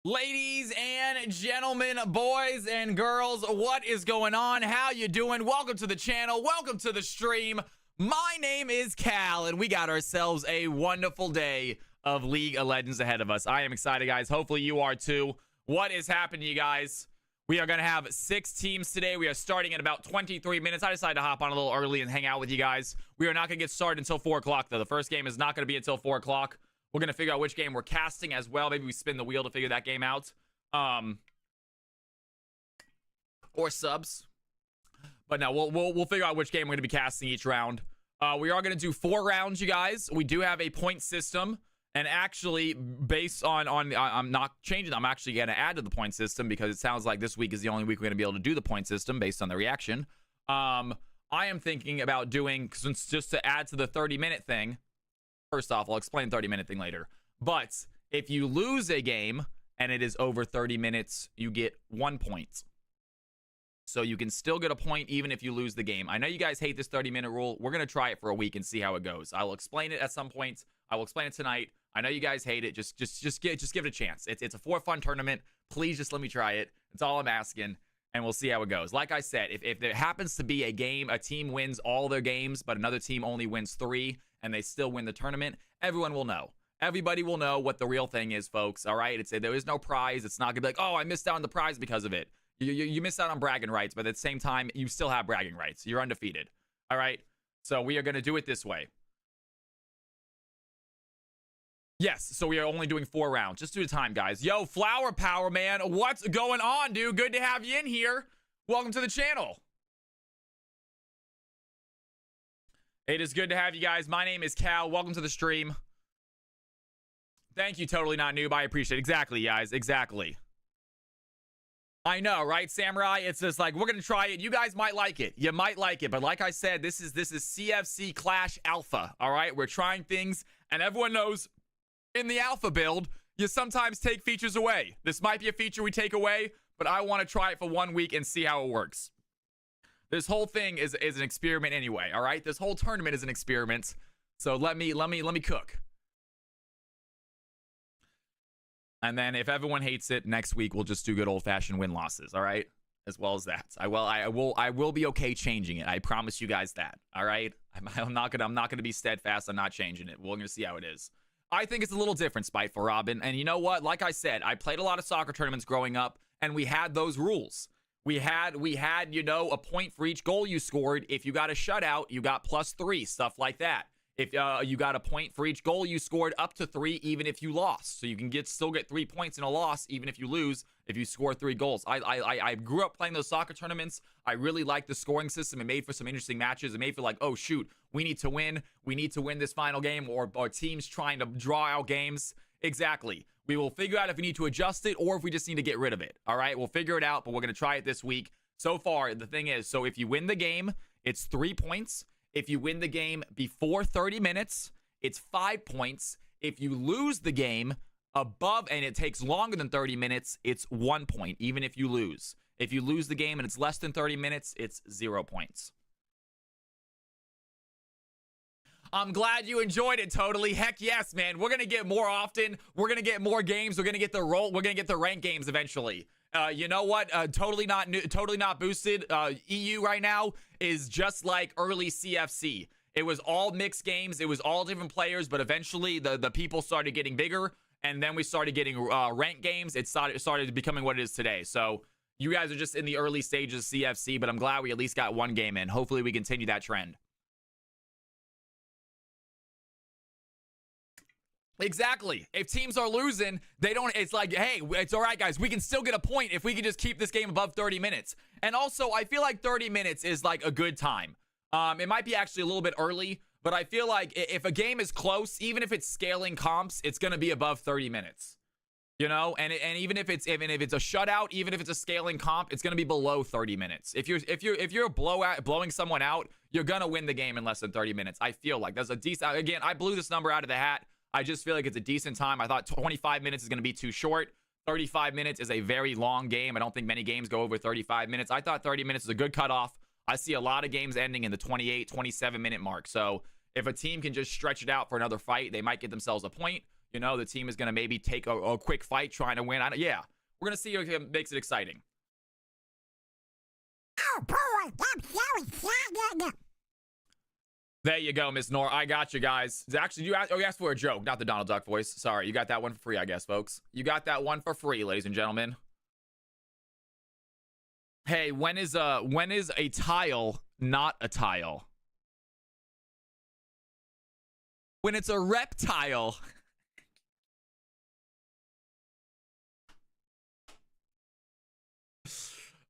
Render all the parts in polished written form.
Ladies and gentlemen, boys and girls, what is going on? How you doing? Welcome to the channel. Welcome to the stream. My name is Cal, and we got ourselves a wonderful day of League of Legends ahead of us. I am excited, guys. Hopefully you are too. What is happening, you guys? We are going to have 6 teams today. We are starting in about 23 minutes. I decided to hop on a little early and hang out with you guys. We are not going to get started until 4 o'clock, though. The first game is not going to be until 4 o'clock. We're going to figure out which game we're casting as well. Maybe we spin the wheel to figure that game out. Or subs. But no, we'll figure out which game we're going to be casting each round. We are going to do 4 rounds, you guys. We do have a point system. And actually, based on I'm not changing. I'm actually going to add to the point system because it sounds like this week is the only week we're going to be able to do the point system based on the reaction. I am thinking about doing, since just to add to the 30-minute thing. First off, I'll explain the 30-minute thing later. But if you lose a game and it is over 30 minutes, you get 1 point. So you can still get a point even if you lose the game. I know you guys hate this 30-minute rule. We're going to try it for a week and see how it goes. I will explain it at some point. I will explain it tonight. I know you guys hate it. Just give it a chance. It's a for-fun tournament. Please just let me try it. That's all I'm asking. And we'll see how it goes. Like I said, if there happens to be a game, a team wins all their games, but another team only wins 3, and they still win the tournament, everyone will know. Everybody will know what the real thing is, folks. All right? There is no prize. It's not going to be like, oh, I missed out on the prize because of it. You missed out on bragging rights, but at the same time, you still have bragging rights. You're undefeated. All right? So we are going to do it this way. Yes, so we are only doing 4 rounds. Just do the time, guys. Yo, Flower Power, man. What's going on, dude? Good to have you in here. Welcome to the channel. It is good to have you guys. My name is Cal. Welcome to the stream. Thank you, Totally Not Noob. I appreciate it. Exactly, guys. Exactly. I know, right, Samurai? It's just like, we're going to try it. You guys might like it. You might like it. But like I said, this is CFC CLASH Alpha, all right? We're trying things, and everyone knows in the alpha build, you sometimes take features away. This might be a feature we take away, but I want to try it for 1 week and see how it works. This whole thing is an experiment anyway, all right? This whole tournament is an experiment. So let me cook. And then if everyone hates it, next week we'll just do good old-fashioned win-losses, all right? As well as that. I will be okay changing it. I promise you guys that, all right? I'm not gonna be steadfast on not changing it. We're gonna see how it is. I think it's a little different, Spiteful Robin. And you know what? Like I said, I played a lot of soccer tournaments growing up, and we had those rules. We had, you know, a point for each goal you scored. If you got a shutout, you got +3, stuff like that. If you got a point for each goal you scored, up to 3, even if you lost. So you can still get 3 points in a loss, even if you lose, if you score 3 goals. I grew up playing those soccer tournaments. I really liked the scoring system. It made for some interesting matches. It made for like, oh shoot, we need to win. We need to win this final game, or teams trying to draw out games. Exactly. We will figure out if we need to adjust it or if we just need to get rid of it. All right, we'll figure it out, but we're going to try it this week. So far, the thing is, so if you win the game, it's 3 points. If you win the game before 30 minutes, it's 5 points. If you lose the game above, and it takes longer than 30 minutes, it's 1 point, even if you lose. If you lose the game and it's less than 30 minutes, it's 0 points. I'm glad you enjoyed it, Totally. Heck yes, man. We're going to get more often. We're going to get more games. We're going to get the roll. We're going to get the rank games eventually. You know what? Totally not boosted. EU right now is just like early CFC. It was all mixed games. It was all different players, but eventually the people started getting bigger, and then we started getting ranked games. It started becoming what it is today. So you guys are just in the early stages of CFC, but I'm glad we at least got 1 game in. Hopefully we continue that trend. Exactly. If teams are losing, it's like, hey, it's all right, guys. We can still get a point if we can just keep this game above 30 minutes. And also, I feel like 30 minutes is like a good time. It might be actually a little bit early, but I feel like if a game is close, even if it's scaling comps, it's going to be above 30 minutes. You know, and even if it's a shutout, even if it's a scaling comp, it's going to be below 30 minutes. If you're blowing someone out, you're going to win the game in less than 30 minutes. I feel like that's a decent. Again, I blew this number out of the hat. I just feel like it's a decent time. I thought 25 minutes is going to be too short. 35 minutes is a very long game. I don't think many games go over 35 minutes. I thought 30 minutes is a good cutoff. I see a lot of games ending in the 28, 27-minute mark. So if a team can just stretch it out for another fight, they might get themselves a point. You know, the team is going to maybe take a quick fight trying to win. Yeah, we're going to see what makes it exciting. Oh, boy, I'm so excited. There you go, Miss Nora. I got you guys. Actually, you asked for a joke, not the Donald Duck voice. Sorry, you got that one for free, I guess, folks. You got that one for free, ladies and gentlemen. Hey, when is a tile not a tile? When it's a reptile.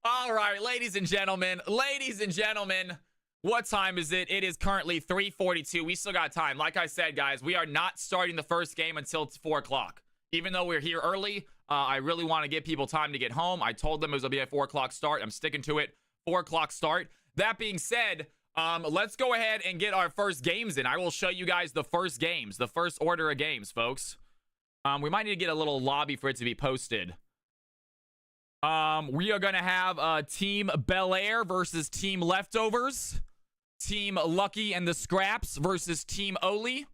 All right, ladies and gentlemen, what time is it? It is currently 3:42. We still got time. Like I said, guys, we are not starting the first game until 4 o'clock. Even though we're here early, I really want to give people time to get home. I told them it was going to be a 4 o'clock start. I'm sticking to it. 4 o'clock start. That being said, let's go ahead and get our first games in. I will show you guys the first games, the first order of games, folks. We might need to get a little lobby for it to be posted. We are going to have Team Bel Air versus Team Leftovers. Team Lucky and the Scraps versus Team Oli.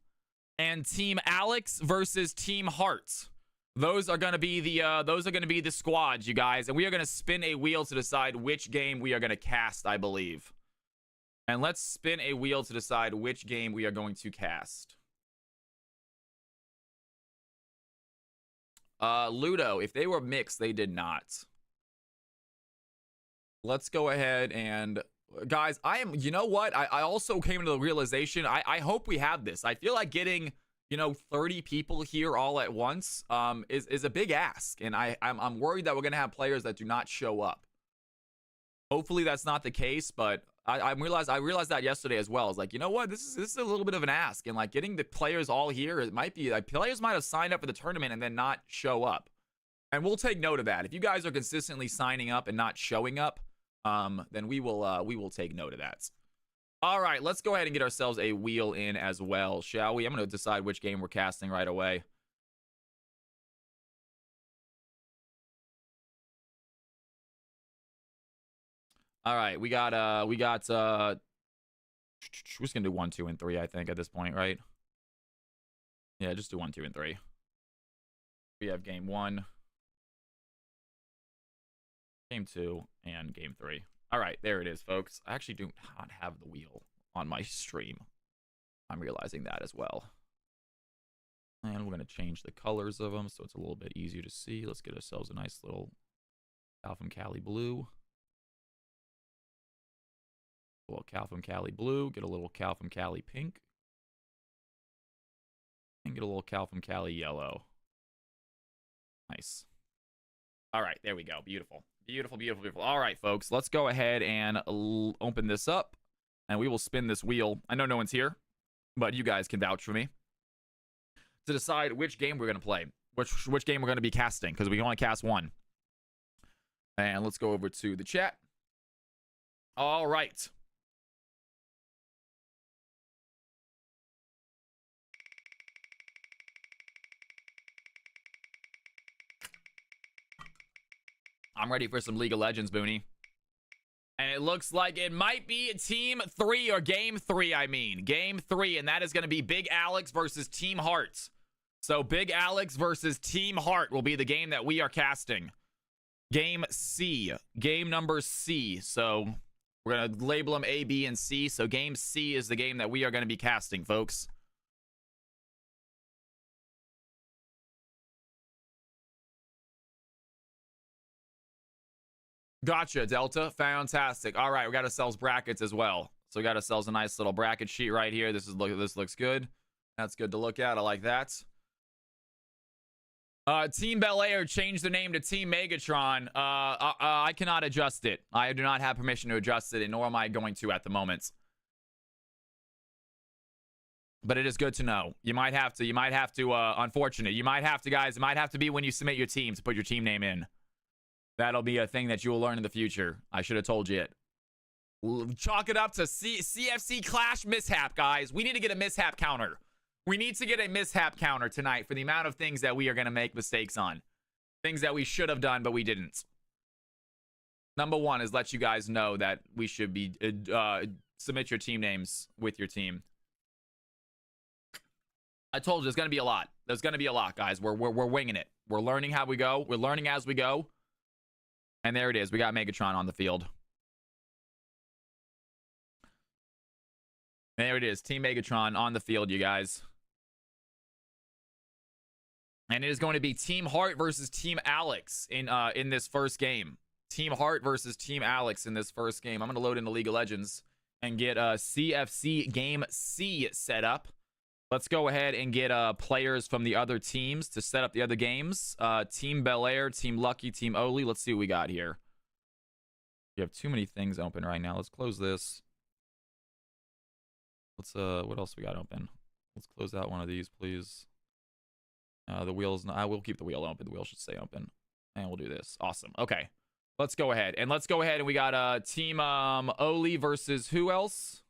And Team Alex versus Team Heart. Those are going to be the squads, you guys. And we are going to spin a wheel to decide which game we are going to cast, I believe. And let's spin a wheel to decide which game we are going to cast. Ludo, if they were mixed, they did not. Let's go ahead and... Guys, you know what? I also came to the realization, I hope we have this. I feel like getting, 30 people here all at once is a big ask. And I'm worried that we're going to have players that do not show up. Hopefully that's not the case, but I realized that yesterday as well. It's like, you know what? This is a little bit of an ask. And like getting the players all here, it might be like players might have signed up for the tournament and then not show up. And we'll take note of that. If you guys are consistently signing up and not showing up, then we will take note of that. All right, let's go ahead and get ourselves a wheel in as well, shall we? I'm going to decide which game we're casting right away. All right, we got we're just going to do 1, 2, and 3, I think, at this point, right? Yeah, just do 1, 2, and 3. We have game 1. Game 2 and game 3. All right, there it is, folks. I actually do not have the wheel on my stream. I'm realizing that as well. And we're going to change the colors of them so it's a little bit easier to see. Let's get ourselves a nice little Calvin Cali blue. A little Calvin Cali blue. Get a little Calvin Cali pink. And get a little Calvin Cali yellow. Nice. All right, there we go. Beautiful. Beautiful, beautiful, beautiful. All right, folks, let's go ahead and open this up, and we will spin this wheel. I know no one's here, but you guys can vouch for me to decide which game we're going to play, which game we're going to be casting, because we can only cast one. And let's go over to the chat. All right. I'm ready for some League of Legends, Booney. And it looks like it might be Team 3 or Game 3, I mean. Game 3, and that is going to be Big Alex versus Team Heart. So Big Alex versus Team Heart will be the game that we are casting. Game C. Game number C. So we're going to label them A, B, and C. So Game C is the game that we are going to be casting, folks. Gotcha, Delta. Fantastic. All right, we got ourselves brackets as well. So we got ourselves a nice little bracket sheet right here. This looks good. That's good to look at. I like that. Team Bel Air changed the name to Team Megatron. I cannot adjust it. I do not have permission to adjust it, and nor am I going to at the moment. But it is good to know. You might have to, unfortunate. You might have to, guys. It might have to be when you submit your team to put your team name in. That'll be a thing that you will learn in the future. I should have told you it. Chalk it up to CFC CLASH mishap, guys. We need to get a mishap counter. We need to get a mishap counter tonight for the amount of things that we are going to make mistakes on. Things that we should have done, but we didn't. Number one is let you guys know that we should be submit your team names with your team. I told you there's gonna be a lot. There's gonna be a lot, guys. We're winging it. We're learning how we go. We're learning as we go. And there it is. We got Megatron on the field. There it is. Team Megatron on the field, you guys. And it is going to be Team Heart versus Team Alex in this first game. Team Heart versus Team Alex in this first game. I'm going to load into League of Legends and get CFC Game C set up. Let's go ahead and get players from the other teams to set up the other games. Team Bel Air, Team Lucky, Team Oli. Let's see what we got here. We have too many things open right now. Let's close this. Let's what else we got open? Let's close out one of these, please. The wheel's not, I will keep the wheel open. The wheel should stay open. And we'll do this. Awesome. Okay. Let's go ahead. And let's go ahead and we got Team Oli versus who else?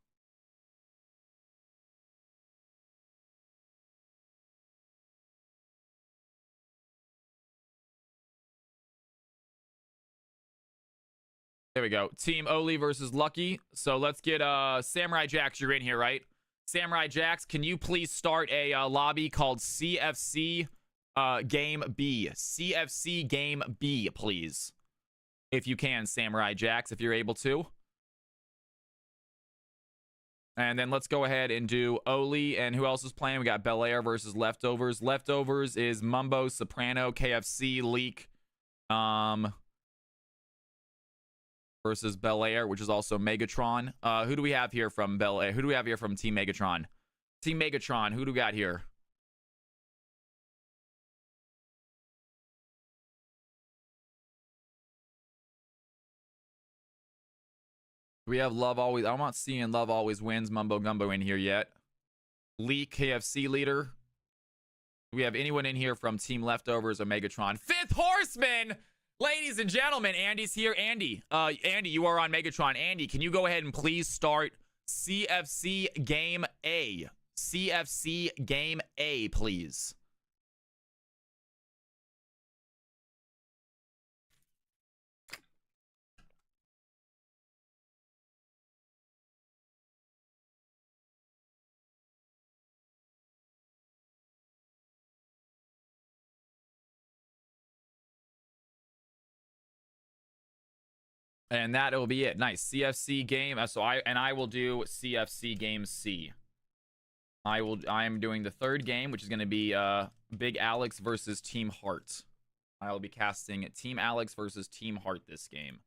There we go. Team Oli versus Lucky. So let's get Samurai Jax. You're in here, right? Samurai Jax, can you please start a lobby called CFC Game B? CFC Game B, please. If you can, Samurai Jax, if you're able to. And then let's go ahead and do Oli. And who else is playing? We got Bel Air versus Leftovers. Leftovers is Mumbo, Soprano, KFC, Leak. Versus Bel Air, which is also Megatron. Who do we have here from Bel Air? Who do we have here from Team Megatron? Team Megatron, who do we got here? We have Love Always. I'm not seeing Love Always Wins Mumbo Gumbo in here yet. Leak, KFC leader. Do we have anyone in here from Team Leftovers or Megatron? Fifth Horseman! Ladies and gentlemen, Andy's here. Andy, you are on Megatron. Andy, can you go ahead and please start CFC Game A? CFC Game A, please. And that will be it. Nice. CFC game. So I will do CFC game C. I am doing the third game, which is going to be Big Alex versus Team Heart. I will be casting Team Alex versus Team Heart this game.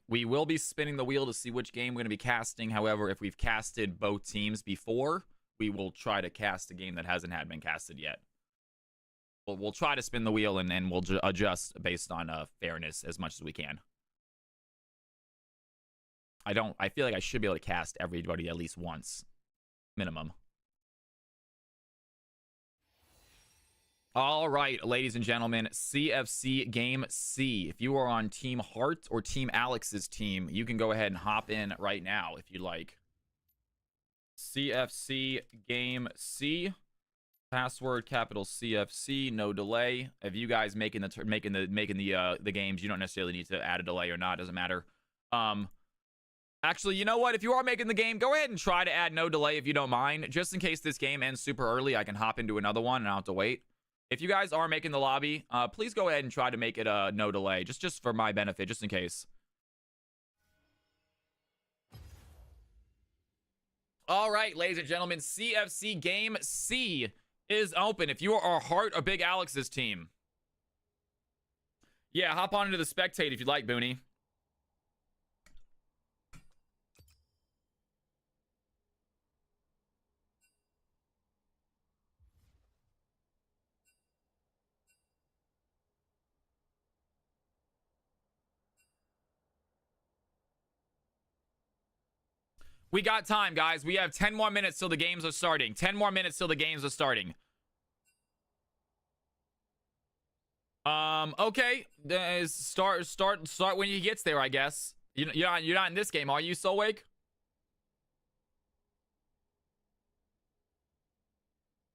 We will be spinning the wheel to see which game we're going to be casting. However, if we've casted both teams before, we will try to cast a game that hasn't been casted yet. We'll try to spin the wheel and we'll adjust based on fairness as much as we can. I feel like I should be able to cast everybody at least once. Minimum. All right, ladies and gentlemen, CFC Game C. If you are on Team Heart or Team Alex's team, you can go ahead and hop in right now if you'd like. CFC Game C. Password capital CFC, no delay. If you guys making the games, you don't necessarily need to add a delay or not. Doesn't matter. Actually, you know what? If you are making the game, go ahead and try to add no delay if you don't mind. Just in case this game ends super early, I can hop into another one and I don't have to wait. If you guys are making the lobby, please go ahead and try to make it no delay, just for my benefit, just in case. All right, ladies and gentlemen, CFC Game C is open. If you are Heart or Big Alex's team. Yeah, hop on into the spectate if you'd like, Booney. We got time, guys. We have 10 more minutes till the games are starting. 10 more minutes till the games are starting. Okay. Start when he gets there, I guess. You're not in this game, are you, Soulwake?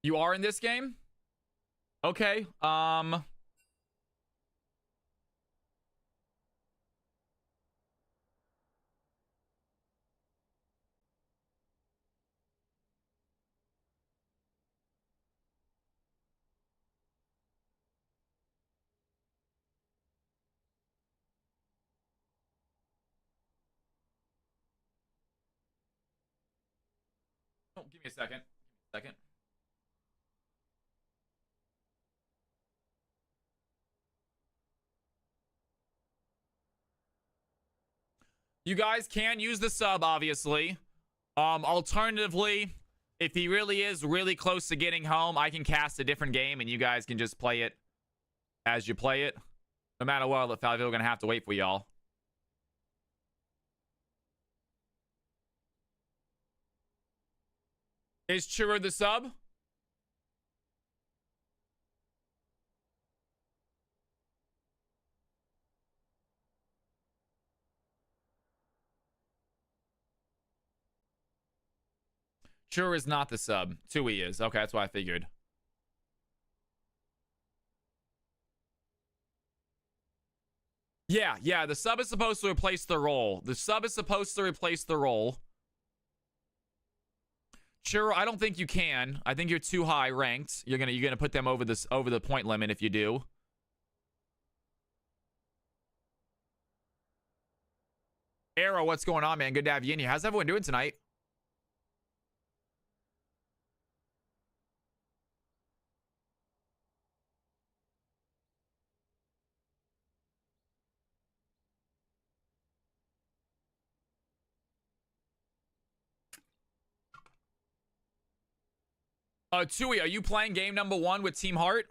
You are in this game? Okay. Give me a second. Second. You guys can use the sub, obviously. Alternatively, if he really is really close to getting home, I can cast a different game and you guys can just play it as you play it. No matter what, if I'm gonna have to wait for y'all. Is Churro the sub? Churro is not the sub. Tui is. Okay, that's what I figured. Yeah, the sub is supposed to replace the role. The sub is supposed to replace the role. Churro, I don't think you can. I think you're too high ranked. You're gonna put them over the point limit if you do. Arrow, what's going on, man? Good to have you in here. How's everyone doing tonight? Tui, are you playing game number 1 with Team Heart?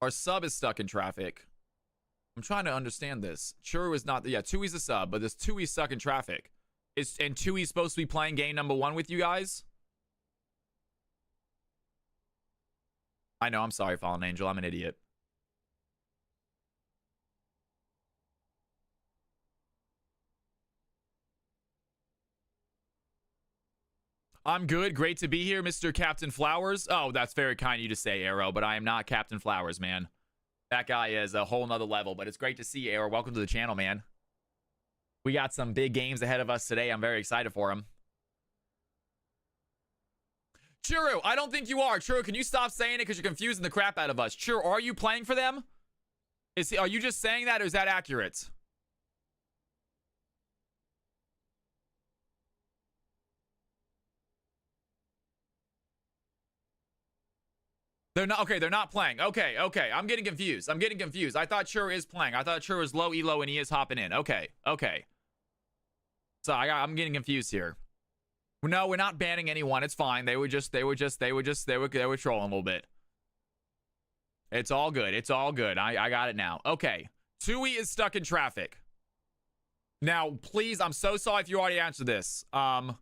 Our sub is stuck in traffic. I'm trying to understand this. Churro is not. Yeah, Tui's the sub, but this Tui's stuck in traffic. And Tui's supposed to be playing game number 1 with you guys? I know. I'm sorry, Fallen Angel. I'm an idiot. I'm good. Great to be here, Mr. Captain Flowers. Oh, that's very kind of you to say, Arrow, but I am not Captain Flowers, man. That guy is a whole nother level, but it's great to see you, Arrow. Welcome to the channel, man. We got some big games ahead of us today. I'm very excited for them. Churro, I don't think you are. Churro, can you stop saying it because you're confusing the crap out of us? Churro, are you playing for them? Are you just saying that or is that accurate? They're not. Okay, they're not playing. Okay. I'm getting confused. I thought Churro is playing. I thought Churro is low elo and he is hopping in. Okay. So I'm getting confused here. No, we're not banning anyone. It's fine. They were trolling a little bit. It's all good. I got it now. Okay. Tui is stuck in traffic. Now, please, I'm so sorry if you already answered this. But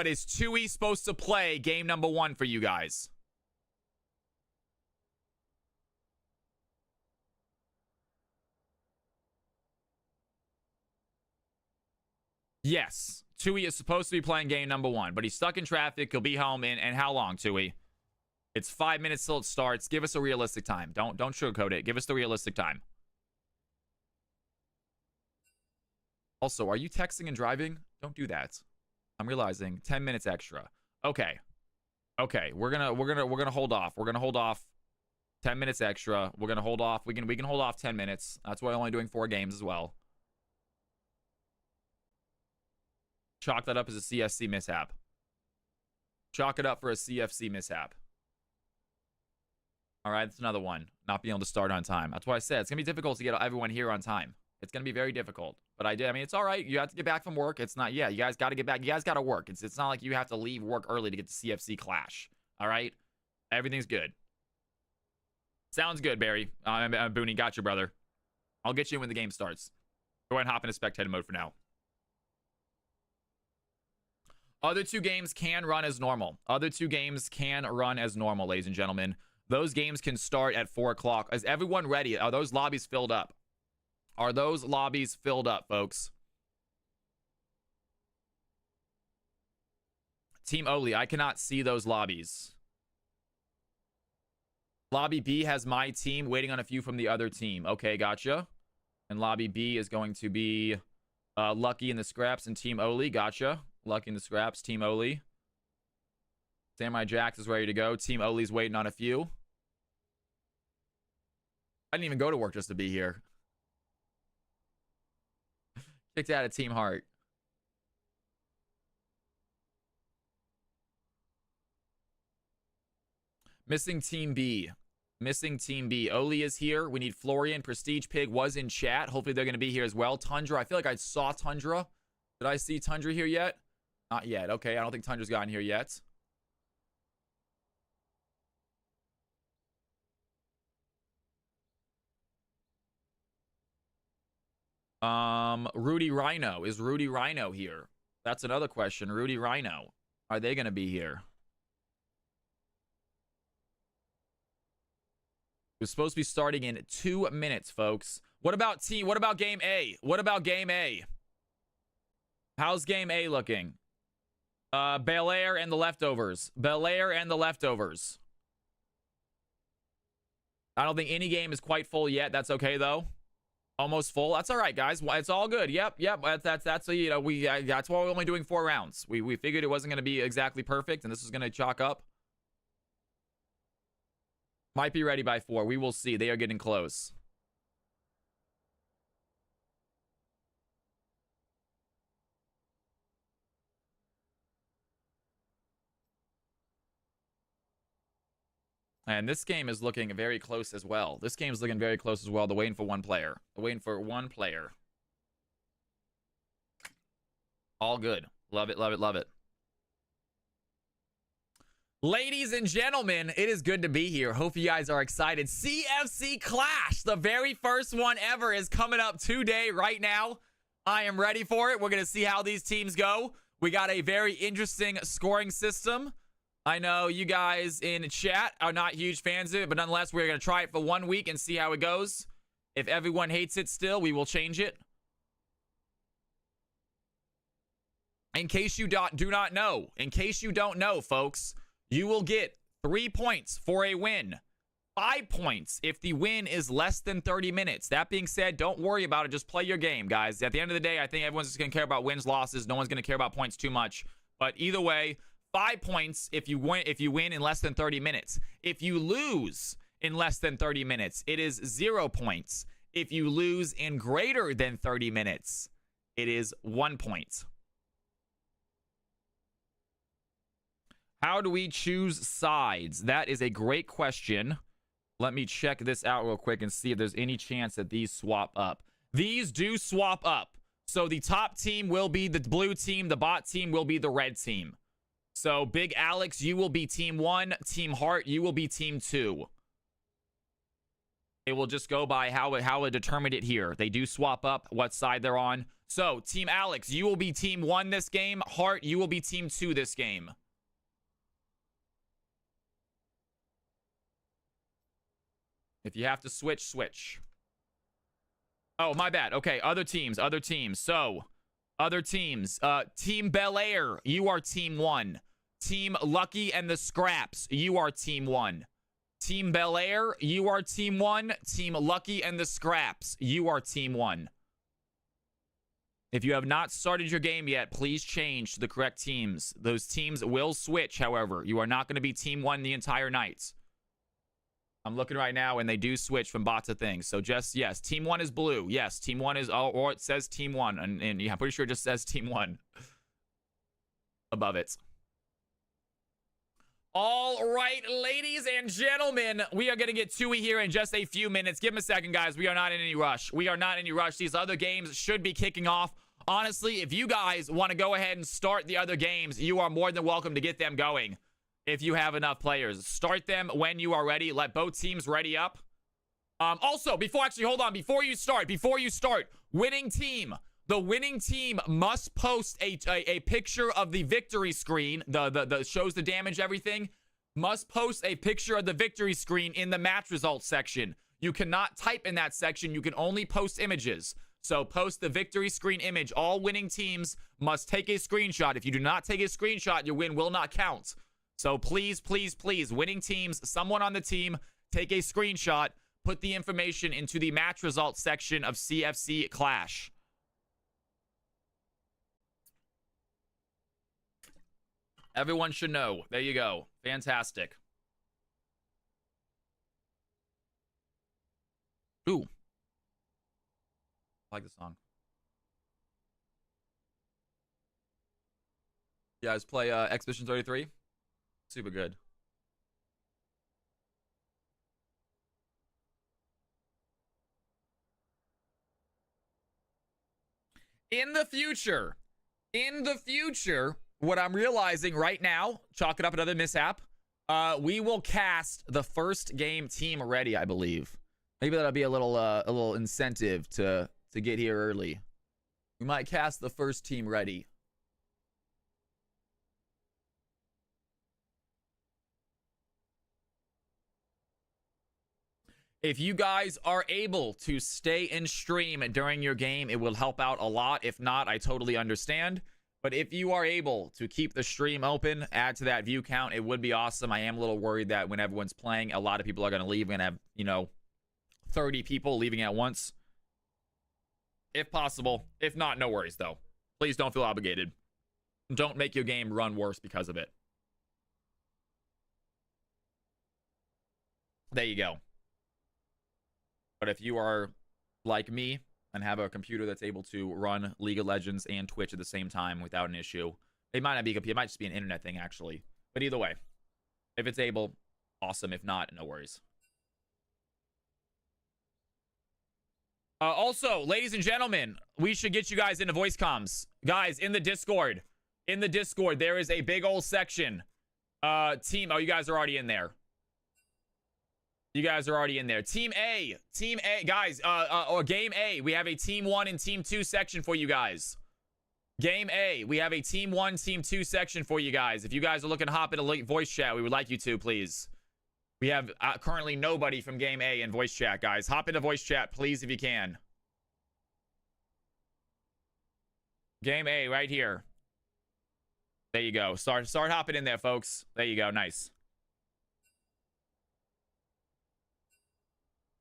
is Tui supposed to play game number 1 for you guys? Yes. Tui is supposed to be playing game number 1, but he's stuck in traffic. He'll be home in how long, Tui? It's 5 minutes till it starts. Give us a realistic time. Don't sugarcoat it. Give us the realistic time. Also, are you texting and driving? Don't do that. I'm realizing 10 minutes extra. Okay. We're gonna hold off. We're gonna hold off 10 minutes extra. We're gonna hold off. We can hold off 10 minutes. That's why I'm only doing 4 games as well. Chalk that up as a CFC mishap. Chalk it up for a CFC mishap. All right, that's another one. Not being able to start on time. That's why I said it's going to be difficult to get everyone here on time. It's going to be very difficult. But I mean, it's all right. You have to get back from work. It's not, you guys got to get back. You guys got to work. It's not like you have to leave work early to get to CFC Clash. All right? Everything's good. Sounds good, Barry. Booney, got you, brother. I'll get you when the game starts. Go ahead and hop into spectator mode for now. Other 2 games can run as normal. Ladies and gentlemen. Those games can start at 4 o'clock. Is everyone ready? Are those lobbies filled up? Folks? Team Oli, I cannot see those lobbies. Lobby B has my team waiting on a few from the other team. Okay, gotcha. And Lobby B is going to be Lucky in the Scraps and Team Oli. Gotcha. Lucky in the Scraps, Team Oli. Samurai Jax is ready to go. Team Oli's waiting on a few. I didn't even go to work just to be here. Kicked out of Team Heart. Missing Team B. Missing Team B. Oli is here. We need Florian. Prestige Pig was in chat. Hopefully they're going to be here as well. Tundra. I feel like I saw Tundra. Did I see Tundra here yet? Not yet. Okay, I don't think Tundra's gotten here yet. Rudy Rhino. Is Rudy Rhino here? That's another question. Rudy Rhino. Are they going to be here? We're supposed to be starting in 2 minutes, folks. What about game A? What about game A? How's game A looking? Bel Air and the leftovers. Bel Air and the leftovers. I don't think any game is quite full yet. That's okay though. Almost full. That's all right, guys. It's all good. Yep. That's you know, that's why we're only doing 4 rounds. We figured it wasn't going to be exactly perfect, and this is going to chalk up. Might be ready by 4. We will see. They are getting close. And this game is looking very close as well. This game is looking very close as well. They're waiting for one player. They're waiting for one player. All good. Love it, love it, love it. Ladies and gentlemen, it is good to be here. Hope you guys are excited. CFC Clash, the very first one ever, is coming up today, right now. I am ready for it. We're going to see how these teams go. We got a very interesting scoring system. I know you guys in chat are not huge fans of it, but nonetheless, we're going to try it for 1 week and see how it goes. If everyone hates it still, we will change it. In case you do not know, folks, you will get 3 points for a win. 5 points if the win is less than 30 minutes. That being said, don't worry about it. Just play your game, guys. At the end of the day, I think everyone's just going to care about wins, losses. No one's going to care about points too much. But either way, 5 points if you win in less than 30 minutes. If you lose in less than 30 minutes, it is 0 points. If you lose in greater than 30 minutes, it is 1 point. How do we choose sides? That is a great question. Let me check this out real quick and see if there's any chance that these swap up. These do swap up. So the top team will be the blue team. The bot team will be the red team. So Big Alex, you will be team 1. Team Heart, you will be team 2. It will just go by how it determined it here. They do swap up what side they're on. So Team Alex, you will be team 1 this game. Heart, you will be team 2 this game. If you have to switch, switch. Oh, my bad. Okay, other teams. So, other teams. Team Bel Air, you are team 1. Team Lucky and the Scraps, you are team 1. Team Bel Air, you are team 1. Team Lucky and the Scraps, you are team 1. If you have not started your game yet, please change to the correct teams. Those teams will switch, however. You are not going to be team 1 the entire night. I'm looking right now, and they do switch from bot to things. So just, yes, team 1 is blue. Yes, team 1 is, or it says team 1. And yeah, I'm pretty sure it just says team 1 above it. All right, ladies and gentlemen, we are going to get Tues here in just a few minutes. Give him a second, guys. We are not in any rush. We are not in any rush. These other games should be kicking off. Honestly, if you guys want to go ahead and start the other games, you are more than welcome to get them going. If you have enough players, start them when you are ready. Let both teams ready up. Also, hold on. Before you start, winning team. The winning team must post a picture of the victory screen. The shows the damage, everything. Must post a picture of the victory screen in the match results section. You cannot type in that section. You can only post images. So post the victory screen image. All winning teams must take a screenshot. If you do not take a screenshot, your win will not count. So please, please, please, winning teams, someone on the team, take a screenshot, put the information into the match results section of CFC Clash. Everyone should know. There you go. Fantastic. Ooh. I like the song. You guys play Expedition 33? Super good. in the future, what I'm realizing right now, chalk it up another mishap, we will cast the first game team ready, I believe. Maybe that'll be a little incentive to get here early. We might cast the first team ready. If you guys are able to stay in stream during your game, it will help out a lot. If not, I totally understand. But if you are able to keep the stream open, add to that view count, it would be awesome. I am a little worried that when everyone's playing, a lot of people are going to leave. We're going to have, 30 people leaving at once. If possible. If not, no worries, though. Please don't feel obligated. Don't make your game run worse because of it. There you go. But if you are like me and have a computer that's able to run League of Legends and Twitch at the same time without an issue, it might not be a computer. It might just be an internet thing, actually. But either way, if it's able, awesome. If not, no worries. Also, ladies and gentlemen, we should get you guys into voice comms. Guys, in the Discord, there is a big old section. Team, oh, you guys are already in there. You guys are already in there. Team A, guys, or Game A, we have a Team 1 and Team 2 section for you guys. Game A, we have a Team 1, Team 2 section for you guys. If you guys are looking to hop in a voice chat, we would like you to, please. We have currently nobody from Game A in voice chat, guys. Hop into voice chat, please, if you can. Game A, right here. There you go. Start hopping in there, folks. There you go. Nice.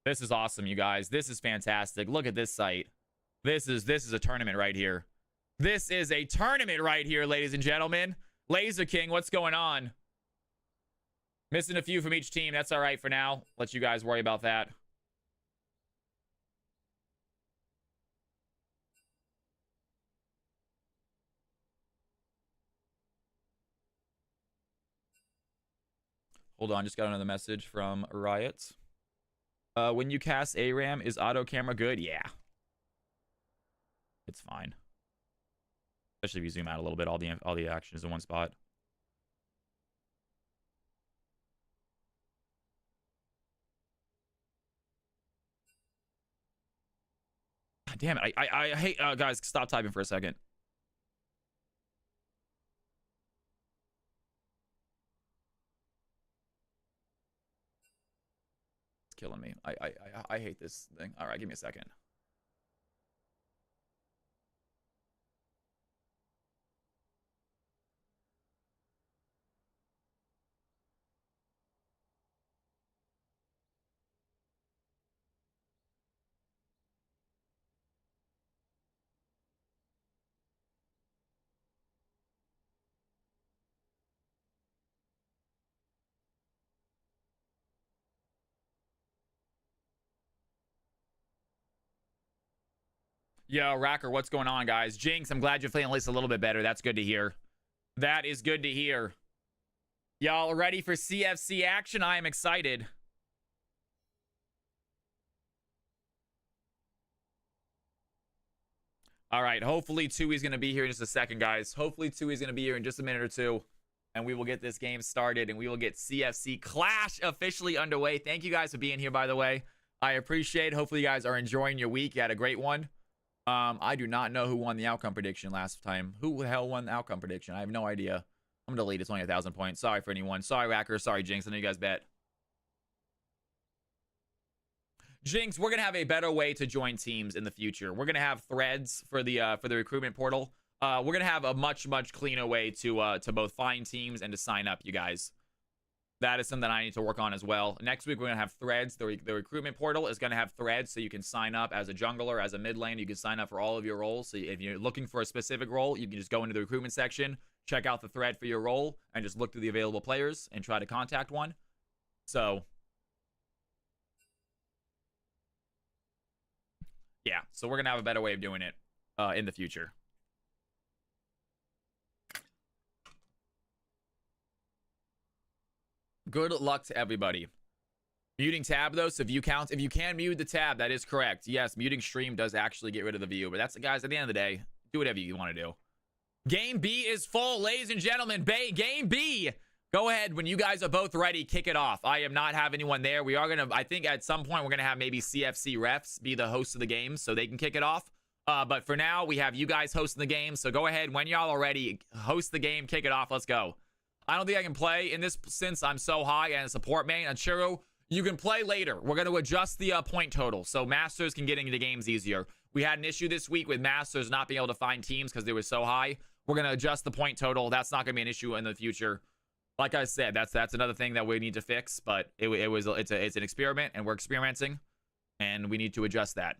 This is awesome, you guys. This is fantastic. Look at this site. This is a tournament right here. This is a tournament right here, ladies and gentlemen. Laser King, what's going on? Missing a few from each team. That's all right for now. Let you guys worry about that. Hold on, just got another message from Riot. When you cast ARAM, is auto camera good? Yeah. It's fine. Especially if you zoom out a little bit, all the action is in one spot. God damn it. I hate guys, stop typing for a second. Killing me. I hate this thing. All right, give me a second. Yo, Racker, what's going on, guys? Jinx, I'm glad you're feeling at least a little bit better. That's good to hear. That is good to hear. Y'all ready for CFC action? I am excited. All right, hopefully Tues going to be here in just a second, guys. Hopefully Tues going to be here in just a minute or two, and we will get this game started, and we will get CFC Clash officially underway. Thank you guys for being here, by the way. I appreciate it. Hopefully you guys are enjoying your week. You had a great one. I do not know who won the outcome prediction last time. Who the hell won the outcome prediction? I have no idea. I'm gonna delete it. It's only 1,000 points. Sorry for anyone. Sorry, Racker. Sorry, Jinx. I know you guys bet. Jinx, we're gonna have a better way to join teams in the future. We're gonna have threads for the recruitment portal. We're gonna have a much cleaner way to both find teams and to sign up, you guys. That is something I need to work on as well. Next week, we're going to have threads. The recruitment portal is going to have threads, so you can sign up as a jungler, as a mid lane. You can sign up for all of your roles. So if you're looking for a specific role, you can just go into the recruitment section, check out the thread for your role, and just look through the available players and try to contact one. So, yeah. So we're going to have a better way of doing it in the future. Good luck to everybody. Muting tab, though, so view counts. If you can mute the tab, that is correct. Yes, muting stream does actually get rid of the view. But that's, guys, at the end of the day, Do whatever you want to do. Game B is full, ladies and gentlemen. Game B. Go ahead. When you guys are both ready, kick it off. I am not have anyone there. We are going to, I think at some point, we're going to have maybe CFC refs be the host of the game so they can kick it off. But for now, we have you guys hosting the game. So go ahead. When y'all are ready, host the game, kick it off. Let's go. I don't think I can play in this since I'm so high and a support main. And Churro, you can play later. We're going to adjust the point total so Masters can get into the games easier. We had an issue this week with Masters not being able to find teams because they were so high. We're going to adjust the point total. That's not going to be an issue in the future. Like I said, that's another thing that we need to fix. But it's an experiment, and we're experimenting, and we need to adjust that.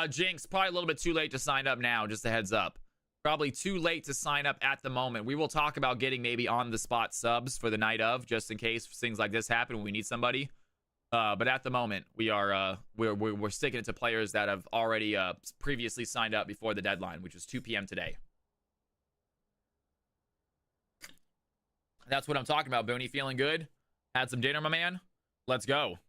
Jinx, probably a little bit too late to sign up now. Just a heads up. Probably too late to sign up at the moment. We will talk about getting maybe on the spot subs for the night of, just in case things like this happen when we need somebody. But at the moment, we're sticking it to players that have already previously signed up before the deadline, which was 2 p.m. today. That's what I'm talking about, Booney. Feeling good? Had some dinner, my man? Let's go.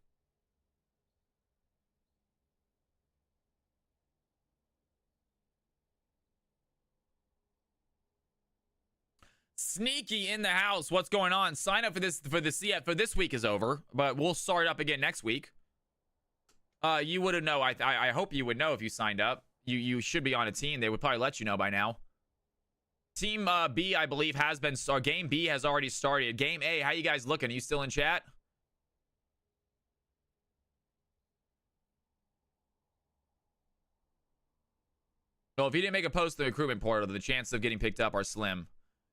Sneaky in the house. What's going on? Sign up for this for this week is over, but we'll start up again next week. You wouldn't know. I hope you would know if you signed up. You should be on a team. They would probably let you know by now. Team B, I believe, has been started. Game B has already started. Game A, how you guys looking? Are you still in chat? Well, if you didn't make a post in the recruitment portal, the chances of getting picked up are slim.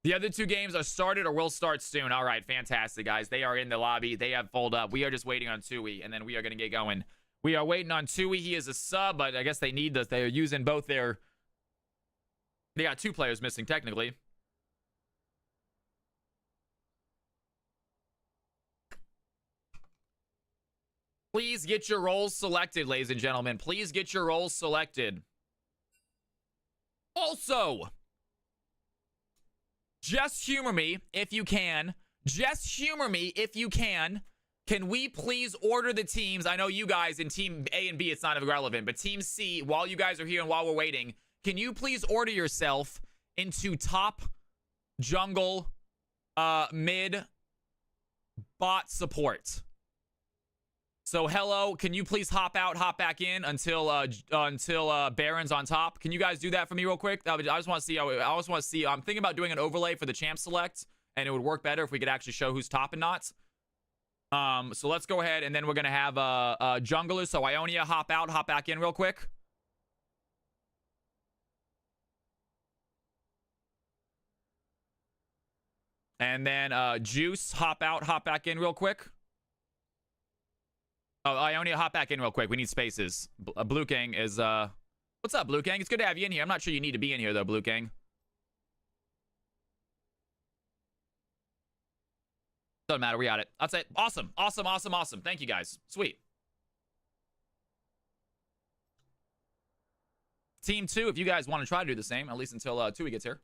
The other 2 games are started or will start soon. All right, fantastic, guys. They are in the lobby. They have fold up. We are just waiting on Tues, and then we are going to get going. We are waiting on Tues. He is a sub, but I guess they need this. They are using both their... They got 2 players missing, technically. Please get your roles selected, ladies and gentlemen. Please get your roles selected. Also... just humor me if you can. Just humor me if you can. Can we please order the teams? I know you guys in Team A and B, it's not irrelevant, but Team C, while you guys are here and while we're waiting, can you please order yourself into top jungle, mid, bot support? So hello, can you please hop out, hop back in until Baron's on top? Can you guys do that for me real quick? I just want to see how. I just want to see. I'm thinking about doing an overlay for the champ select, and it would work better if we could actually show who's top and not. So let's go ahead, and then we're gonna have junglers. So Ionia, hop out, hop back in real quick. And then Juice, hop out, hop back in real quick. Oh, Ionia, hop back in real quick. We need spaces. Blue King is, what's up, Blue King? It's good to have you in here. I'm not sure you need to be in here, though, Blue King. Doesn't matter. We got it. That's it. Awesome. Awesome, awesome, awesome. Thank you, guys. Sweet. Team 2, if you guys want to try to do the same, at least until Tui gets here.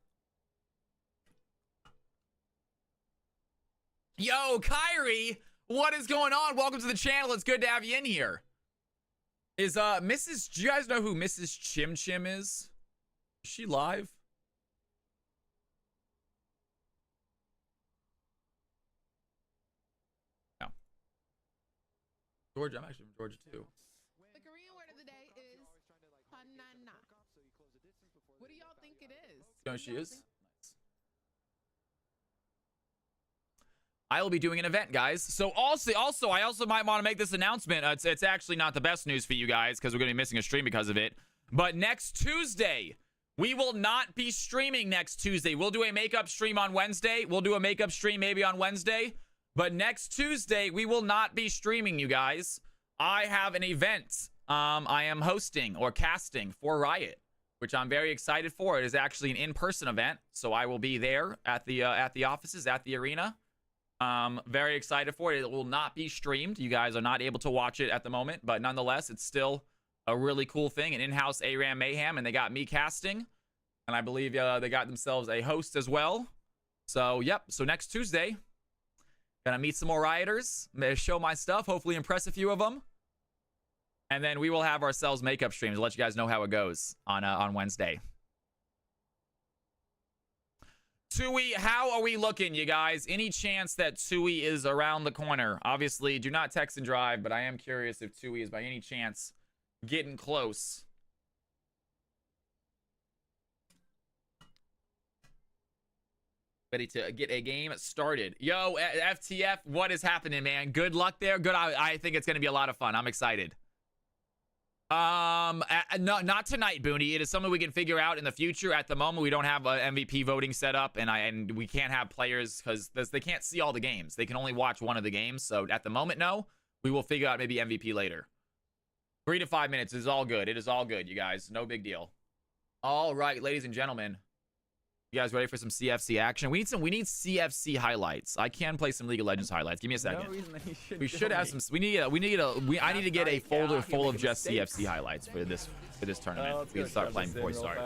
Yo, Kyrie! What is going on? Welcome to the channel. It's good to have you in here. Is Mrs. Do you guys know who Mrs. Chim Chim is? Is she live? No. Georgia. I'm actually from Georgia too. The Korean word of the day is banana. What do y'all think it is? You know who she is? I will be doing an event, guys. So also, I also might want to make this announcement. It's actually not the best news for you guys because we're going to be missing a stream because of it. But next Tuesday, we will not be streaming next Tuesday. We'll do a makeup stream on Wednesday. We'll do a makeup stream maybe on Wednesday. But next Tuesday, we will not be streaming, you guys. I have an event I am hosting or casting for Riot, which I'm very excited for. It is actually an in-person event. So I will be there at the offices, at the arena. Very excited for it. It will not be streamed. You guys are not able to watch it at the moment, but nonetheless, it's still a really cool thing. An in-house ARAM Mayhem, and they got me casting, and I believe they got themselves a host as well. So, yep. So next Tuesday, gonna meet some more rioters, show my stuff, hopefully impress a few of them, And then we will have ourselves makeup streams. I'll let you guys know how it goes on Wednesday. Tui, how are we looking, you guys? Any chance that Tui is around the corner? Obviously, do not text and drive, but I am curious if Tui is by any chance getting close. Ready to get a game started. Yo, FTF, what is happening, man? Good luck there. Good. I think it's going to be a lot of fun. I'm excited. Not tonight, Booney. It is something we can figure out in the future. At the moment, we don't have MVP voting set up, and we can't have players because they can't see all the games. They can only watch one of the games. So at the moment, no. We will figure out maybe MVP later. 3 to 5 minutes is all good. It is all good, you guys. No big deal. All right, ladies and gentlemen. You guys ready for some CFC action? We need CFC highlights. I can play some League of Legends highlights. Give me a second. We should have some. I need to get a folder full of just CFC highlights for this tournament. We can start playing before we start.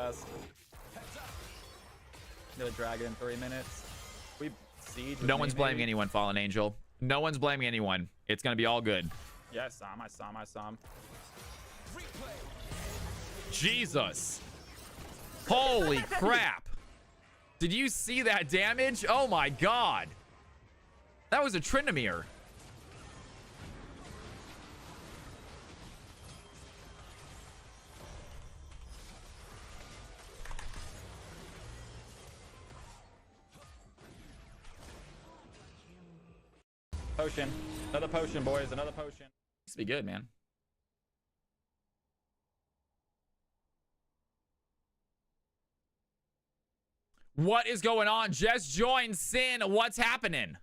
Gonna drag it in 3 minutes. We siege. No one's blaming anyone, Fallen Angel. No one's blaming anyone. It's gonna be all good. Yeah, I saw him. Jesus. Holy crap. Did you see that damage? Oh my god. That was a Tryndamere. Potion. Another potion, boys. Another potion. This be good, man. What is going on? Just joined Sin. What's happening?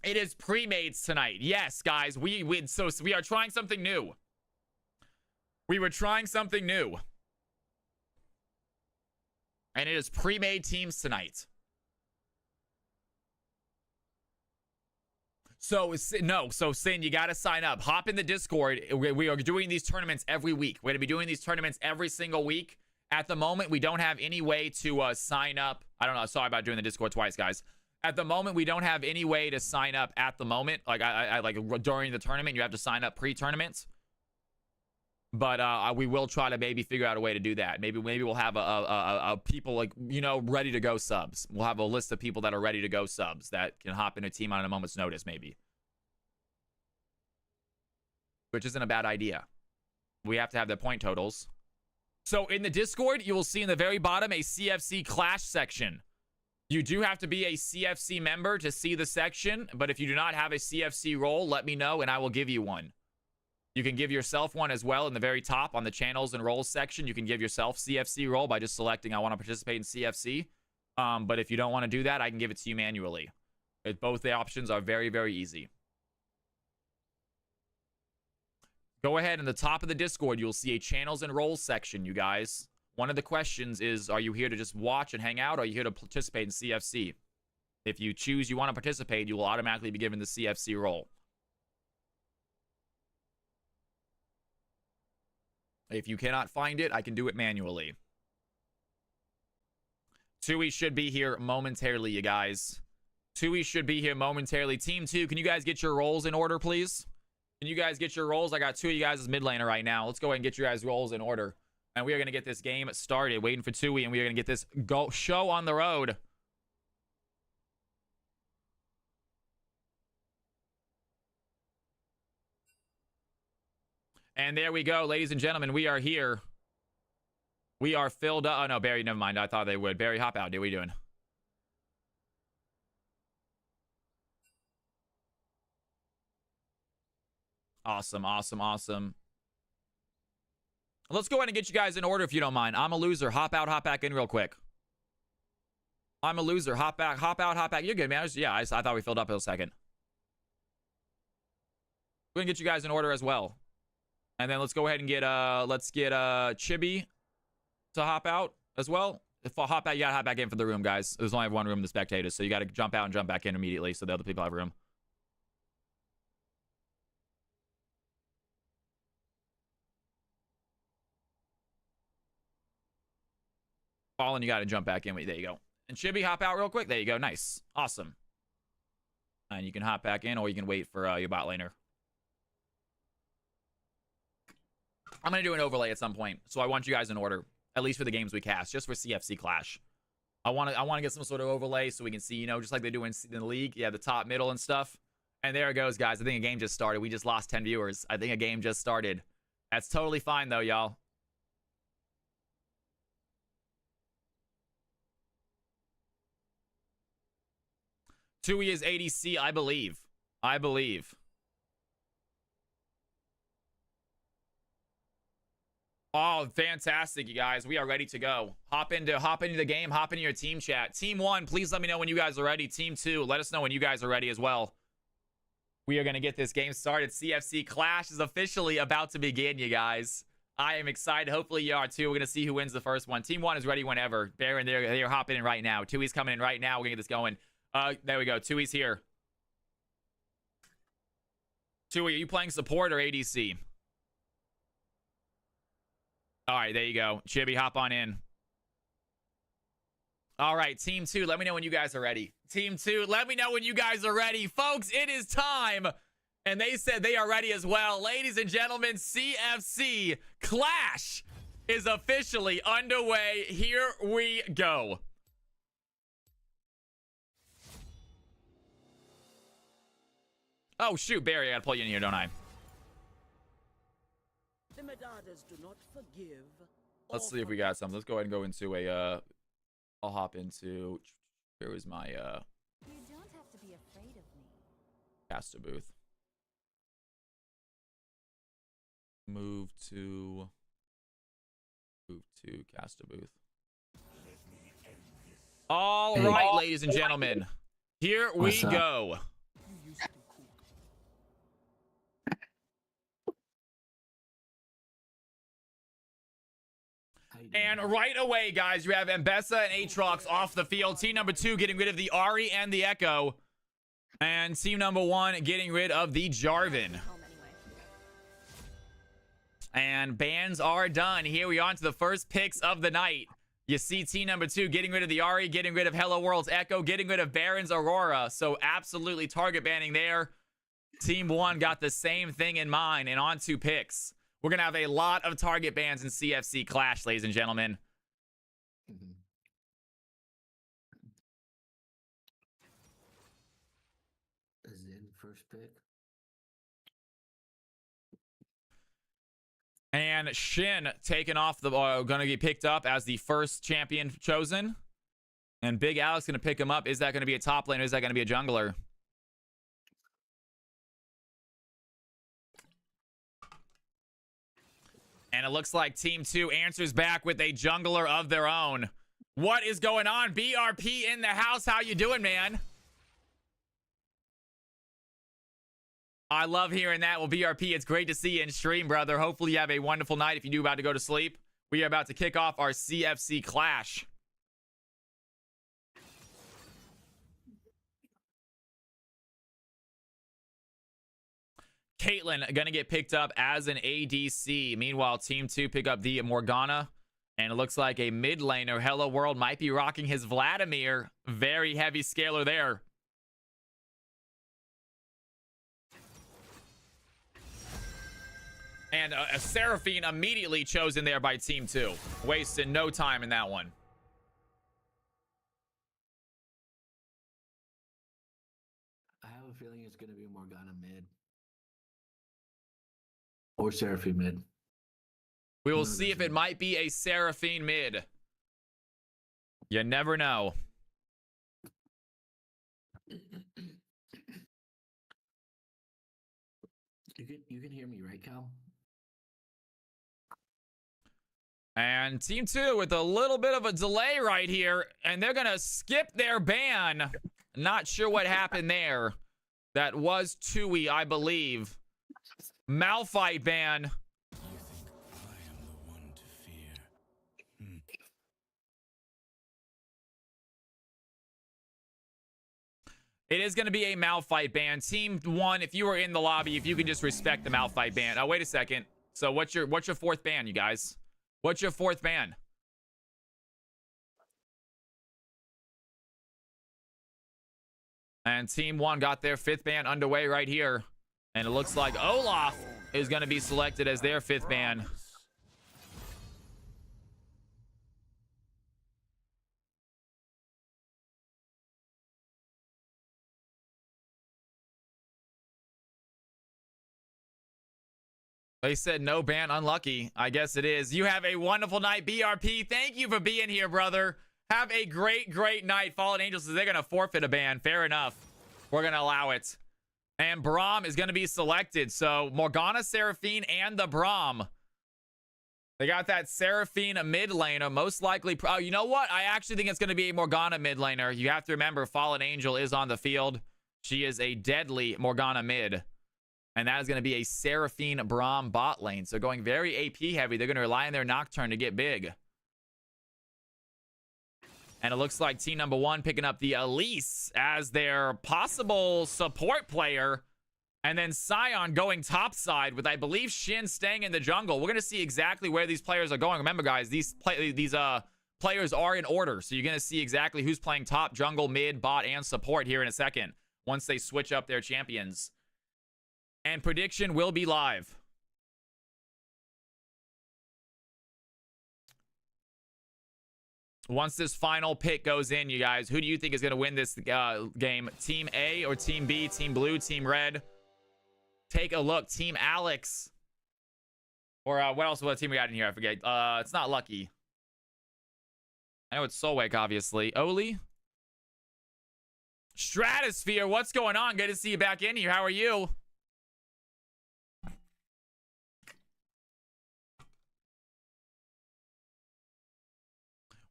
It is pre-mates tonight. Yes, guys. We are trying something new. We were trying something new. And it is pre-made teams tonight. So Sin, you got to sign up. Hop in the Discord. We are doing these tournaments every week. We're going to be doing these tournaments every single week. At the moment, we don't have any way to sign up. I don't know. Sorry about doing the Discord twice, guys. At the moment, we don't have any way to sign up at the moment. Like, I like during the tournament, you have to sign up pre-tournament. But we will try to maybe figure out a way to do that. Maybe we'll have a people, like, you know, ready to go subs. We'll have a list of people that are ready to go subs that can hop in a team on a moment's notice, maybe. Which isn't a bad idea. We have to have their point totals. So in the Discord, you will see in the very bottom a CFC CLASH section. You do have to be a CFC member to see the section, but if you do not have a CFC role, let me know and I will give you one. You can give yourself one as well in the very top on the channels and roles section. You can give yourself CFC role by just selecting I want to participate in CFC. But if you don't want to do that, I can give it to you manually. Both the options are very, very easy. Go ahead in the top of the Discord. You'll see a channels and roles section, you guys. One of the questions is, are you here to just watch and hang out, or are you here to participate in CFC? If you choose you want to participate, you will automatically be given the CFC role. If you cannot find it, I can do it manually. Tui should be here momentarily, you guys. Tui should be here momentarily. Team 2, can you guys get your roles in order, please? Can you guys get your roles? I got 2 of you guys as mid laner right now. Let's go ahead and get your guys' roles in order. And we are going to get this game started. Waiting for Tui, and we are going to get this show on the road. And there we go, ladies and gentlemen. We are here. We are filled up. Oh, no, Barry, never mind. I thought they would. Barry, hop out, dude. What are you doing? Awesome, awesome, awesome. Let's go ahead and get you guys in order if you don't mind. I'm a loser. Hop out, hop back in real quick. I'm a loser. Hop back, hop out, hop back. You're good, man. I thought we filled up in a second. We're going to get you guys in order as well. And then let's go ahead and get Chibi to hop out as well. If I hop out, you got to hop back in for the room, guys. There's only one room in the spectators, so you got to jump out and jump back in immediately so the other people have room. Fallen, you got to jump back in. There you go. And Chibi, hop out real quick. There you go. Nice. Awesome. And you can hop back in, or you can wait for your bot laner. I'm going to do an overlay at some point. So I want you guys in order, at least for the games we cast, just for CFC Clash. I want to get some sort of overlay so we can see, you know, just like they do in the league. Yeah, the top, middle, and stuff. And there it goes, guys. I think a game just started. We just lost 10 viewers. I think a game just started. That's totally fine, though, y'all. Tui is ADC, I believe. I believe. Oh, fantastic, you guys. We are ready to go. Hop into the game. Hop into your team chat. Team 1, please let me know when you guys are ready. Team 2, let us know when you guys are ready as well. We are going to get this game started. CFC Clash is officially about to begin, you guys. I am excited. Hopefully you are too. We're going to see who wins the first one. Team 1 is ready whenever. Baron, they're hopping in right now. Tui's coming in right now. We're going to get this going. There we go. Tui's here. Tui, are you playing support or ADC? All right, there you go. Chibi, hop on in. All right, Team 2, let me know when you guys are ready. Team 2, let me know when you guys are ready. Folks, it is time. And they said they are ready as well. Ladies and gentlemen, CFC Clash is officially underway. Here we go. Oh, shoot, Barry, I gotta pull you in here, don't I? The Medadas do not forgive. Let's see if we got some. Let's go ahead and go into a, I'll hop into, where was my, You don't have to be afraid of me. caster booth. Move to caster booth. All right, ladies and gentlemen, here we go. And right away, guys, you have Mbessa and Aatrox off the field. Team number 2 getting rid of the Ari and the Echo. And team number 1 getting rid of the Jarvan. And bans are done. Here we are to the first picks of the night. You see team number 2 getting rid of the Ari, getting rid of Hello World's Echo, getting rid of Baron's Aurora. So absolutely target banning there. Team 1 got the same thing in mind. And on to picks. We're going to have a lot of target bans in CFC Clash, ladies and gentlemen. Is in first pick. And Shin taken off the, going to get picked up as the first champion chosen. And Big Alex going to pick him up. Is that going to be a top lane or is that going to be a jungler? And it looks like Team 2 answers back with a jungler of their own. What is going on? BRP in the house. How you doing, man? I love hearing that. Well, BRP, it's great to see you in stream, brother. Hopefully you have a wonderful night if you do about to go to sleep. We are about to kick off our CFC Clash. Caitlyn gonna get picked up as an ADC. Meanwhile, Team 2 pick up the Morgana. And it looks like a mid laner, Hello World, might be rocking his Vladimir. Very heavy scaler there. And a Seraphine immediately chosen there by Team 2. Wasting no time in that one. I have a feeling it's going to be Morgana mid. Or Seraphine mid. We will see if it might be a Seraphine mid. You never know. You can hear me, right, Cal? And Team 2 with a little bit of a delay right here. And they're going to skip their ban. Not sure what happened there. That was Tui, I believe. Malphite ban. It is going to be a Malphite ban. Team 1, if you were in the lobby, if you can just respect the Malphite ban. Oh, wait a second. So what's your fourth ban, you guys? What's your fourth ban? And Team 1 got their 5th ban underway right here. And it looks like Olaf is going to be selected as their 5th ban. They said no ban, unlucky. I guess it is. You have a wonderful night, BRP. Thank you for being here, brother. Have a great, great night. Fallen Angels says they're going to forfeit a ban. Fair enough. We're going to allow it. And Braum is going to be selected. So Morgana, Seraphine, and the Braum. They got that Seraphine mid laner. Most likely. Oh, you know what? I actually think it's going to be a Morgana mid laner. You have to remember, Fallen Angel is on the field. She is a deadly Morgana mid. And that is going to be a Seraphine Braum bot lane. So going very AP heavy. They're going to rely on their Nocturne to get big. And it looks like team number one picking up the Elise as their possible support player. And then Sion going topside with, I believe, Shin staying in the jungle. We're going to see exactly where these players are going. Remember, guys, these players are in order. So you're going to see exactly who's playing top, jungle, mid, bot, and support here in a second once they switch up their champions. And prediction will be live. Once this final pick goes in, you guys, who do you think is going to win this game? Team A or Team B? Team Blue, Team Red? Take a look. Team Alex. Or what else? What team we got in here? I forget. It's not Lucky. I know it's Solwake, obviously. Oli? Stratosphere, what's going on? Good to see you back in here. How are you?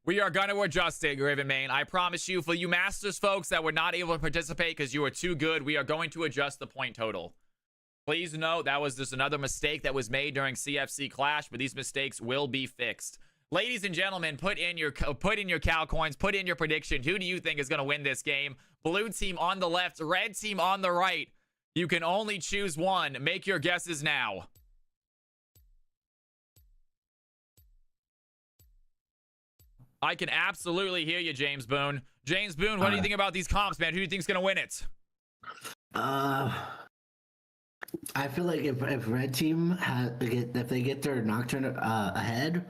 We are going to adjust it, Raven Main. I promise you, for you Masters folks that were not able to participate because you were too good, we are going to adjust the point total. Please note that was just another mistake that was made during CFC Clash, but these mistakes will be fixed. Ladies and gentlemen, put in your Cal coins, put in your prediction. Who do you think is going to win this game? Blue team on the left, red team on the right. You can only choose one. Make your guesses now. I can absolutely hear you, James Boone. James Boone, what do you think about these comps, man? Who do you think is going to win it? I feel like if red team if they get their Nocturne ahead,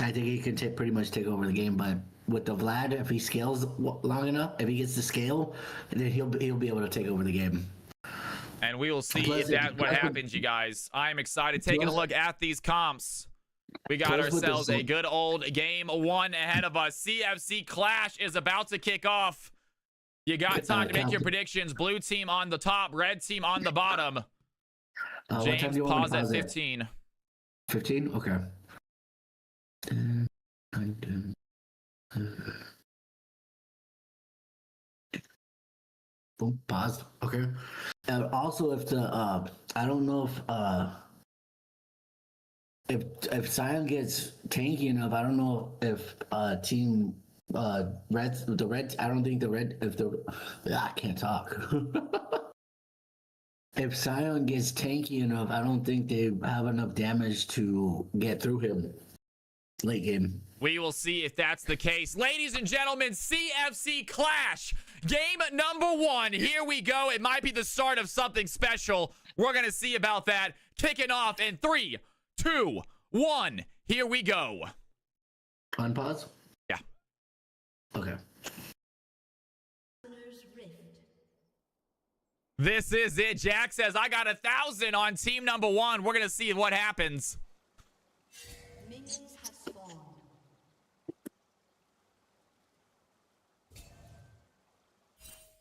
I think he can pretty much take over the game. But with the Vlad, if he scales long enough, if he gets to scale, then he'll be able to take over the game. And we will see if that's what happens, you guys. I'm excited taking a look at these comps. We got ourselves a good old game one ahead of us. CFC Clash is about to kick off. You got time to make your predictions. Blue team on the top, red team on the bottom. James, pause at 15. 15? Okay. Boom, pause. Okay. Also, if the I don't know if Sion gets tanky enough, I don't know if team red I don't think the red I can't talk. If Sion gets tanky enough, I don't think they have enough damage to get through him late game. We will see if that's the case. Ladies and gentlemen, CFC Clash, game number one. Here we go. It might be the start of something special. We're going to see about that. Kicking off in 3, 2, 1. Here we go. Unpause? Yeah. Okay. This is it. Jack says, I got 1,000 on team number one. We're going to see what happens.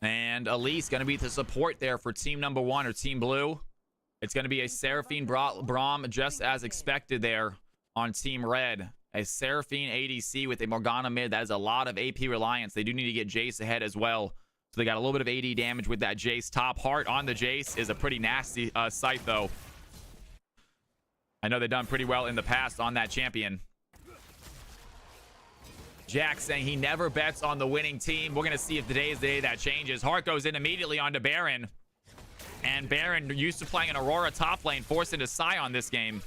And Elise going to be the support there for team number one or team blue. It's going to be a Seraphine Braum just as expected there on team red. A Seraphine ADC with a Morgana mid. That is a lot of AP reliance. They do need to get Jace ahead as well. So they got a little bit of AD damage with that Jace. Top heart on the Jace is a pretty nasty sight, though. I know they've done pretty well in the past on that champion. Jack saying he never bets on the winning team. We're going to see if today is the day that changes. Heart goes in immediately onto Baron. And Baron, used to playing an Aurora top lane, forced into Sion this game.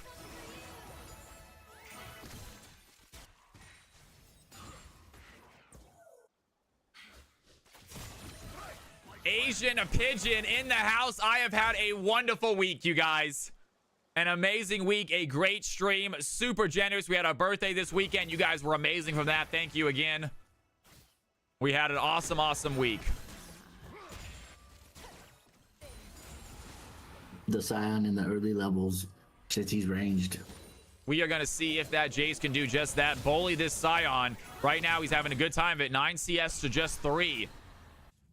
Asian Pigeon in the house. I have had a wonderful week, you guys. An amazing week, a great stream, super generous. We had our birthday this weekend. You guys were amazing from that. Thank you again. We had an awesome, awesome week. The Sion in the early levels since he's ranged. We are going to see if that Jace can do just that. Bully this Scion. Right now, he's having a good time of it. 9 CS to just 3.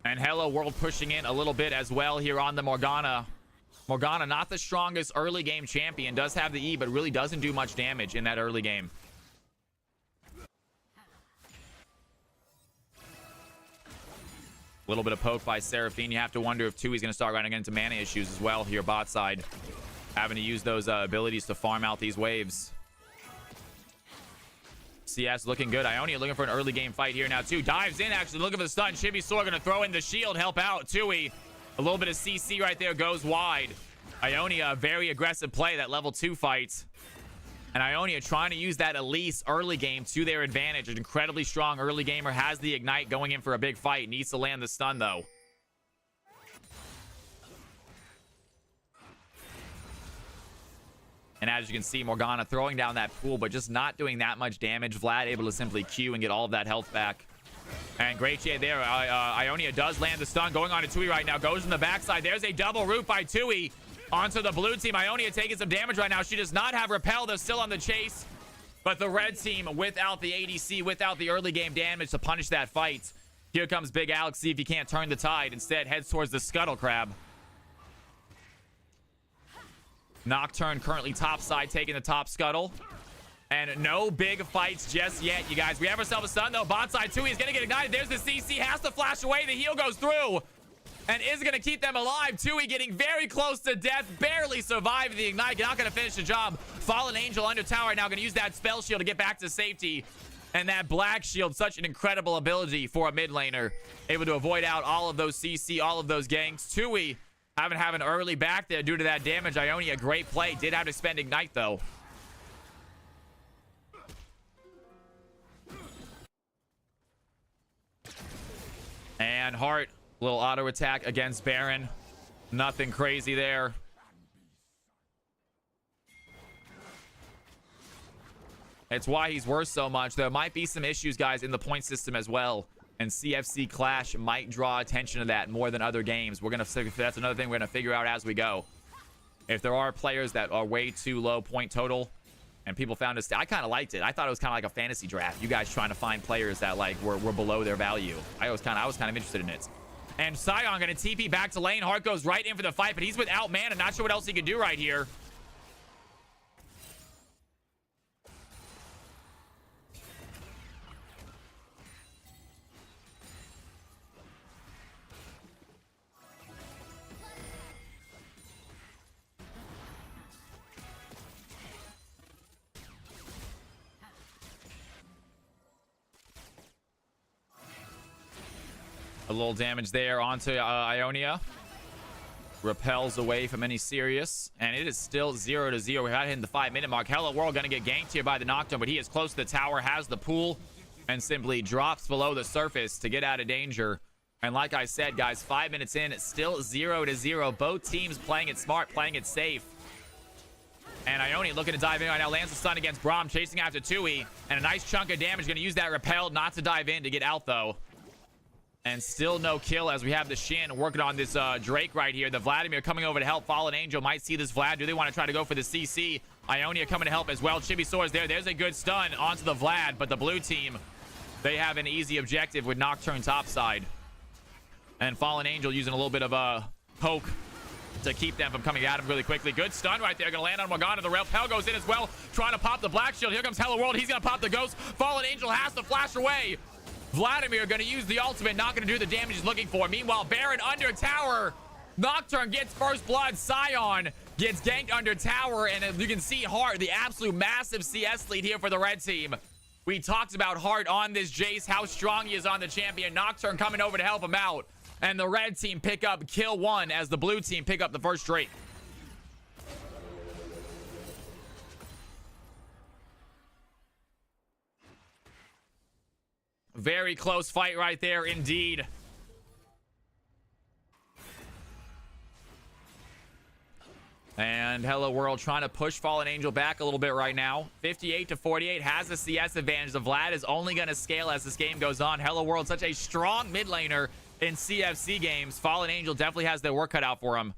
And Hello World pushing in a little bit as well here on the Morgana. Morgana, not the strongest early game champion. Does have the E, but really doesn't do much damage in that early game. A little bit of poke by Seraphine. You have to wonder if Tues going to start running into mana issues as well here bot side. Having to use those abilities to farm out these waves. CS looking good. Ionia looking for an early game fight here now too. Dives in actually looking for the stun. Chibisaur going to throw in the shield. Help out Tui. A little bit of CC right there goes wide. Ionia, a very aggressive play, that level 2 fight. And Ionia trying to use that Elise early game to their advantage. An incredibly strong early gamer, has the ignite going in for a big fight. Needs to land the stun though. And as you can see, Morgana throwing down that pool, but just not doing that much damage. Vlad able to simply Q and get all of that health back. And great shade there. Ionia does land the stun. Going on to Tui right now. Goes in the backside. There's a double root by Tui onto the blue team. Ionia taking some damage right now. She does not have repel. They're still on the chase. But the red team, without the ADC, without the early game damage to punish that fight. Here comes Big Alex. See if he can't turn the tide. Instead, heads towards the Scuttle Crab. Nocturne currently top side, taking the top scuttle. And no big fights just yet, you guys. We have ourselves a stun, though. Bot side, Tui is going to get ignited. There's the CC. Has to flash away. The heal goes through. And is going to keep them alive. Tui getting very close to death. Barely survived the ignite. Not going to finish the job. Fallen Angel under tower right now. Going to use that spell shield to get back to safety. And that black shield, such an incredible ability for a mid laner. Able to avoid out all of those CC, all of those ganks. Tui having an early back there due to that damage. Ionia, great play. Did have to spend ignite, though. And Hart, little auto attack against Baron. Nothing crazy there. It's why he's worth so much. There might be some issues, guys, in the point system as well. And CFC Clash might draw attention to that more than other games. That's another thing we're gonna figure out as we go. If there are players that are way too low point total, and people found us, I kind of liked it. I thought it was kind of like a fantasy draft. You guys trying to find players that like were below their value. I was kind of interested in it. And Sion gonna TP back to lane. Hart goes right in for the fight, but he's without mana. Not sure what else he could do right here. A little damage there onto Ionia. Repels away from any serious. And it is still 0-0. We're not hitting the 5-minute mark. Hello World going to get ganked here by the Nocturne, but he is close to the tower, has the pool, and simply drops below the surface to get out of danger. And like I said, guys, 5 minutes in, it's still 0-0. Both teams playing it smart, playing it safe. And Ionia looking to dive in right now. Lands the stun against Braum, chasing after Tui. And a nice chunk of damage. Going to use that repel not to dive in to get out, though. And still no kill as we have the Shin working on this Drake right here. The Vladimir coming over to help. Fallen Angel might see this Vlad. Do they want to try to go for the CC? Ionia coming to help as well. Chibisaur is there. There's a good stun onto the Vlad, but the blue team, they have an easy objective with Nocturne topside. And Fallen Angel using a little bit of a poke to keep them from coming at him really quickly. Good stun right there. Going to land on Morgana. The repel goes in as well. Trying to pop the black shield. Here comes Hello World. He's going to pop the ghost. Fallen Angel has to flash away. Vladimir going to use the ultimate, not going to do the damage he's looking for. Meanwhile, Baron under tower. Nocturne gets first blood. Sion gets ganked under tower. And you can see Hart, the absolute massive CS lead here for the red team. We talked about Hart on this Jace, how strong he is on the champion. Nocturne coming over to help him out. And the red team pick up kill 1 as the blue team pick up the first Drake. Very close fight right there, indeed. And Hello World trying to push Fallen Angel back a little bit right now. 58-48 has the CS advantage. The Vlad is only going to scale as this game goes on. Hello World, such a strong mid laner in CFC games. Fallen Angel definitely has their work cut out for him.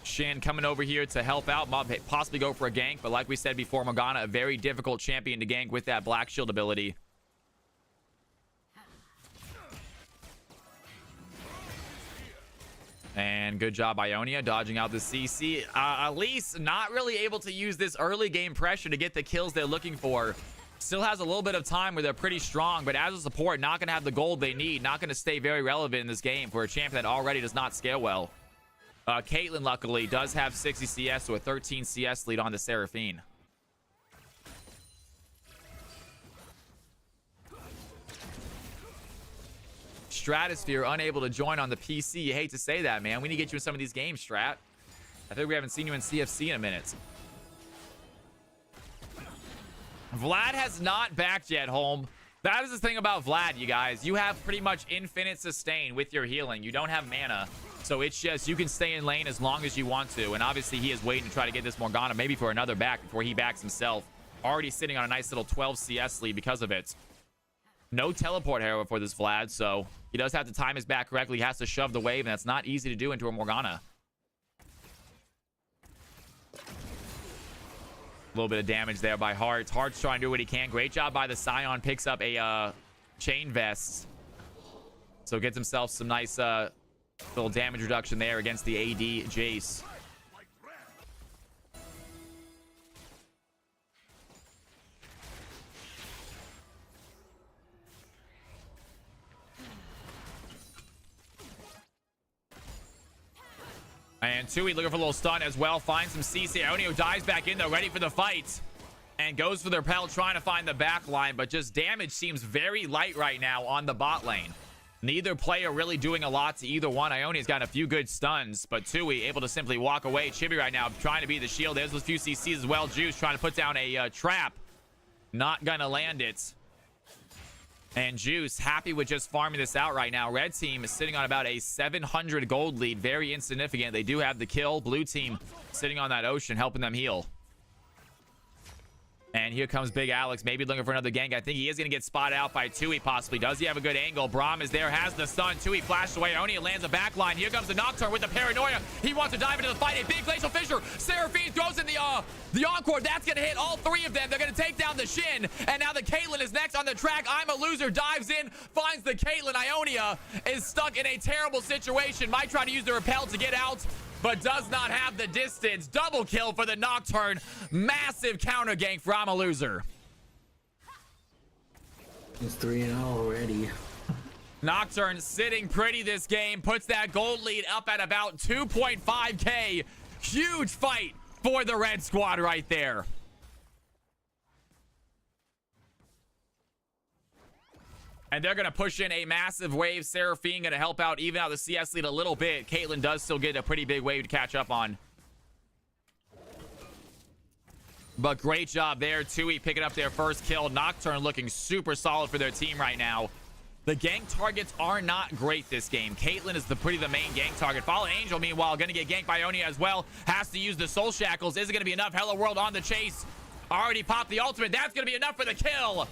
Shin coming over here to help out, possibly go for a gank, but like we said before, Morgana, a very difficult champion to gank with that Black Shield ability. And good job, Ionia, dodging out the CC. Elise not really able to use this early game pressure to get the kills they're looking for. Still has a little bit of time where they're pretty strong, but as a support, not going to have the gold they need. Not going to stay very relevant in this game for a champion that already does not scale well. Caitlyn, luckily, does have 60 CS, so a 13 CS lead on the Seraphine. Stratosphere unable to join on the PC. You hate to say that, man. We need to get you in some of these games, Strat. I think we haven't seen you in CFC in a minute. Vlad has not backed yet, home. That is the thing about Vlad, you guys. You have pretty much infinite sustain with your healing. You don't have mana. So it's just, you can stay in lane as long as you want to. And obviously, he is waiting to try to get this Morgana, maybe for another back before he backs himself. Already sitting on a nice little 12 CS lead because of it. No teleport, however, for this Vlad, so he does have to time his back correctly. He has to shove the wave, and that's not easy to do into a Morgana. A little bit of damage there by Heart. Heart's trying to do what he can. Great job by the Scion. Picks up a chain vest. So gets himself some nice little damage reduction there against the AD Jace. And Tues looking for a little stun as well. Finds some CC. Onio dives back in though, ready for the fight. And goes for the repel, trying to find the back line. But just damage seems very light right now on the bot lane. Neither player really doing a lot to either one. Ionia's got a few good stuns, but Tues able to simply walk away. Chibi right now trying to be the shield. There's a few CCs as well. Juice trying to put down a trap. Not gonna land it. And Juice happy with just farming this out right now. Red team is sitting on about a 700 gold lead. Very insignificant. They do have the kill. Blue team sitting on that ocean, helping them heal. And here comes Big Alex, maybe looking for another gank. I think he is going to get spotted out by Tues possibly. Does he have a good angle? Braum is there, has the stun. Tues flashed away. Onia lands a backline. Here comes the Nocturne with the paranoia. He wants to dive into the fight. A big glacial fissure. Seraphine throws in the encore. That's going to hit all three of them. They're going to take down the Shin. And now the Caitlyn is next on the track. I'm a loser. Dives in, finds the Caitlyn. Ionia is stuck in a terrible situation. Might try to use the repel to get out, but does not have the distance. Double kill for the Nocturne. Massive counter gank for I'm a loser. It's 3-0 already. Nocturne sitting pretty this game. Puts that gold lead up at about 2.5k. Huge fight for the red squad right there. And they're going to push in a massive wave. Seraphine going to help out, even out the CS lead a little bit. Caitlyn does still get a pretty big wave to catch up on. But great job there. Tues picking up their first kill. Nocturne looking super solid for their team right now. The gank targets are not great this game. Caitlyn is the main gank target. Fallen Angel, meanwhile, going to get ganked by Onia as well. Has to use the Soul Shackles. Is it going to be enough? Hello World on the chase. Already popped the ultimate. That's going to be enough for the kill.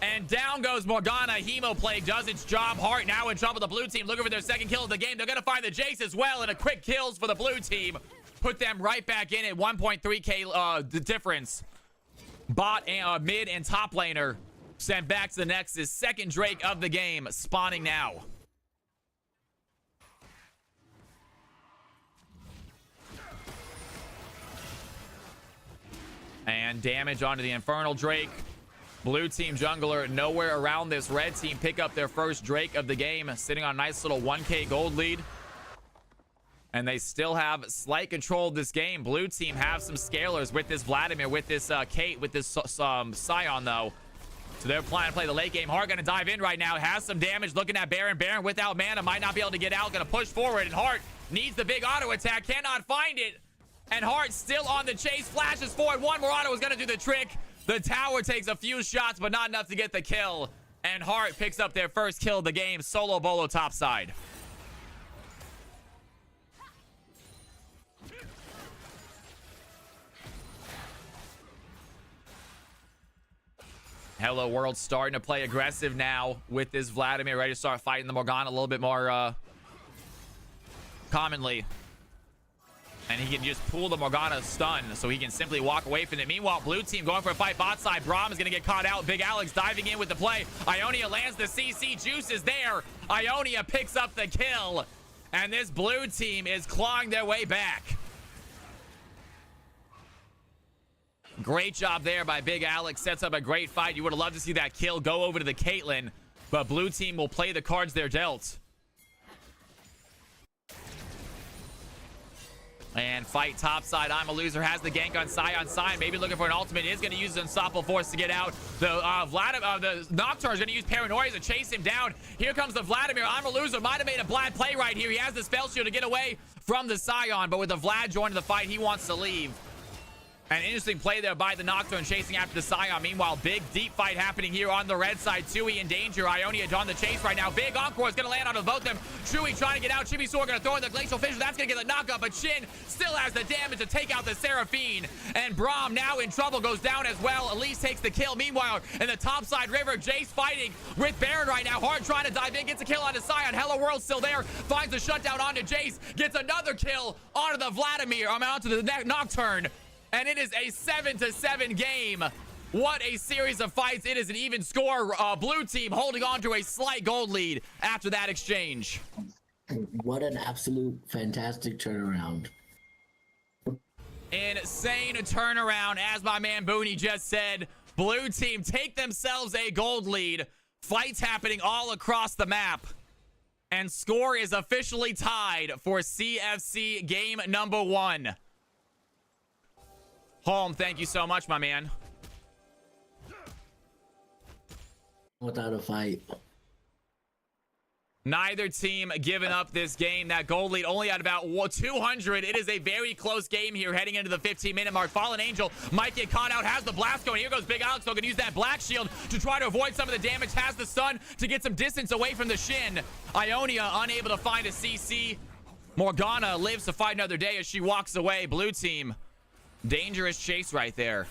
And down goes Morgana. Hemoplague does its job. Heart now in trouble. The blue team looking for their second kill of the game. They're going to find the Jace as well. And a quick kills for the blue team. Put them right back in at 1.3k the difference. Bot and mid and top laner sent back to the Nexus. Second Drake of the game spawning now. And damage onto the Infernal Drake. Blue team jungler nowhere around this. Red team pick up their first Drake of the game, sitting on a nice little 1k gold lead. And they still have slight control of this game. Blue team have some scalers with this Vladimir, with this Kate, with this Scion though. So they're planning to play the late game. Hart gonna dive in right now. Has some damage looking at Baron. Baron without mana, might not be able to get out. Gonna push forward, and Hart needs the big auto attack. Cannot find it. And Hart still on the chase. Flashes forward. One more auto is gonna do the trick. The tower takes a few shots, but not enough to get the kill. And Hart picks up their first kill of the game. Solo bolo topside. Hello World starting to play aggressive now with this Vladimir, ready to start fighting the Morgana a little bit more commonly. And he can just pull the Morgana stun so he can simply walk away from it. Meanwhile, blue team going for a fight bot side. Braum is going to get caught out. Big Alex diving in with the play. Ionia lands the CC. Juice is there. Ionia picks up the kill. And this blue team is clawing their way back. Great job there by Big Alex. Sets up a great fight. You would have loved to see that kill go over to the Caitlyn. But blue team will play the cards they're dealt. And fight topside. I'm a loser. Has the gank on Sion. Sion maybe looking for an ultimate. Is going to use his unstoppable force to get out. The the Nocturne is going to use Paranoia to chase him down. Here comes the Vladimir. I'm a loser. Might have made a bad play right here. He has the spell shield to get away from the Sion. But with the Vlad joining the fight, he wants to leave. An interesting play there by the Nocturne chasing after the Sion. Meanwhile, big deep fight happening here on the red side. Tui in danger. Ionia on the chase right now. Big Encore is going to land on both of them. Chewie trying to get out. Chibisaur going to throw in the Glacial Fissure. That's going to get the knockup. But Shin still has the damage to take out the Seraphine. And Braum now in trouble goes down as well. Elise takes the kill. Meanwhile, in the top side river, Jace fighting with Baron right now. Hard trying to dive in. Gets a kill onto Sion. Hello World still there. Finds the shutdown onto Jace. Gets another kill onto the Vladimir. Onto the Nocturne. And it is a 7-7 game. What a series of fights. It is an even score. Blue team holding on to a slight gold lead after that exchange. What an absolute fantastic turnaround. Insane turnaround. As my man Booney just said, blue team take themselves a gold lead. Fights happening all across the map. And score is officially tied for CFC game number 1. Holm, thank you so much, my man. Without a fight. Neither team giving up this game. That gold lead only at about 200. It is a very close game here heading into the 15-minute mark. Fallen Angel might get caught out. Has the blast going. Here goes Big Alex. They're going to use that black shield to try to avoid some of the damage. Has the stun to get some distance away from the Shin. Ionia unable to find a CC. Morgana lives to fight another day as she walks away. Blue team. Dangerous chase right there.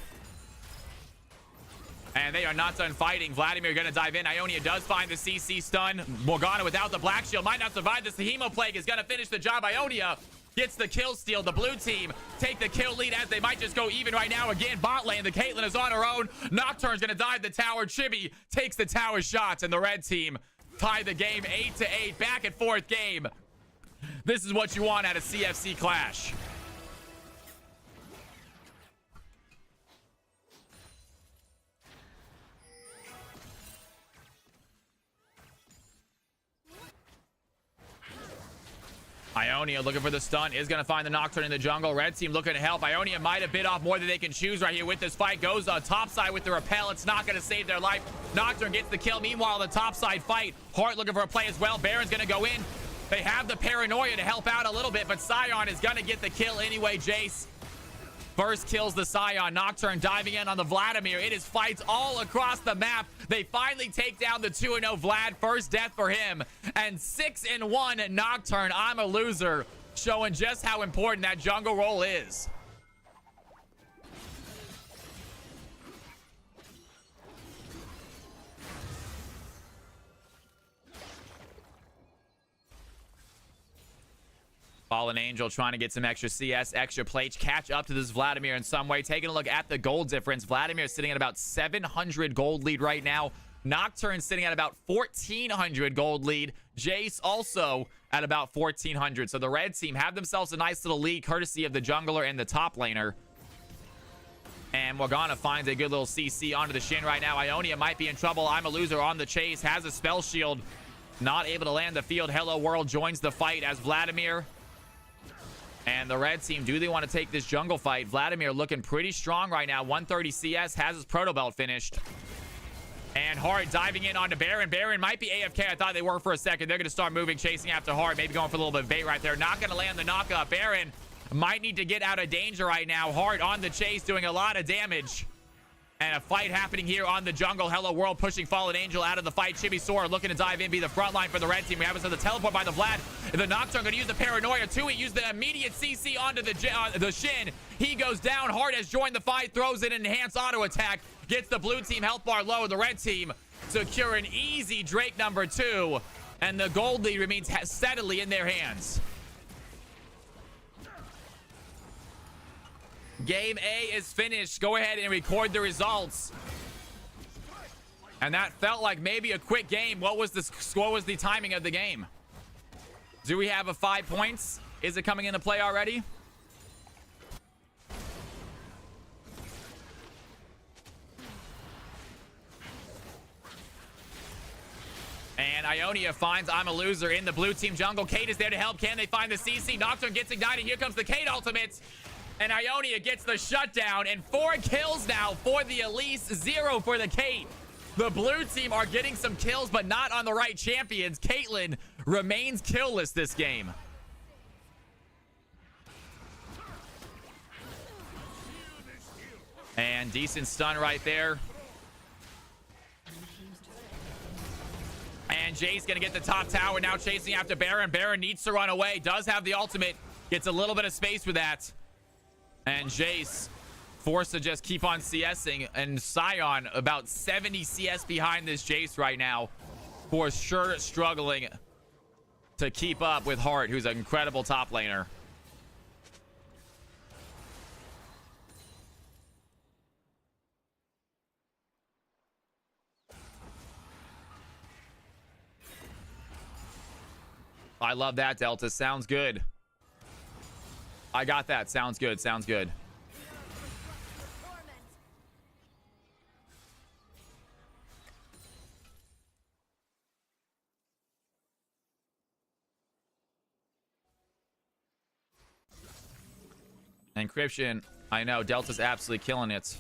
And they are not done fighting. Vladimir going to dive in. Ionia does find the CC stun. Morgana without the black shield might not survive this. The Hemo Plague is going to finish the job. Ionia gets the kill steal. The blue team take the kill lead as they might just go even right now. Again, bot lane. The Caitlyn is on her own. Nocturne's going to dive the tower. Chibi takes the tower shots. And the red team tie the game 8-8. Back and forth game. This is what you want out of CFC Clash. Ionia looking for the stun, is going to find the Nocturne in the jungle. Red team looking to help. Ionia might have bit off more than they can choose right here with this fight. Goes top side with the repel. It's not going to save their life. Nocturne gets the kill. Meanwhile, the top side fight. Hart looking for a play as well. Baron's going to go in. They have the Paranoia to help out a little bit, but Sion is going to get the kill anyway. Jace first kills the Sion. Nocturne diving in on the Vladimir. It is fights all across the map. They finally take down the 2-0 Vlad. First death for him. And 6-1 Nocturne. I'm a loser. Showing just how important that jungle role is. Fallen Angel trying to get some extra CS, extra plates, catch up to this Vladimir in some way. Taking a look at the gold difference. Vladimir is sitting at about 700 gold lead right now. Nocturne sitting at about 1,400 gold lead. Jace also at about 1,400. So the red team have themselves a nice little lead courtesy of the jungler and the top laner. And Morgana finds a good little CC onto the Shin right now. Ionia might be in trouble. I'm a loser on the chase. Has a spell shield. Not able to land the field. Hello World joins the fight as Vladimir. And the red team, do they want to take this jungle fight? Vladimir looking pretty strong right now. 130 CS, has his proto belt finished. And Hart diving in onto Baron. Baron might be AFK. I thought they were for a second. They're going to start moving, chasing after Hart. Maybe going for a little bit of bait right there. Not going to land the knockup. Baron might need to get out of danger right now. Hart on the chase, doing a lot of damage. And a fight happening here on the jungle. Hello World pushing Fallen Angel out of the fight. Chibi looking to dive in, be the front line for the red team. We have us on the teleport by the Vlad. The Nocturne going to use the Paranoia. Tui use the immediate CC onto the Shin. He goes down. Hart has joined the fight. Throws in an enhanced auto attack. Gets the blue team health bar low. The red team secure an easy Drake number 2. And the gold lead remains steadily in their hands. Game A is finished. Go ahead and record the results. And that felt like maybe a quick game. What was the timing of the game? Do we have a 5 points? Is it coming into play already? And Ionia finds I'm a loser in the blue team jungle. Kate is there to help. Can they find the CC? Nocturne gets ignited. Here comes the Kate ultimate. And Ionia gets the shutdown. And 4 kills now for the Elise. 0 for the Kate. The blue team are getting some kills, but not on the right champions. Caitlyn remains killless this game. And decent stun right there. And Jay's gonna get the top tower, now chasing after Baron. Baron needs to run away, does have the ultimate, gets a little bit of space for that. And Jace forced to just keep on CSing, and Sion about 70 CS behind this Jace right now, for sure struggling to keep up with Hart, who's an incredible top laner. I love that, Delta. Sounds good. I got that. Sounds good. Sounds good. Encryption. I know. Delta's absolutely killing it.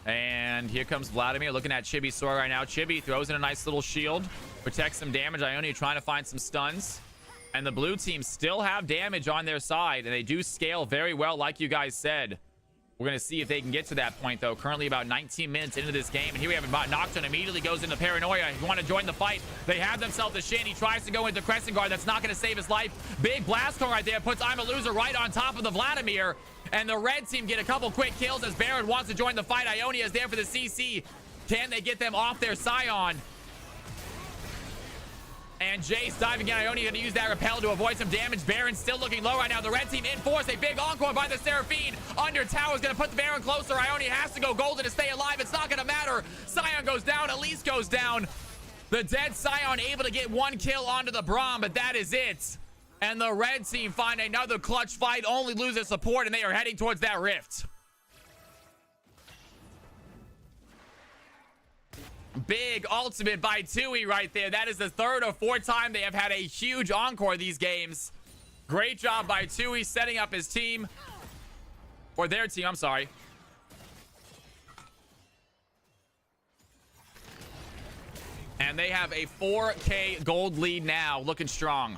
And here comes Vladimir looking at Chibi's sword right now. Chibi throws in a nice little shield, protects some damage. Ionia trying to find some stuns. And the blue team still have damage on their side, and they do scale very well, like you guys said. We're going to see if they can get to that point, though. Currently about 19 minutes into this game. And here we have Nocturne immediately goes into Paranoia. You want to join the fight. They have themselves a Shin. He tries to go into Crescent Guard. That's not going to save his life. Big blast cone right there. Puts I'm a Loser right on top of the Vladimir. And the red team get a couple quick kills as Baron wants to join the fight. Ionia is there for the CC. Can they get them off their Sion? And Jace diving in. Ionia going to use that repel to avoid some damage. Baron still looking low right now. The red team in force. A big encore by the Seraphine. Under tower is going to put the Baron closer. Ionia has to go golden to stay alive. It's not going to matter. Sion goes down. Elise goes down. The dead Sion able to get 1 kill onto the Braum, but that is it. And the red team find another clutch fight, only lose their support, and they are heading towards that rift. Big ultimate by Tues right there. That is the 3rd or 4th time they have had a huge encore these games. Great job by Tues setting up his team. Or their team, I'm sorry. And they have a 4K gold lead now, looking strong.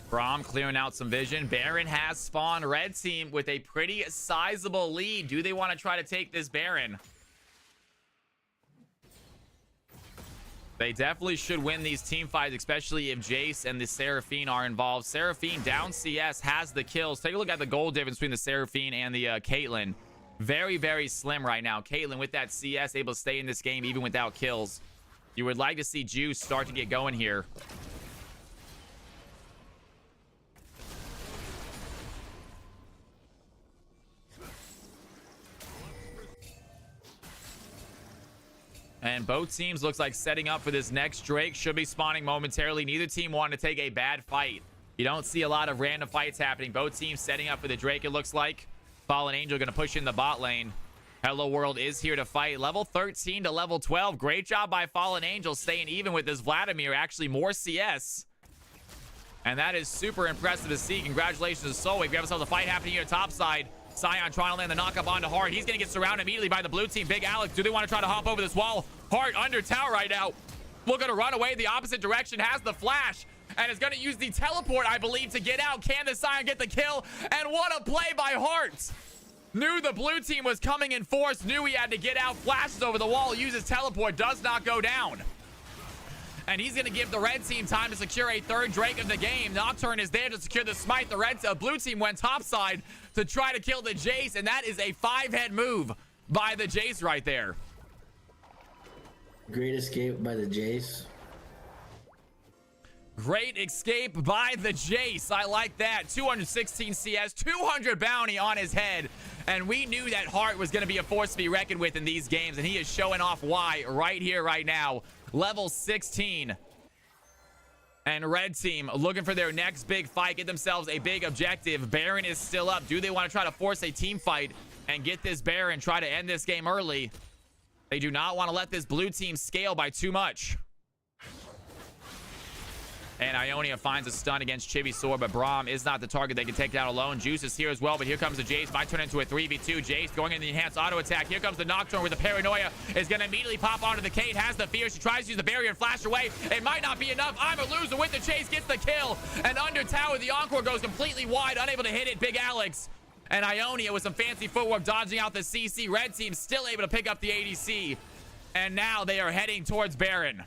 Braum clearing out some vision. Baron has spawned. Red team with a pretty sizable lead. Do they want to try to take this Baron? They definitely should win these team fights, especially if Jace and the Seraphine are involved. Seraphine down CS has the kills. Take a look at the goal difference between the Seraphine and the Caitlyn. Very, very slim right now. Caitlyn with that CS able to stay in this game even without kills. You would like to see Juice start to get going here. And both teams looks like setting up for this next Drake. Should be spawning momentarily. Neither team wanted to take a bad fight. You don't see a lot of random fights happening. Both teams setting up for the Drake, it looks like. Fallen Angel going to push in the bot lane. Hello World is here to fight. Level 13 to level 12. Great job by Fallen Angel staying even with this Vladimir. Actually more CS. And that is super impressive to see. Congratulations to Soul. We have ourselves a fight happening here topside. Sion trying to land the knockup onto Hart. He's going to get surrounded immediately by the blue team. Big Alex, do they want to try to hop over this wall? Hart under tower right now. Looking to run away the opposite direction. Has the flash. And is going to use the teleport, I believe, to get out. Can the Sion get the kill? And what a play by Hart. Knew the blue team was coming in force. Knew he had to get out. Flashes over the wall. Uses teleport. Does not go down. And he's going to give the red team time to secure a third Drake of the game. Nocturne is there to secure the smite. The blue team went topside to try to kill the Jace. And that is a 5-head move by the Jace right there. Great escape by the Jace. Great escape by the Jace. I like that. 216 CS, 200 bounty on his head. And we knew that Hart was going to be a force to be reckoned with in these games. And he is showing off why right here, right now. Level 16. And red team looking for their next big fight. Get themselves a big objective. Baron is still up. Do they want to try to force a team fight and get this Baron, try to end this game early? They do not want to let this blue team scale by too much. And Ionia finds a stun against Chibi Sword, but Braum is not the target they can take down alone. Juice is here as well, but here comes the Jace. Might turn into a 3v2. Jace going in the enhanced auto attack. Here comes the Nocturne with the Paranoia. Is going to immediately pop onto the Kate. Has the fear. She tries to use the barrier and flash away. It might not be enough. I'm a loser with the chase. Gets the kill. And under tower, the Encore goes completely wide. Unable to hit it. Big Alex. And Ionia with some fancy footwork dodging out the CC. Red team still able to pick up the ADC. And now they are heading towards Baron.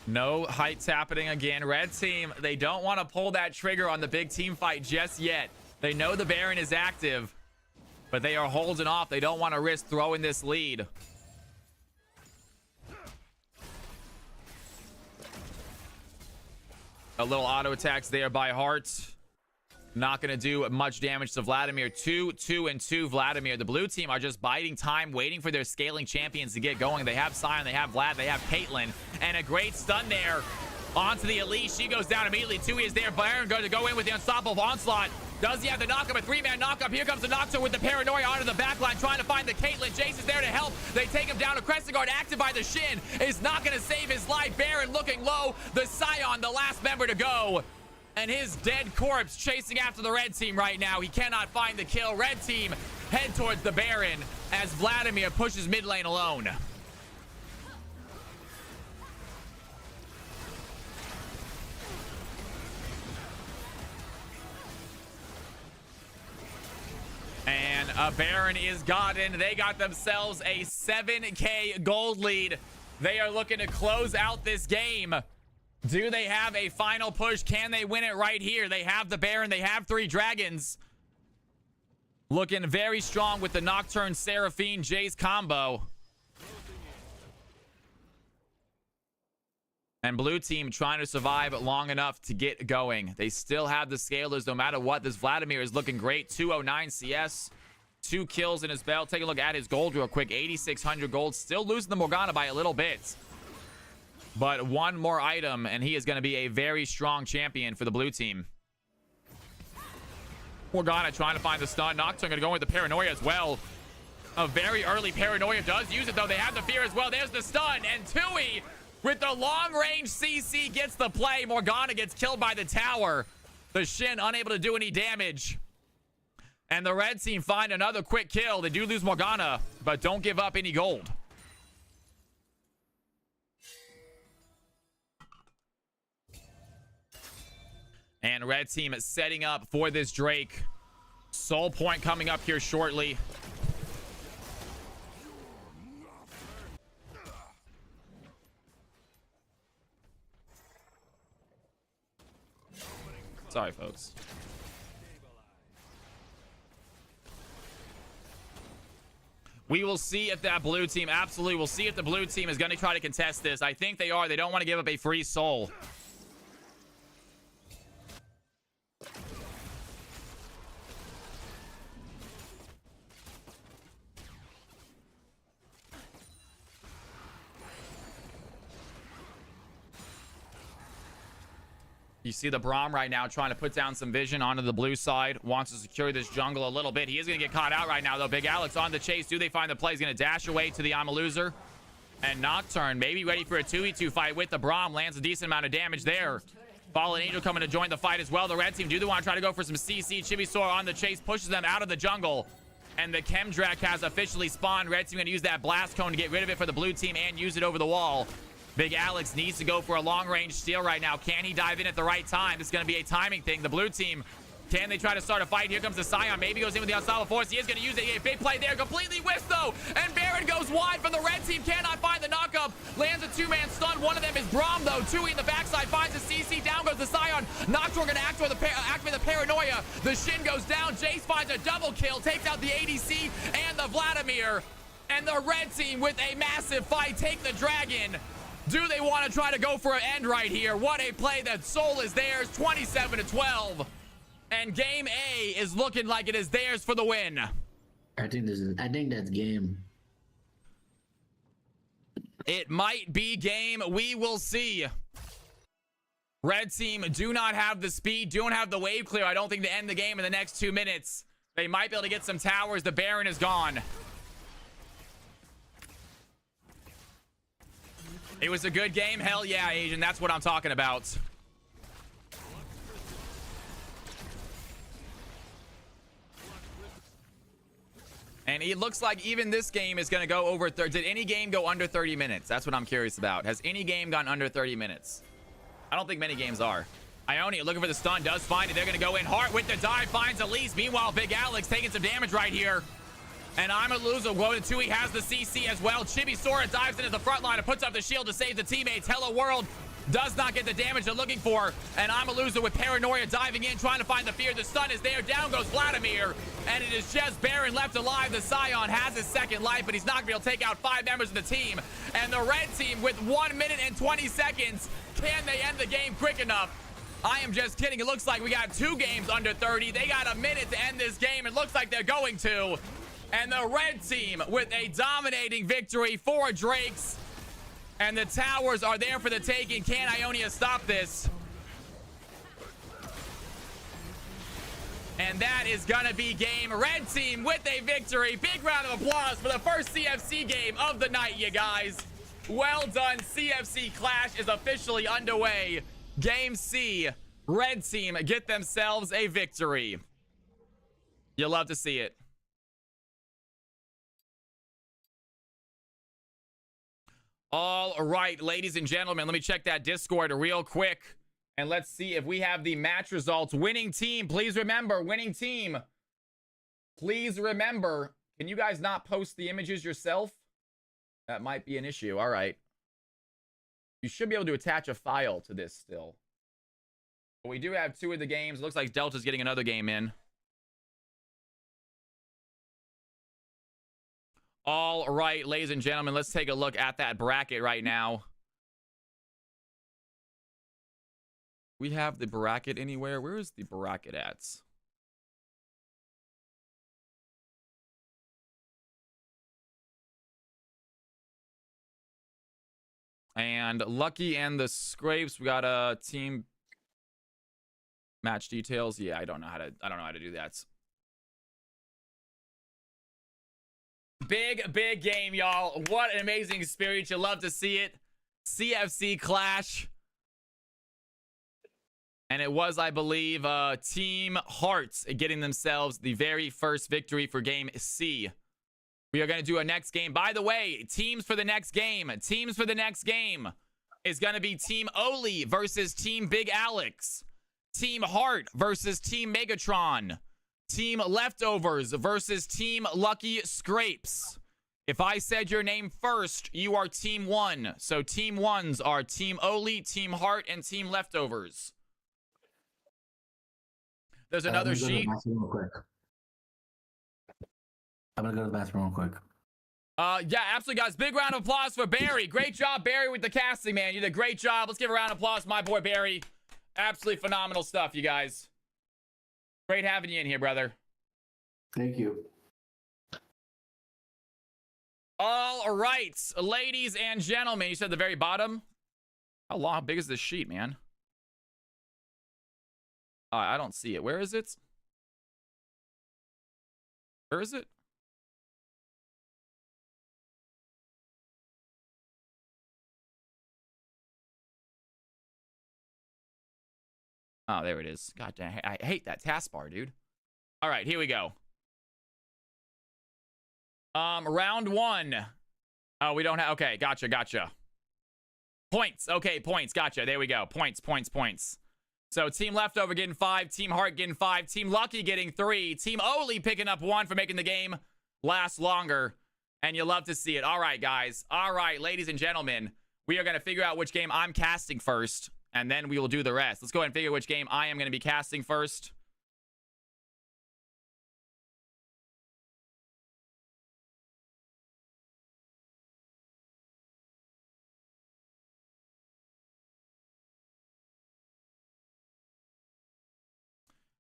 No heights happening again. Red team, they don't want to pull that trigger on the big team fight just yet. They know the Baron is active, but they are holding off. They don't want to risk throwing this lead. A little auto attacks there by Hart. Not going to do much damage to Vladimir. 2-2 Vladimir. The blue team are just biding time, waiting for their scaling champions to get going. They have Sion, they have Vlad, they have Caitlyn. And a great stun there onto the Elite. She goes down immediately. Tui is there. Baron going to go in with the unstoppable onslaught. Does he have the knock-up? A 3-man knock-up. Here comes the Nocturne with the Paranoia onto the backline, trying to find the Caitlyn. Jace is there to help. They take him down. A Crescent Guard active by the Shin is not going to save his life. Baron looking low. The Sion, the last member to go. And his dead corpse chasing after the red team right now. He cannot find the kill. Red team head towards the Baron as Vladimir pushes mid lane alone. And a Baron is gotten. They got themselves a 7K gold lead. They are looking to close out this game. Do they have a final push? Can they win it right here? They have the Baron. They have 3 dragons. Looking very strong with the Nocturne, Seraphine, Jace combo. And blue team trying to survive long enough to get going. They still have the scalers no matter what. This Vladimir is looking great. 209 CS. 2 kills in his belt. Take a look at his gold real quick. 8,600 gold. Still losing the Morgana by a little bit. But one more item, and he is going to be a very strong champion for the blue team. Morgana trying to find the stun. Nocturne going to go with the Paranoia as well. A very early Paranoia does use it, though. They have the fear as well. There's the stun. And Tui, with the long-range CC, gets the play. Morgana gets killed by the tower. The Shin unable to do any damage. And the red team find another quick kill. They do lose Morgana, but don't give up any gold. And red team is setting up for this Drake. Soul point coming up here shortly. Sorry, folks. We will see if that blue team, absolutely, we'll see if the blue team is going to try to contest this. I think they are. They don't want to give up a free soul. You see the Braum right now trying to put down some vision onto the blue side. Wants to secure this jungle a little bit. He is going to get caught out right now, though. Big Alex on the chase. Do they find the play? He's going to dash away to the I'm a Loser. And Nocturne maybe ready for a 2v2 fight with the Braum. Lands a decent amount of damage there. Fallen Angel coming to join the fight as well. The red team, do they want to try to go for some CC? Chibisaur on the chase, pushes them out of the jungle. And the Chemdrack has officially spawned. Red team going to use that blast cone to get rid of it for the blue team and use it over the wall. Big Alex needs to go for a long-range steal right now. Can he dive in at the right time? It's going to be a timing thing. The blue team, can they try to start a fight? Here comes the Scion. Maybe goes in with the Unstoppable Force. He is going to use it. A big play there. Completely whiffed, though. And Baron goes wide from the red team. Cannot find the knockup. Lands a two-man stun. One of them is Braum, though. Tui in the backside finds a CC. Down goes the Scion. Nocturne going to activate the Paranoia. The Shin goes down. Jace finds a double kill. Takes out the ADC and the Vladimir. And the red team with a massive fight take the dragon. Do they want to try to go for an end right here? What a play. That soul is theirs. 27-12. And game A is looking like it is theirs for the win. I think that's game. It might be game. We will see. Red team do not have the speed, don't have the wave clear, I don't think, to end the game in the next 2 minutes. They might be able to get some towers. The Baron is gone. It was a good game. Hell yeah, Asian. That's what I'm talking about. And it looks like even this game is going to go over 30. Did any game go under 30 minutes? That's what I'm curious about. Has any game gone under 30 minutes? I don't think many games are. Ione looking for the stun. Does find it. They're going to go in. Hart with the dive. Finds Elise. Meanwhile, Big Alex taking some damage right here. And I'm a loser. Going to Tui has the CC as well. Chibi dives into the front line and puts up the shield to save the teammates. Hello World does not get the damage they're looking for. And I'm a loser with Paranoia diving in, trying to find the fear. The stun is there. Down goes Vladimir. And it is just Baron left alive. The Scion has his second life, but he's not going to be able to take out 5 members of the team. And the red team with 1 minute and 20 seconds. Can they end the game quick enough? I am just kidding. It looks like we got 2 games under 30. They got a minute to end this game. It looks like they're going to. And the red team with a dominating victory for Drakes. And the towers are there for the taking. Can Ionia stop this? And that is gonna be game. Red team with a victory. Big round of applause for the first CFC game of the night, you guys. Well done. CFC Clash is officially underway. Game C. Red team get themselves a victory. You'll love to see it. All right, ladies and gentlemen, let me check that Discord real quick. And let's see if we have the match results. Winning team, please remember, winning team. Please remember, can you guys not post the images yourself? That might be an issue. All right. You should be able to attach a file to this still. But we do have 2 of the games. Looks like Delta's getting another game in. All right, ladies and gentlemen, let's take a look at that bracket right now. We have the bracket anywhere? Where is the bracket at? And Lucky and the Scrapes, we got a team match details. Yeah, I don't know how to do that. Big game, y'all. What an amazing experience. You love to see it. CFC Clash. And it was, I believe, Team Hearts getting themselves the very first victory for game C. We are going to do a next game. By the way, teams for the next game. Teams for the next game is going to be Team Oli versus Team Big Alex. Team Heart versus Team Megatron. Team Leftovers versus Team Lucky Scrapes. If I said your name first, you are Team 1. So Team 1s are Team Oli, Team Heart, and Team Leftovers. There's another sheet. I'm gonna go to the bathroom real quick. Yeah, absolutely, guys. Big round of applause for Barry. Great job, Barry, with the casting, man. You did a great job. Let's give a round of applause to my boy, Barry. Absolutely phenomenal stuff, you guys. Great having you in here, brother. Thank you. All right, ladies and gentlemen. You said the very bottom? How big is this sheet, man? I don't see it. Where is it? Where is it? Oh, there it is. God damn, I hate that taskbar, dude. All right, here we go. Round 1. Oh, we don't have. Okay, gotcha. Points. Okay, points. Gotcha. There we go. Points. So Team Leftover getting 5, Team Heart getting 5, Team Lucky getting 3, Team Oli picking up 1 for making the game last longer. And you love to see it. All right, guys. All right, ladies and gentlemen, we are going to figure out which game I'm casting first, and then we will do the rest. Let's go ahead and figure which game I am going to be casting first.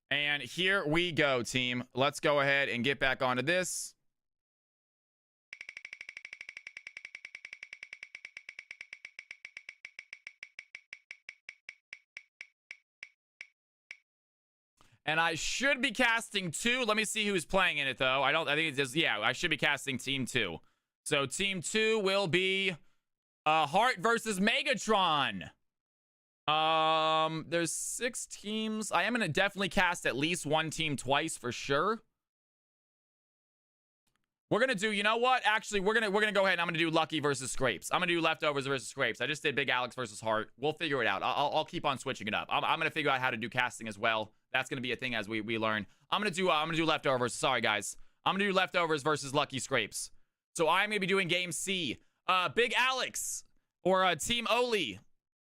And here we go, team. Let's go ahead and get back onto this. And I should be casting 2. Let me see who's playing in it, though. I think it's just, yeah, I should be casting Team 2. So Team 2 will be Heart versus Megatron. There's 6 teams. I am gonna definitely cast at least 1 team twice for sure. We're gonna do, you know what? Actually, we're gonna go ahead and I'm gonna do Lucky versus Scrapes. I'm gonna do Leftovers versus Scrapes. I just did Big Alex versus Heart. We'll figure it out. I'll keep on switching it up. I'm gonna figure out how to do casting as well. That's gonna be a thing as we learn. I'm gonna do Leftovers. Sorry guys. I'm gonna do Leftovers versus Lucky Scrapes. So I'm gonna be doing Game C. Big Alex or Team Oli.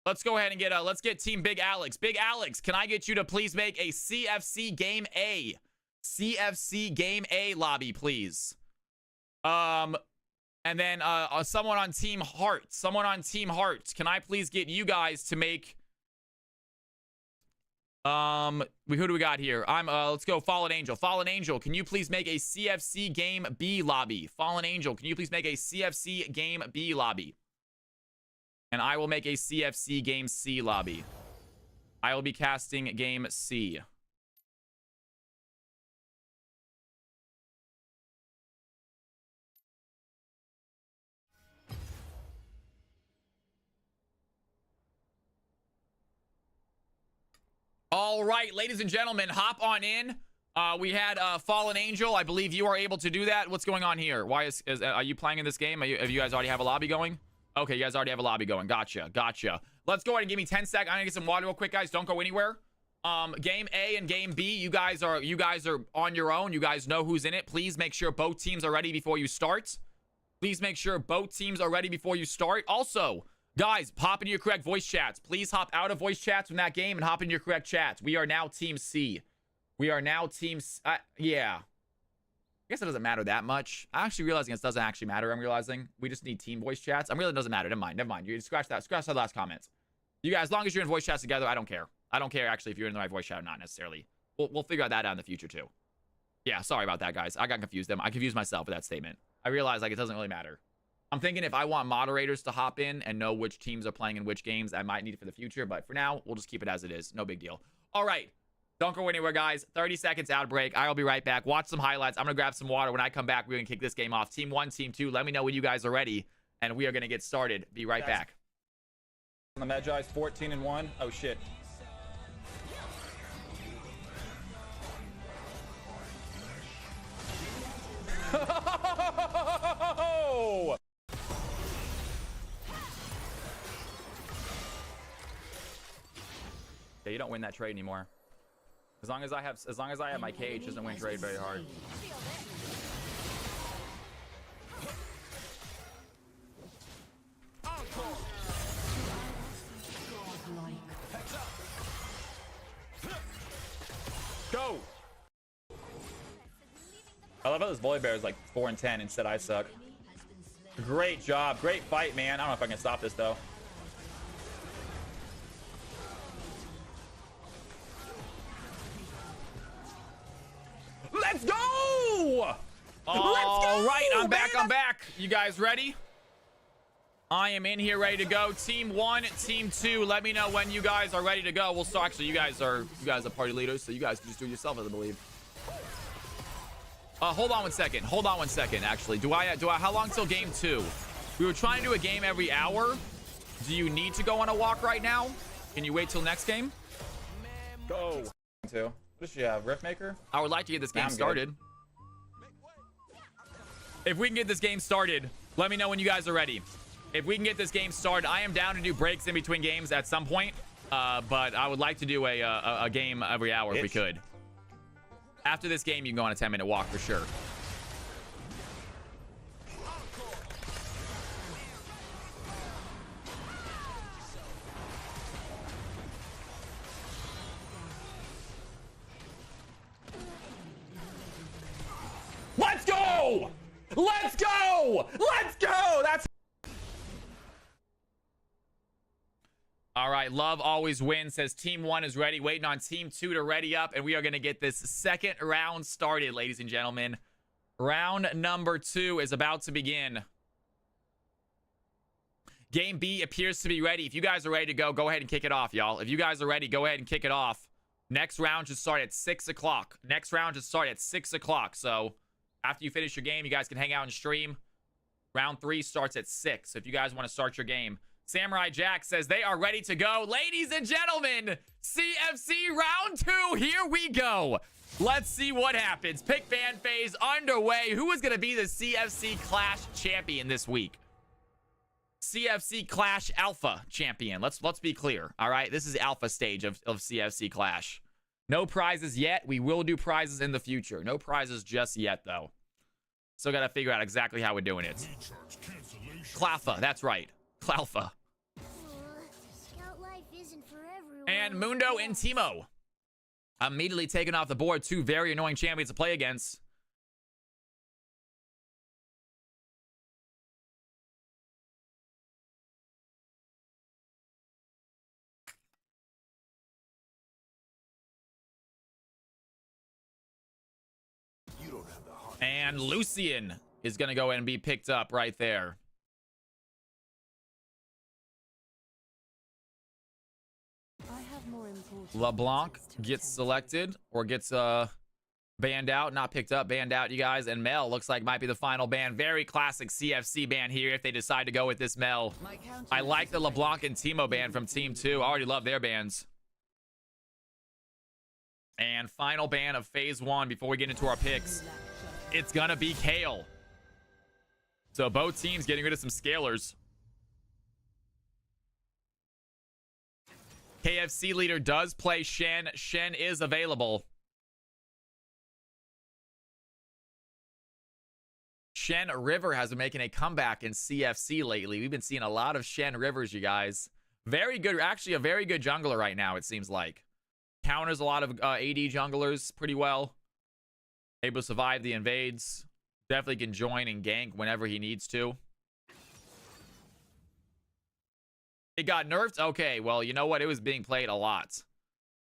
Let's go ahead and let's get Team Big Alex. Big Alex, can I get you to please make a CFC Game A? CFC Game A lobby, please. And then someone on Team Heart. Someone on Team Heart. Can I please get you guys to make who do we got here? Let's go Fallen Angel. Fallen Angel, can you please make a CFC Game B lobby? Fallen Angel, can you please make a CFC Game B lobby? And I will make a CFC Game C lobby. I will be casting Game C. All right, ladies and gentlemen, hop on in. We had Fallen Angel. I believe you are able to do that. What's going on here? Why are you playing in this game? Have you guys already have a lobby going? Okay, you guys already have a lobby going. Gotcha. Let's go ahead and give me 10 seconds. I'm gonna get some water real quick, guys. Don't go anywhere. Game A and Game B, you guys are on your own. You guys know who's in it. Please make sure both teams are ready before you start. Please make sure both teams are ready before you start. Also, guys, hop into your correct voice chats. Please hop out of voice chats from that game and hop into your correct chats. We are now Team C. We are now Team C. Yeah. I guess it doesn't matter that much. I'm actually realizing it doesn't actually matter. I'm realizing we just need team voice chats. I'm really, it doesn't matter. Never mind. You scratch that last comment. You guys, as long as you're in voice chats together, I don't care. I don't care actually if you're in the right voice chat or not necessarily. We'll figure out that out in the future too. Yeah, sorry about that, guys. I got confused. I confused myself with that statement. I realized like it doesn't really matter. I'm thinking if I want moderators to hop in and know which teams are playing in which games, I might need it for the future. But for now, we'll just keep it as it is. No big deal. All right. Don't go anywhere, guys. 30 seconds out break. I'll be right back. Watch some highlights. I'm going to grab some water. When I come back, we're going to kick this game off. Team 1, Team 2, let me know when you guys are ready. And we are going to get started. Be right back. The Magi's 14-1. Oh, shit. Yeah, you don't win that trade anymore. As long as I have my cage, doesn't win trade very hard. Go! I love how this Volley Bear is like 4-10 instead I suck. Great job. Great fight, man. I don't know if I can stop this, though. Let's go! All right, I'm back. You guys ready? I am in here ready to go. Team 1, Team 2. Let me know when you guys are ready to go. We'll start. Actually, you guys are party leaders, so you guys can just do it yourself, I believe. Hold on one second. Hold on one second. Actually, do I? How long till game 2? We were trying to do a game every hour. Do you need to go on a walk right now? Can you wait till next game? Go. Two. What does she have? Riftmaker? I would like to get this game I'm started. If we can get this game started, let me know when you guys are ready. If we can get this game started, I am down to do breaks in between games at some point. But I would like to do a game every hour if we could. After this game, you can go on a 10-minute walk for sure. Let's go! Let's go! Let's go! That's all right, love always wins. Says team 1 is ready, waiting on team 2 to ready up, and we are going to get this second round started, ladies and gentlemen. Round number 2 is about to begin. Game B appears to be ready. If you guys are ready to go, go ahead and kick it off, y'all. If you guys are ready, go ahead and kick it off. Next round should start at 6 o'clock. Next round should start at 6 o'clock. So after you finish your game, you guys can hang out and stream. Round 3 starts at 6. So if you guys want to start your game. Samurai Jack says they are ready to go. Ladies and gentlemen, CFC round 2. Here we go. Let's see what happens. Pick ban phase underway. Who is going to be the CFC Clash champion this week? CFC Clash Alpha champion. Let's be clear. All right, this is Alpha stage of CFC Clash. No prizes yet. We will do prizes in the future. No prizes just yet, though. Still got to figure out exactly how we're doing it. Clafa, that's right. Clalfa. Scout life isn't for everyone. And Mundo and Timo. Immediately taken off the board. 2 very annoying champions to play against. And Lucian is going to go and be picked up right there. I have more important LeBlanc matters to gets attend to. selected or gets banned out, not picked up, banned out, you guys. And Mel looks like might be the final ban. Very classic CFC ban here if they decide to go with this Mel. I like the LeBlanc and Timo ban from Team 2. I already love their bans. And final ban of phase 1 before we get into our picks. It's gonna be Kale. So both teams getting rid of some scalers. KFC leader does play Shen. Shen is available. Shen River has been making a comeback in CFC lately. We've been seeing a lot of Shen Rivers, you guys. Very good, actually a very good jungler right now, it seems like. Counters a lot of AD junglers pretty well. Able to survive the invades. Definitely can join and gank whenever he needs to. It got nerfed? Okay, well, you know what? It was being played a lot.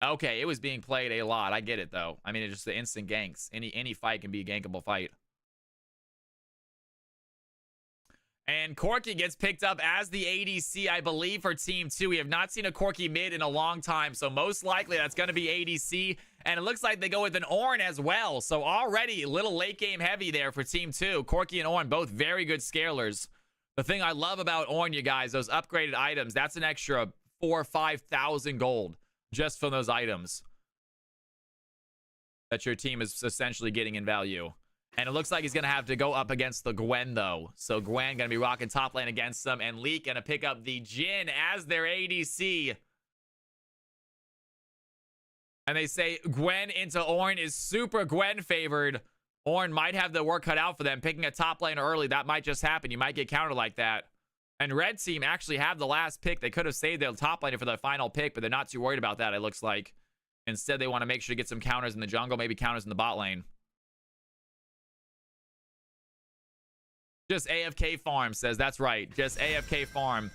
Okay, it was being played a lot. I get it, though. I mean, it's just the instant ganks. Any fight can be a gankable fight. And Corki gets picked up as the ADC, I believe, for Team 2. We have not seen a Corki mid in a long time, so most likely that's going to be ADC. And it looks like they go with an Ornn as well. So already a little late game heavy there for Team 2. Corki and Ornn, both very good scalers. The thing I love about Ornn, you guys, those upgraded items, that's an extra 4,000 or 5,000 gold just from those items that your team is essentially getting in value. And it looks like he's going to have to go up against the Gwen, though. So Gwen going to be rocking top lane against them. And Leek going to pick up the Jhin as their ADC. And they say Gwen into Ornn is super Gwen favored. Ornn might have the work cut out for them. Picking a top laner early, that might just happen. You might get countered like that. And Red Team actually have the last pick. They could have saved their top laner for the final pick, but they're not too worried about that, it looks like. Instead, they want to make sure to get some counters in the jungle, maybe counters in the bot lane. Just AFK farm, says that's right. Just AFK farm.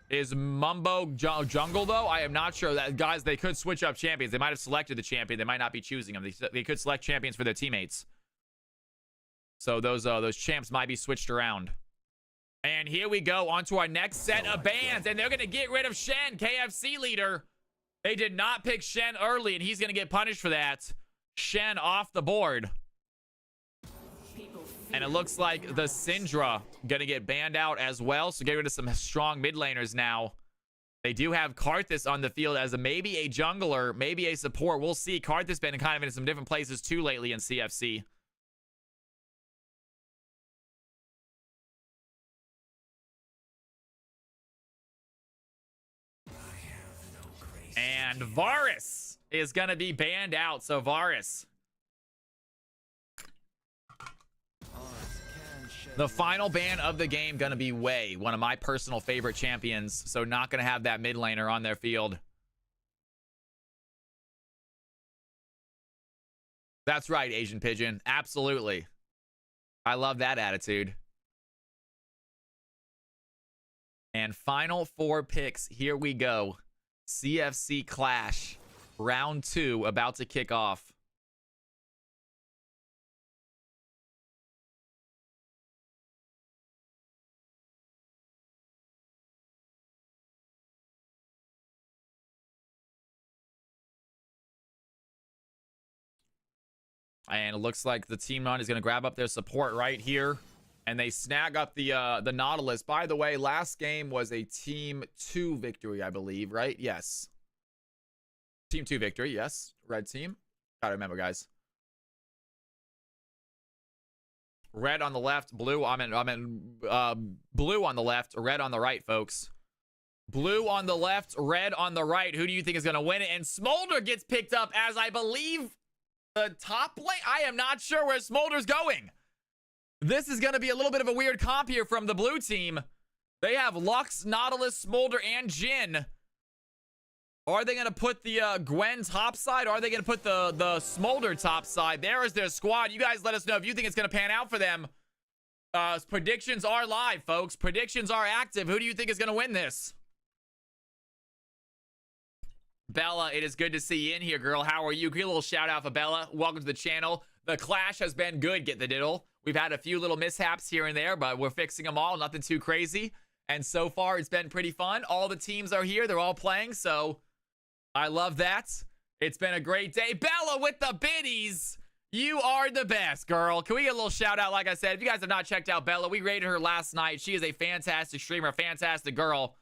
Is Mumbo jungle, though? I am not sure. That guys, they could switch up champions. They might have selected the champion. They might not be choosing them. They could select champions for their teammates. So those champs might be switched around. And here we go on to our next set of bans. And they're going to get rid of Shen, KFC leader. They did not pick Shen early, and he's going to get punished for that. Shen off the board. And it looks like the Syndra going to get banned out as well. So get rid of some strong mid laners now. They do have Karthus on the field as maybe a jungler, maybe a support. We'll see. Karthus been kind of in some different places too lately in CFC. And Varus is going to be banned out. So Varus, the final ban of the game, going to be Wei, one of my personal favorite champions. So not going to have that mid laner on their field. That's right, Asian Pigeon. Absolutely. I love that attitude. And final 4 picks. Here we go. CFC Clash. Round 2 about to kick off. And it looks like the team run is going to grab up their support right here. And they snag up the Nautilus. By the way, last game was a Team 2 victory, I believe, right? Yes. Team 2 victory, yes. Red team. Gotta remember, guys. Red on the left, blue. Blue on the left, red on the right, folks. Blue on the left, red on the right. Who do you think is going to win it? And Smolder gets picked up as, I believe, the top lane. I am not sure where Smolder's going. This is going to be a little bit of a weird comp here from the blue team. They have Lux, Nautilus, Smolder, and Jhin. Are they going to put the Gwen topside? Or are they going to put the Smolder topside? There is their squad. You guys let us know if you think it's going to pan out for them. Predictions are live, folks. Predictions are active. Who do you think is going to win this? Bella, it is good to see you in here, girl. How are you? Give a little shout out for Bella. Welcome to the channel. The Clash has been good, get the diddle. We've had a few little mishaps here and there, but we're fixing them all. Nothing too crazy. And so far, it's been pretty fun. All the teams are here. They're all playing, so I love that. It's been a great day. Bella with the biddies. You are the best, girl. Can we get a little shout out? Like I said, if you guys have not checked out Bella, we rated her last night. She is a fantastic streamer, fantastic girl.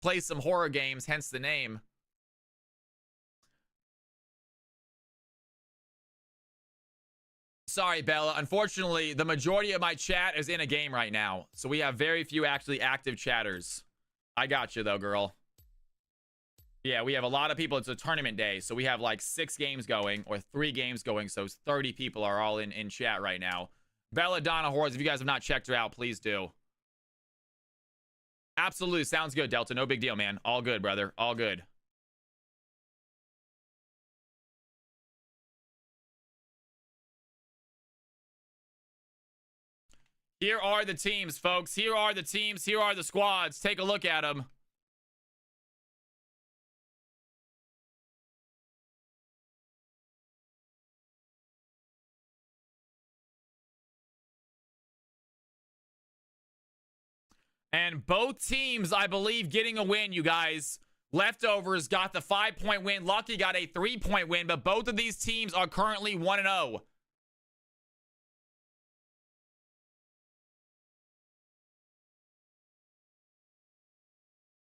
Plays some horror games, hence the name. Sorry, Bella. Unfortunately, the majority of my chat is in a game right now. So we have very few actually active chatters. I got you, though, girl. Yeah, we have a lot of people. It's a tournament day. So we have like 6 games going or 3 games going. So 30 people are all in chat right now. Bella Donna Horse, if you guys have not checked her out, please do. Absolutely. Sounds good, Delta. No big deal, man. All good, brother. All good. Here are the teams, folks. Here are the teams. Here are the squads. Take a look at them. And both teams, I believe, getting a win, you guys. Leftovers got the 5-point win. Lucky got a 3-point win, but both of these teams are currently 1-0.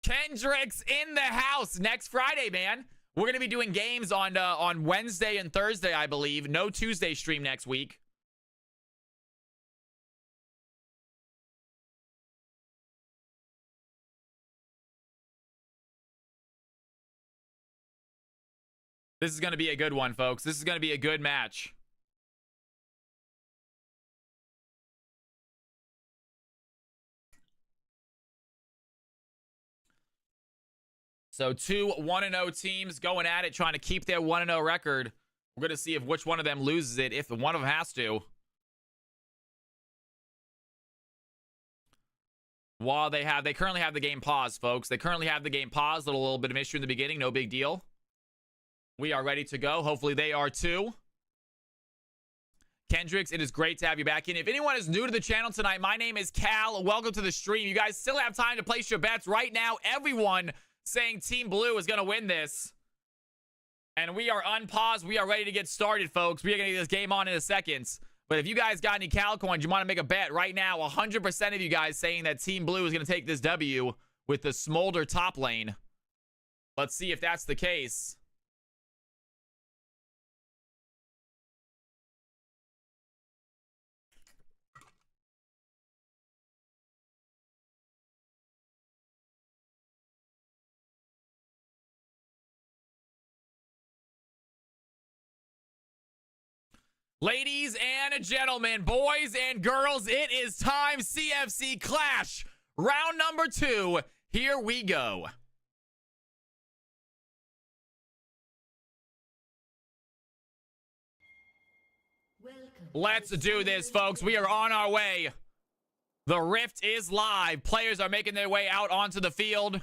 Kendrick's in the house next Friday, man. We're going to be doing games on Wednesday and Thursday, I believe. No Tuesday stream next week. This is going to be a good one, folks. This is going to be a good match. So 2 1-0 teams going at it, trying to keep their 1-0 record. We're going to see if which one of them loses it, if one of them has to. While they currently have the game paused, folks. They currently have the game paused. A little bit of issue in the beginning. No big deal. We are ready to go. Hopefully they are too. Kendricks, it is great to have you back in. If anyone is new to the channel tonight, my name is Cal. Welcome to the stream. You guys still have time to place your bets right now. Everyone saying Team Blue is going to win this. And we are unpaused. We are ready to get started, folks. We are going to get this game on in a second. But if you guys got any Cal coins, you want to make a bet right now, 100% of you guys saying that Team Blue is going to take this W with the Smolder top lane. Let's see if that's the case. Ladies and gentlemen, boys and girls, it is time. CFC Clash, round number 2. Here we go. Let's do this, folks. We are on our way. The Rift is live. Players are making their way out onto the field.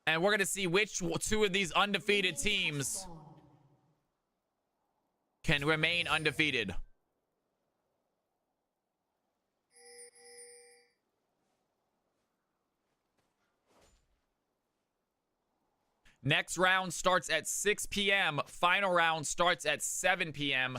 And we're going to see which two of these undefeated teams can remain undefeated. Next round starts at 6 p.m. Final round starts at 7 p.m.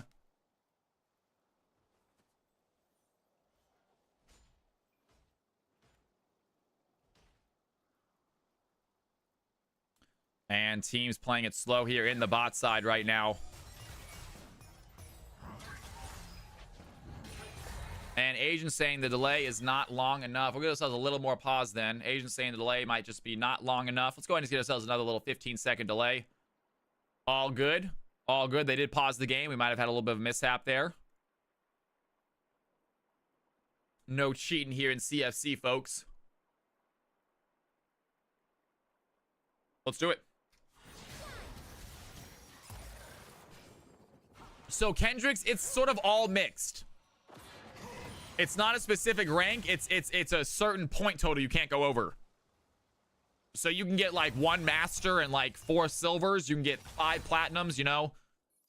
And teams playing it slow here in the bot side right now. And Agent saying the delay is not long enough. We'll give ourselves a little more pause then. Agent saying the delay might just be not long enough. Let's go ahead and get ourselves another little 15-second delay. All good. All good. They did pause the game. We might have had a little bit of a mishap there. No cheating here in CFC, folks. Let's do it. So Kendricks, it's sort of all mixed. It's not a specific rank. It's a certain point total you can't go over. So you can get like 1 master and like 4 silvers. You can get 5 platinums, you know.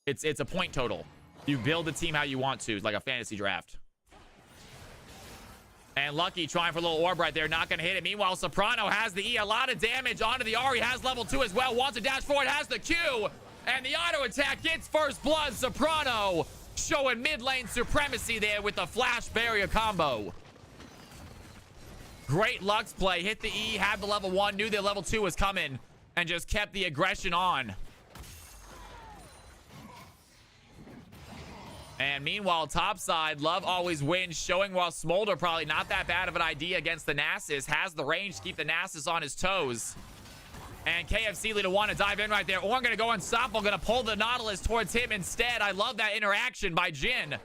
It's a point total. You build the team how you want to. It's like a fantasy draft. And Lucky trying for a little orb right there. Not going to hit it. Meanwhile, Soprano has the E. A lot of damage onto the R. He has level 2 as well. Wants to dash forward. Has the Q. And the auto attack gets first blood. Soprano showing mid lane supremacy there with the flash barrier combo. Great Lux play. Hit the E, had the level 1, knew the level 2 was coming, and just kept the aggression on. And meanwhile, topside, Love always wins, showing while Smolder probably not that bad of an idea against the Nasus. Has the range to keep the Nasus on his toes. And KFC leader want to dive in right there. Orn going to go unstoppable, going to pull the Nautilus towards him instead. I love that interaction by Jhin.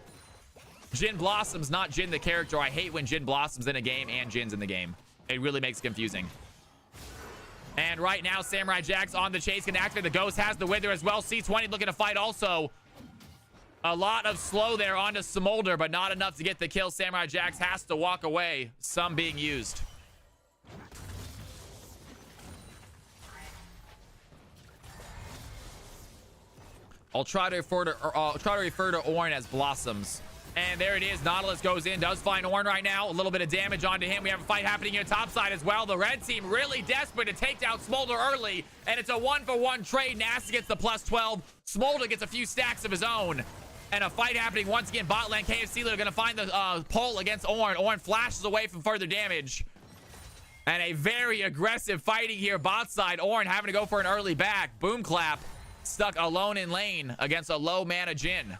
Jhin blossoms, not Jhin the character. I hate when Jhin blossoms in a game and Jin's in the game. It really makes it confusing. And right now, Samurai Jack's on the chase. Can activate the Ghost. Has the Wither as well. C20 looking to fight also. A lot of slow there onto Smolder, but not enough to get the kill. Samurai Jax has to walk away. Some being used. I'll try to refer to Ornn as Blossoms. And there it is. Nautilus goes in, does find Ornn right now. A little bit of damage onto him. We have a fight happening here topside as well. The red team really desperate to take down Smolder early. And it's a 1-for-1 trade. Nasty gets the +12. Smolder gets a few stacks of his own. And a fight happening once again. Bot lane, KFC are going to find the pull against Ornn. Ornn flashes away from further damage. And a very aggressive fighting here bot side. Ornn having to go for an early back. Boom clap. Stuck alone in lane against a low mana Jhin.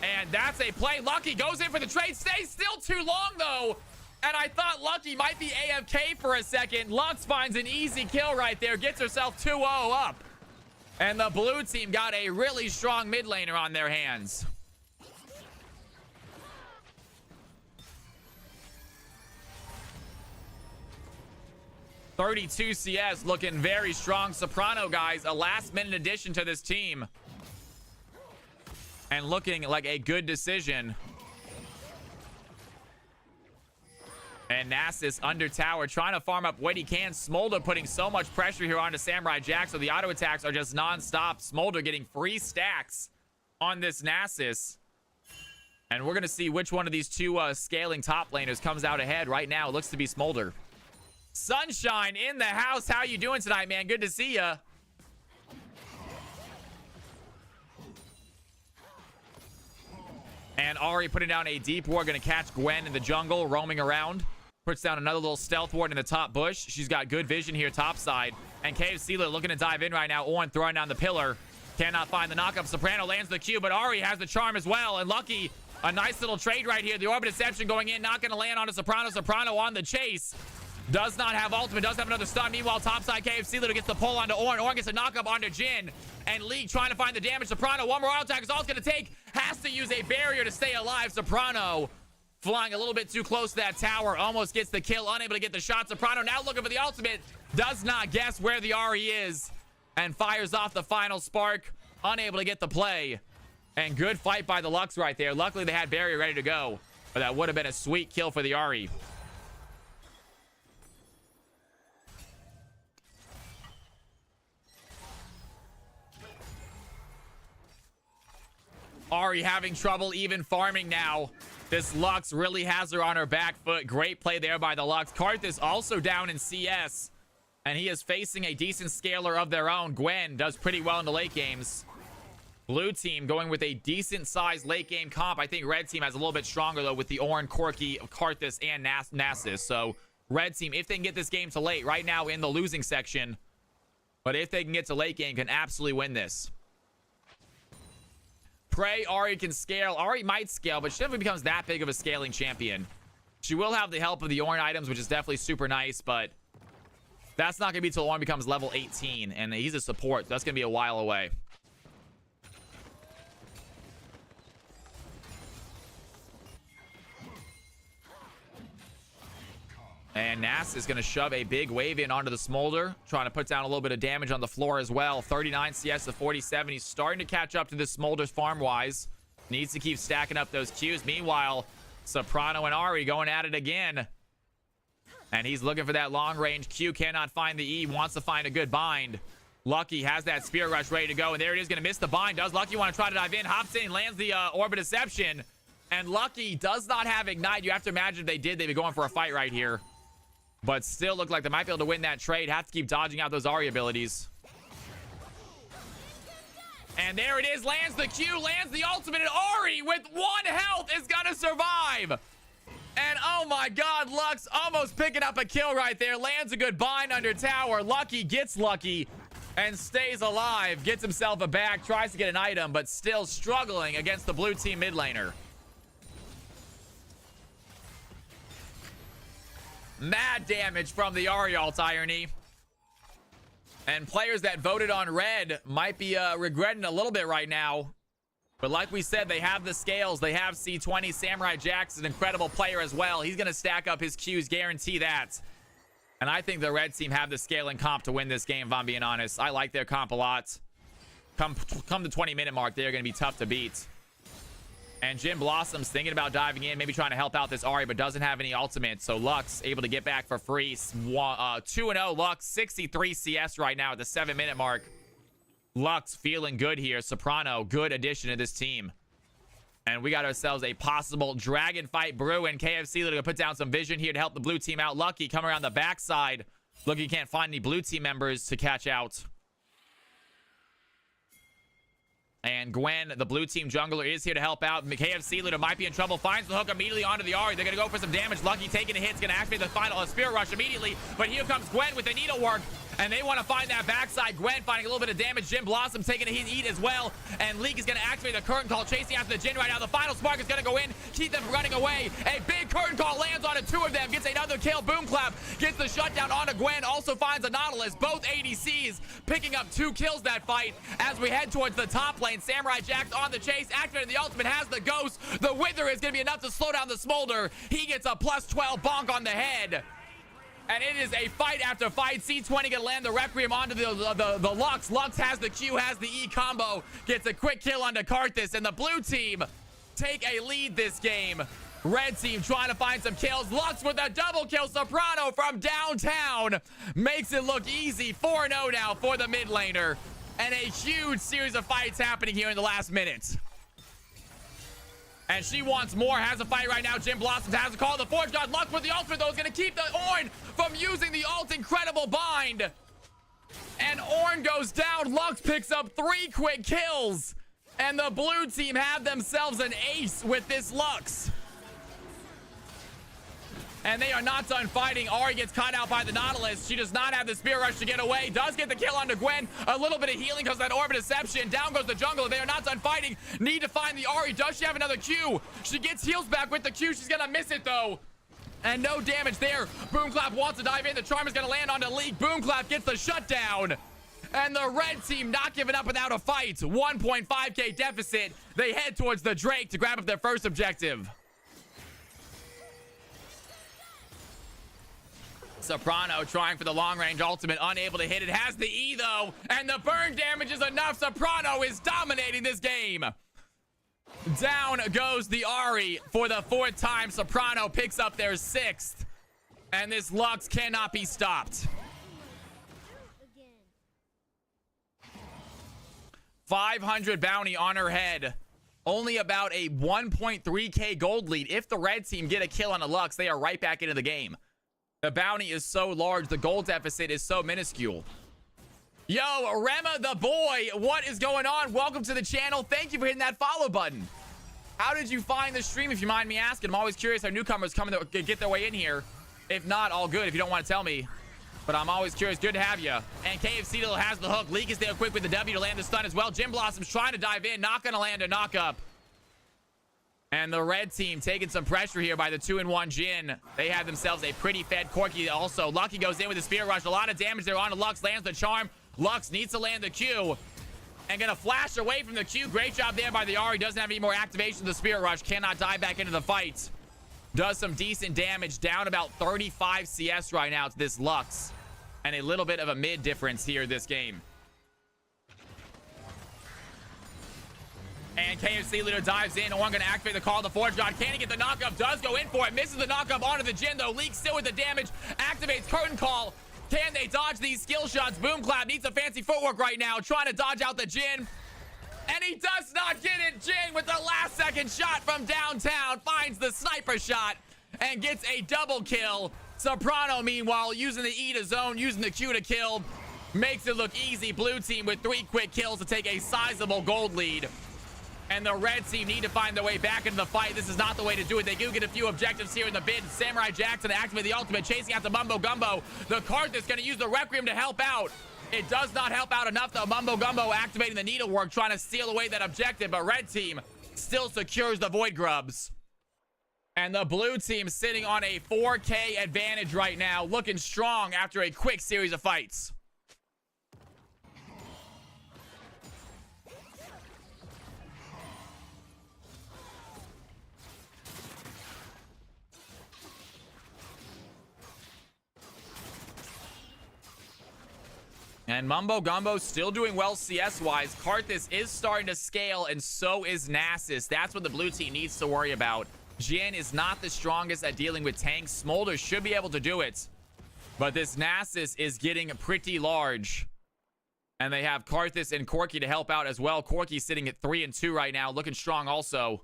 And that's a play. Lucky goes in for the trade. Stays still too long, though. And I thought Lucky might be AFK for a second. Lux finds an easy kill right there. Gets herself 2-0 up. And the blue team got a really strong mid laner on their hands. .32 CS looking very strong. Soprano, guys, a last-minute addition to this team. And looking like a good decision. And Nasus under tower trying to farm up what he can. Smolder putting so much pressure here onto Samurai Jack, so the auto attacks are just non-stop. Smolder getting free stacks on this Nasus. And we're going to see which one of these two scaling top laners comes out ahead. Right now, it looks to be Smolder. Sunshine in the house. How you doing tonight, man? Good to see ya. And Ahri putting down a deep ward. Going to catch Gwen in the jungle, roaming around. Puts down another little stealth ward in the top bush. She's got good vision here top side. And CFC looking to dive in right now. Ornn throwing down the pillar. Cannot find the knockup. Soprano lands the Q, but Ahri has the charm as well. And Lucky, a nice little trade right here. The Orbit Deception going in. Not going to land on a Soprano. Soprano on the chase. Does not have ultimate. Does have another stun. Meanwhile, topside KFC gets the pull onto Ornn. Ornn gets a knockup onto Jhin. And League trying to find the damage. Soprano, one more auto attack is all it's going to take. Has to use a barrier to stay alive. Soprano flying a little bit too close to that tower. Almost gets the kill. Unable to get the shot. Soprano now looking for the ultimate. Does not guess where the Ahri is. And fires off the final spark. Unable to get the play. And good fight by the Lux right there. Luckily, they had barrier ready to go. But that would have been a sweet kill for the Ahri. Ahri having trouble even farming now. This Lux really has her on her back foot. Great play there by the Lux. Karthus also down in CS. And he is facing a decent scaler of their own. Gwen does pretty well in the late games. Blue team going with a decent sized late game comp. I think red team has a little bit stronger though with the Ornn, Corki, Karthus, and Nasus. So red team, if they can get this game to late, right now in the losing section. But if they can get to late game, can absolutely win this. Pray Ahri can scale. Ahri might scale, but she never becomes that big of a scaling champion. She will have the help of the Ornn items, which is definitely super nice, but that's not going to be till Ornn becomes level 18, and he's a support. That's going to be a while away. And Nasus is going to shove a big wave in onto the Smolder, trying to put down a little bit of damage on the floor as well. 39 CS to 47. He's starting to catch up to this Smolder farm-wise. Needs to keep stacking up those Qs. Meanwhile, Soprano and Ahri going at it again. And he's looking for that long-range Q. Cannot find the E. Wants to find a good bind. Lucky has that Spirit Rush ready to go. And there it is. Going to miss the bind. Does Lucky want to try to dive in? Hops in, lands the Orbit Deception. And Lucky does not have Ignite. You have to imagine if they did, they'd be going for a fight right here. But still look like they might be able to win that trade. Have to keep dodging out those Ahri abilities. And there it is. Lands the Q. Lands the ultimate. And Ahri with 1 health is going to survive. And oh my god, Lux almost picking up a kill right there. Lands a good bind under tower. Lucky gets lucky and stays alive. Gets himself a back. Tries to get an item, but still struggling against the blue team mid laner. Mad damage from the Ahri ult irony. And players that voted on red might be regretting a little bit right now. But like we said, they have the scales. They have C20. Samurai Jack's an incredible player as well. He's going to stack up his Qs, guarantee that. And I think the red team have the scaling comp to win this game, if I'm being honest. I like their comp a lot. Come the 20-minute mark, they're going to be tough to beat. And Jhin Blossom's thinking about diving in, maybe trying to help out this Ahri, but doesn't have any ultimate. So Lux able to get back for free. 2-0 Lux, 63 CS right now at the 7-minute mark. Lux feeling good here. Soprano, good addition to this team. And we got ourselves a possible dragon fight brewing. KFC looking to put down some vision here to help the blue team out. Lucky coming around the backside. Lucky can't find any blue team members to catch out. And Gwen, the blue team jungler, is here to help out. KFC Luda might be in trouble. Finds the hook immediately onto the Ahri. They're going to go for some damage. Lucky taking a hit. It's going to activate the final Spirit Rush immediately. But here comes Gwen with the needlework. And they want to find that backside. Gwen finding a little bit of damage. Jhin Blossom taking a hit as well. And League is going to activate the curtain call, chasing after the Jhin right now. The final spark is going to go in, keep them from running away. A big curtain call lands on 2 of them. Gets another kill. Boom clap. Gets the shutdown onto Gwen. Also finds a Nautilus. Both ADCs picking up 2 kills that fight. As we head towards the top lane, Samurai Jack's on the chase. Activated the ultimate. Has the ghost. The Wither is going to be enough to slow down the Smolder. He gets a plus 12 bonk on the head. And it is a fight after fight. C20 gonna land the Requiem onto the Lux. Lux has the Q, has the E combo. Gets a quick kill onto Karthus. And the blue team take a lead this game. Red team trying to find some kills. Lux with a double kill. Soprano from downtown makes it look easy. 4-0 now for the mid laner. And a huge series of fights happening here in the last minute. And she wants more. Has a fight right now. Jim Blossoms has a call. The Forge God. Lux with the ultimate, though, is going to keep the Ornn from using the ult. Incredible bind. And Ornn goes down. Lux picks up 3 quick kills. And the blue team have themselves an ace with this Lux. And they are not done fighting. Ahri gets caught out by the Nautilus. She does not have the Spear Rush to get away. Does get the kill onto Gwen. A little bit of healing because of that Orb of Deception. Down goes the jungle. They are not done fighting. Need to find the Ahri. Does she have another Q? She gets heals back with the Q. She's going to miss it, though. And no damage there. Boomclap wants to dive in. The Charm is going to land onto Leak. Boomclap gets the shutdown. And the red team not giving up without a fight. 1.5k deficit. They head towards the Drake to grab up their first objective. Soprano trying for the long-range ultimate, unable to hit it. Has the E, though, and the burn damage is enough. Soprano is dominating this game. Down goes the Ahri for the 4th time. Soprano picks up their 6th, and this Lux cannot be stopped. 500 bounty on her head. Only about a 1.3k gold lead. If the red team get a kill on a Lux, they are right back into the game. The bounty is so large. The gold deficit is so minuscule. Yo, Rema the boy, what is going on? Welcome to the channel. Thank you for hitting that follow button. How did you find the stream, if you mind me asking? I'm always curious how newcomers come to get their way in here. If not, all good if you don't want to tell me. But I'm always curious. Good to have you. And KFC has the hook. Leak is there quick with the W to land the stun as well. Jim Blossom's trying to dive in. Not going to land a knock-up. And the red team taking some pressure here by the 2-in-1 Jhin. They have themselves a pretty fed Corki also. Lucky goes in with the Spear Rush. A lot of damage there onto Lux. Lands the Charm. Lux needs to land the Q. And gonna flash away from the Q. Great job there by the Ahri. Doesn't have any more activation of the Spirit Rush. Cannot dive back into the fight. Does some decent damage. Down about 35 CS right now to this Lux. And a little bit of a mid difference here this game. And KFC leader dives in. Ornn gonna activate the call. The Forge God. Can he get the knockup? Does go in for it. Misses the knockup onto the Jhin, though. Leak still with the damage. Activates Curtain Call. Can they dodge these skill shots? Boomclap needs some fancy footwork right now. Trying to dodge out the Jhin. And he does not get it. Jhin with the last second shot from downtown. Finds the sniper shot. And gets a double kill. Soprano, meanwhile, using the E to zone. Using the Q to kill. Makes it look easy. Blue team with 3 quick kills to take a sizable gold lead. And the red team need to find their way back into the fight. This is not the way to do it. They do get a few objectives here in the bid. Samurai Jackson activate the ultimate, chasing after Mumbo Gumbo. The Karthus going to use the Requiem to help out. It does not help out enough, though. Mumbo Gumbo activating the needlework, trying to steal away that objective. But red team still secures the Void Grubs. And the blue team sitting on a 4K advantage right now, looking strong after a quick series of fights. And Mumbo Gumbo still doing well CS-wise. Karthus is starting to scale, and so is Nasus. That's what the blue team needs to worry about. Jhin is not the strongest at dealing with tanks. Smolder should be able to do it. But this Nasus is getting pretty large. And they have Karthus and Corki to help out as well. Corki sitting at 3-2 right now, looking strong also.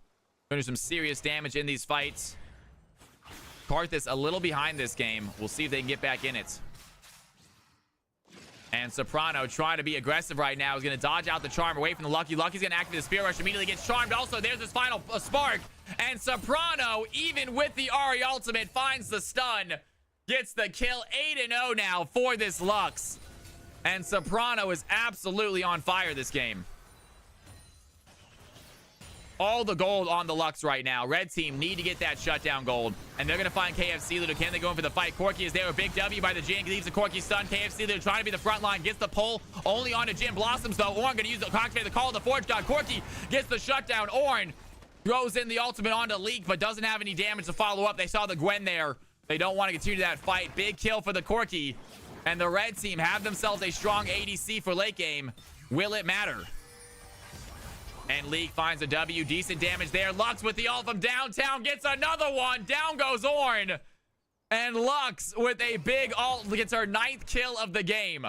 Going to do some serious damage in these fights. Karthus a little behind this game. We'll see if they can get back in it. And Soprano trying to be aggressive right now. Is going to dodge out the Charm away from the Lucky. Lucky's going to activate the Spear Rush. Immediately gets charmed. Also, there's his final spark. And Soprano, even with the Ahri ultimate, finds the stun. Gets the kill. 8-0 now for this Lux. And Soprano is absolutely on fire this game. All the gold on the Lux right now. Red team need to get that shutdown gold. And they're going to find KFC leader. Can they go in for the fight? Corki is there. A big W by the Jhin. Leaves the Corki stun. KFC leader trying to be the front line. Gets the pull. Only on to Jhin. Blossoms, though. Ornn going to use the activate the call of the Forge God. Corki gets the shutdown. Ornn throws in the ultimate onto Leak, but doesn't have any damage to follow up. They saw the Gwen there. They don't want to continue that fight. Big kill for the Corki. And the red team have themselves a strong ADC for late game. Will it matter? And League finds a W. Decent damage there. Lux with the ult from downtown gets another one. Down goes Ornn. And Lux with a big ult gets her 9th kill of the game.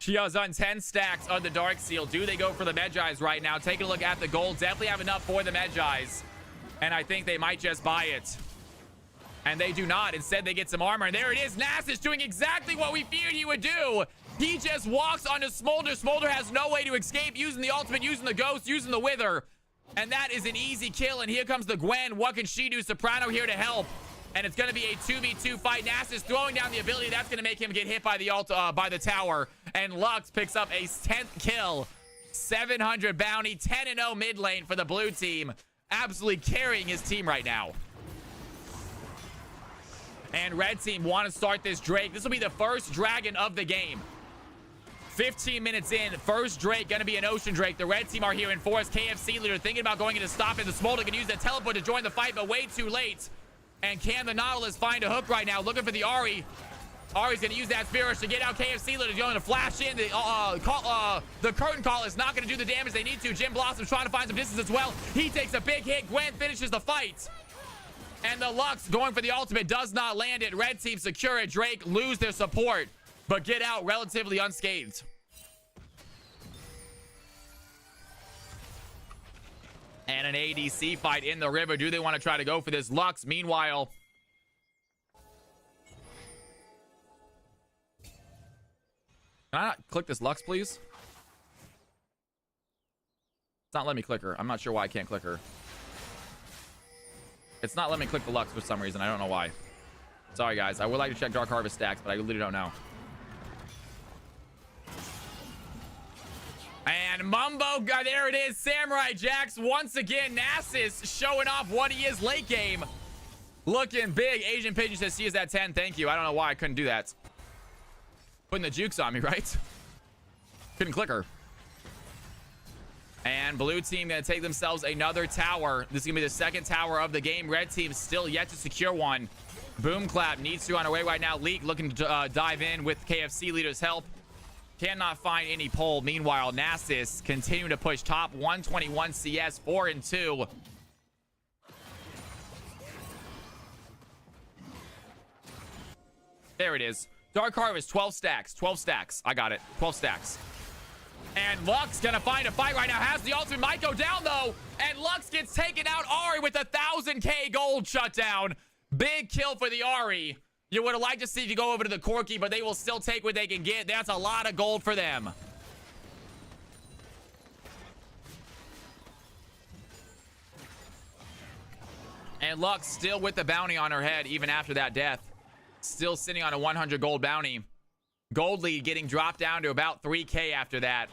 She has on 10 stacks on the Dark Seal. Do they go for the Medjais right now? Taking a look at the gold. Definitely have enough for the Medjais. And I think they might just buy it. And they do not. Instead, they get some armor. And there it is. Nasus doing exactly what we feared he would do. He just walks onto Smolder. Smolder has no way to escape, using the ultimate, using the ghost, using the wither. And that is an easy kill. And here comes the Gwen. What can she do? Soprano here to help. And it's going to be a 2v2 fight. Nasus throwing down the ability. That's going to make him get hit by the by the tower. And Lux picks up a 10th kill. 700 bounty. 10-0 mid lane for the blue team. Absolutely carrying his team right now. And red team want to start this Drake. This will be the first dragon of the game. 15 minutes in, first Drake going to be an Ocean Drake. The red team are here in force. KFC leader thinking about going into stop it. The Smolder can use that teleport to join the fight, but way too late. And can the Nautilus find a hook right now? Looking for the Ahri. Ahri's going to use that Spirit to get out. KFC leader going to flash in. The curtain call is not going to do the damage they need to. Jim Blossom's trying to find some distance as well. He takes a big hit. Gwen finishes the fight. And the Lux going for the ultimate does not land it. Red team secure it. Drake lose their support, but get out relatively unscathed. And an ADC fight in the river. Do they want to try to go for this? Lux, meanwhile. Can I not click this Lux, please? It's not letting me click her. I'm not sure why I can't click her. It's not letting me click the Lux for some reason. I don't know why. Sorry, guys. I would like to check Dark Harvest stacks, but I literally don't know. And Mumbo, there it is. Samurai Jax once again. Nasus showing off what he is late game. Looking big. Asian Pigeon says she is at 10. Thank you. I don't know why I couldn't do that. Putting the jukes on me, right? Couldn't click her. And blue team going to take themselves another tower. This is going to be the second tower of the game. Red team still yet to secure one. Boom Clap needs to on her way right now. Leak looking to dive in with KFC leader's help. Cannot find any pole. Meanwhile, Nasus continuing to push top. 121 CS, 4-2. There it is. Dark Harvest, 12 stacks. 12 stacks. I got it. 12 stacks. And Lux gonna find a fight right now. Has the ultimate. Might go down though. And Lux gets taken out. Ahri with a 1,000k gold shutdown. Big kill for the Ahri. You would have liked to see you go over to the Corki, but they will still take what they can get. That's a lot of gold for them. And Lux still with the bounty on her head even after that death. Still sitting on a 100 gold bounty. Gold lead getting dropped down to about 3k after that.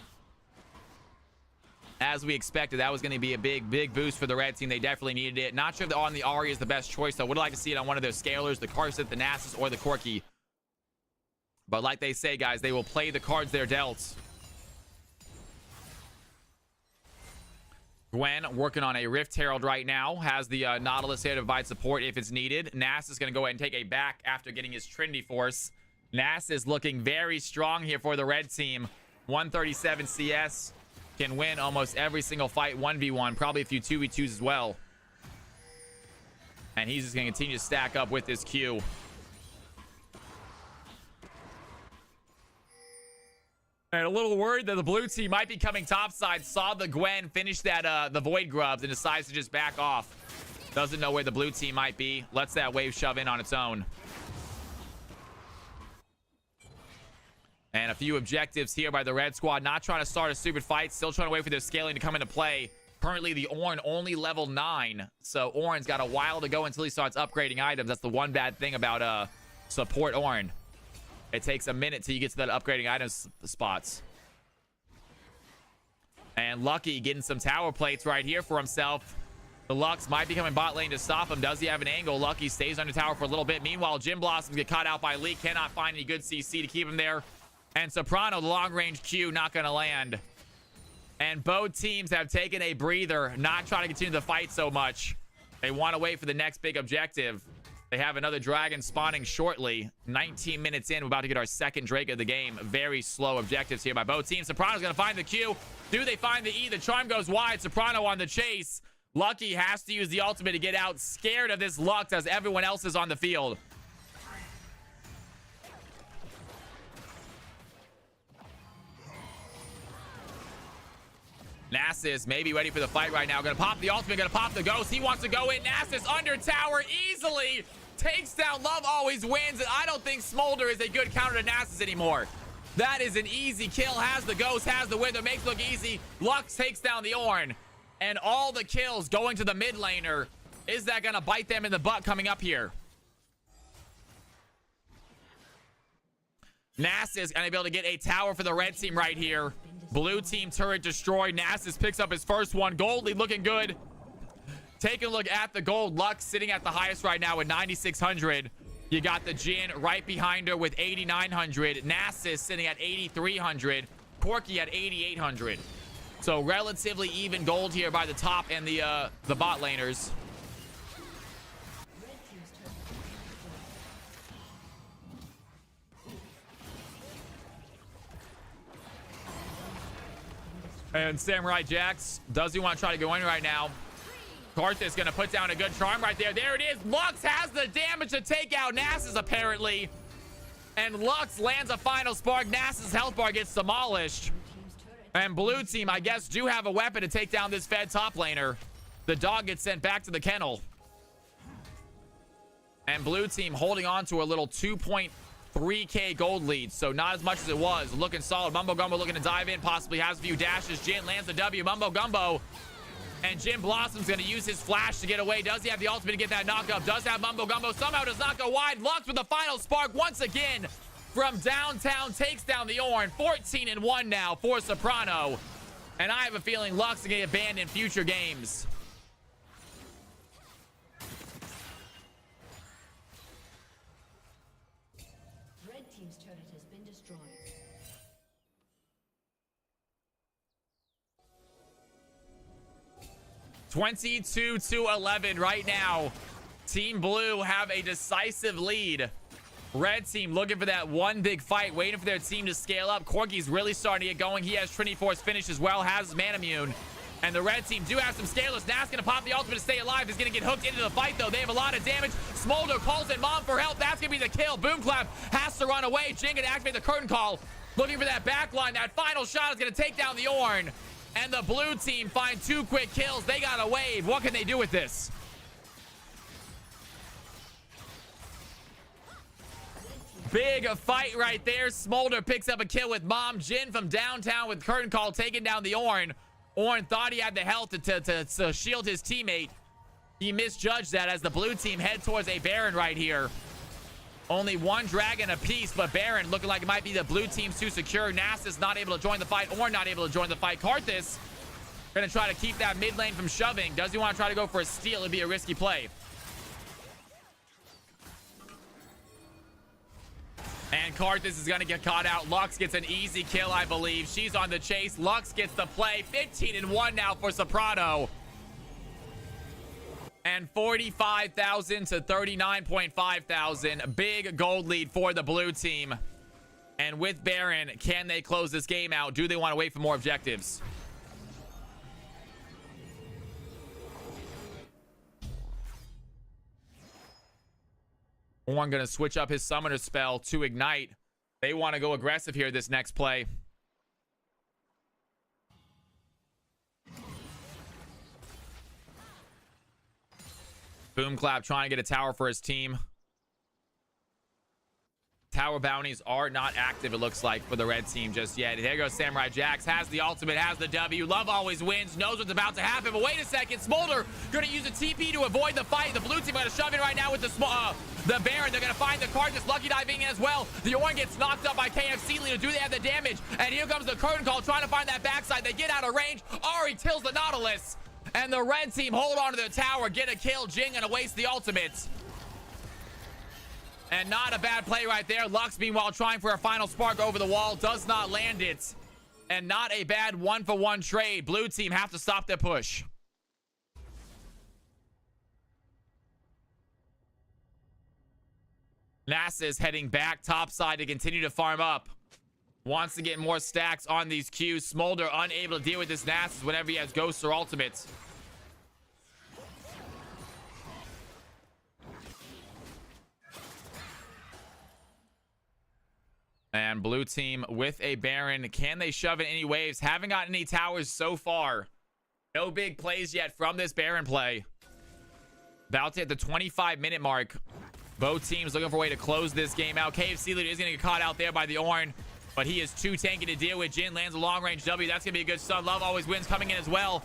As we expected, that was going to be a big boost for the red team. They definitely needed it. Not sure if on the Ahri is the best choice, though. Would like to see it on one of those scalers, the Karset, the Nasus, or the Corki. But like they say, guys, they will play the cards they're dealt. Gwen working on a Rift Herald right now. Has the Nautilus here to provide support if it's needed. Nasus is going to go ahead and take a back after getting his Trinity Force. Nasus is looking very strong here for the red team. 137 CS. Can win almost every single fight 1v1. Probably a few 2v2s as well. And he's just going to continue to stack up with this Q. And a little worried that the blue team might be coming topside. Saw the Gwen finish that the Void Grubs and decides to just back off. Doesn't know where the blue team might be. Lets that wave shove in on its own. And a few objectives here by the red squad. Not trying to start a stupid fight. Still trying to wait for their scaling to come into play. Currently, the Ornn only level 9. So Ornn's got a while to go until he starts upgrading items. That's the one bad thing about support Ornn. It takes a minute till you get to that upgrading items spots. And Lucky getting some tower plates right here for himself. The Lux might be coming bot lane to stop him. Does he have an angle? Lucky stays under tower for a little bit. Meanwhile, Jim Blossoms get caught out by Lee. Cannot find any good CC to keep him there. And Soprano, the long-range Q, not going to land. And both teams have taken a breather, not trying to continue the fight so much. They want to wait for the next big objective. They have another dragon spawning shortly. 19 minutes in, we're about to get our second Drake of the game. Very slow objectives here by both teams. Soprano's going to find the Q. Do they find the E? The charm goes wide. Soprano on the chase. Lucky has to use the ultimate to get out. Scared of this Lux as everyone else is on the field. Nasus maybe ready for the fight right now. Gonna pop the ultimate, gonna pop the ghost. He wants to go in. Nasus under tower easily takes down Love Always Wins. And I don't think Smolder is a good counter to Nasus anymore. That is an easy kill. Has the ghost, has the wither, makes it look easy. Lux takes down the Ornn. And all the kills going to the mid laner. Is that gonna bite them in the butt coming up here? Nasus gonna be able to get a tower for the red team right here. Blue team turret destroyed. Nasus picks up his first one. Gold lead looking good. Taking a look at the gold. Lux sitting at the highest right now with 9,600. You got the Jhin right behind her with 8,900. Nasus sitting at 8,300. Corki at 8,800. So relatively even gold here by the top and the bot laners. And Samurai Jax, does he want to try to go in right now? Karthus gonna put down a good charm right there. There it is. Lux has the damage to take out Nasus apparently. And Lux lands a final spark. Nasus' health bar gets demolished. And blue team, I guess, do have a weapon to take down this Fed top laner. The dog gets sent back to the kennel. And blue team holding on to a little 2.3k gold lead, so not as much as it was. Looking solid. Mumbo Gumbo looking to dive in, possibly has a few dashes. Jhin lands the W. Mumbo Gumbo. And Jhin Blossom's going to use his flash to get away. Does he have the ultimate to get that knock up? Does have Mumbo Gumbo. Somehow does not go wide. Lux with the final spark once again from downtown. Takes down the Ornn. 14-1 now for Soprano. And I have a feeling Lux is going to get banned in future games. Red team's turret has been destroyed. 22-11 right now. Team Blue have a decisive lead. Red team looking for that one big fight, waiting for their team to scale up. Corki's really starting to get going. He has Trinity Force finish as well, has his Man Immune. And the red team do have some scalers. Nas gonna pop the ultimate to stay alive. He's gonna get hooked into the fight though. They have a lot of damage. Smolder calls in Mom for help. That's gonna be the kill. Boomclap has to run away. Jhin gonna activate the curtain call. Looking for that backline. That final shot is gonna take down the Ornn. And the blue team find 2 quick kills. They got a wave. What can they do with this? Big fight right there. Smolder picks up a kill with Mom. Jhin from downtown with curtain call taking down the Ornn. Ornn thought he had the health to shield his teammate. He misjudged that as the blue team head towards a Baron right here. Only one dragon apiece, but Baron looking like it might be the blue team's too secure. Nasus not able to join the fight. Ornn not able to join the fight. Karthus gonna try to keep that mid lane from shoving. Does he want to try to go for a steal? It'd be a risky play. And Karthus is going to get caught out. Lux gets an easy kill, I believe. She's on the chase. Lux gets the play. 15-1 now for Soprano. And 45,000 to 39,500. Big gold lead for the blue team. And with Baron, can they close this game out? Do they want to wait for more objectives? Ornn gonna switch up his summoner spell to ignite. They want to go aggressive here this next play. Boomclap trying to get a tower for his team. Tower bounties are not active, it looks like, for the red team just yet. There goes Samurai Jax. Has the ultimate, has the W. Love always wins, knows what's about to happen. But wait a second, Smolder gonna use a TP to avoid the fight. The blue team gonna shove in right now with the Baron. They're gonna find the Karthus. Lucky diving in as well. The Ornn gets knocked up by KFC leader. Do they have the damage? And here comes the curtain call trying to find that backside. They get out of range. Ari tills the Nautilus. And the red team hold on to the tower, get a kill. Jhin gonna waste the ultimate. And not a bad play right there. Lux, meanwhile, trying for a final spark over the wall. Does not land it. And not a bad 1-for-1 trade. Blue team have to stop their push. Nasus heading back topside to continue to farm up. Wants to get more stacks on these Qs. Smolder unable to deal with this Nasus whenever he has ghosts or ultimates. And blue team with a Baron. Can they shove in any waves? Haven't gotten any towers so far. No big plays yet from this Baron play. About to hit the 25-minute mark. Both teams looking for a way to close this game out. KFC leader is going to get caught out there by the Ornn, but he is too tanky to deal with. Jin lands a long-range W. That's going to be a good stun. Love always wins coming in as well.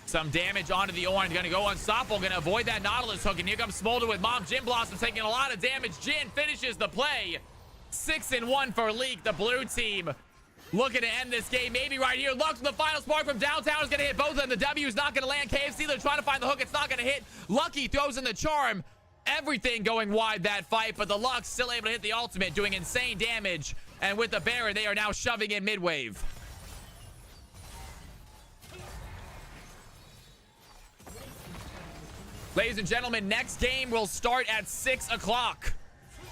Some damage onto the Ornn. Going to go unstoppable. Going to avoid that Nautilus hook. And here comes Smolder with Mom Jin Blossom taking a lot of damage. Jin finishes the play. 6-1 for Leak. The blue team looking to end this game. Maybe right here. Lux with the final spark from downtown is going to hit both of them. The W is not going to land. KFC, they're trying to find the hook. It's not going to hit. Lucky throws in the charm. Everything going wide that fight, but the Lux still able to hit the ultimate, doing insane damage. And with the Baron, they are now shoving in mid-wave. Ladies and gentlemen, next game will start at 6 o'clock.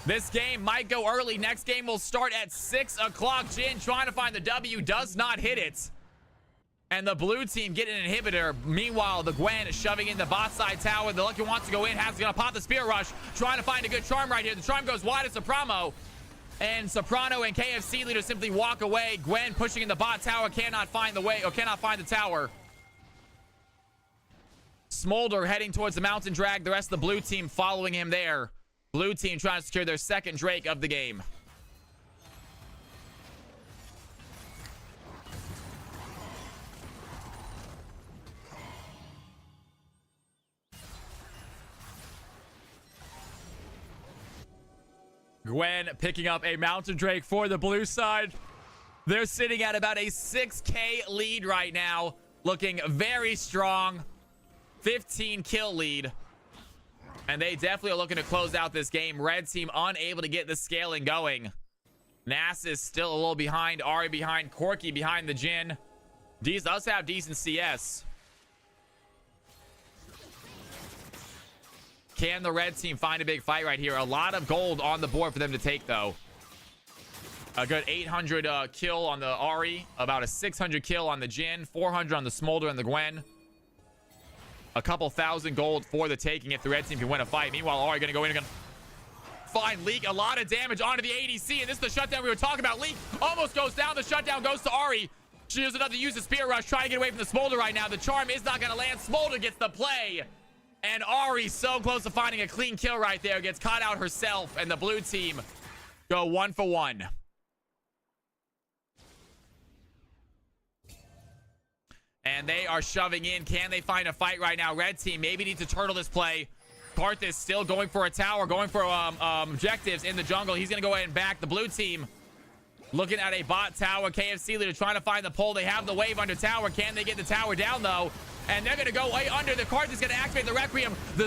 This game might go early. Next game will start at 6 o'clock. Jin trying to find the W, does not hit it. And the blue team get an inhibitor. Meanwhile, the Gwen is shoving in the bot side tower. The Lucky wants to go in. Has gonna pop the Spear Rush. Trying to find a good charm right here. The charm goes wide at Soprano. And Soprano and KFC leader simply walk away. Gwen pushing in the bot tower. Cannot find the way, or cannot find the tower. Smolder heading towards the Mountain Drag. The rest of the blue team following him there. Blue team trying to secure their second Drake of the game. Gwen picking up a Mountain Drake for the blue side. They're sitting at about a 6K lead right now. Looking very strong. 15 kill lead. And they definitely are looking to close out this game. Red team unable to get the scaling going. Nasus is still a little behind. Ari behind. Corky behind the Jin. D's does have decent CS. Can the red team find a big fight right here? A lot of gold on the board for them to take, though. A good 800 kill on the Ari. About a 600 kill on the Jin. 400 on the Smolder and the Gwen. A couple thousand gold for the taking if the red team can win a fight. Meanwhile, Ari going to go in and find Leak. A lot of damage onto the ADC, and this is the shutdown we were talking about. Leak almost goes down. The shutdown goes to Ari. She does another use of Spear Rush, trying to get away from the Smolder right now. The charm is not going to land. Smolder gets the play. And Ari so close to finding a clean kill right there. Gets caught out herself, and the blue team go 1-for-1. And they are shoving in. Can they find a fight right now? Red team maybe needs to turtle this play. Karthus still going for a tower, going for objectives in the jungle. He's going to go ahead and back the blue team. Looking at a bot tower. KFC leader trying to find the pole. They have the wave under tower. Can they get the tower down, though? And they're going to go way under. The Karthus is going to activate the Requiem. The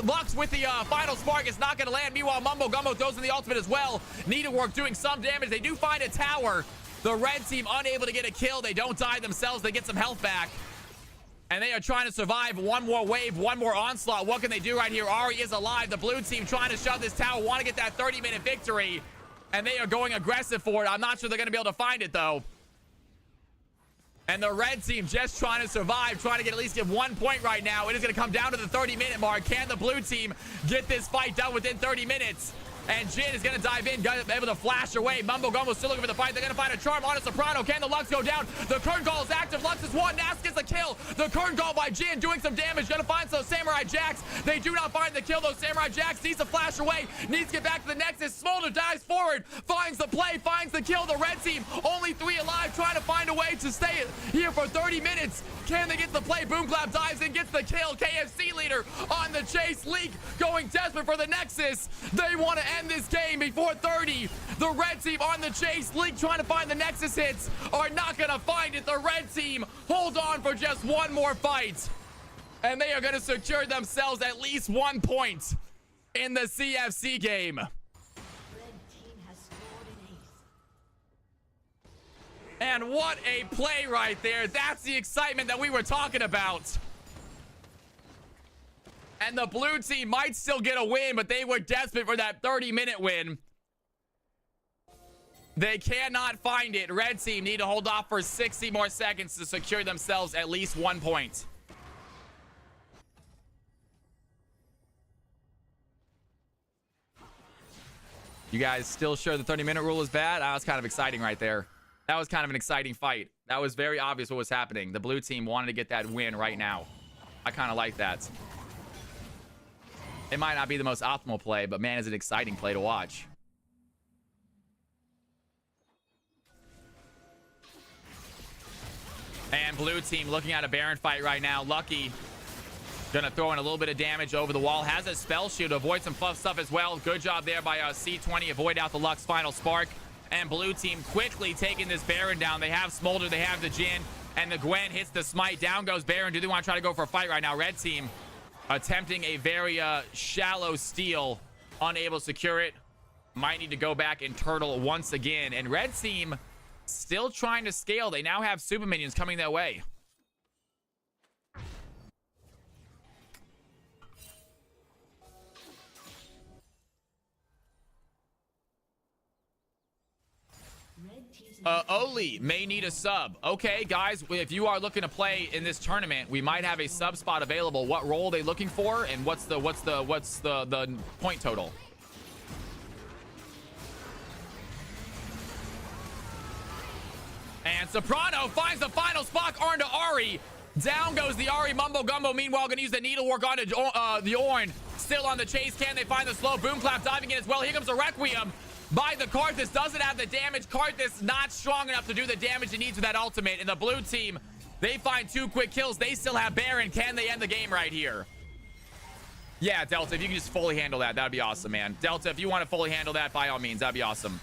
Lux with the final spark is not going to land. Meanwhile, Mumbo Gumbo throws in the ultimate as well. Needlework doing some damage. They do find a tower. The red team unable to get a kill. They don't die themselves. They get some health back. And they are trying to survive one more wave, one more onslaught. What can they do right here? Ari is alive. The blue team trying to shove this tower. Want to get that 30-minute victory. And they are going aggressive for it. I'm not sure they're going to be able to find it, though. And the red team just trying to survive, trying to get at least 1 point right now. It is going to come down to the 30-minute mark. Can the blue team get this fight done within 30 minutes? And Jin is going to dive in, able to flash away. Mumbo Gumbo still looking for the fight. They're going to find a charm on a Soprano. Can the Lux go down? The Kern Gall is active. Lux is one. Nas gets a kill. The Kern Gall by Jin doing some damage. Going to find some Samurai Jacks. They do not find the kill, though. Samurai Jacks needs to flash away. Needs to get back to the Nexus. Smolder dives forward. Finds the play. Finds the kill. The red team, only 3 alive. Trying to find a way to stay here for 30 minutes. Can they get the play? Boom Clap dives in, gets the kill. KFC leader on the chase. Leak going desperate for the Nexus. They want to end this game before 30. The red team on the chase. Leak trying to find the Nexus hits. Are not going to find it. The red team hold on for just one more fight. And they are going to secure themselves at least 1 point in the CFC game. Red team has scored an ace. And what a play right there. That's the excitement that we were talking about. And the blue team might still get a win, but they were desperate for that 30-minute win. They cannot find it. Red team need to hold off for 60 more seconds to secure themselves at least 1 point. You guys still sure the 30-minute rule is bad? That was kind of exciting right there. That was kind of an exciting fight. That was very obvious what was happening. The blue team wanted to get that win right now. I kind of like that. It might not be the most optimal play, but man, is it an exciting play to watch. And blue team looking at a Baron fight right now. Lucky gonna throw in a little bit of damage over the wall. Has a spell shield to avoid some fluff stuff as well. Good job there by C20. Avoid out the Lux final spark. And blue team quickly taking this Baron down. They have Smolder, they have the Jhin, and the Gwen hits the smite. Down goes Baron. Do they want to try to go for a fight right now? Red team attempting a very shallow steal. Unable to secure it. Might need to go back and turtle once again. And red team still trying to scale. They now have super minions coming their way. Oli may need a sub. Okay, guys, if you are looking to play in this tournament, we might have a sub spot available. What role are they looking for, and what's the point total? And Soprano finds the final spot onto Ari. Down goes the Ari Mumbo Gumbo. Meanwhile, gonna use the needlework onto the Ornn. Still on the chase. Can they find the slow? Boom Clap diving in as well. Here comes the Requiem by the Karthus. Doesn't have the damage. Karthus not strong enough to do the damage he needs with that ultimate. And the blue team, they find 2 quick kills. They still have Baron. Can they end the game right here? Yeah, Delta, if you can just fully handle that, that'd be awesome, man. Delta, if you want to fully handle that, by all means, that'd be awesome.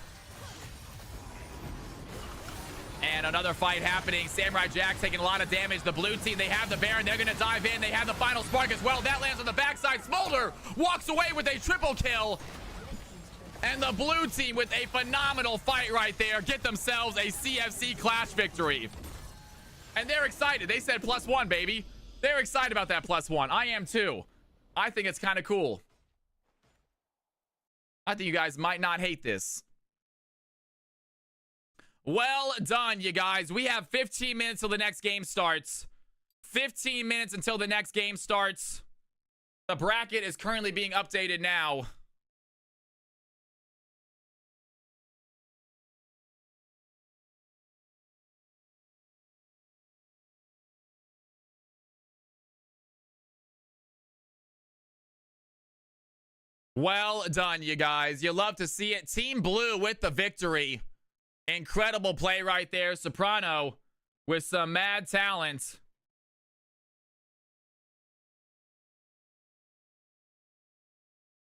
And another fight happening. Samurai Jack taking a lot of damage. The blue team, they have the Baron. They're going to dive in. They have the final spark as well. That lands on the backside. Smolder walks away with a triple kill. And the blue team with a phenomenal fight right there get themselves a CFC Clash victory. And they're excited. They said +1, baby. They're excited about that +1. I am too. I think it's kind of cool. I think you guys might not hate this. Well done, you guys. We have 15 minutes till the next game starts. 15 minutes until the next game starts. The bracket is currently being updated now. Well done, you guys. You love to see it. Team Blue with the victory. Incredible play right there. Soprano with some mad talent.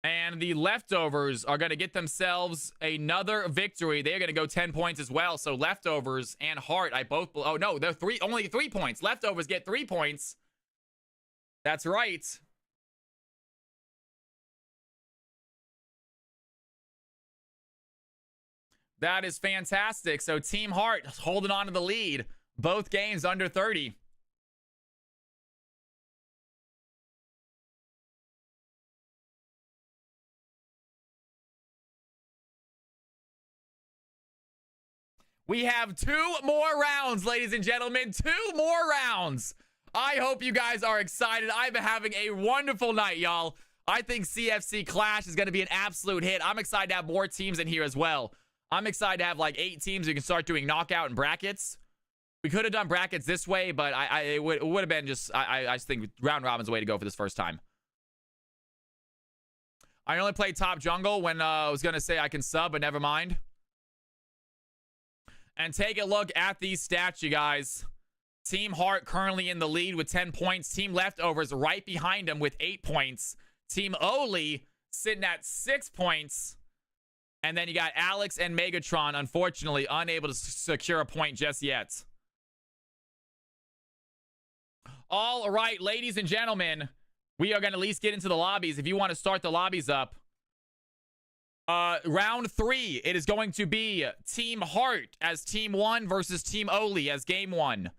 And the leftovers are going to get themselves another victory. They're going to go 10 points as well. So leftovers and Heart, I both... Oh, no, they're only 3 points. Leftovers get 3 points. That's right. That is fantastic. So Team Heart holding on to the lead. Both games under 30. We have 2 more rounds, ladies and gentlemen. 2 more rounds. I hope you guys are excited. I've been having a wonderful night, y'all. I think CFC Clash is going to be an absolute hit. I'm excited to have more teams in here as well. I'm excited to have like 8 teams. You can start doing knockout and brackets. We could have done brackets this way, but it would have been just, I just think round robin's the way to go for this first time. I only played top jungle when I was going to say I can sub, but never mind. And take a look at these stats, you guys. Team Heart currently in the lead with 10 points. Team Leftovers right behind them with 8 points. Team Oli sitting at 6 points. And then you got Alex and Megatron, unfortunately, unable to secure a point just yet. All right, ladies and gentlemen, we are going to at least get into the lobbies. If you want to start the lobbies up, Round 3, it is going to be Team Heart as Team 1 versus Team Oli as Game 1.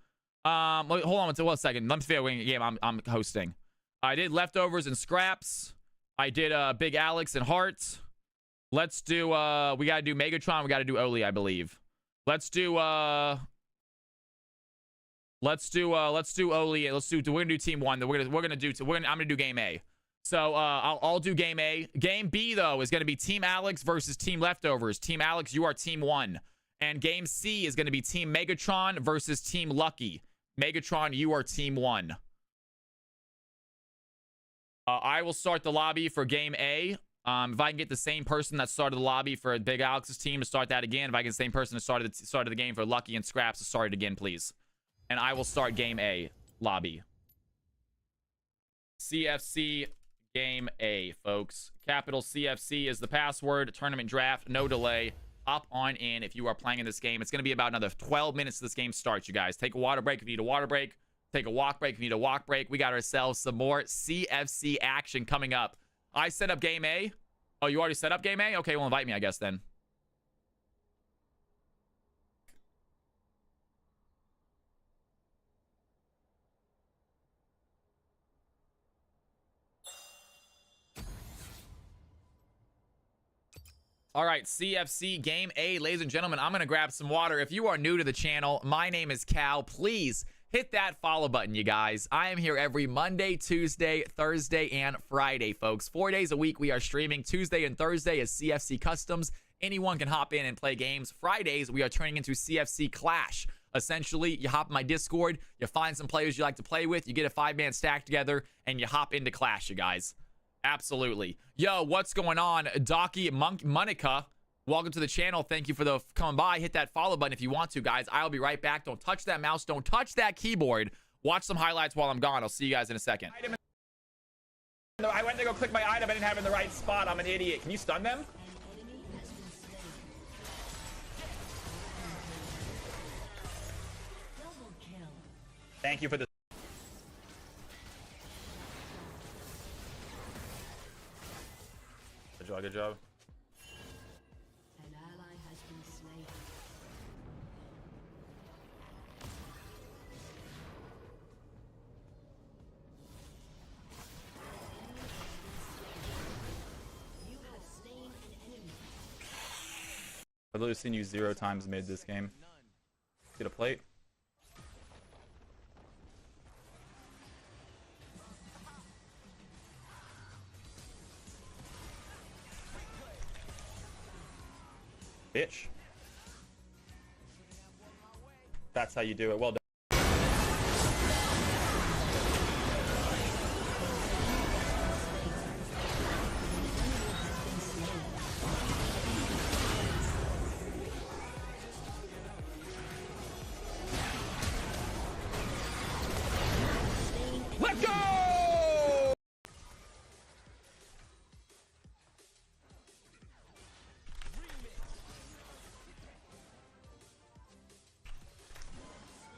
Hold on one second. Let me figure out what game I'm hosting. I did Leftovers and Scraps. I did Big Alex and Heart. Let's do we gotta do Megatron, we gotta do Oli, I believe. Let's do Oli. We're gonna do Team 1. I'm gonna do Game A. So I'll do Game A. Game B, though, is going to be Team Alex versus Team Leftovers. Team Alex, you are Team 1. And Game C is going to be Team Megatron versus Team Lucky. Megatron, you are Team 1. I will start the lobby for Game A. If I can get the same person that started the lobby for Big Alex's team to start that again. If I get the same person that started the game for Lucky and Scraps to start it again, please. And I will start Game A lobby. CFC Game A, folks. Capital CFC is the password. Tournament draft, no delay. Hop on in if you are playing in this game. It's going to be about another 12 minutes till this game starts, you guys. Take a water break if you need a water break. Take a walk break if you need a walk break. We got ourselves some more CFC action coming up. I set up Game A. Oh, you already set up Game A? Okay, well, invite me, I guess, then. All right, CFC Game A, ladies and gentlemen, I'm going to grab some water. If you are new to the channel, my name is Cal. Please hit that follow button, you guys. I am here every Monday, Tuesday, Thursday, and Friday, folks. 4 days a week, we are streaming. Tuesday and Thursday is CFC Customs. Anyone can hop in and play games. Fridays, we are turning into CFC Clash. Essentially, you hop in my Discord, you find some players you like to play with, you get a 5-man stack together, and you hop into Clash, you guys. Absolutely. Yo, what's going on? Docky Monica, welcome to the channel. Thank you for coming by. Hit that follow button if you want to, guys. I'll be right back. Don't touch that mouse. Don't touch that keyboard. Watch some highlights while I'm gone. I'll see you guys in a second. I went to go click my item. I didn't have it in the right spot. I'm an idiot. Can you stun them? Thank you for the... Good job, good job. An ally has been slain. You have slain an enemy. I've literally seen you 0 times mid this game. Get a plate. Bitch. That's how you do it. Well done. Let's go!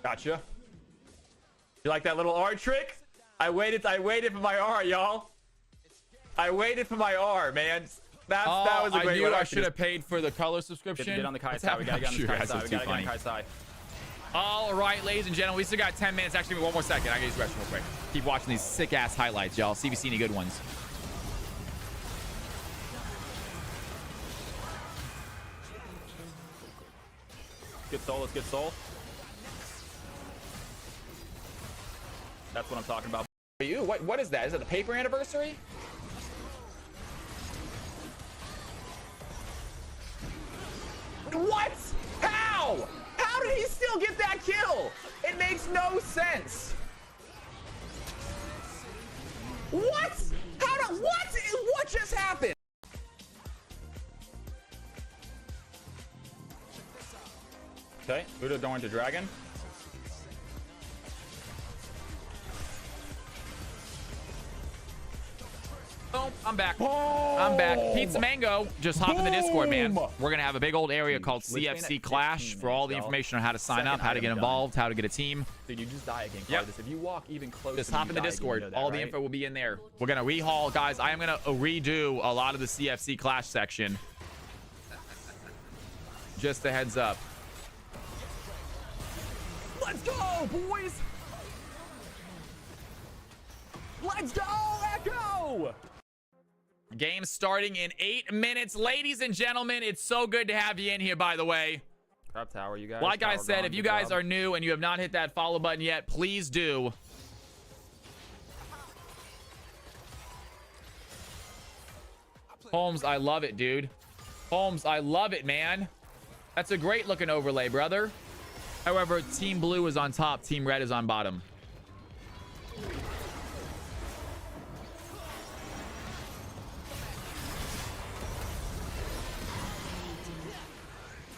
Gotcha. You like that little R trick? I waited for my R, y'all. I waited for my R, man. That was a great one. I should have paid for the color subscription. Get on the Kai side. We gotta get on the Kai side. We gotta get on the Kai side. All right, ladies and gentlemen, we still got 10 minutes. Actually, one more second. I gotta use the restroom real quick. Keep watching these sick-ass highlights, y'all. See if you see any good ones. Good soul. Let's get soul. That's what I'm talking about. You? What is that? Is it the paper anniversary? What? How? How did he still get that kill? It makes no sense. What? What just happened? Okay, Buddha going to dragon. Oh, I'm back. I'm back. Pizza Mango, just hop in the Discord, man. We're going to have a big old area called CFC Clash for all the information on how to sign up, how to get involved, how to get a team. Dude, you just die again. Yep. If you walk even closer, Just hop in the Discord. All the info will be in there. We're going to rehaul, guys. I am going to redo a lot of the CFC Clash section. Just a heads up. Let's go, boys. Let's go, Echo. Game starting in 8 minutes. Ladies and gentlemen, it's so good to have you in here, by the way. Crab tower, you guys. Like I Tower said, gone. if you Good guys job. are new and you have not hit that follow button yet, please do. Holmes, I love it, dude. Holmes, I love it, man. That's a great looking overlay, brother. However, Team Blue is on top. Team Red is on bottom.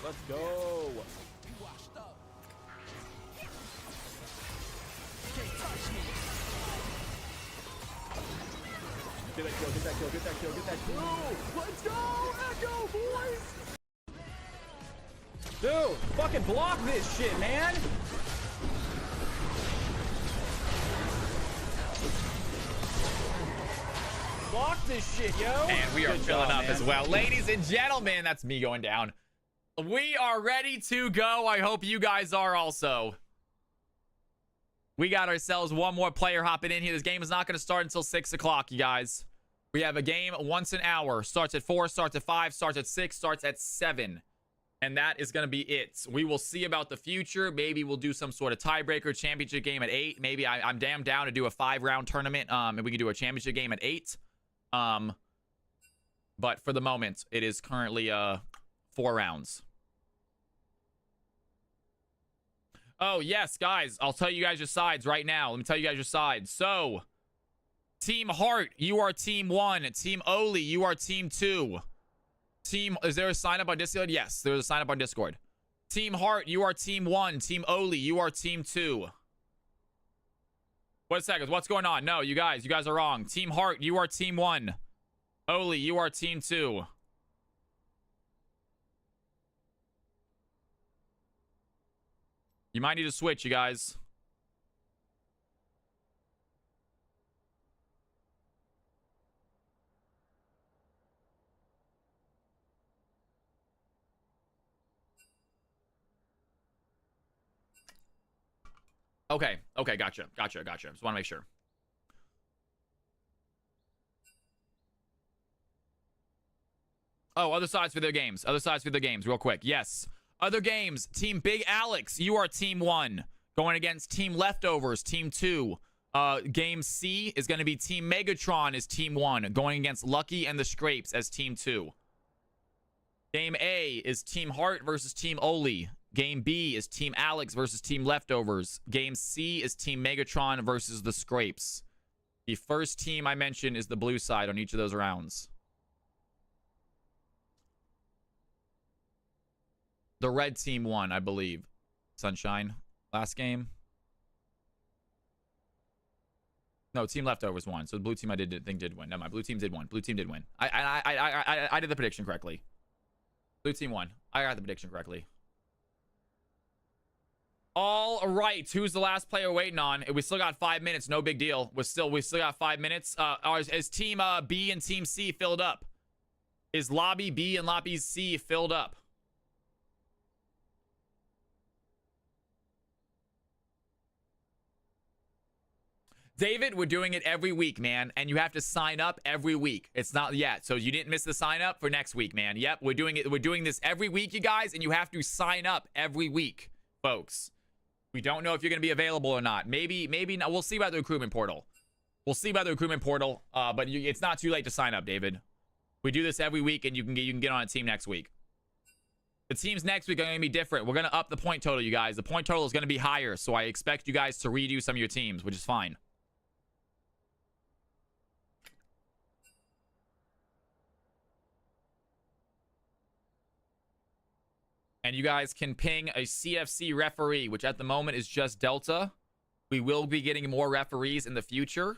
Let's go. Get that kill, get that kill, get that kill, get that kill. Let's go, Echo, boys. Dude, fucking block this shit, man. Block this shit, yo. And we are Good filling job, up man. as well. Ladies and gentlemen, that's me going down. We are ready to go. I hope you guys are also. We got ourselves one more player hopping in here. This game is not going to start until 6 o'clock, you guys. We have a game once an hour. Starts at 4, starts at 5, starts at 6, starts at 7. And that is going to be it. We will see about the future. Maybe we'll do some sort of tiebreaker championship game at 8. Maybe I'm damn down to do a 5-round tournament. And we can do a championship game at 8. But for the moment, it is currently 4 rounds. Oh, yes, guys. I'll tell you guys your sides right now. Let me tell you guys your sides. So, Team Heart, you are Team 1. Team Oli, you are Team 2. Is there a sign up on Discord? Yes, there's a sign up on Discord. Team Heart, you are Team 1. Team Oli, you are Team 2. Wait a second. What's going on? No, you guys are wrong. Team Heart, you are Team 1. Oli, you are Team 2. You might need to switch, you guys. Okay, gotcha. Just want to make sure. Oh, other sides for their games. Real quick. Yes. Other games. Team Big Alex, you are Team 1. Going against Team Leftovers, Team 2. Game C is going to be Team Megatron is Team 1. Going against Lucky and the Scrapes as Team 2. Game A is Team Heart versus Team Oli. Game B is Team Alex versus Team Leftovers. Game C is Team Megatron versus the Scrapes. The first team I mentioned is the blue side on each of those rounds. The red team won, I believe. Sunshine, last game. No, Team Leftovers won. So the blue team I think did win. No, my blue team did win. Blue team did win. I did the prediction correctly. Blue team won. I got the prediction correctly. All right, who's the last player waiting on? We still got 5 minutes. No big deal. We still got 5 minutes. Is Team B and Team C filled up? Is Lobby B and Lobby C filled up? David, we're doing it every week, man, and you have to sign up every week. It's not yet, so you didn't miss the sign up for next week, man. Yep, we're doing it. We're doing this every week, you guys, and you have to sign up every week, folks. We don't know if you're going to be available or not. Maybe not. We'll see about the recruitment portal. But it's not too late to sign up, David. We do this every week, and you can get on a team next week. The teams next week are going to be different. We're going to up the point total, you guys. The point total is going to be higher, so I expect you guys to redo some of your teams, which is fine. And you guys can ping a CFC referee, which at the moment is just Delta. We will be getting more referees in the future.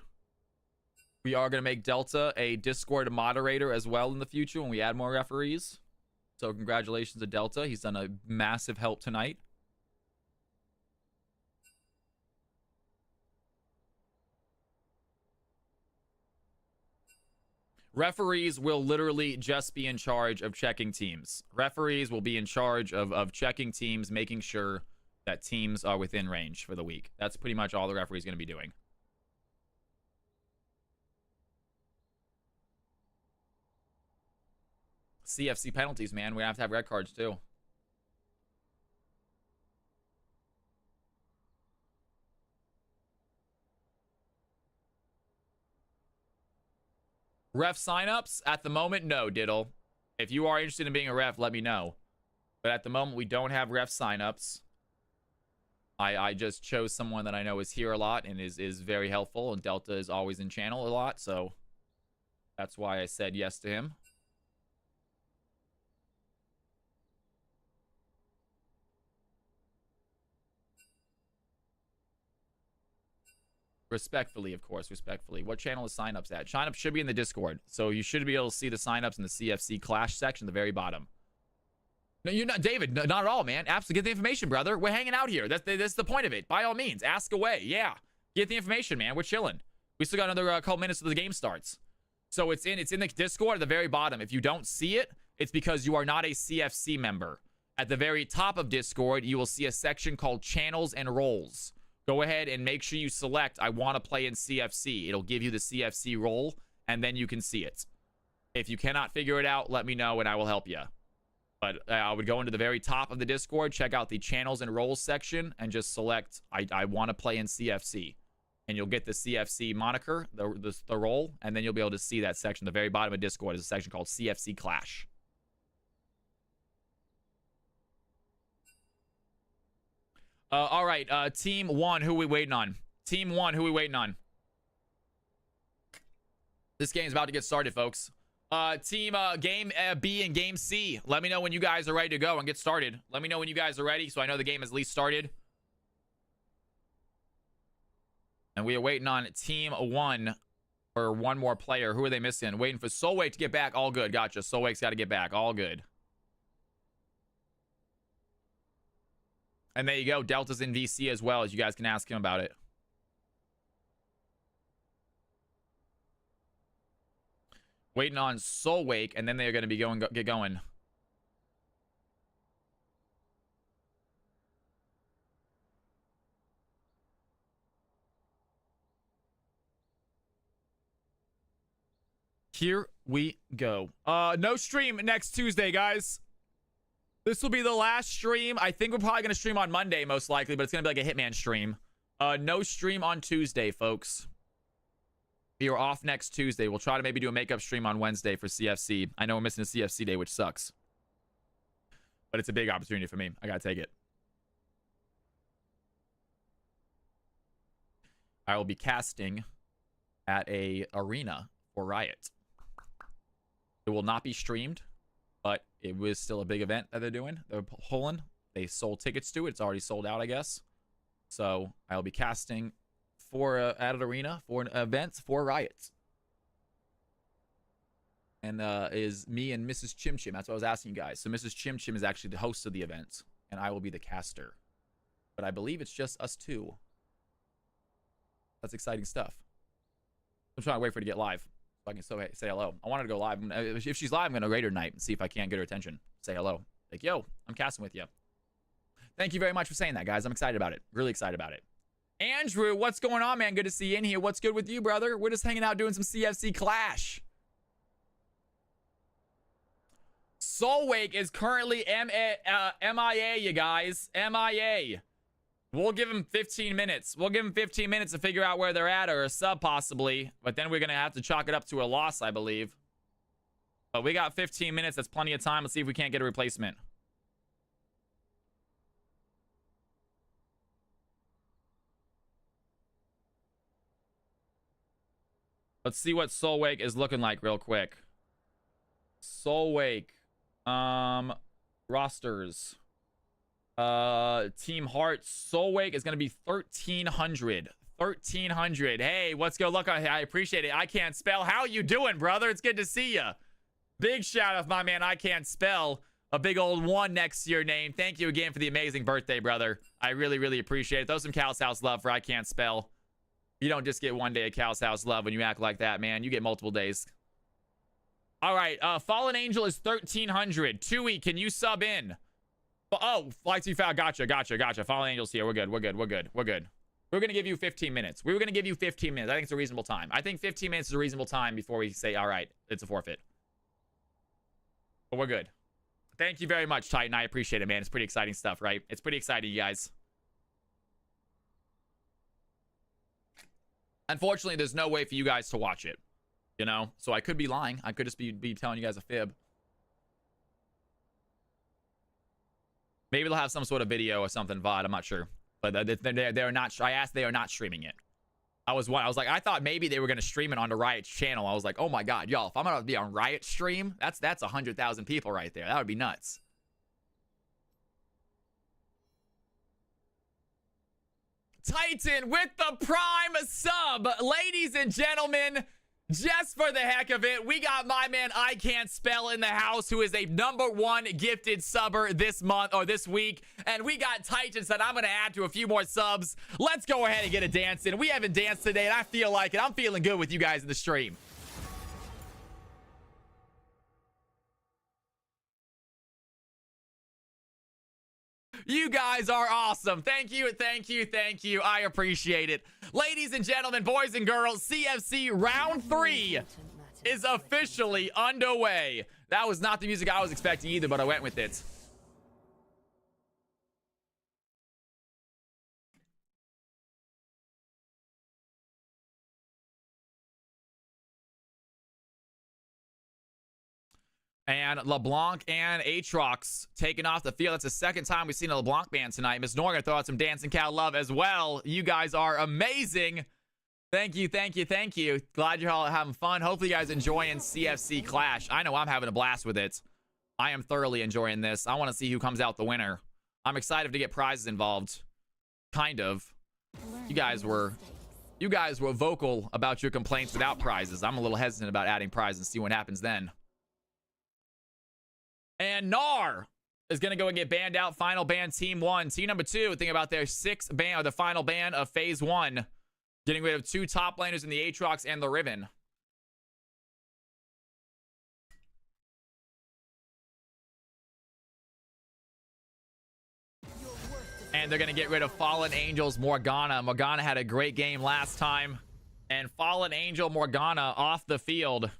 We are going to make Delta a Discord moderator as well in the future when we add more referees. So congratulations to Delta. He's done a massive help tonight. Referees will literally just be in charge of checking teams. Referees will be in charge of checking teams, making sure that teams are within range for the week. That's pretty much all the referee's going to be doing. CFC penalties, man. We have to have red cards too. Ref signups at the moment, no, Diddle. If you are interested in being a ref, let me know. But at the moment, we don't have ref signups. I just chose someone that I know is here a lot and is very helpful, and Delta is always in channel a lot, so that's why I said yes to him. Respectfully, of course, respectfully. What channel is signups at? Signups should be in the Discord. So you should be able to see the signups in the CFC Clash section, the very bottom. No, you're not, David. No, not at all, man. Absolutely, get the information, brother. We're hanging out here. That's the point of it. By all means, ask away. Yeah, get the information, man. We're chilling. We still got another couple minutes until the game starts. So it's in the Discord at the very bottom. If you don't see it, it's because you are not a CFC member. At the very top of Discord, you will see a section called Channels and Roles. Go ahead and make sure you select I want to play in CFC. It'll give you the CFC role, and then you can see it. If you cannot figure it out, let me know, and I will help you. But I would go into the very top of the Discord, check out the Channels and Roles section, and just select I want to play in CFC. And you'll get the CFC moniker, the role, and then you'll be able to see that section. The very bottom of Discord is a section called CFC Clash. All right, Team 1, who we waiting on? Team 1, who we waiting on? This game's about to get started, folks. Team Game B and Game C. Let me know when you guys are ready to go and get started. Let me know when you guys are ready so I know the game has at least started. And we are waiting on Team 1 for one more player. Who are they missing? Waiting for Solwake to get back. All good. Gotcha. Solwake's got to get back. All good. And there you go. Delta's in VC as well, as you guys can ask him about it. Waiting on Solwake, and then they're going to be get going. Here we go. No stream next Tuesday, guys. This will be the last stream. I think we're probably going to stream on Monday, most likely, but it's going to be like a Hitman stream. No stream on Tuesday, folks. We are off next Tuesday. We'll try to maybe do a makeup stream on Wednesday for CFC. I know we're missing a CFC day, which sucks. But it's a big opportunity for me. I got to take it. I will be casting at a arena for Riot. It will not be streamed, but it was still a big event that they're doing. They're pulling. They sold tickets to it. It's already sold out, I guess. So I'll be casting for at an arena for an event for Riot. And is me and Mrs. Chim Chim. That's what I was asking you guys. So Mrs. Chim Chim is actually the host of the event, and I will be the caster. But I believe it's just us two. That's exciting stuff. I'm trying to wait for her to get live so I can say hello. I want her to go live. If she's live, I'm going to raid her tonight and see if I can't get her attention. Say hello. Like, yo, I'm casting with you. Thank you very much for saying that, guys. I'm excited about it. Really excited about it. Andrew, what's going on, man? Good to see you in here. What's good with you, brother? We're just hanging out doing some CFC Clash. Solwake is currently MIA, you guys. MIA. We'll give him 15 minutes. We'll give him 15 minutes to figure out where they're at, or a sub possibly. But then we're going to have to chalk it up to a loss, I believe. But we got 15 minutes. That's plenty of time. Let's see if we can't get a replacement. Let's see what Solwake is looking like real quick. Solwake. Rosters. Team Hearts. Solwake is going to be 1,300. 1,300. Hey, what's good? Look, I appreciate it. I can't spell. How you doing, brother? It's good to see you. Big shout out, my man. I can't spell. A big old 1 next to your name. Thank you again for the amazing birthday, brother. I really, really appreciate it. Throw some Cal's House love for I can't spell. You don't just get 1 day of Cal's House love when you act like that, man. You get multiple days. All right. Fallen Angel is 1,300. Tui, can you sub in? Oh, Flight Too Foul. Gotcha. Fallen Angel's here. We're good. We're going to give you 15 minutes. We were going to give you 15 minutes. I think it's a reasonable time. I think 15 minutes is a reasonable time before we say, all right, it's a forfeit. But we're good. Thank you very much, Titan. I appreciate it, man. It's pretty exciting stuff, right? It's pretty exciting, you guys. Unfortunately, there's no way for you guys to watch it, you know? So I could be lying. I could just be telling you guys a fib. Maybe they'll have some sort of video or something, VOD. I'm not sure. But they're not. I asked, they are not streaming it. I was like, I thought maybe they were going to stream it on the Riot's channel. I was like, oh my God, y'all, if I'm going to be on Riot stream, that's 100,000 people right there. That would be nuts. Titan with the prime sub. Ladies and gentlemen, just for the heck of it, we got my man I Can't Spell in the house, who is a #1 gifted subber this month or this week. And we got Titan that I'm going to add to a few more subs. Let's go ahead and get a dance in. We haven't danced today, and I feel like it. I'm feeling good with you guys in the stream. You guys are awesome. Thank you. I appreciate it. Ladies and gentlemen, boys and girls, CFC round 3 is officially underway. That was not the music I was expecting either, but I went with it. And LeBlanc and Aatrox taking off the field. That's the second time we've seen a LeBlanc band tonight. Miss Nor gonna throw out some Dancing Cow love as well. You guys are amazing. Thank you. Glad you're all having fun. Hopefully you guys enjoying CFC Clash. I know I'm having a blast with it. I am thoroughly enjoying this. I want to see who comes out the winner. I'm excited to get prizes involved. Kind of. You guys were vocal about your complaints without prizes. I'm a little hesitant about adding prizes and see what happens then. And Gnar is going to go and get banned out. Final ban, team 1. Team number 2, think about their 6th ban, or the final ban of phase 1. Getting rid of 2 top laners in the Aatrox and the Riven. And they're going to get rid of Fallen Angel's Morgana. Morgana had a great game last time. And Fallen Angel Morgana off the field.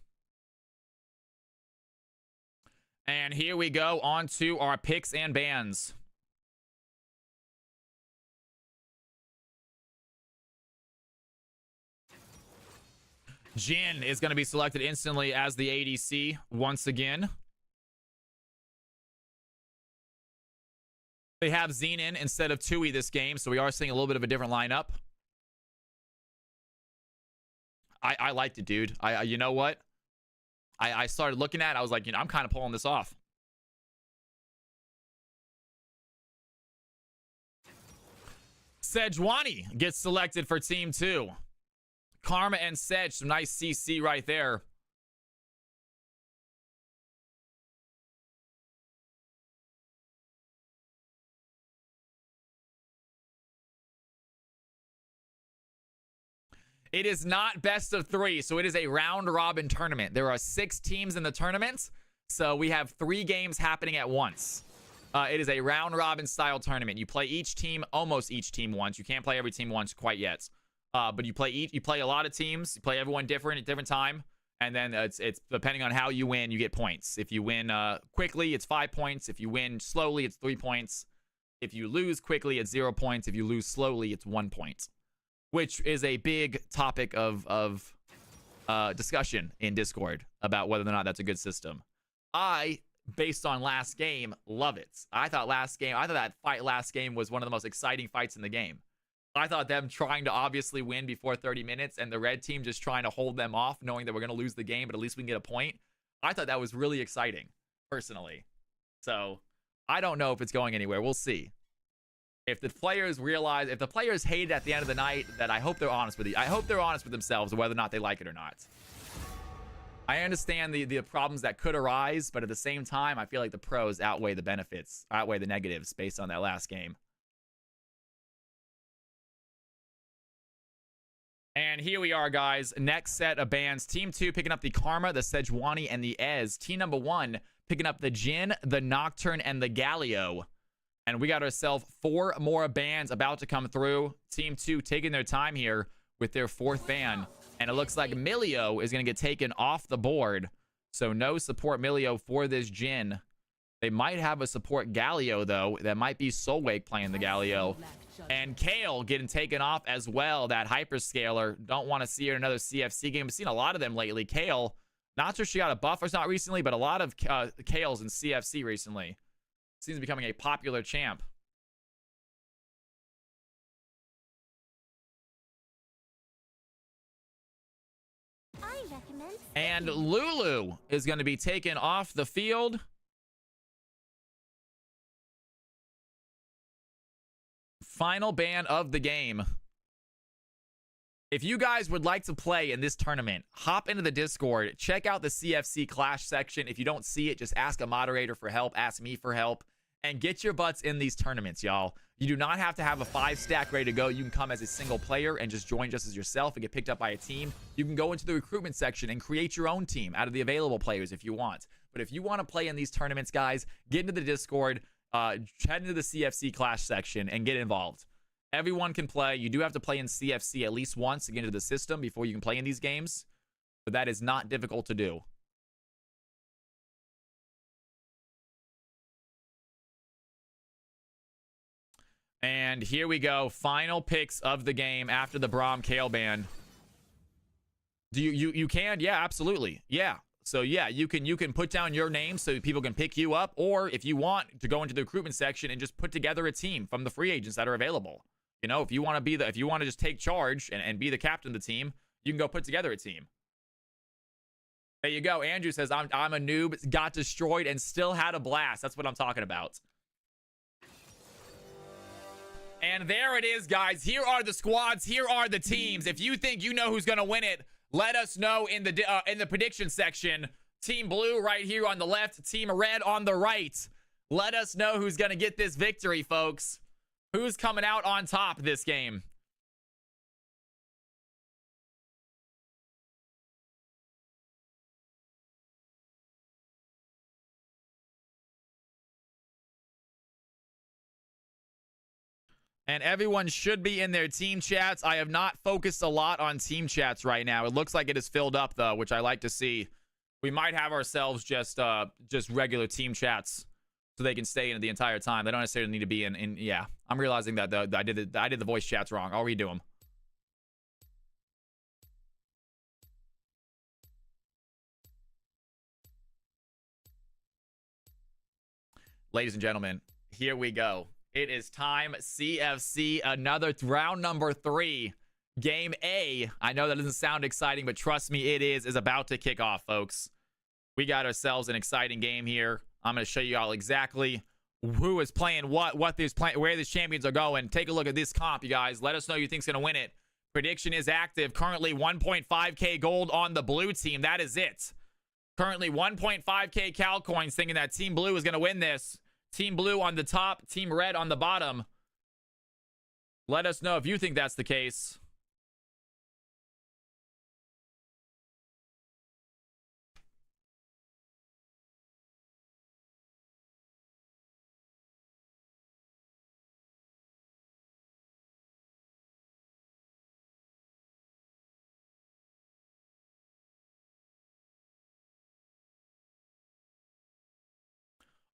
And here we go on to our picks and bans. Jhin is going to be selected instantly as the ADC once again. They have Xenon instead of Tui this game, so we are seeing a little bit of a different lineup. I liked it, dude. You know what? I started looking at it. I was like, you know, I'm kind of pulling this off. Sejuani gets selected for team 2. Karma and Sedge, some nice CC right there. It is not best of 3, so it is a round-robin tournament. There are 6 teams in the tournament, so we have 3 games happening at once. It is a round-robin style tournament. You play each team, almost each team once. You can't play every team once quite yet. But you play a lot of teams. You play everyone different at different time, and then it's depending on how you win, you get points. If you win quickly, it's 5 points. If you win slowly, it's 3 points. If you lose quickly, it's 0 points. If you lose slowly, it's 1 point. Which is a big topic of discussion in Discord about whether or not that's a good system. I, based on last game, love it. I thought that fight last game was one of the most exciting fights in the game. I thought them trying to obviously win before 30 minutes and the red team just trying to hold them off, knowing that we're going to lose the game, but at least we can get a point. I thought that was really exciting, personally. So, I don't know if it's going anywhere. We'll see. If the players hate it at the end of the night, then I hope they're honest with you. I hope they're honest with themselves whether or not they like it or not. I understand the problems that could arise, but at the same time, I feel like the pros outweigh the benefits, outweigh the negatives based on that last game. And here we are, guys. Next set of bans. Team 2 picking up the Karma, the Sejuani, and the Ez. Team number 1 picking up the Jin, the Nocturne, and the Galio. And we got ourselves 4 more bans about to come through. Team 2 taking their time here with their 4th ban. And it looks like Milio is going to get taken off the board. So no support Milio for this Jin. They might have a support Galio, though. That might be Solwake playing the Galio. And Kale getting taken off as well. That hyperscaler. Don't want to see her in another CFC game. We've seen a lot of them lately. Kale, not sure she got a buff or not recently, but a lot of Kales in CFC recently. Seems to be becoming a popular champ. I recommend. And Lulu is going to be taken off the field. Final ban of the game. If you guys would like to play in this tournament, hop into the Discord, check out the CFC Clash section. If you don't see it, just ask a moderator for help, ask me for help, and get your butts in these tournaments, y'all. You do not have to have a 5-stack ready to go. You can come as a single player and just join just as yourself and get picked up by a team. You can go into the recruitment section and create your own team out of the available players if you want. But if you want to play in these tournaments, guys, get into the Discord, head into the CFC Clash section and get involved. Everyone can play. You do have to play in CFC at least once to get into the system before you can play in these games, but that is not difficult to do. And here we go. Final picks of the game after the Braum Kale ban. Do you can? Yeah, absolutely. Yeah. So yeah, you can put down your name so people can pick you up, or if you want to go into the recruitment section and just put together a team from the free agents that are available. You know, if you want to just take charge and be the captain of the team, you can go put together a team. There you go. Andrew says, I'm a noob, got destroyed, and still had a blast. That's what I'm talking about. And there it is, guys. Here are the squads. Here are the teams. If you think you know who's going to win it, let us know in the prediction section. Team Blue right here on the left. Team Red on the right. Let us know who's going to get this victory, folks. Who's coming out on top this game? And everyone should be in their team chats. I have not focused a lot on team chats right now. It looks like it is filled up, though, which I like to see. We might have ourselves just regular team chats so they can stay in the entire time. They don't necessarily need to be in yeah. I'm realizing that I did the voice chats wrong. I'll redo them. Ladies and gentlemen, here we go. It is time. CFC, another round number 3. Game A. I know that doesn't sound exciting, but trust me, it is about to kick off, folks. We got ourselves an exciting game here. I'm going to show you all exactly who is playing what where these champions are going. Take a look at this comp, you guys. Let us know who you think's going to win it. Prediction is active. Currently 1.5k gold on the blue team. That is it. Currently 1.5k Cal coins, thinking that Team Blue is going to win this. Team Blue on the top, Team Red on the bottom. Let us know if you think that's the case.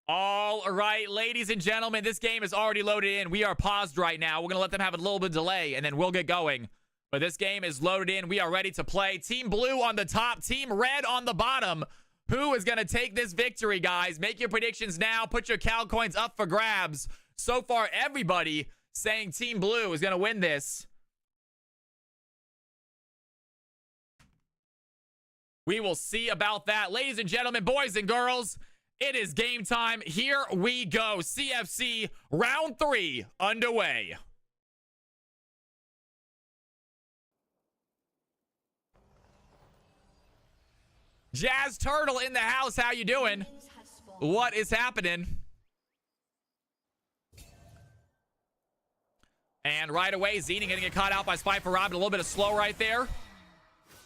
All right, ladies and gentlemen, this game is already loaded in. We are paused right now. We're going to let them have a little bit of delay, and then we'll get going. But this game is loaded in. We are ready to play. Team Blue on the top, Team Red on the bottom. Who is going to take this victory, guys? Make your predictions now. Put your Cal coins up for grabs. So far, everybody saying Team Blue is going to win this. We will see about that. Ladies and gentlemen, boys and girls, it is game time. Here we go. CFC round 3 underway. Jazz Turtle in the house. How you doing? What is happening? And right away, Xena gonna get caught out by Spy for Rob. A little bit of slow right there.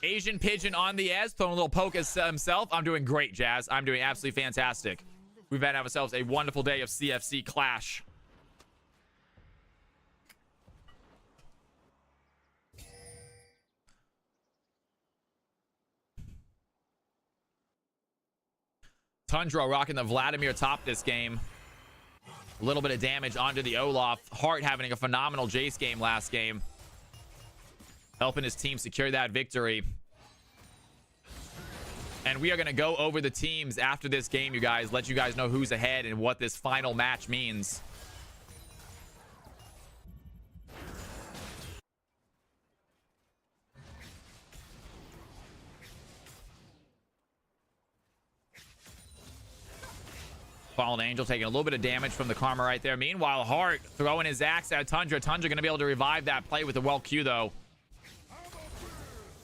Asian Pigeon on the edge, throwing a little poke at himself. I'm doing great, Jazz. I'm doing absolutely fantastic. We've had ourselves a wonderful day of CFC Clash. Tundra rocking the Vladimir top this game. A little bit of damage onto the Olaf. Hart having a phenomenal Jace game last game. Helping his team secure that victory. And we are going to go over the teams after this game, you guys. Let you guys know who's ahead and what this final match means. Fallen Angel taking a little bit of damage from the Karma right there. Meanwhile, Hart throwing his axe at Tundra. Tundra going to be able to revive that play with the well Q, though.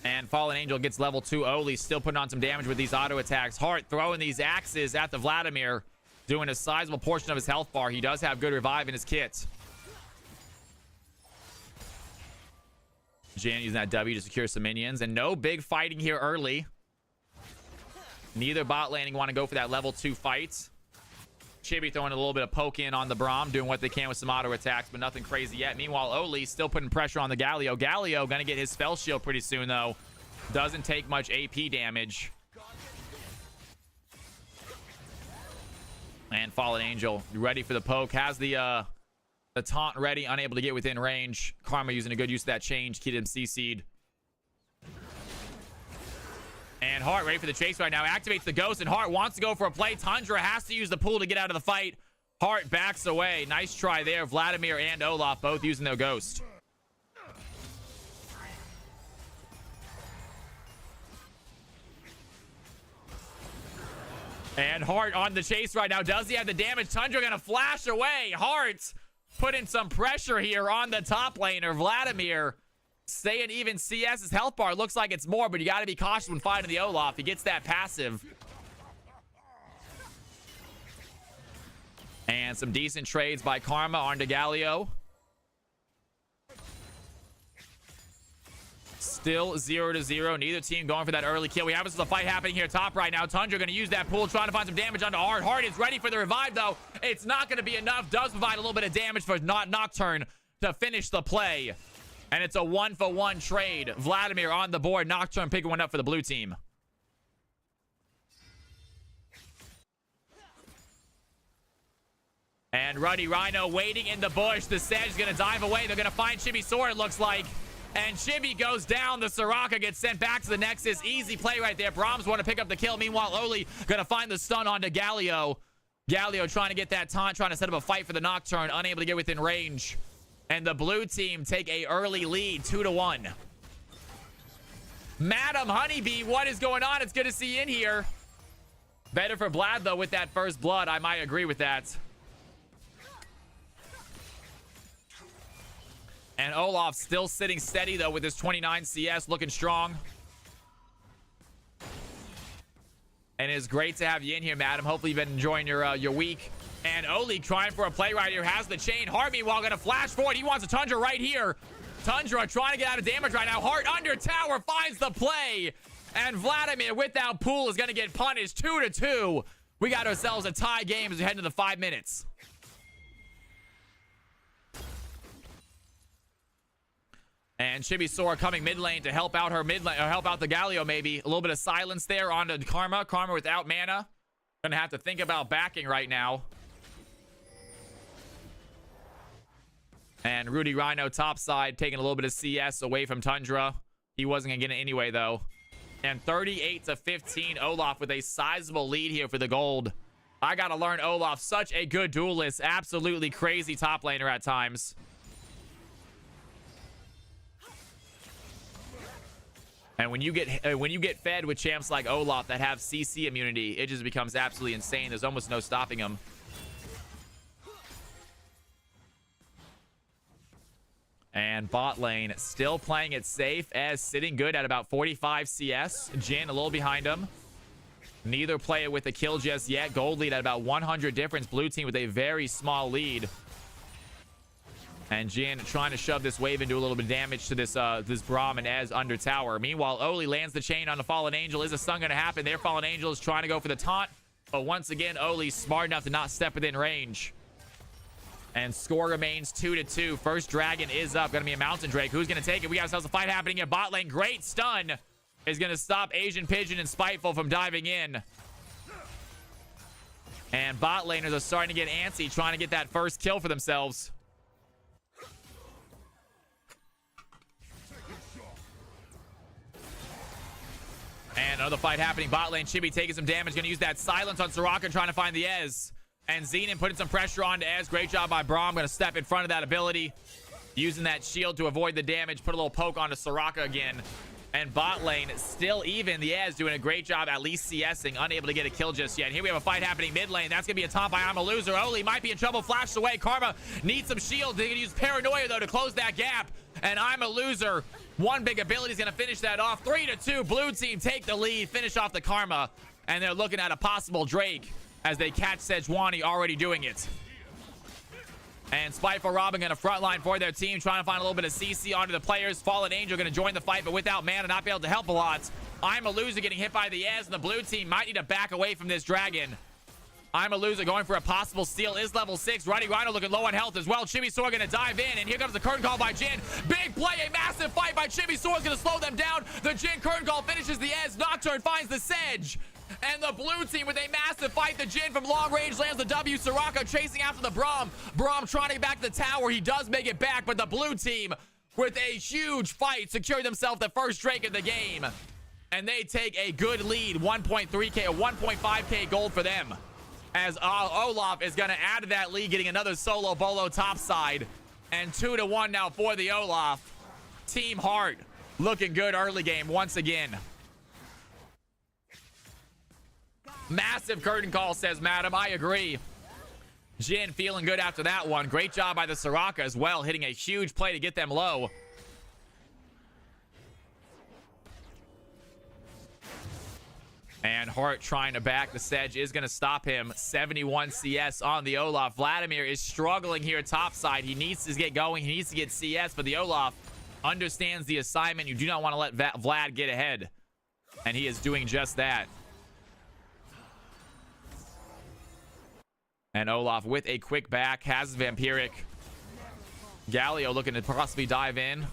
And Fallen Angel gets level 2. Oli still putting on some damage with these auto attacks. Hart throwing these axes at the Vladimir, doing a sizable portion of his health bar. He does have good revive in his kit. Jan using that W to secure some minions. And no big fighting here early. Neither bot laning want to go for that level 2 fight. Chibi throwing a little bit of poke in on the Braum, doing what they can with some auto attacks, but nothing crazy yet. Meanwhile, Oli still putting pressure on the Galio. Galio gonna get his spell shield pretty soon, though. Doesn't take much AP damage. And Fallen Angel ready for the poke. Has the taunt ready, unable to get within range. Karma using a good use of that change. Keep him CC'd. And Hart ready for the chase right now. Activates the ghost, and Hart wants to go for a play. Tundra has to use the pool to get out of the fight. Hart backs away. Nice try there. Vladimir and Olaf both using their ghost. And Hart on the chase right now. Does he have the damage? Tundra gonna flash away. Hart putting some pressure here on the top laner. Vladimir staying even. CS's health bar looks like it's more, but you got to be cautious when fighting the Olaf. He gets that passive. And some decent trades by Karma onto Galio. Still 0-0. Neither team going for that early kill. We have the fight happening here top right now. Tundra going to use that pool, trying to find some damage onto Hart. Hart is ready for the revive, though. It's not going to be enough. Does provide a little bit of damage for Nocturne to finish the play. And it's a 1-for-1 trade. Vladimir on the board. Nocturne picking one up for the blue team. And Ruddy Rhino waiting in the bush. The Sedge is going to dive away. They're going to find Chibi Sword, it looks like. And Chibi goes down. The Soraka gets sent back to the Nexus. Easy play right there. Brahms want to pick up the kill. Meanwhile, Oli going to find the stun onto Galio. Galio trying to get that taunt, trying to set up a fight for the Nocturne. Unable to get within range. And the blue team take a early lead, 2-1. Madam Honeybee, what is going on? It's good to see you in here. Better for Vlad, though, with that first blood. I might agree with that. And Olaf still sitting steady, though, with his 29 CS, looking strong. And it is great to have you in here, Madam. Hopefully you've been enjoying your week. And Oli trying for a play right here. Has the chain. Hart, meanwhile, going to flash forward. He wants a Tundra right here. Tundra trying to get out of damage right now. Hart under tower finds the play. And Vladimir, without pool, is going to get punished. 2-2. We got ourselves a tie game as we head into the 5 minutes. And Chibi Sora coming mid lane to help out her mid lane, or help out the Galio maybe. A little bit of silence there onto Karma. Karma without mana. Gonna have to think about backing right now. And Rudy Rhino topside taking a little bit of CS away from Tundra. He wasn't gonna get it anyway though. And 38-15, Olaf with a sizable lead here for the gold. I gotta learn Olaf, such a good duelist. Absolutely crazy top laner at times. And when you get fed with champs like Olaf that have CC immunity, it just becomes absolutely insane. There's almost no stopping them. And bot lane still playing it safe, as sitting good at about 45 CS. Jin a little behind him. Neither player with a kill just yet. Gold lead at about 100 difference. Blue team with a very small lead. And Jin trying to shove this wave into a little bit of damage to this this Braum and Ez under tower. Meanwhile, Oli lands the chain on the Fallen Angel. Is a stun going to happen? Their Fallen Angel is trying to go for the taunt. But once again, Oli's smart enough to not step within range. And score remains 2-2. First dragon is up. Going to be a Mountain Drake. Who's going to take it? We got ourselves a fight happening in bot lane. Great stun is going to stop Asian Pigeon and Spiteful from diving in. And bot laners are starting to get antsy, trying to get that first kill for themselves. And another fight happening. Bot lane, Chibi taking some damage. Going to use that silence on Soraka, trying to find the Ez. And Xenon putting some pressure on to Ez. Great job by Braum. Going to step in front of that ability. Using that shield to avoid the damage. Put a little poke onto Soraka again. And bot lane still even. The Ez doing a great job at least CSing. Unable to get a kill just yet. Here we have a fight happening mid lane. That's going to be a taunt by I'm a Loser. Oli might be in trouble. Flashed away. Karma needs some shield. They're going to use Paranoia, though, to close that gap. And I'm a Loser. One big ability is going to finish that off. 3-2. Blue team take the lead. Finish off the Karma. And they're looking at a possible Drake as they catch Sejuani already doing it. And Spiteful Robin going to frontline for their team, trying to find a little bit of CC onto the players. Fallen Angel going to join the fight, but without mana, not be able to help a lot. I'm a Loser getting hit by the Ez, and the blue team might need to back away from this dragon. I'm a Loser going for a possible steal. Is level 6. Ruddy Rhino looking low on health as well. Chibi Sora going to dive in, and here comes the curtain call by Jin. Big play, a massive fight by Chibi Sora's going to slow them down. The Jin curtain call finishes the Ez. Nocturne finds the Sedge. And the blue team with a massive fight. The Jin from long range lands the W. Soraka chasing after the Braum. Braum trying to get back to the tower. He does make it back, but the blue team with a huge fight secure themselves the first Drake of the game. And they take a good lead. 1.3k or 1.5k gold for them. As Olaf is going to add to that lead, getting another solo bolo topside. And 2-1 now for the Olaf. Team Heart looking good early game once again. Massive curtain call, says Madam. I agree. Jin feeling good after that one. Great job by the Soraka as well, hitting a huge play to get them low. And Hart trying to back. The Sedge is going to stop him. 71 CS on the Olaf. Vladimir is struggling here topside. He needs to get going. He needs to get CS, but the Olaf understands the assignment. You do not want to let Vlad get ahead. And he is doing just that. And Olaf with a quick back has Vampiric. Galio looking to possibly dive in.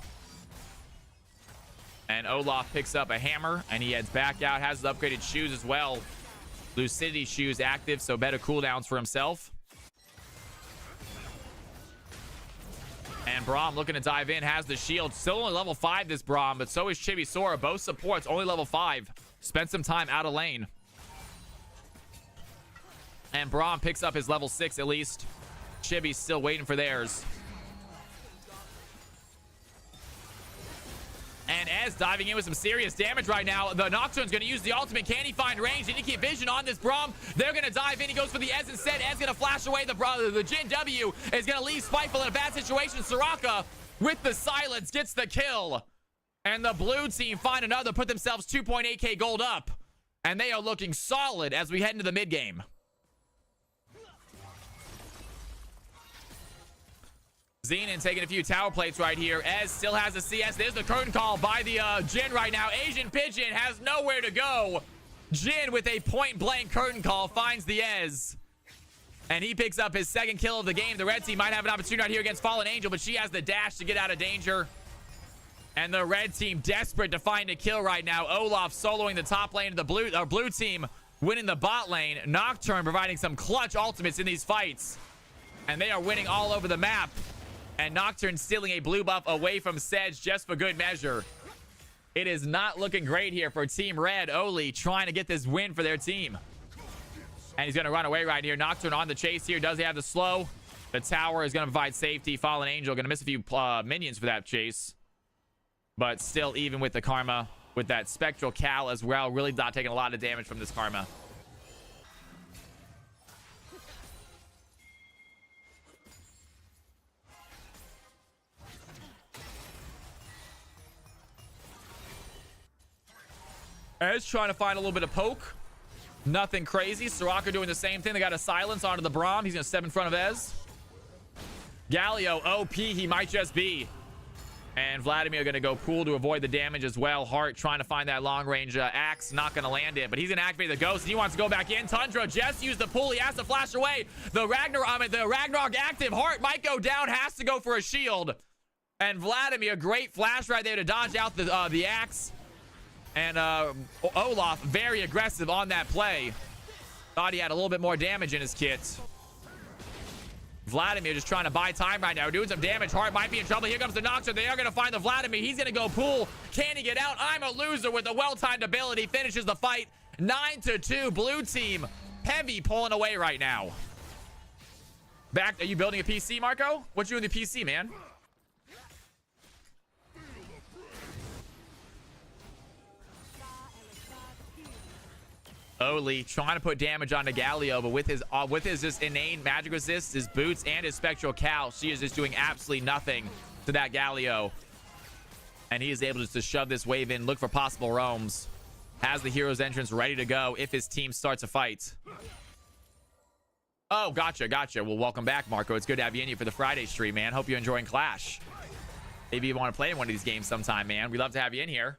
And Olaf picks up a hammer and he heads back out. Has the upgraded shoes as well. Lucidity shoes active, so better cooldowns for himself. And Braum looking to dive in. Has the shield. Still only level 5 this Braum, but so is Chibi Sora. Both supports only level 5. Spent some time out of lane. And Braum picks up his level 6 at least. Chibi's still waiting for theirs. And Ez diving in with some serious damage right now. The Nocturne's going to use the ultimate. Can he find range? Did he keep vision on this Braum? They're going to dive in. He goes for the Ez instead. Ez going to flash away. The Jin W is going to leave Spiteful in a bad situation. Soraka with the silence gets the kill. And the blue team find another. Put themselves 2.8k gold up. And they are looking solid as we head into the mid game. Xenon taking a few tower plates right here. Ez still has a CS. There's the curtain call by the Jin right now. Asian Pigeon has nowhere to go. Jin with a point-blank curtain call finds the Ez. And he picks up his second kill of the game. The red team might have an opportunity right here against Fallen Angel, but she has the dash to get out of danger. And the red team desperate to find a kill right now. Olaf soloing the top lane of the blue team, winning the bot lane. Nocturne providing some clutch ultimates in these fights. And they are winning all over the map. And Nocturne stealing a blue buff away from Sedge just for good measure. It is not looking great here for Team Red. Oli trying to get this win for their team. And he's going to run away right here. Nocturne on the chase here. Does he have the slow? The tower is going to provide safety. Fallen Angel going to miss a few minions for that chase. But still even with the Karma. With that Spectral Cal as well. Really not taking a lot of damage from this Karma. Ez trying to find a little bit of poke. Nothing crazy. Soraka doing the same thing. They got a silence onto the Braum. He's going to step in front of Ez. Galio, OP, he might just be. And Vladimir going to go pool to avoid the damage as well. Hart trying to find that long-range axe. Not going to land it, but he's going to activate the ghost. And he wants to go back in. Tundra just used the pool. He has to flash away. The Ragnarok active. Hart might go down. Has to go for a shield. And Vladimir, great flash right there to dodge out the axe. And Olaf, very aggressive on that play. Thought he had a little bit more damage in his kit. Vladimir just trying to buy time right now. Doing some damage. Hart might be in trouble. Here comes the Nocturne. They are going to find the Vladimir. He's going to go pool. Can he get out? I'm a loser with a well-timed ability. Finishes the fight. 9-2. Blue team heavy pulling away right now. Back. Are you building a PC, Marco? What you doing with the PC, man? Oli trying to put damage onto Galio, but with his just inane magic resist, his boots, and his spectral cowl, she is just doing absolutely nothing to that Galio. And he is able just to shove this wave in, look for possible roams. Has the hero's entrance ready to go if his team starts a fight. Oh, gotcha. Well, welcome back, Marco. It's good to have you in here for the Friday stream, man. Hope you're enjoying Clash. Maybe you want to play in one of these games sometime, man. We'd love to have you in here.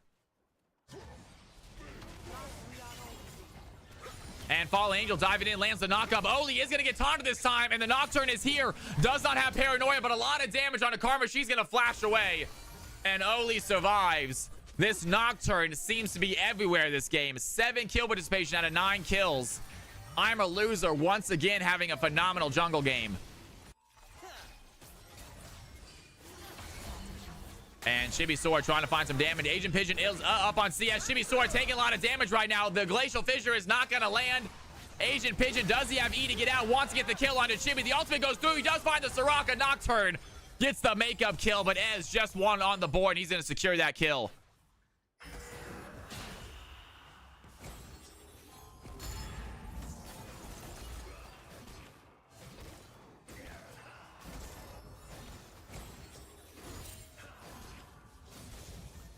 And Fallen Angel diving in, lands the knockup. Oli is going to get taunted this time, and the Nocturne is here. Does not have Paranoia, but a lot of damage on a Karma. She's going to flash away. And Oli survives. This Nocturne seems to be everywhere this game. 7 kill participation out of 9 kills. I'm a loser once again, having a phenomenal jungle game. And Chibisaur trying to find some damage. Agent Pigeon is up on CS. Chibisaur taking a lot of damage right now. The Glacial Fissure is not going to land. Agent Pigeon, does he have E to get out? Wants to get the kill onto Chibi. The ultimate goes through. He does find the Soraka. Nocturne gets the makeup kill, but Ez just one on the board. And he's going to secure that kill.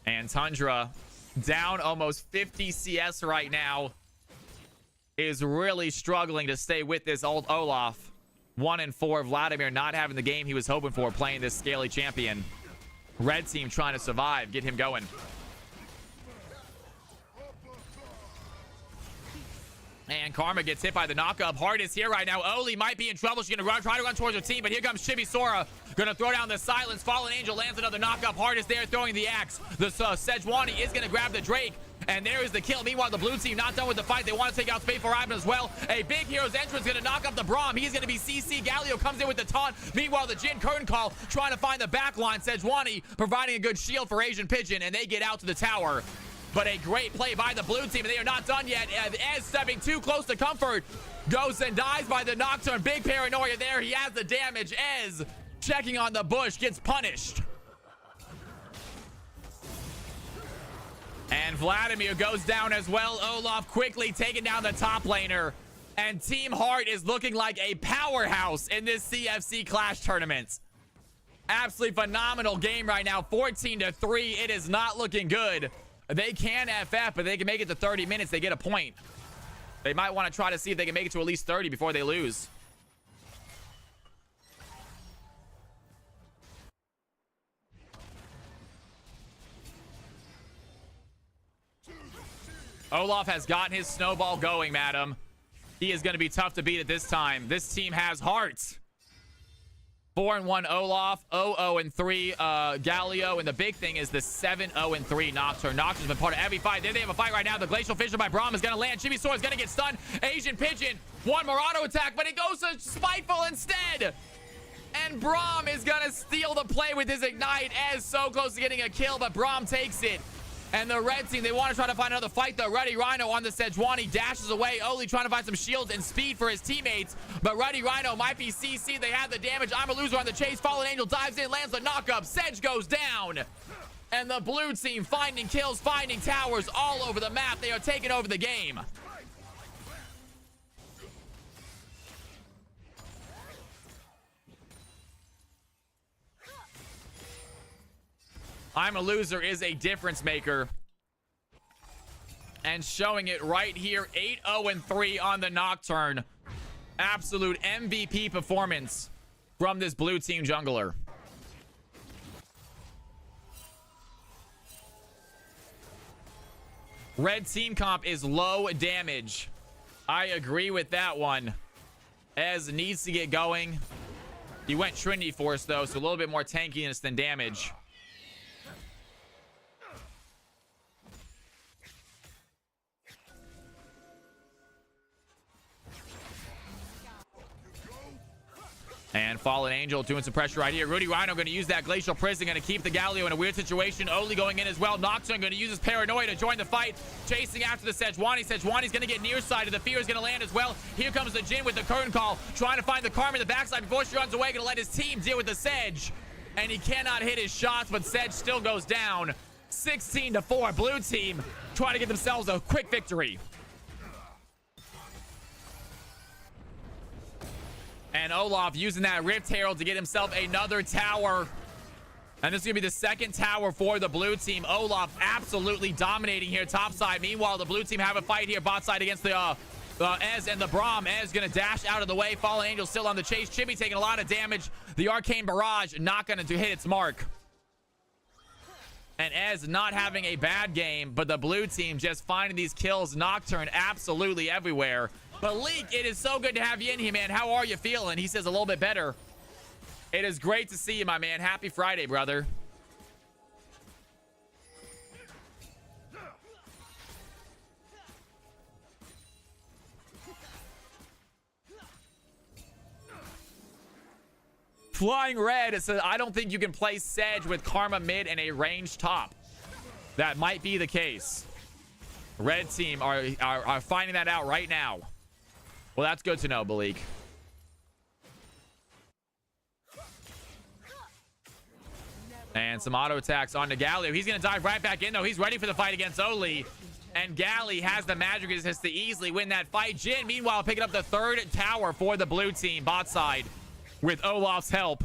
And Tundra, down almost 50 CS right now, is really struggling to stay with this old Olaf. 1-4. Vladimir not having the game he was hoping for, playing this scaly champion. Red team trying to survive, get him going. And Karma gets hit by the knockup. Hart is here right now. Oli might be in trouble. She's going to try to run towards her team, but here comes Chibi-Sora. Going to throw down the silence. Fallen Angel lands another knockup. Hart is there throwing the axe. The Sejuani is going to grab the Drake. And there is the kill. Meanwhile, the blue team not done with the fight. They want to take out Space for Ivan as well. A big hero's entrance going to knock up the Braum. He's going to be CC. Galio comes in with the taunt. Meanwhile, the Jin curtain call trying to find the back line. Sejuani providing a good shield for Asian Pigeon, and they get out to the tower. But a great play by the blue team, and they are not done yet. Ez stepping too close to comfort. Goes and dies by the Nocturne. Big paranoia there. He has the damage. Ez checking on the bush, gets punished. And Vladimir goes down as well. Olaf quickly taking down the top laner. And Team Hart is looking like a powerhouse in this CFC Clash tournament. Absolutely phenomenal game right now. 14-3. It is not looking good. They can FF, but they can make it to 30 minutes. They get a point. They might want to try to see if they can make it to at least 30 before they lose. Olaf has gotten his snowball going, madam. He is going to be tough to beat at this time. This team has hearts. 4-1 Olaf, 0-0-3 Galio, and the big thing is the 7-0-3 Nocturne. Nocturne's been part of every fight. There they have a fight right now. The Glacial Fissure by Braum is going to land. Chibi-Sora is going to get stunned. Asian Pigeon, one more auto attack, but it goes to Spiteful instead. And Braum is going to steal the play with his Ignite. Ez so close to getting a kill, but Braum takes it. And the red team, they want to try to find another fight, though. Ruddy Rhino on the Sejuani dashes away. Oli trying to find some shields and speed for his teammates. But Ruddy Rhino might be CC. They have the damage. I'm a loser on the chase. Fallen Angel dives in, lands the knockup. Sedge goes down. And the blue team finding kills, finding towers all over the map. They are taking over the game. I'm a loser is a difference maker. And showing it right here. 8-0-3 on the Nocturne. Absolute MVP performance from this blue team jungler. Red team comp is low damage. I agree with that one. Ez needs to get going. He went Trinity Force, though, so a little bit more tankiness than damage. And Fallen Angel doing some pressure right here. Rudy Rhino going to use that Glacial Prison, going to keep the Galio in a weird situation. Oli going in as well. Nocturne going to use his Paranoia to join the fight. Chasing after the Sejuani. Sejuani's going to get near side, and the Fear is going to land as well. Here comes the Jhin with the Curtain Call, trying to find the Karma in the backside before she runs away. Going to let his team deal with the Sedge. And he cannot hit his shots, but Sedge still goes down. 16-4. Blue team trying to get themselves a quick victory. And Olaf using that Rift Herald to get himself another tower. And this is going to be the second tower for the blue team. Olaf absolutely dominating here topside. Meanwhile, the blue team have a fight here bot side against the Ez and the Braum. Ez going to dash out of the way. Fallen Angel still on the chase. Chibi taking a lot of damage. The Arcane Barrage not going to hit its mark. And Ez not having a bad game, but the blue team just finding these kills. Nocturne absolutely everywhere. But Leek, it is so good to have you in here, man. How are you feeling? He says a little bit better. It is great to see you, my man. Happy Friday, brother. Flying Red says, I don't think you can play Sedge with Karma mid and a ranged top. That might be the case. Red team are finding that out right now. Well, that's good to know, Balik. And some auto attacks on Galio. He's going to dive right back in, though. He's ready for the fight against Oli. And Gally has the magic resist to easily win that fight. Jhin, meanwhile, picking up the third tower for the blue team, bot side, with Olaf's help.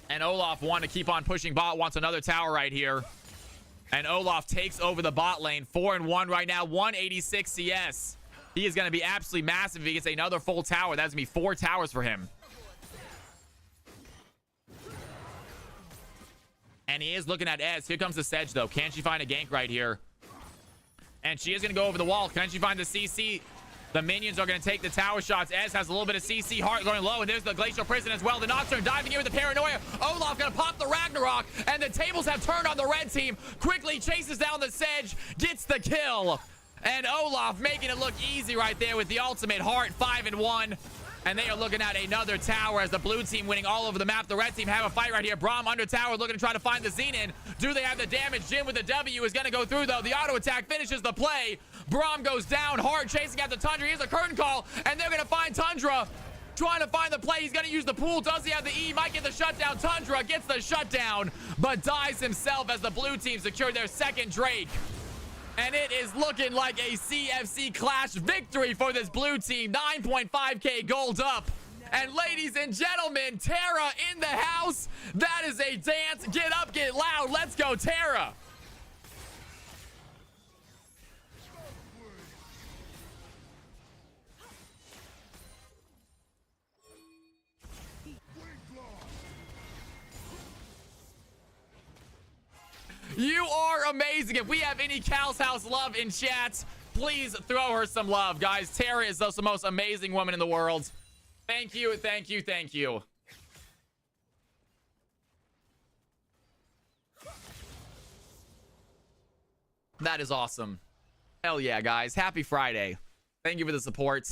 And Olaf wanting to keep on pushing bot, wants another tower right here. And Olaf takes over the bot lane. 4-1 right now. 186 CS. He is going to be absolutely massive if he gets another full tower. That's going to be 4 towers for him. And he is looking at Ez. Here comes the Sedge, though. Can she find a gank right here? And she is going to go over the wall. Can she find the CC? The minions are going to take the tower shots. Ez has a little bit of CC. Heart going low, and there's the Glacial Prison as well. The Nocturne diving in with the Paranoia. Olaf going to pop the Ragnarok, and the tables have turned on the red team. Quickly chases down the Sedge, gets the kill. And Olaf making it look easy right there with the ultimate. Heart 5-1. And they are looking at another tower as the blue team winning all over the map. The red team have a fight right here. Braum under tower looking to try to find the Xenon. Do they have the damage? Jhin with the W is going to go through, though. The auto attack finishes the play. Braum goes down hard, chasing after Tundra. Here's a curtain call, and they're going to find Tundra. Trying to find the play. He's going to use the pool. Does he have the E? Might get the shutdown. Tundra gets the shutdown, but dies himself as the blue team secure their second Drake. And it is looking like a CFC Clash victory for this blue team. 9.5k gold up. And ladies and gentlemen, Tara in the house. That is a dance. Get up, get loud. Let's go, Tara. You are amazing. If we have any Cal's House love in chat, please throw her some love, guys. Tara is the most amazing woman in the world. Thank you, thank you, thank you. That is awesome. Hell yeah, guys. Happy Friday. Thank you for the support.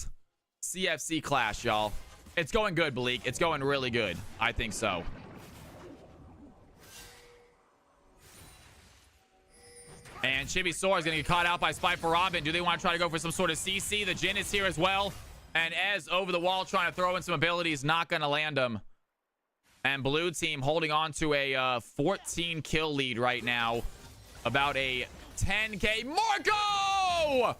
CFC Clash, y'all. It's going good, Bleak. It's going really good. I think so. And Chibi Sora is going to get caught out by Spiteful Robin. Do they want to try to go for some sort of CC? The Jhin is here as well. And Ez over the wall trying to throw in some abilities. Not going to land them. And blue team holding on to a 14 kill lead right now. About a 10k. Marco!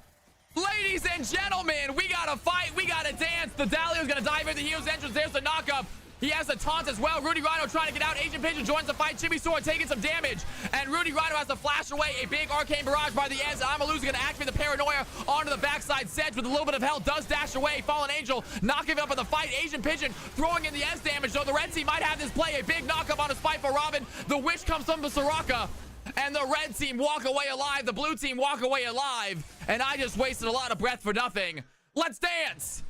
Ladies and gentlemen, we got to fight. We got to dance. The Dahlia is going to dive into the heels entrance. There's the knockup. He has the taunt as well. Rudy Rhino trying to get out. Asian Pigeon joins the fight. Chibi Sword taking some damage. And Rudy Rhino has to flash away. A big arcane barrage by the ends. Amalu's going to activate the paranoia onto the backside. Sedge with a little bit of health does dash away. Fallen Angel not giving up in the fight. Asian Pigeon throwing in the S damage. So the red team might have this play. A big knockup on a spike for Robin. The wish comes from the Soraka. And the red team walk away alive. The blue team walk away alive. And I just wasted a lot of breath for nothing. Let's dance.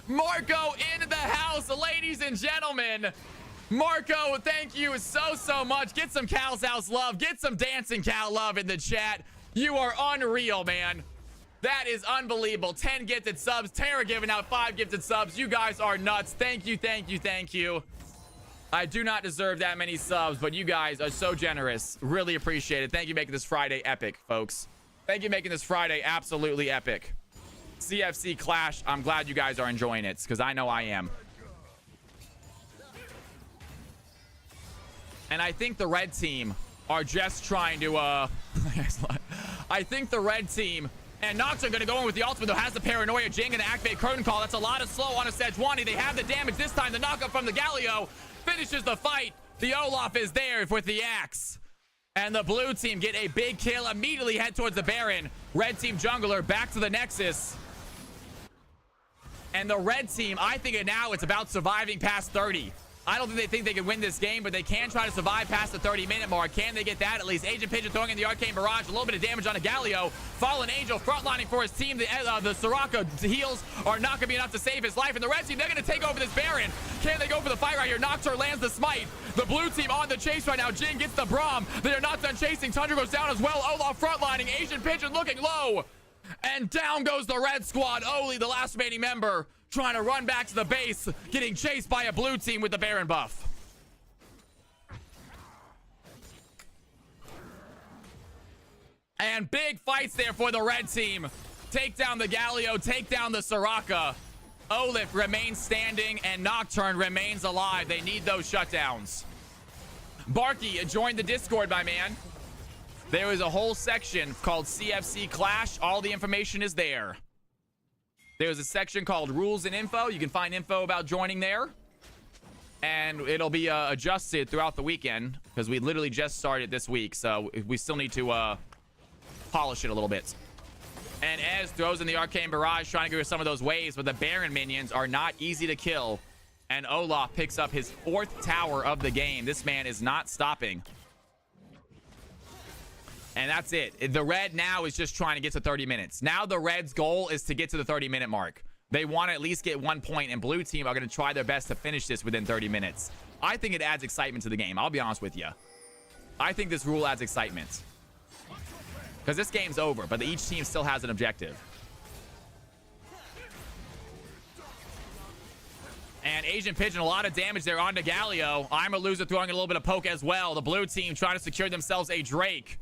Marco in the house, ladies and gentlemen. Marco, thank you so much. Get some Cal's House love. Get some Dancing Cal love in the chat. You are unreal, man. That is unbelievable. 10 gifted subs. Tara giving out 5 gifted subs. You guys are nuts. Thank you, thank you, thank you. I do not deserve that many subs, but you guys are so generous. Really appreciate it. Thank you for making this Friday epic, folks. Thank you for making this Friday absolutely epic. CFC Clash, I'm glad you guys are enjoying it, because I know I am. And I think the red team are just trying to, I think the red team and Nox are going to go in with the ultimate, though has the paranoia. Jing going to activate Curtain Call. That's a lot of slow on a Sejuani. They have the damage this time. The knockup from the Galio finishes the fight. The Olaf is there with the axe. And the blue team get a big kill. Immediately head towards the Baron. Red team jungler back to the Nexus. And the red team, I think now it's about surviving past 30. I don't think they can win this game, but they can try to survive past the 30-minute mark. Can they get that? At least Agent Pigeon throwing in the Arcane Barrage. A little bit of damage on a Galio. Fallen Angel frontlining for his team. The Soraka heals are not going to be enough to save his life. And the red team, they're going to take over this Baron. Can they go for the fight right here? Nocturne lands the smite. The blue team on the chase right now. Jin gets the Braum. They are not done chasing. Tundra goes down as well. Olaf frontlining. Agent Pigeon looking low. And down goes the red squad. Oli, the last remaining member, trying to run back to the base, getting chased by a blue team with the Baron buff. And big fights there for the red team. Take down the Galio, take down the Soraka. Olaf remains standing and Nocturne remains alive. They need those shutdowns. Barky, join the Discord, my man. There is a whole section called CFC Clash. All the information is there. There's a section called Rules and Info. You can find info about joining there. And it'll be adjusted throughout the weekend because we literally just started this week. So we still need to polish it a little bit. And Ez throws in the Arcane Barrage trying to get rid of some of those waves, but the Baron minions are not easy to kill. And Olaf picks up his 4th tower of the game. This man is not stopping. And that's it. The red now is just trying to get to 30 minutes. Now the red's goal is to get to the 30-minute mark. They want to at least get 1 point, and blue team are going to try their best to finish this within 30 minutes. I think it adds excitement to the game. I'll be honest with you. I think this rule adds excitement. Because this game's over, but each team still has an objective. And Asian Pigeon, a lot of damage there onto Galio. I'm a loser throwing a little bit of poke as well. The blue team trying to secure themselves a Drake.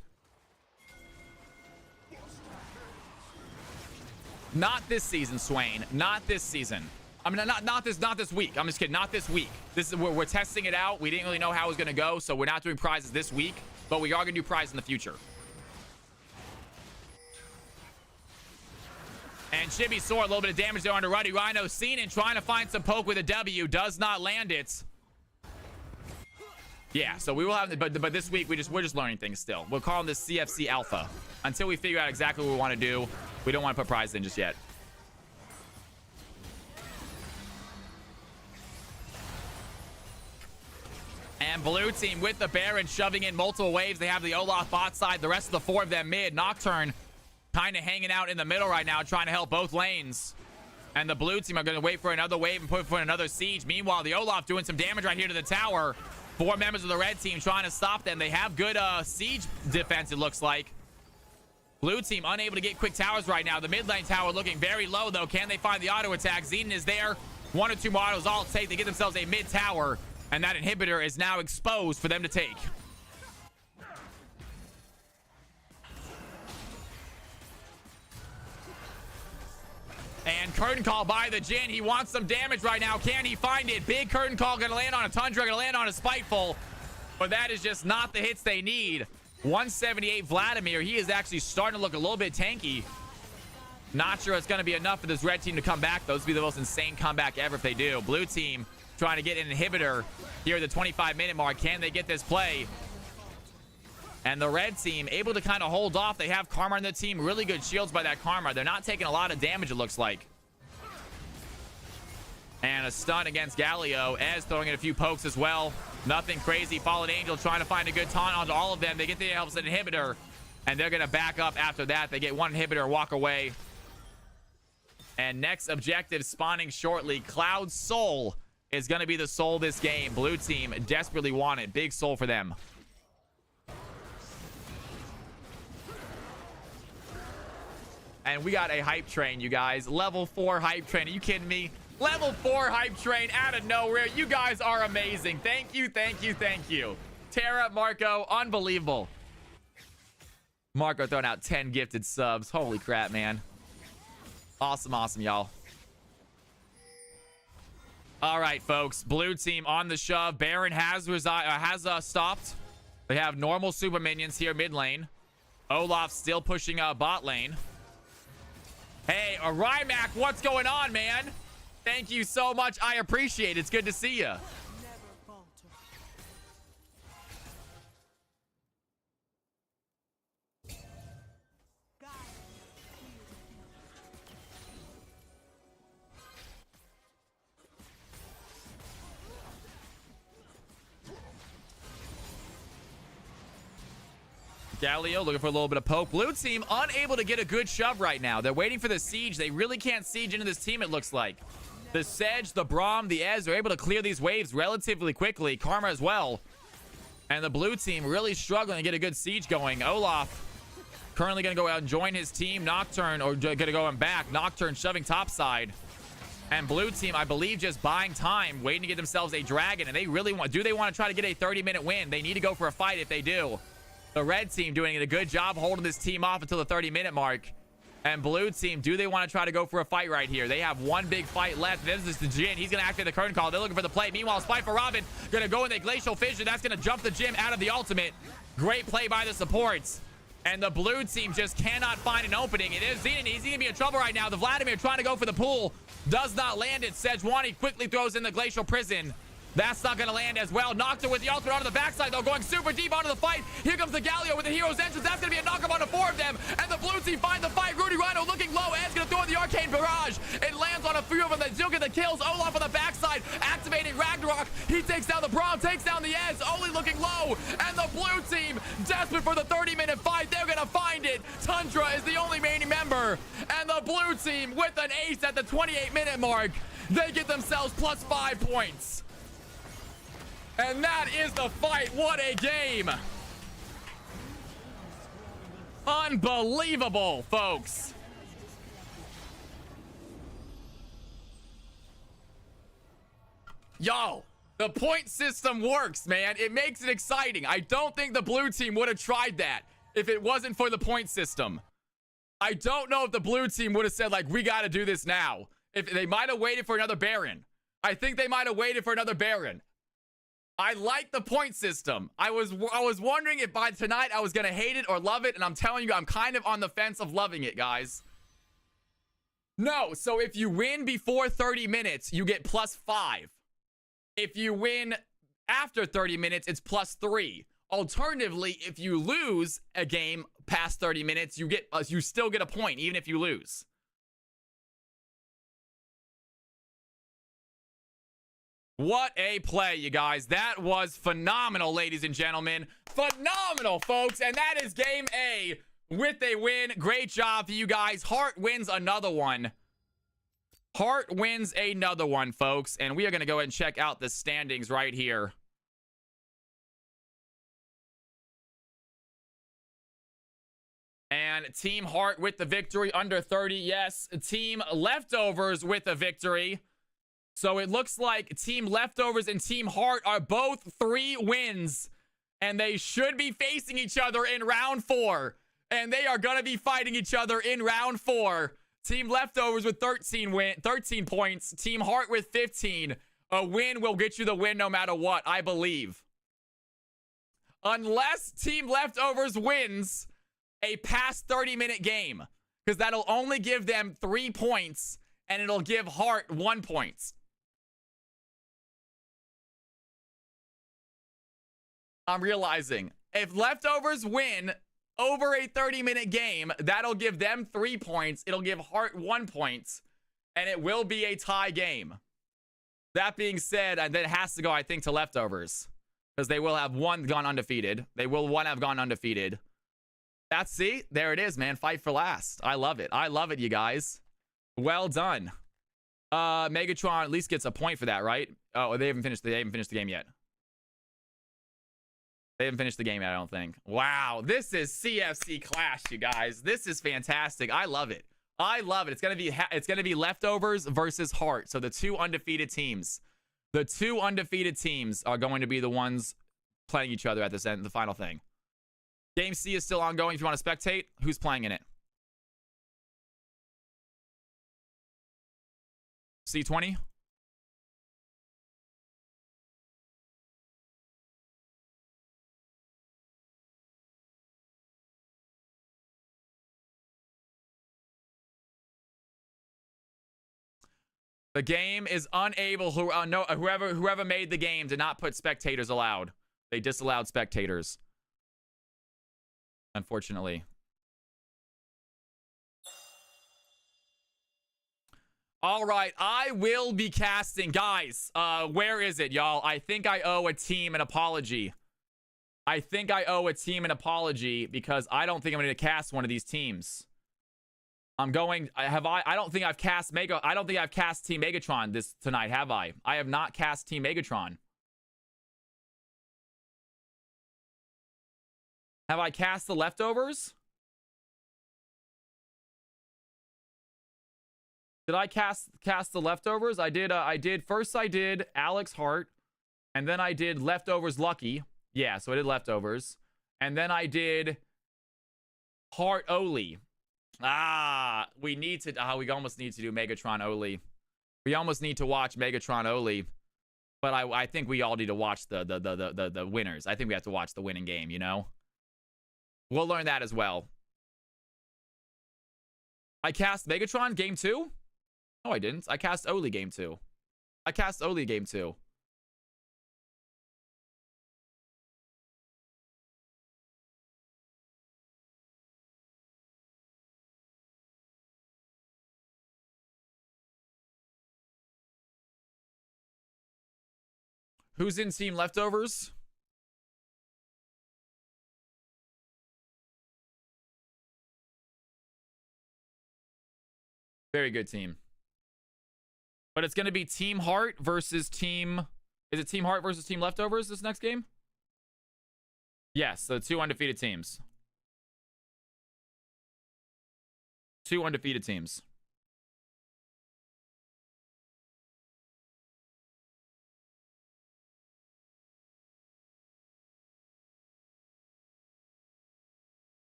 Not this season, Swain. Not this season. I mean, not this week. I'm just kidding. Not this week. This is we're testing it out. We didn't really know how it was going to go, so we're not doing prizes this week, but we are going to do prizes in the future. And Chibi Sword, a little bit of damage there onto Ruddy Rhino. Seen and trying to find some poke with a W. Does not land it. Yeah, so we will have, but this week we're just learning things still. We'll call this CFC Alpha until we figure out exactly what we want to do. We don't want to put prizes in just yet. And blue team with the Baron shoving in multiple waves. They have the Olaf bot side. The rest of the 4 of them mid. Nocturne kind of hanging out in the middle right now, trying to help both lanes. And the blue team are going to wait for another wave and put for another siege. Meanwhile, the Olaf doing some damage right here to the tower. 4 members of the red team trying to stop them. They have good siege defense, it looks like. Blue team unable to get quick towers right now. The mid lane tower looking very low, though. Can they find the auto attack? Xenon is there. 1 or 2 more autos all take. They get themselves a mid tower. And that inhibitor is now exposed for them to take. And And curtain call by the Jin. He wants some damage right now. Can he find it? Big curtain call gonna land on a Tundra, gonna land on a Spiteful. But that is just not the hits they need. 178 Vladimir. He is actually starting to look a little bit tanky. Not sure it's gonna be enough for this red team to come back. Those would be the most insane comeback ever if they do. Blue team trying to get an inhibitor here at the 25-minute mark. Can they get this play? And the red team able to kind of hold off. They have Karma on the team. Really good shields by that Karma. They're not taking a lot of damage, it looks like. And a stun against Galio. Ez throwing in a few pokes as well. Nothing crazy. Fallen Angel trying to find a good taunt onto all of them. They get the helps an inhibitor. And they're going to back up after that. They get one inhibitor, walk away. And next objective spawning shortly. Cloud Soul is going to be the soul this game. Blue team desperately want it. Big soul for them. And we got a hype train, you guys. Level 4 hype train. Are you kidding me? Level 4 hype train out of nowhere. You guys are amazing. Thank you, thank you, thank you. Tara, Marco, unbelievable. Marco throwing out 10 gifted subs. Holy crap, man. Awesome, awesome, y'all. All right, folks. Blue team on the shove. Baron has stopped. They have normal super minions here mid lane. Olaf still pushing bot lane. Hey, Rymac, what's going on, man? Thank you so much. I appreciate it. It's good to see you. Galio looking for a little bit of poke. Blue team unable to get a good shove right now. They're waiting for the siege. They really can't siege into this team, it looks like. The Sedge, the Braum, the Ez are able to clear these waves relatively quickly. Karma as well. And the blue team really struggling to get a good siege going. Olaf currently going to go out and join his team. Nocturne, or going to go him back. Nocturne shoving topside. And blue team, I believe, just buying time, waiting to get themselves a dragon. And they really want, do they want to try to get a 30-minute win? They need to go for a fight if they do. The red team doing a good job holding this team off until the 30-minute mark. And blue team, do they want to try to go for a fight right here? They have one big fight left. This is the Jin. He's going to activate the curtain call. They're looking for the play. Meanwhile, Spiteful Robin going to go in the Glacial Fissure. That's going to jump the Jim out of the ultimate. Great play by the supports. And the blue team just cannot find an opening. It is Xenon. He's going to be in trouble right now. The Vladimir trying to go for the pool. Does not land it. Sejuani quickly throws in the Glacial Prison. That's not going to land as well. Nocturne with the ultimate onto the backside, though, going super deep onto the fight. Here comes the Galio with the hero's entrance. That's going to be a knockup onto 4 of them. And the blue team find the fight. Rudy Rhino looking low. Ed's going to throw in the Arcane Barrage. It lands on a few of them. They still get the kills. Olaf on the backside, activating Ragnarok. He takes down the Braum, takes down the Ez. Only looking low. And the blue team, desperate for the 30-minute fight. They're going to find it. Tundra is the only remaining member. And the blue team with an ace at the 28-minute mark. They get themselves plus 5 points. And that is the fight. What a game. Unbelievable, folks. Yo, the point system works, man. It makes it exciting. I don't think the blue team would have tried that if it wasn't for the point system. I don't know if the blue team would have said, like, we got to do this now. If they might have waited for another Baron. I think they might have waited for another Baron. I like the point system. I was wondering if by tonight I was going to hate it or love it. And I'm telling you, I'm kind of on the fence of loving it, guys. No, so if you win before 30 minutes, you get plus 5. If you win after 30 minutes, it's plus 3. Alternatively, if you lose a game past 30 minutes, you still get a point, even if you lose. What a play, you guys. That was phenomenal, ladies and gentlemen. Phenomenal, folks. And that is game A with a win. Great job for you guys. Heart wins another one. Heart wins another one, folks. And we are going to go ahead and check out the standings right here. And Team Heart with the victory, under 30. Yes, Team Leftovers with a victory. So it looks like Team Leftovers and Team Heart are both 3 wins. And they should be facing each other in round 4. And they are going to be fighting each other in round 4. Team Leftovers with 13 points. Team Heart with 15. A win will get you the win no matter what, I believe. Unless Team Leftovers wins a past 30-minute game. Because that'll only give them 3 points. And it'll give Heart 1 point. I'm realizing. If Leftovers win over a 30-minute game, that'll give them 3 points. It'll give Heart 1 point. And it will be a tie game. That being said, and then it has to go, I think, to Leftovers. Because they will have gone undefeated. They will have gone undefeated. See? There it is, man. Fight for last. I love it. I love it, you guys. Well done. Megatron at least gets a point for that, right? Oh, they haven't finished the game yet. They haven't finished the game yet, I don't think. Wow, this is CFC Clash, you guys. This is fantastic. I love it. I love it. It's gonna be Leftovers versus Heart. So the 2 undefeated teams. The 2 undefeated teams are going to be the ones playing each other at this end, the final thing. Game C is still ongoing. If you want to spectate, who's playing in it? C20? The game is unable. Whoever made the game did not put spectators allowed. They disallowed spectators. Unfortunately. All right, I will be casting, guys. Where is it, y'all? I think I owe a team an apology. I because I don't think I'm going to cast one of these teams. I don't think I've cast Team Megatron tonight, have I? I have not cast Team Megatron. Have I cast the Leftovers? Did I cast the Leftovers? I did. First I did Alex Hart, and then I did Leftovers Lucky. Yeah, so I did Leftovers. And then I did Hart Oli. We almost need to do Megatron Oli. We almost need to watch Megatron Oli. But I think we all need to watch the winners. I think we have to watch the winning game, you know? We'll learn that as well. I cast Megatron game 2? No, I didn't. I cast Oli game 2. Who's in Team Leftovers? Very good team. But it's going to be Team Heart versus Team... Is it Team Heart versus Team Leftovers this next game? Yes, the 2 undefeated teams. 2 undefeated teams.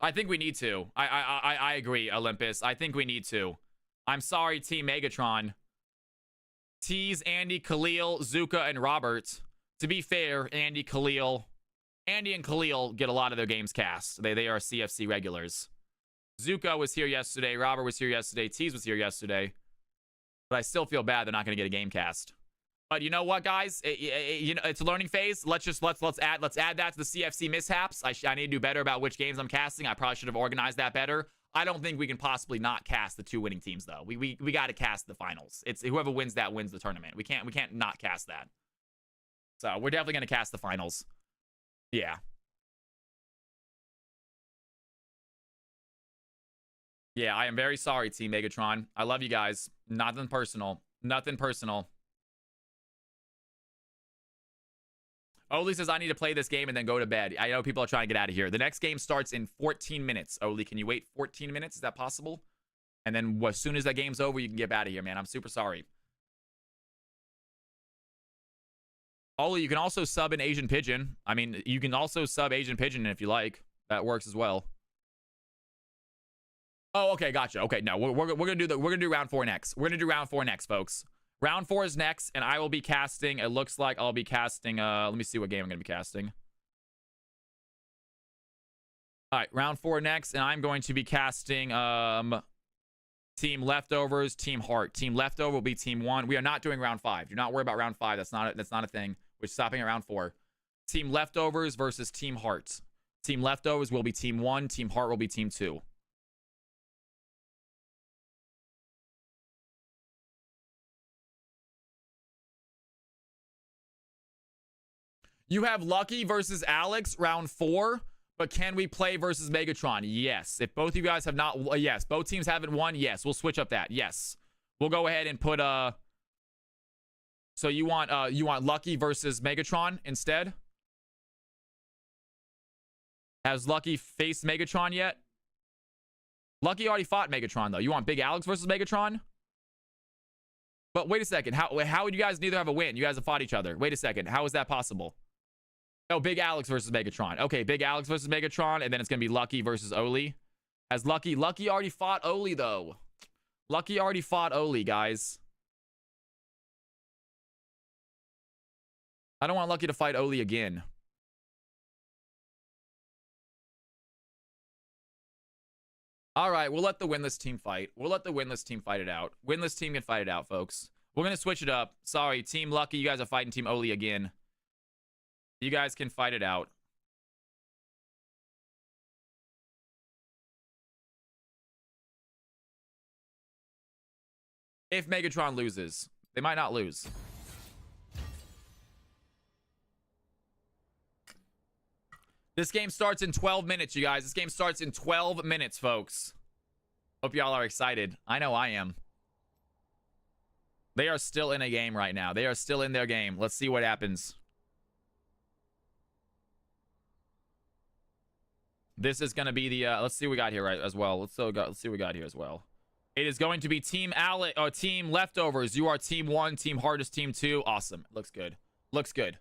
I think we need to. I agree, Olympus. I think we need to. I'm sorry, Team Megatron. Tees, Andy, Khalil, Zuka, and Robert. To be fair, Andy and Khalil get a lot of their games cast. They are CFC regulars. Zuka was here yesterday. Robert was here yesterday. Tees was here yesterday. But I still feel bad they're not going to get a game cast. But you know what, guys? It's a learning phase. Let's add that to the CFC mishaps. I need to do better about which games I'm casting. I probably should have organized that better. I don't think we can possibly not cast the 2 winning teams though. We got to cast the finals. It's whoever wins that wins the tournament. We can't not cast that. So we're definitely gonna cast the finals. Yeah. Yeah, I am very sorry, Team Megatron. I love you guys. Nothing personal. Nothing personal. Oli says, I need to play this game and then go to bed. I know people are trying to get out of here. The next game starts in 14 minutes. Oli, can you wait 14 minutes? Is that possible? And then as soon as that game's over, you can get out of here, man. I'm super sorry. Oli, you can also sub in Asian Pigeon. I mean, you can also sub Asian Pigeon if you like. That works as well. Oh, okay, gotcha. Okay, no, we're gonna do round 4 next. We're gonna do round 4 next, folks. Round 4 is next, and I will be casting. It looks like I'll be casting. Let me see what game I'm gonna be casting. All right, round 4 next, and I'm going to be casting Team Leftovers, Team Heart. Team Leftover will be Team 1. We are not doing round 5. Do not worry about round 5. That's not a thing. We're stopping at round 4. Team Leftovers versus Team Heart. Team Leftovers will be Team 1. Team Heart will be Team 2. You have Lucky versus Alex, round 4. But can we play versus Megatron? Yes. If both of you guys have not, yes. Both teams haven't won, yes. We'll switch up that. Yes. We'll go ahead and put so you want Lucky versus Megatron instead? Has Lucky faced Megatron yet? Lucky already fought Megatron though. You want Big Alex versus Megatron? But wait a second. How would you guys neither have a win? You guys have fought each other. Wait a second. How is that possible? Oh, Big Alex versus Megatron. Okay, Big Alex versus Megatron, and then it's gonna be Lucky versus Oli. As Lucky already fought Oli though. Lucky already fought Oli, guys. I don't want Lucky to fight Oli again. All right, we'll let the winless team fight. We'll let the winless team fight it out. Winless team can fight it out, folks. We're gonna switch it up. Sorry, Team Lucky, you guys are fighting Team Oli again. You guys can fight it out. If Megatron loses. They might not lose. This game starts in 12 minutes, you guys. This game starts in 12 minutes, folks. Hope y'all are excited. I know I am. They are still in a game right now. They are still in their game. Let's see what happens. This is going to be the, let's see what we got here right as well. Let's see what we got here as well. It is going to be Team Team Leftovers. You are Team 1. Team Heart is Team 2. Awesome. Looks good. Looks good.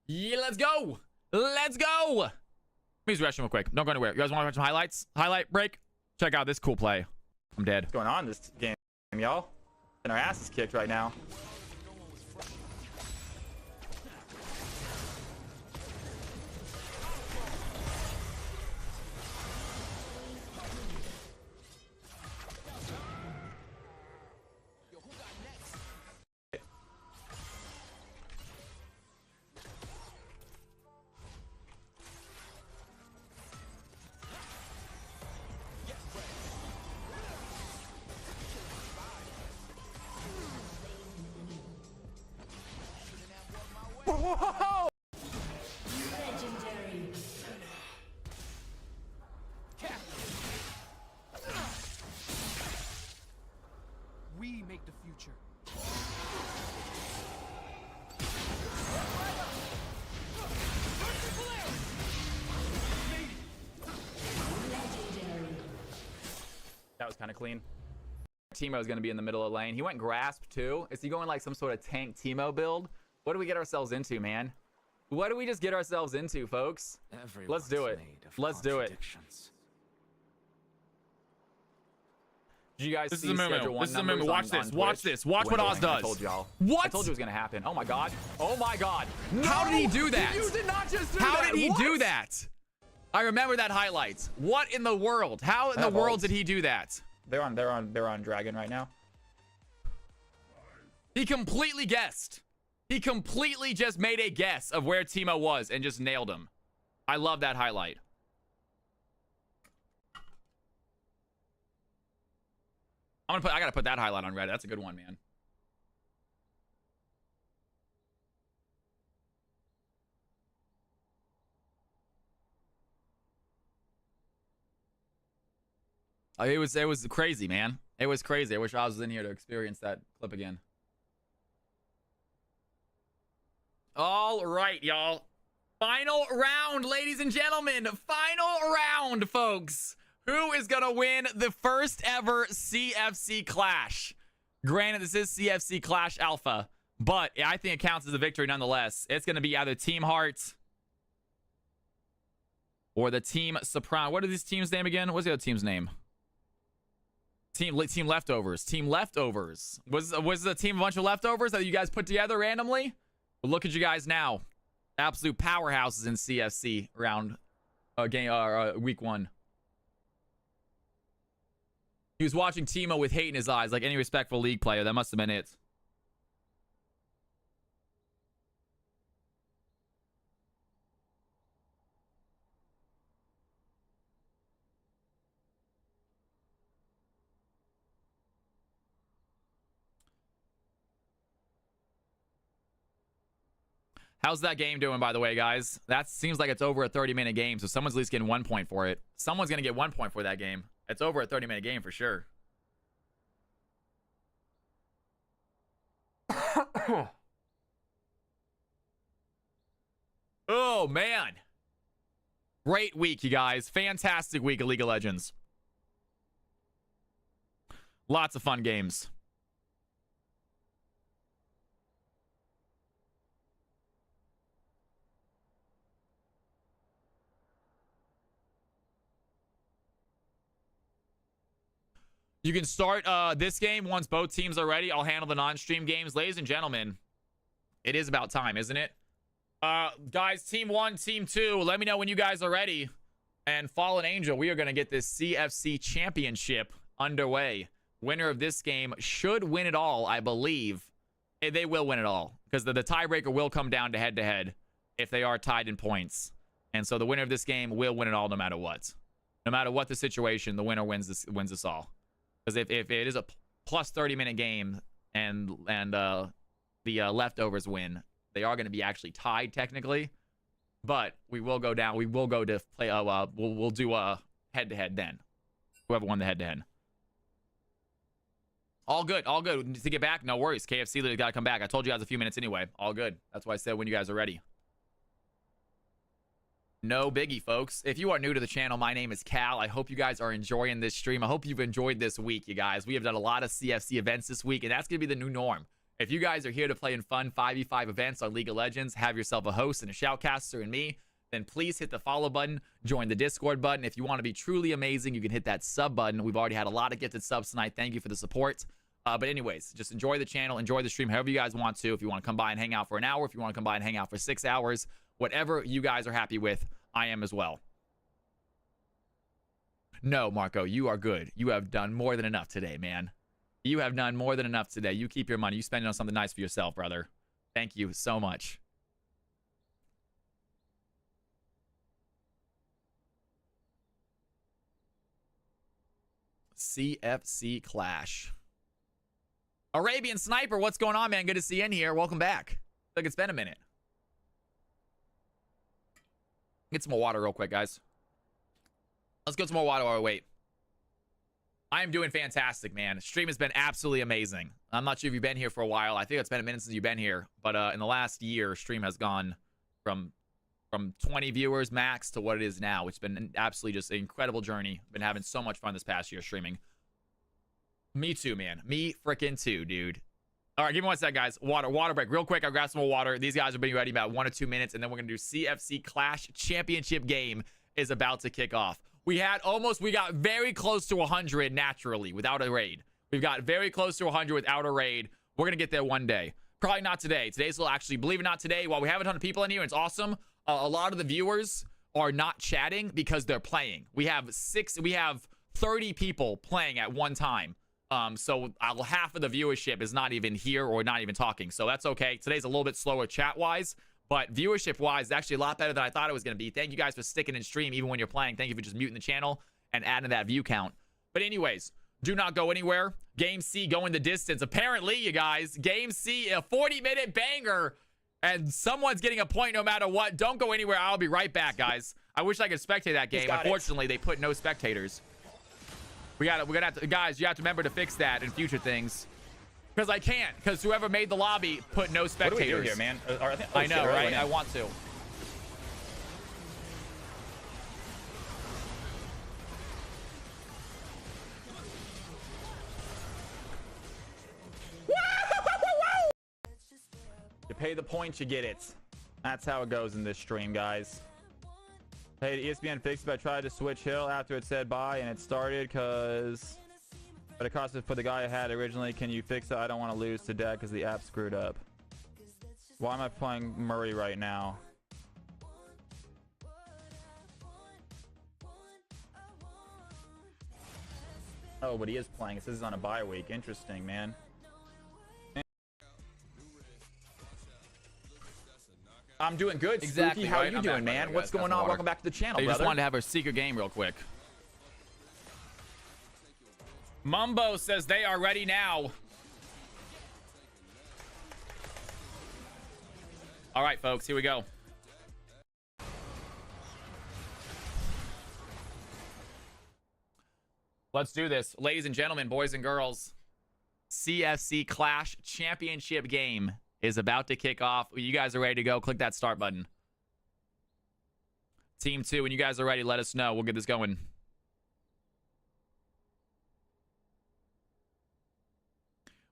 Yeah, let's go. Let's go. Let me use the restroom real quick. Don't go anywhere. You guys want to watch some highlights? Highlight break. Check out this cool play. I'm dead. What's going on in this game, y'all? And our ass is kicked right now. Whoa! Legendary. We make the future. That was kind of clean. Teemo is going to be in the middle of the lane. He went Grasp too. Is he going like some sort of tank Teemo build? What do we get ourselves into, man? What do we just get ourselves into, folks? Let's do it. Let's do it. Did you guys see Schedule 1 This is a moment. Watch this. Watch this. Watch what Oz does. I told y'all. What? I told you it was going to happen. Oh my god. Oh my god. No! How did he do that? You did not just do How that. did he What? do that? I remember that highlights. What in the world? How in the world did he do that? They're on Dragon right now. He completely guessed. He completely just made a guess of where Teemo was and just nailed him. I love that highlight. I gotta put that highlight on Reddit. That's a good one, man. It was crazy, man. It was crazy. I wish I was in here to experience that clip again. All right, y'all. Final round, ladies and gentlemen. Final round, folks. Who is going to win the first ever CFC Clash? Granted, this is CFC Clash Alpha, but I think it counts as a victory nonetheless. It's going to be either Team Heart or the Team Soprano. What are these teams' name again? What's the other team's name? Team Leftovers. Team Leftovers. Was the team a bunch of leftovers that you guys put together randomly? Well, look at you guys now. Absolute powerhouses in CFC round week 1. He was watching Timo with hate in his eyes, like any respectful league player. That must have been it. How's that game doing, by the way, guys? That seems like it's over a 30-minute game, so someone's at least getting 1 point for it. Someone's going to get 1 point for that game. It's over a 30-minute game for sure. Oh, man. Great week, you guys. Fantastic week of League of Legends. Lots of fun games. You can start this game once both teams are ready. I'll handle the non-stream games. Ladies and gentlemen, it is about time, isn't it? Guys, Team 1, Team 2, let me know when you guys are ready. And Fallen Angel, we are going to get this CFC Championship underway. Winner of this game should win it all, I believe. They will win it all, because the tiebreaker will come down to head-to-head if they are tied in points. And so the winner of this game will win it all no matter what. No matter what the situation, the winner wins this all. Because if it is a plus 30-minute game and the leftovers win, they are going to be actually tied technically. But we will go down. We will go to play. We'll do a head-to-head then. Whoever won the head-to-head. All good. All good. To get back, no worries. KFC literally got to come back. I told you guys a few minutes anyway. All good. That's why I said when you guys are ready. No biggie, folks. If you are new to the channel, my name is Cal. I hope you guys are enjoying this stream. I hope you've enjoyed this week, you guys. We have done a lot of CFC events this week, and that's going to be the new norm. If you guys are here to play in fun 5v5 events on League of Legends, have yourself a host and a shoutcaster and me, then please hit the follow button, join the Discord button. If you want to be truly amazing, you can hit that sub button. We've already had a lot of gifted subs tonight. Thank you for the support. But anyways, just enjoy the channel, enjoy the stream however you guys want to. If you want to come by and hang out for an hour, if you want to come by and hang out for 6 hours, whatever you guys are happy with, I am as well. No, Marco, you are good. You have done more than enough today, man. You have done more than enough today. You keep your money. You spend it on something nice for yourself, brother. Thank you so much. CFC Clash. Arabian Sniper, what's going on, man? Good to see you in here. Welcome back. Look, it's been a minute. Get some more water real quick, guys. Let's get some more water while we wait. I am doing fantastic, man. Stream has been absolutely amazing. I'm not sure if you've been here for a while. I think it's been a minute since you've been here. But in the last year, stream has gone from 20 viewers max to what it is now. It's been absolutely just an incredible journey. Been having so much fun this past year streaming. Me too, man. Me freaking too, dude. All right, give me 1 sec, guys. Water break. Real quick, I'll grab some more water. These guys will be ready about 1 or 2 minutes, and then we're going to do CFC Clash Championship game is about to kick off. We got very close to 100 naturally without a raid. We've got very close to 100 without a raid. We're going to get there one day. Probably not today. Today's will actually, believe it or not, today, while we have a ton of people in here, it's awesome. A lot of the viewers are not chatting because they're playing. We have 30 people playing at one time. So half of the viewership is not even here or not even talking. So that's okay. Today's a little bit slower chat-wise, but viewership-wise, it's actually a lot better than I thought it was going to be. Thank you guys for sticking in stream even when you're playing. Thank you for just muting the channel and adding that view count. But anyways, do not go anywhere. Game C going the distance. Apparently, you guys, Game C, a 40-minute banger, and someone's getting a point no matter what. Don't go anywhere. I'll be right back, guys. I wish I could spectate that game. Unfortunately, they put no spectators. We're gonna have to, guys, you have to remember to fix that in future things. Because I can't, because whoever made the lobby put no spectators. What do we do here, man? I know, right? I want to. You pay the points, you get it. That's how it goes in this stream, guys. Hey, ESPN fixed it, but I tried to switch Hill after it said bye, and it started because... But it cost it for the guy I had originally. Can you fix it? I don't want to lose to Dak because the app screwed up. Why am I playing Murray right now? Oh, but he is playing. It says he's on a bye week. Interesting, man. I'm doing good. Exactly. Spooky, how right? you I'm doing, back, man? What's going on? Welcome back to the channel, I brother. just wanted to have a secret game real quick. Mumbo says they are ready now. All right, folks, here we go. Let's do this. Ladies and gentlemen, boys and girls, CFC Clash Championship game is about to kick off. You guys are ready to go. Click that start button. Team 2, when you guys are ready, let us know. We'll get this going.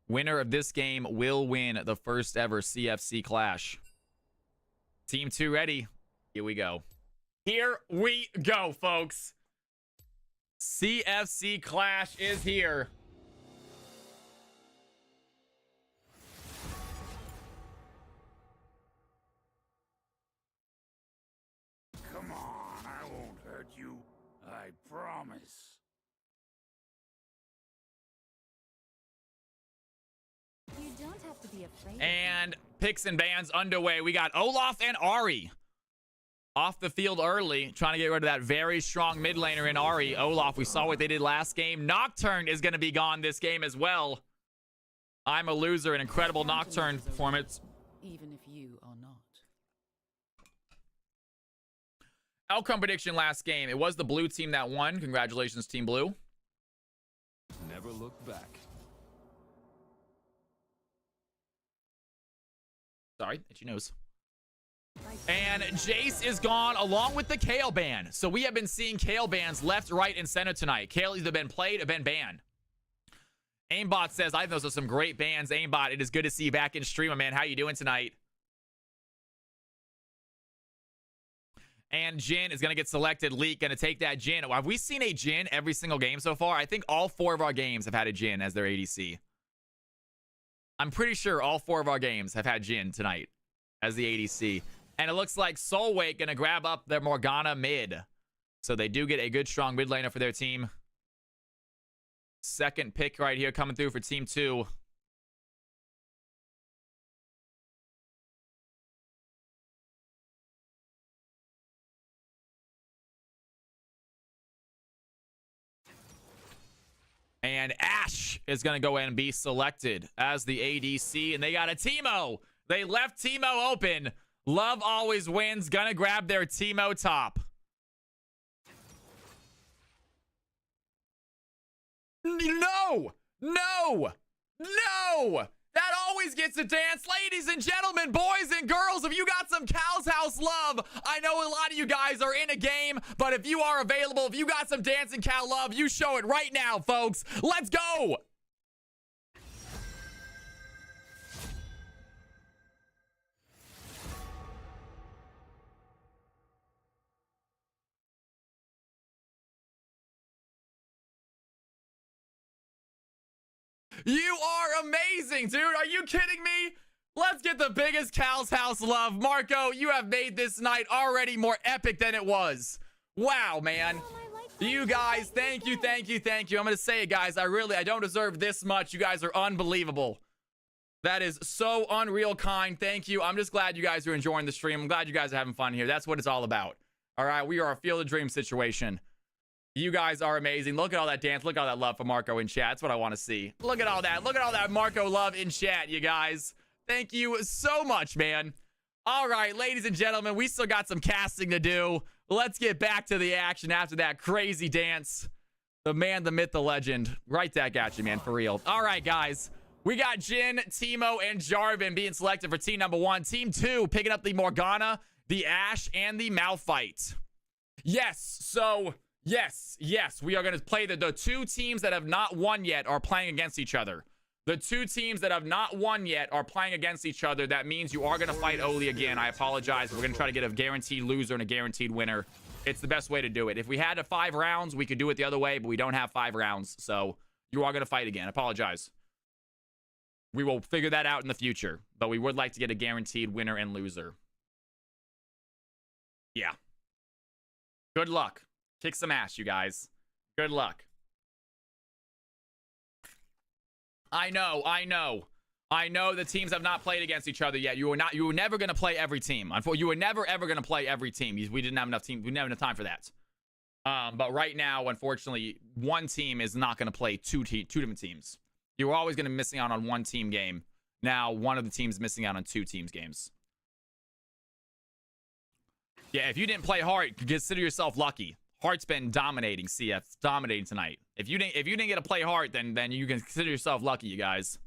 Winner of this game will win the first ever CFC Clash. Team 2 ready? Here we go. Here we go, folks. CFC Clash is here. Come on, I won't hurt you. I promise. You don't have to be afraid. And picks and bans underway. We got Olaf and Ari off the field early, trying to get rid of that very strong mid laner in Ari. Olaf, we saw what they did last game. Nocturne is going to be gone this game as well. I'm a loser. An incredible Nocturne performance. Even if you are not. Outcome prediction last game. It was the blue team that won. Congratulations, Team Blue. Never look back. Sorry, itchy nose. And Jace is gone along with the Kale ban. So we have been seeing Kale bans left, right, and center tonight. Kale either been played or been banned. Aimbot says, I think those are some great bans. Aimbot, it is good to see you back in stream, man. How you doing tonight? And Jin is going to get selected. Leak going to take that Jin. Have we seen a Jin every single game so far? I think all 4 of our games have had a Jin as their ADC. I'm pretty sure all 4 of our games have had Jin tonight as the ADC. And it looks like Soulwake going to grab up their Morgana mid. So they do get a good, strong mid laner for their team. Second pick right here coming through for Team 2. And Ashe is going to go in and be selected as the ADC. And they got a Teemo. They left Teemo open. Love always wins. Gonna grab their Teemo top. No! No! No! That always gets a dance. Ladies and gentlemen, boys and girls, if you got some Cal's House love, I know a lot of you guys are in a game, but if you are available, if you got some dancing Cal love, you show it right now, folks. Let's go! You are amazing, dude. Are you kidding me? Let's get the biggest Cal's House love. Marco, you have made this night already more epic than it was. Wow, man. You guys, thank you, thank you, thank you. I'm going to say it, guys. I don't deserve this much. You guys are unbelievable. That is so unreal kind. Thank you. I'm just glad you guys are enjoying the stream. I'm glad you guys are having fun here. That's what it's all about. All right, we are a Field of Dreams situation. You guys are amazing. Look at all that dance. Look at all that love for Marco in chat. That's what I want to see. Look at all that. Look at all that Marco love in chat, you guys. Thank you so much, man. All right, ladies and gentlemen, we still got some casting to do. Let's get back to the action after that crazy dance. The man, the myth, the legend. Right back at you, man, for real. All right, guys. We got Jin, Teemo, and Jarvan being selected for team number 1. Team 2 picking up the Morgana, the Ashe, and the Malphite. Yes, so, yes. We are going to play the 2 teams that have not won yet are playing against each other. The 2 teams that have not won yet are playing against each other. That means you are going to fight Oli again. I apologize. We're going to try to get a guaranteed loser and a guaranteed winner. It's the best way to do it. If we had 5 rounds, we could do it the other way, but we don't have 5 rounds. So you are going to fight again. I apologize. We will figure that out in the future, but we would like to get a guaranteed winner and loser. Yeah. Good luck. Kick some ass, you guys. Good luck. I know the teams have not played against each other yet. You were never going to play every team. You were never ever going to play every team. We didn't have enough team. We didn't have enough time for that. But right now, unfortunately, one team is not going to play two different teams. You were always going to be missing out on one team game. Now, one of the teams missing out on 2 teams games. Yeah, if you didn't play Heart, consider yourself lucky. Heart's been dominating CF, dominating tonight. If you didn't get to play Heart, then you can consider yourself lucky, you guys.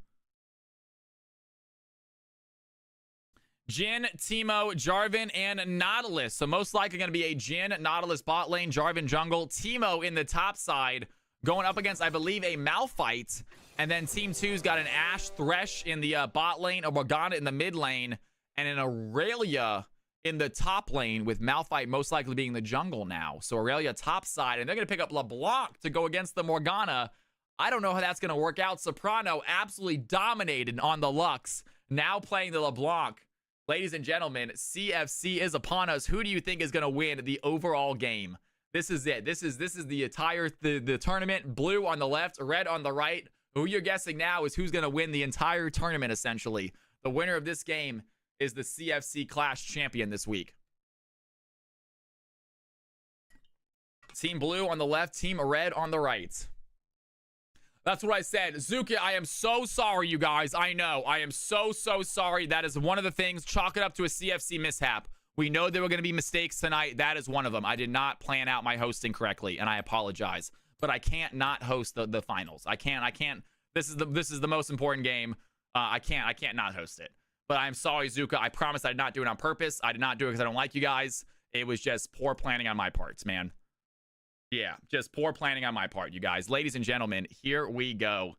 Jin, Teemo, Jarvan, and Nautilus. So most likely going to be a Jin, Nautilus bot lane, Jarvan jungle, Teemo in the top side, going up against, I believe, a Malphite. And then Team 2's got an Ashe, Thresh in the bot lane, a Morgana in the mid lane, and an Aurelia in the top lane, with Malphite most likely being the jungle now. So Aurelia top side, and they're going to pick up LeBlanc to go against the Morgana. I don't know how that's going to work out. Soprano absolutely dominated on the Lux, now playing the LeBlanc. Ladies and gentlemen, CFC is upon us. Who do you think is going to win the overall game? This is it. This is the entire the tournament. Blue on the left, red on the right. Who you're guessing now is who's going to win the entire tournament, essentially. The winner of this game is the CFC CLASH champion this week. Team Blue on the left, Team Red on the right. That's what I said. Zuka, I am so sorry, you guys. I know. I am so sorry. That is one of the things. Chalk it up to a CFC mishap. We know there were going to be mistakes tonight. That is one of them. I did not plan out my hosting correctly, and I apologize. But I can't not host the finals. I can't. This is the most important game. I can't not host it. But I'm sorry, Zuka. I promise I did not do it on purpose. I did not do it because I don't like you guys. It was just poor planning on my parts, man. Yeah, just poor planning on my part, you guys. Ladies and gentlemen, here we go.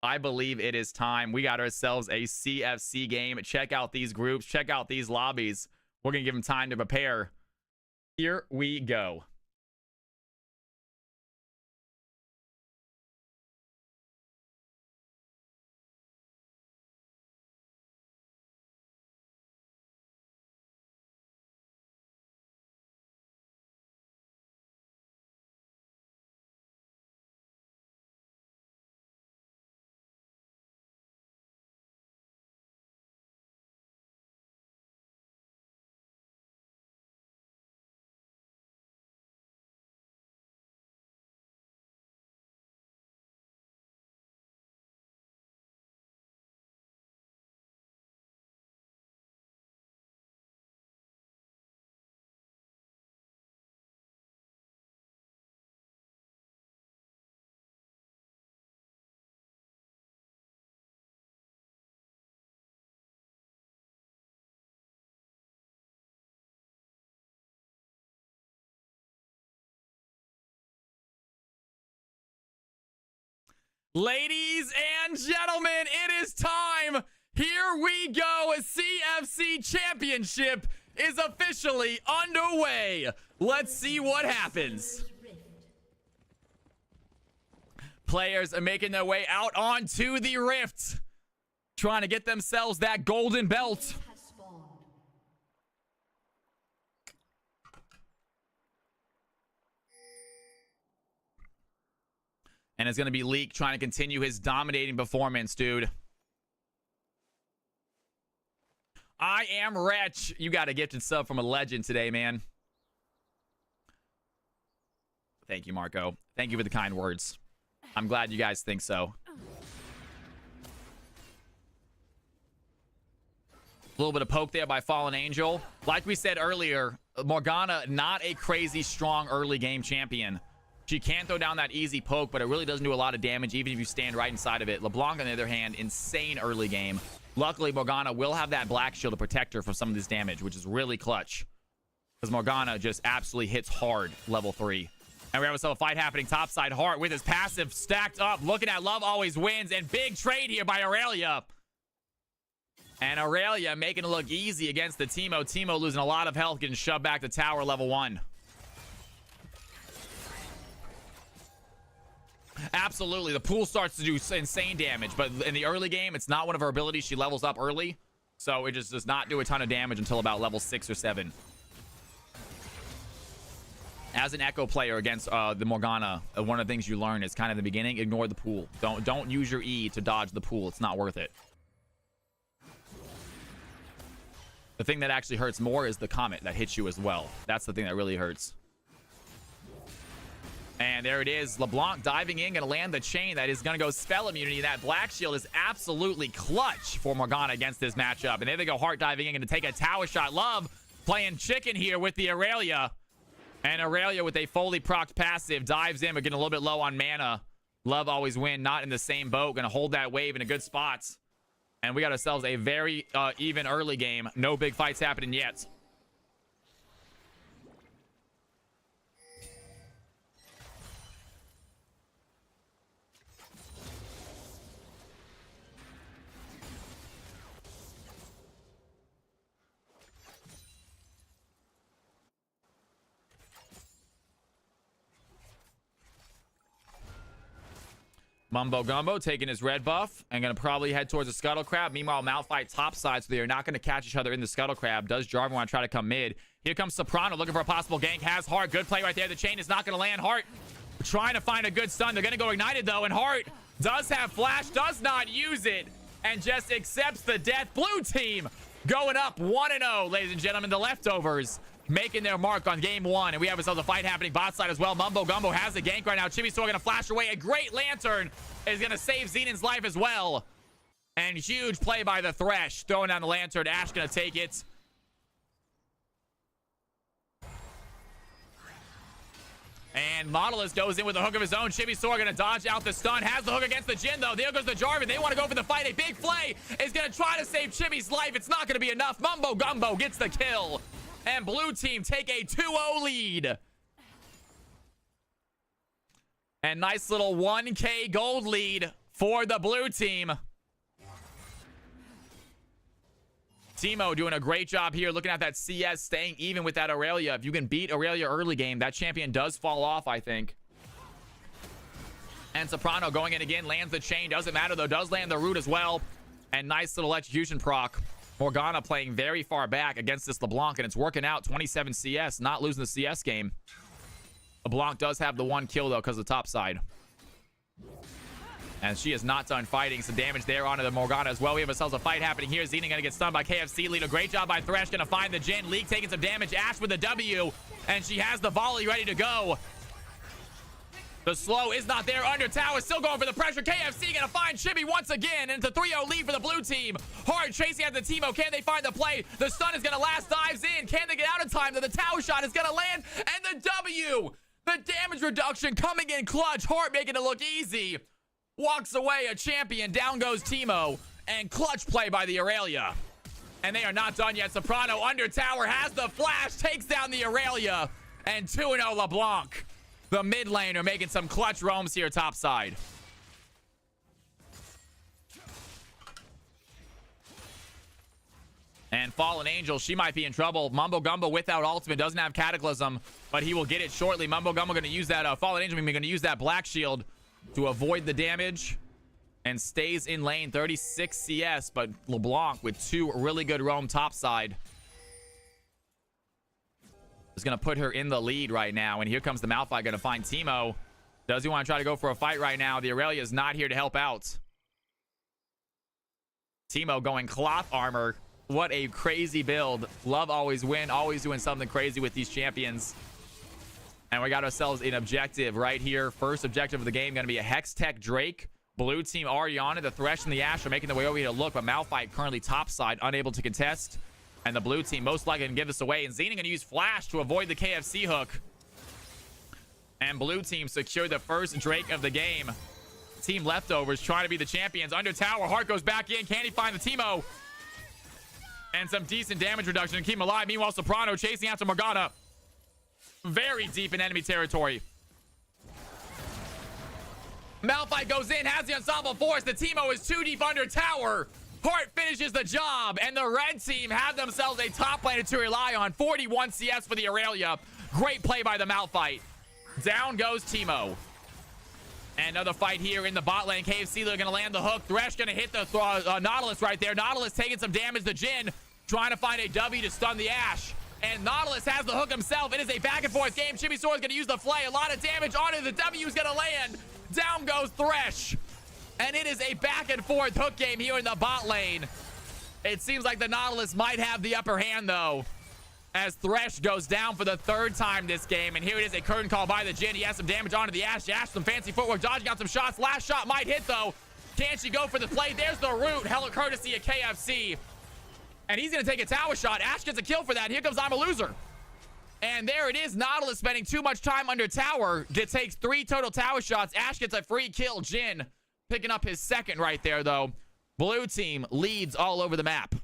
I believe it is time. We got ourselves a CFC game. Check out these groups. Check out these lobbies. We're going to give them time to prepare. Here we go. Ladies and gentlemen, it is time. Here we go. A CFC championship is officially underway. Let's see what happens. Players are making their way out onto the rift, trying to get themselves that golden belt. And it's going to be Leak trying to continue his dominating performance, dude. I am Wretch. You got a gifted sub from a legend today, man. Thank you, Marco. Thank you for the kind words. I'm glad you guys think so. A little bit of poke there by Fallen Angel. Like we said earlier, Morgana, not a crazy strong early game champion. She can throw down that easy poke, but it really doesn't do a lot of damage even if you stand right inside of it. LeBlanc, on the other hand, insane early game. Luckily, Morgana will have that black shield to protect her from some of this damage, which is really clutch. Because Morgana just absolutely hits hard level 3. And we have ourselves a fight happening topside. Hart with his passive stacked up, looking at Love Always Wins. And big trade here by Aurelia. And Aurelia making it look easy against the Teemo. Teemo losing a lot of health, getting shoved back to tower level 1. Absolutely, the pool starts to do insane damage, but in the early game, it's not one of her abilities. She levels up early, so it just does not do a ton of damage until about level 6 or 7. As an Echo player against the Morgana, one of the things you learn is kind of in the beginning, ignore the pool. Don't use your E to dodge the pool. It's not worth it. The thing that actually hurts more is the comet that hits you as well. That's the thing that really hurts. And there it is. LeBlanc diving in, going to land the chain. That is going to go spell immunity. That black shield is absolutely clutch for Morgana against this matchup. And there they go, Hart diving in, going to take a tower shot. Love playing chicken here with the Aurelia. And Aurelia with a fully procced passive dives in, but getting a little bit low on mana. Love Always Win, not in the same boat. Going to hold that wave in a good spot. And we got ourselves a very even early game. No big fights happening yet. Mumbo Gumbo taking his red buff and going to probably head towards the Scuttle Crab. Meanwhile, Malphite topside, so they are not going to catch each other in the Scuttle Crab. Does Jarvan want to try to come mid? Here comes Soprano looking for a possible gank. Has Hart. Good play right there. The chain is not going to land. Hart trying to find a good stun. They're going to go ignited, though, and Hart does have flash, does not use it, and just accepts the death. Blue team going up 1-0, ladies and gentlemen. The Leftovers making their mark on game 1, and we have ourselves a fight happening bot side as well. Mumbo Gumbo has a gank right now. Chibi's still going to flash away. A great lantern is going to save Xenon's life as well. And huge play by the Thresh, throwing down the lantern. Ash going to take it. And Nautilus goes in with a hook of his own. Chibi Sora going to dodge out the stun. Has the hook against the Jhin, though. There goes the Jarvan. They want to go for the fight. A big play is going to try to save Chibi's life. It's not going to be enough. Mumbo Gumbo gets the kill. And blue team take a 2-0 lead. And nice little 1K gold lead for the blue team. Teemo doing a great job here, looking at that CS, staying even with that Aurelia. If you can beat Aurelia early game, that champion does fall off, I think. And Soprano going in again, lands the chain. Doesn't matter, though. Does land the root as well. And nice little execution proc. Morgana playing very far back against this LeBlanc, and it's working out. 27 CS, not losing the CS game. LeBlanc does have the 1 kill, though, because of the top side. And she is not done fighting. Some damage there onto the Morgana as well. We have ourselves a fight happening here. Xena going to get stunned by KFC. Lead a great job by Thresh. Going to find the Jhin. League taking some damage. Ash with the W. And she has the volley ready to go. The slow is not there. Under tower. Still going for the pressure. KFC going to find Chibi once again. And it's a 3-0 lead for the blue team. Hard chasing at the Teemo. Can they find the play? The stun is going to last. Dives in. Can they get out of time? The tower shot is going to land. And the W. The damage reduction coming in clutch. Hart making it look easy. Walks away a champion. Down goes Teemo. And clutch play by the Aurelia. And they are not done yet. Soprano under tower has the flash. Takes down the Aurelia. And 2-0 LeBlanc. The mid laner making some clutch roams here topside. And Fallen Angel, she might be in trouble. Mumbo Gumbo without ultimate, doesn't have Cataclysm, but he will get it shortly. Mumbo Gumbo going to use that, Fallen Angel going to use that Black Shield to avoid the damage and stays in lane. 36 CS, but LeBlanc with 2 really good roam topside is going to put her in the lead right now. And here comes the Malphite going to find Teemo. Does he want to try to go for a fight right now? The Aurelia is not here to help out. Teemo going cloth armor. What a crazy build. Love always win. Always doing something crazy with these champions. And we got ourselves an objective right here. First objective of the game going to be a Hex Tech Drake. Blue team already on it. The Thresh and the Ashe are making their way over here to look, but Malphite currently topside, unable to contest. And the blue team most likely going to give this away. And Xena going to use Flash to avoid the KFC hook. And blue team secured the first Drake of the game. Team leftovers trying to be the champions. Under tower, Hart goes back in. Can he find the Teemo? And some decent damage reduction to keep him alive. Meanwhile, Soprano chasing after Morgana. Very deep in enemy territory. Malphite goes in, has the ensemble force. The Teemo is too deep under tower. Hart finishes the job, and the red team have themselves a top laner to rely on. 41 CS for the Aurelia. Great play by the Malphite. Down goes Teemo. And another fight here in the bot lane. KFC, they're going to land the hook. Thresh going to hit the Nautilus right there. Nautilus taking some damage to Jhin. Trying to find a W to stun the Ashe. And Nautilus has the hook himself. It is a back and forth game. Chibi Sora's going to use the flay. A lot of damage onto the W is going to land. Down goes Thresh. And it is a back and forth hook game here in the bot lane. It seems like the Nautilus might have the upper hand though, as Thresh goes down for the third time this game. And here it is, a curtain call by the Jhin. He has some damage onto the Ashe. Ashe, some fancy footwork, dodging out some shots. Last shot might hit though. Can she go for the play? There's the root. Hella courtesy of KFC. And he's going to take a tower shot. Ashe gets a kill for that. Here comes I'm a Loser. And there it is. Nautilus spending too much time under tower. It takes 3 total tower shots. Ashe gets a free kill. Jhin picking up his second right there though. Blue team leads all over the map.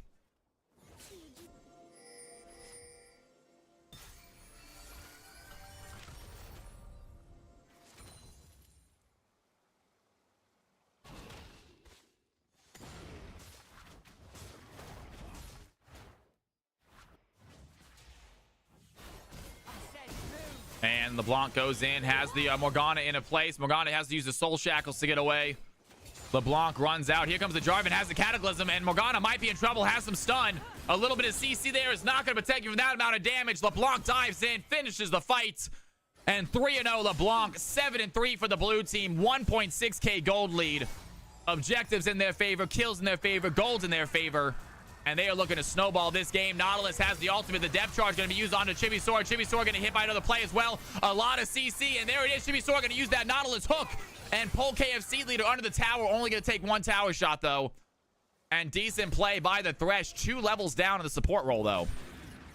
And LeBlanc goes in, has the Morgana in a place. Morgana has to use the Soul Shackles to get away. LeBlanc runs out. Here comes the Jarvan, has the Cataclysm, and Morgana might be in trouble, has some stun. A little bit of CC there is not going to protect you from that amount of damage. LeBlanc dives in, finishes the fight. And 3-0 LeBlanc, 7-3 for the blue team, 1.6k gold lead. Objectives in their favor, kills in their favor, golds in their favor. And they are looking to snowball this game. Nautilus has the ultimate. The depth charge going to be used onto Chibi Sora. Chibi Sora going to hit by another play as well. A lot of CC, and there it is. Chibi Sora going to use that Nautilus hook and pull KFC leader under the tower. Only going to take 1 tower shot, though. And decent play by the Thresh. 2 levels down in the support role, though.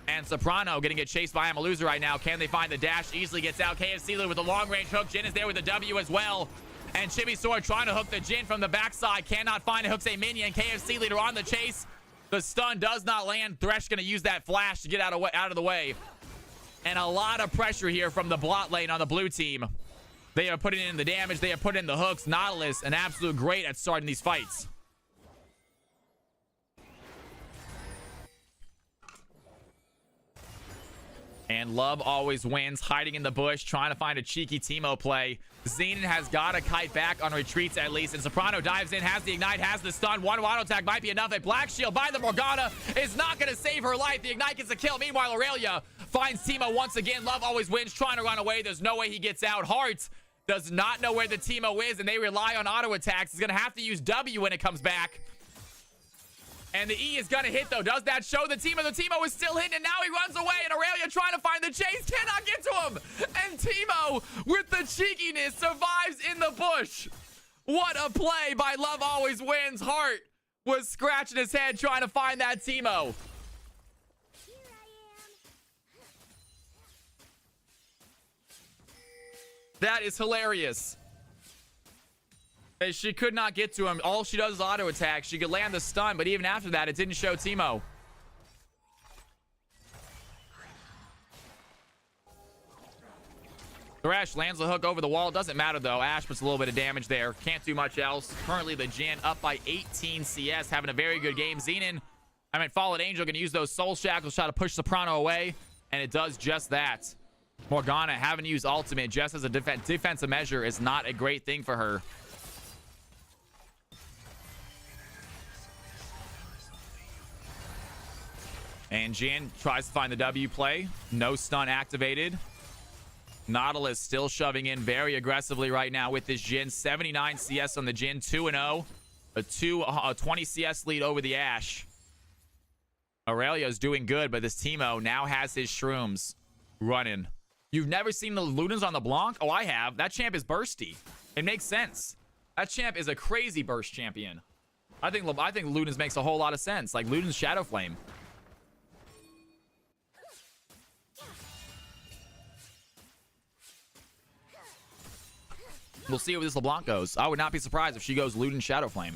And Soprano going to get chased by I'm a Loser right now. Can they find the dash? Easily gets out. KFC leader with the long-range hook. Jhin is there with the W as well. And Chibi Sora trying to hook the Jhin from the backside. Cannot find it. Hooks a minion. KFC leader on the chase. The stun does not land. Thresh going to use that flash to get out of the way. And a lot of pressure here from the bot lane on the blue team. They are putting in the damage. They are putting in the hooks. Nautilus, an absolute great at starting these fights. And Love always wins, hiding in the bush, trying to find a cheeky Teemo play. Xenon has got to kite back on retreats at least. And Soprano dives in, has the ignite, has the stun. One auto attack might be enough. A black shield by the Morgana is not going to save her life. The ignite gets a kill. Meanwhile, Aurelia finds Teemo once again. Love always wins, trying to run away. There's no way he gets out. Hart does not know where the Teemo is, and they rely on auto attacks. He's going to have to use W when it comes back. And the E is going to hit, though. Does that show the Teemo? The Teemo is still hitting, and now he runs away. And Aurelia trying to find the chase. Cannot get to him. And Teemo, with the cheekiness, survives in the bush. What a play by Love Always Wins. Hart was scratching his head trying to find that Teemo. Here I am. That is hilarious. She could not get to him. All she does is auto attack. She could land the stun, but even after that, it didn't show Teemo. Thresh lands the hook over the wall. Doesn't matter, though. Ashe puts a little bit of damage there. Can't do much else. Currently, the Jhin up by 18 CS, having a very good game. Fallen Angel going to use those Soul Shackles, try to push Soprano away, and it does just that. Morgana having to use ultimate just as a defensive measure is not a great thing for her. And Jhin tries to find the W play. No stun activated. Nautilus still shoving in very aggressively right now with this Jhin. 79 CS on the Jhin. 2-0. A 20 CS lead over the Ashe. Aurelio's doing good, but this Teemo now has his shrooms running. You've never seen the Ludens on the Blanc? Oh, I have. That champ is bursty. It makes sense. That champ is a crazy burst champion. I think Ludens makes a whole lot of sense. Like Ludens Shadow Flame. We'll see where this LeBlanc goes. I would not be surprised if she goes Luden Shadowflame.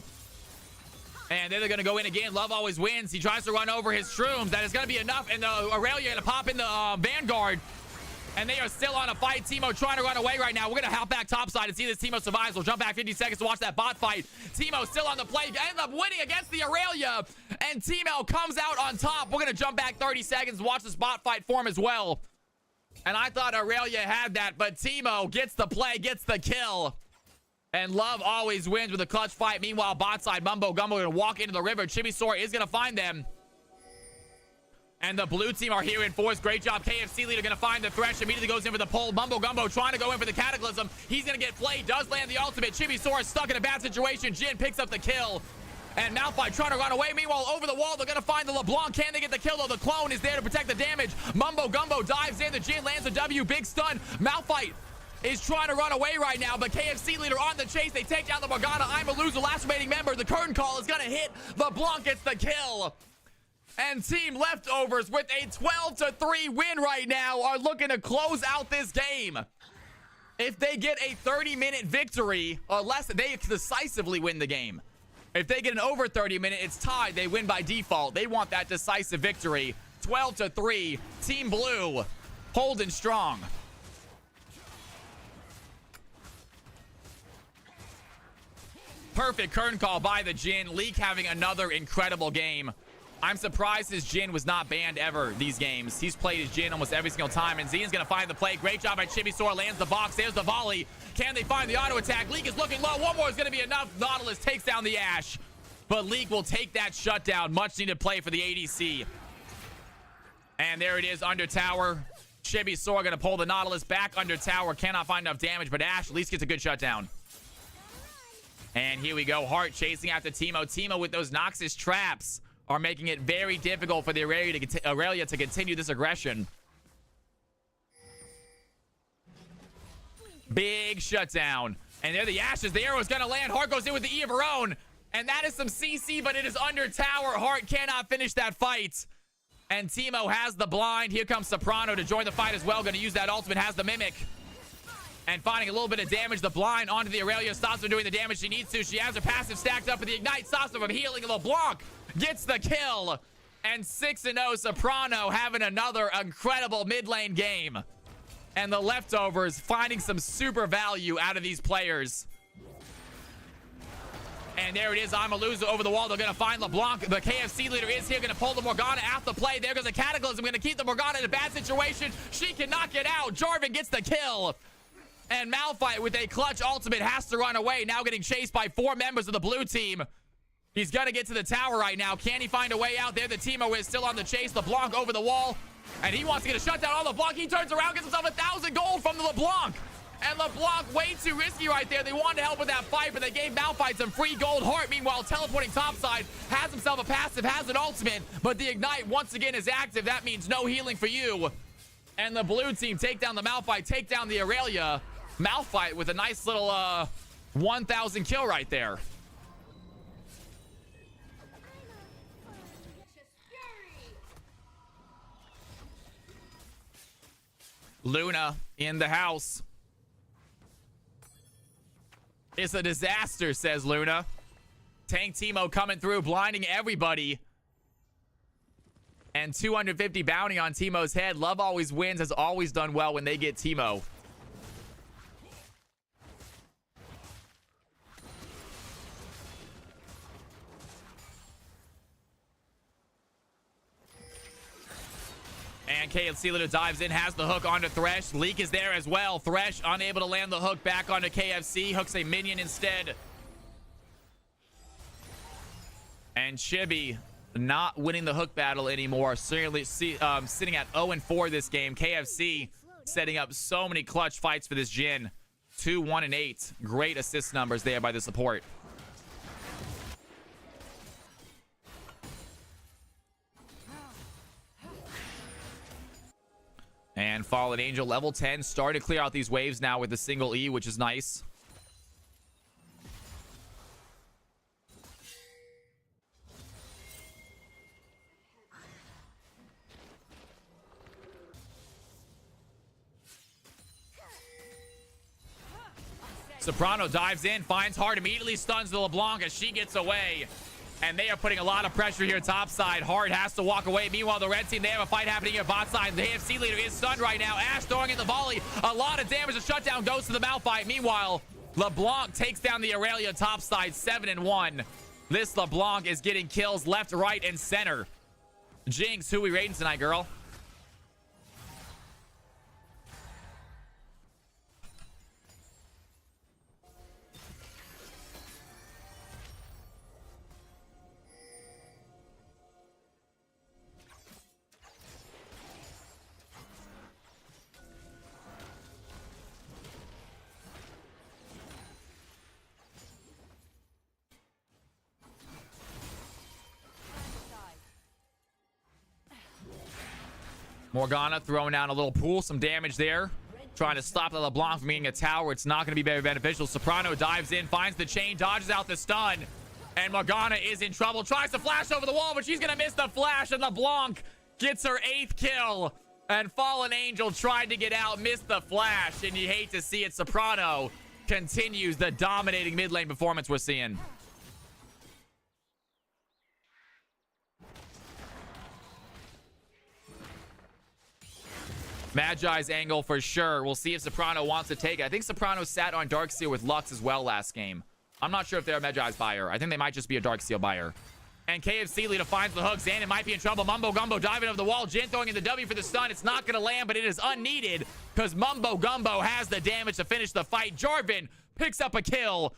And then they're going to go in again. Love always wins. He tries to run over his shrooms. That is going to be enough. And the Aurelia going to pop in the Vanguard. And they are still on a fight. Teemo trying to run away right now. We're going to hop back topside and see this Teemo survives. We'll jump back 50 seconds to watch that bot fight. Teemo still on the play. Ends up winning against the Aurelia. And Teemo comes out on top. We're going to jump back 30 seconds and watch this bot fight form as well. And I thought Aurelia had that. But Teemo gets the play, gets the kill. And Love always wins with a clutch fight. Meanwhile, bot side, Mumbo Gumbo going to walk into the river. Chibisaur is going to find them. And the blue team are here in force. Great job. KFC leader going to find the Thresh. Immediately goes in for the pull. Mumbo Gumbo trying to go in for the Cataclysm. He's going to get flayed. Does land the ultimate. Chibisaur stuck in a bad situation. Jin picks up the kill. And Malphite trying to run away. Meanwhile, over the wall, they're going to find the LeBlanc. Can they get the kill, though? The clone is there to protect the damage. Mumbo Gumbo dives in. The Jin lands a W. Big stun. Malphite is trying to run away right now, but KFC leader on the chase. They take down the Morgana. I'm a loser, last remaining member. The curtain call is going to hit. LeBlanc gets the kill. And Team Leftovers with a 12-3 win right now are looking to close out this game. If they get a 30-minute victory or less, they decisively win the game. If they get an over 30-minute, it's tied. They win by default. They want that decisive victory. 12-3. Team Blue holding strong. Perfect curtain call by the Jin. Leak having another incredible game. I'm surprised his Jin was not banned ever these games. He's played his Jin almost every single time. And Zen's going to find the play. Great job by Chibisaur. Lands the box. There's the volley. Can they find the auto attack? Leak is looking low. One more is going to be enough. Nautilus takes down the Ashe. But Leak will take that shutdown. Much needed play for the ADC. And there it is under tower. Chibisaur going to pull the Nautilus back under tower. Cannot find enough damage. But Ashe at least gets a good shutdown. And here we go. Heart chasing after Teemo. Teemo with those Noxus traps are making it very difficult for the Aurelia to continue this aggression. Big shutdown. And there the Ashes. The arrow is going to land. Heart goes in with the E of her own. And that is some CC, but it is under tower. Heart cannot finish that fight. And Teemo has the blind. Here comes Soprano to join the fight as well. Going to use that ultimate. Has the Mimic. And finding a little bit of damage. The blind onto the Aurelia. Stops her doing the damage she needs to. She has her passive stacked up for the Ignite. Stops her from healing. LeBlanc gets the kill. And 6-0 Soprano having another incredible mid lane game. And the Leftovers finding some super value out of these players. And there it is. I'm a loser over the wall. They're going to find LeBlanc. The KFC leader is here. Going to pull the Morgana out the play. There goes a Cataclysm. Going to keep the Morgana in a bad situation. She can knock it out. Jarvan gets the kill. And Malphite with a clutch ultimate has to run away. Now getting chased by 4 members of the blue team. He's going to get to the tower right now. Can he find a way out there? The Teemo is still on the chase. LeBlanc over the wall. And he wants to get a shutdown on LeBlanc. He turns around, gets himself 1,000 gold from the LeBlanc. And LeBlanc way too risky right there. They wanted to help with that fight, but they gave Malphite some free gold. Heart, meanwhile, teleporting topside, has himself a passive, has an ultimate. But the Ignite once again is active. That means no healing for you. And the blue team take down the Malphite, take down the Aurelia. Malphite with a nice little 1,000 kill right there. Luna in the house. It's a disaster, says Luna. Tank Teemo coming through, blinding everybody. And 250 bounty on Teemo's head. Love always wins, has always done well when they get Teemo. And KFC leader dives in, has the hook onto Thresh. Leak is there as well. Thresh unable to land the hook back onto KFC. Hooks a minion instead. And Chibi not winning the hook battle anymore. Certainly sitting at 0-4 this game. KFC setting up so many clutch fights for this Jin. 2, 1, and 8. Great assist numbers there by the support. And Fallen Angel level 10. Starting to clear out these waves now with a single E, which is nice. Soprano dives in, finds Hart, immediately stuns the LeBlanc as she gets away. And they are putting a lot of pressure here topside. Hart has to walk away. Meanwhile, the red team, they have a fight happening here bot side. The AFC leader is stunned right now. Ash throwing in the volley. A lot of damage. The shutdown goes to the Malphite. Meanwhile, LeBlanc takes down the Aurelia topside 7-1. This LeBlanc is getting kills left, right, and center. Jinx, who we rating tonight, girl? Morgana throwing down a little pool, some damage there. Trying to stop the LeBlanc from being a tower. It's not going to be very beneficial. Soprano dives in, finds the chain, dodges out the stun. And Morgana is in trouble. Tries to flash over the wall, but she's going to miss the flash. And LeBlanc gets her 8th kill. And Fallen Angel tried to get out, missed the flash. And you hate to see it. Soprano continues the dominating mid lane performance we're seeing. Magi's angle for sure. We'll see if Soprano wants to take it. I think Soprano sat on Darksteel with Lux as well last game. I'm not sure if they're a Magi's buyer. I think they might just be a Darksteel buyer. And KFC leader finds the hook. Xanon might be in trouble. Mumbo Gumbo diving over the wall. Jin throwing in the W for the stun. It's not going to land, but it is unneeded because Mumbo Gumbo has the damage to finish the fight. Jarvan picks up a kill.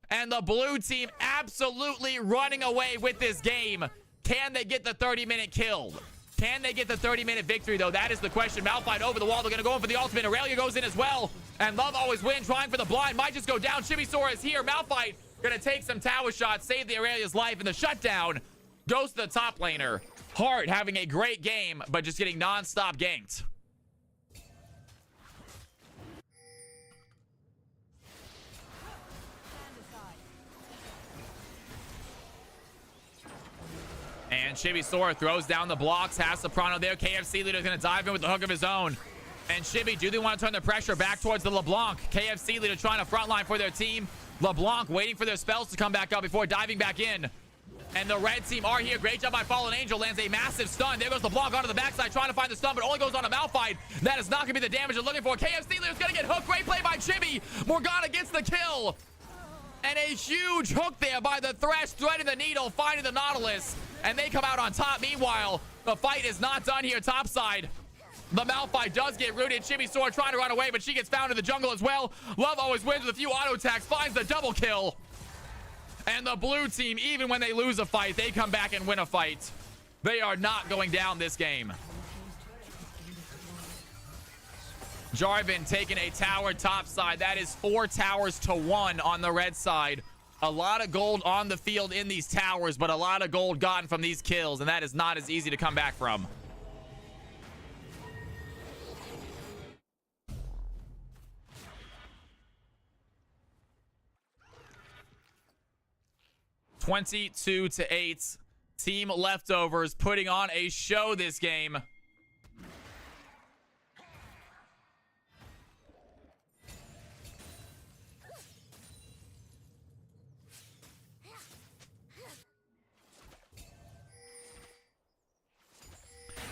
And the blue team absolutely running away with this game. Can they get the 30-minute kill? Can they get the 30-minute victory, though? That is the question. Malphite over the wall. They're going to go in for the ultimate. Aurelia goes in as well. And Love always wins. Trying for the blind. Might just go down. Chibi is here. Malphite going to take some tower shots. Save the Aurelia's life. And the shutdown goes to the top laner. Hart having a great game, but just getting non-stop ganked. And Chibi Sora throws down the blocks, has Soprano there. KFC leader is going to dive in with the hook of his own. And Chibi, do they want to turn the pressure back towards the LeBlanc? KFC leader trying to frontline for their team. LeBlanc waiting for their spells to come back up before diving back in. And the red team are here. Great job by Fallen Angel. Lands a massive stun. There goes LeBlanc onto the backside trying to find the stun, but only goes on a Malphite. That is not going to be the damage they're looking for. KFC leader is going to get hooked. Great play by Chibi. Morgana gets the kill. And a huge hook there by the Thresh, threading the needle, finding the Nautilus. And they come out on top. Meanwhile, the fight is not done here topside. The Malphite does get rooted. Chibi Sword trying to run away, but she gets found in the jungle as well. Love always wins with a few auto attacks, finds the double kill. And the blue team, even when they lose a fight, they come back and win a fight. They are not going down this game. Jarvan taking a tower topside. That is 4 towers to 1 on the red side. A lot of gold on the field in these towers, but a lot of gold gotten from these kills, and that is not as easy to come back from. (22-8). Team Leftovers putting on a show this game.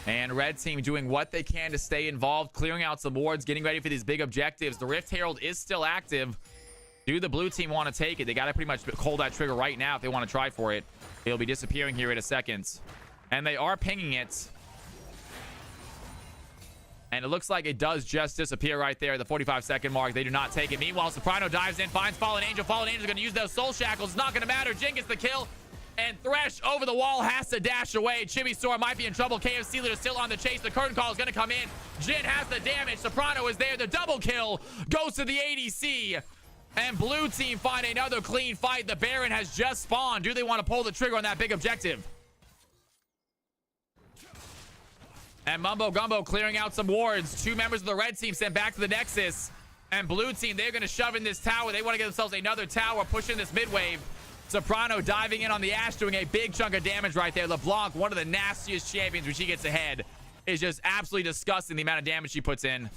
And red team doing what they can to stay involved, clearing out some wards, getting ready for these big objectives. The Rift Herald is still active. Do the blue team want to take it? They got to pretty much hold that trigger right now if they want to try for it. It'll be disappearing here in a second. And they are pinging it. And it looks like it does just disappear right there at the 45-second mark. They do not take it. Meanwhile, Soprano dives in, finds Fallen Angel. Fallen Angel's going to use those soul shackles. It's not going to matter. Jin gets the kill. And Thresh over the wall has to dash away. Chibi Sora might be in trouble. KFC leader still on the chase. The curtain call is going to come in. Jin has the damage. Soprano is there. The double kill goes to the ADC. And blue team find another clean fight. The Baron has just spawned. Do they want to pull the trigger on that big objective? And Mumbo Gumbo clearing out some wards. 2 members of the red team sent back to the Nexus. And blue team, they're going to shove in this tower. They want to get themselves another tower, pushing this mid wave. Soprano diving in on the Ashe, doing a big chunk of damage right there. LeBlanc, one of the nastiest champions when she gets ahead, is just absolutely disgusting the amount of damage she puts in.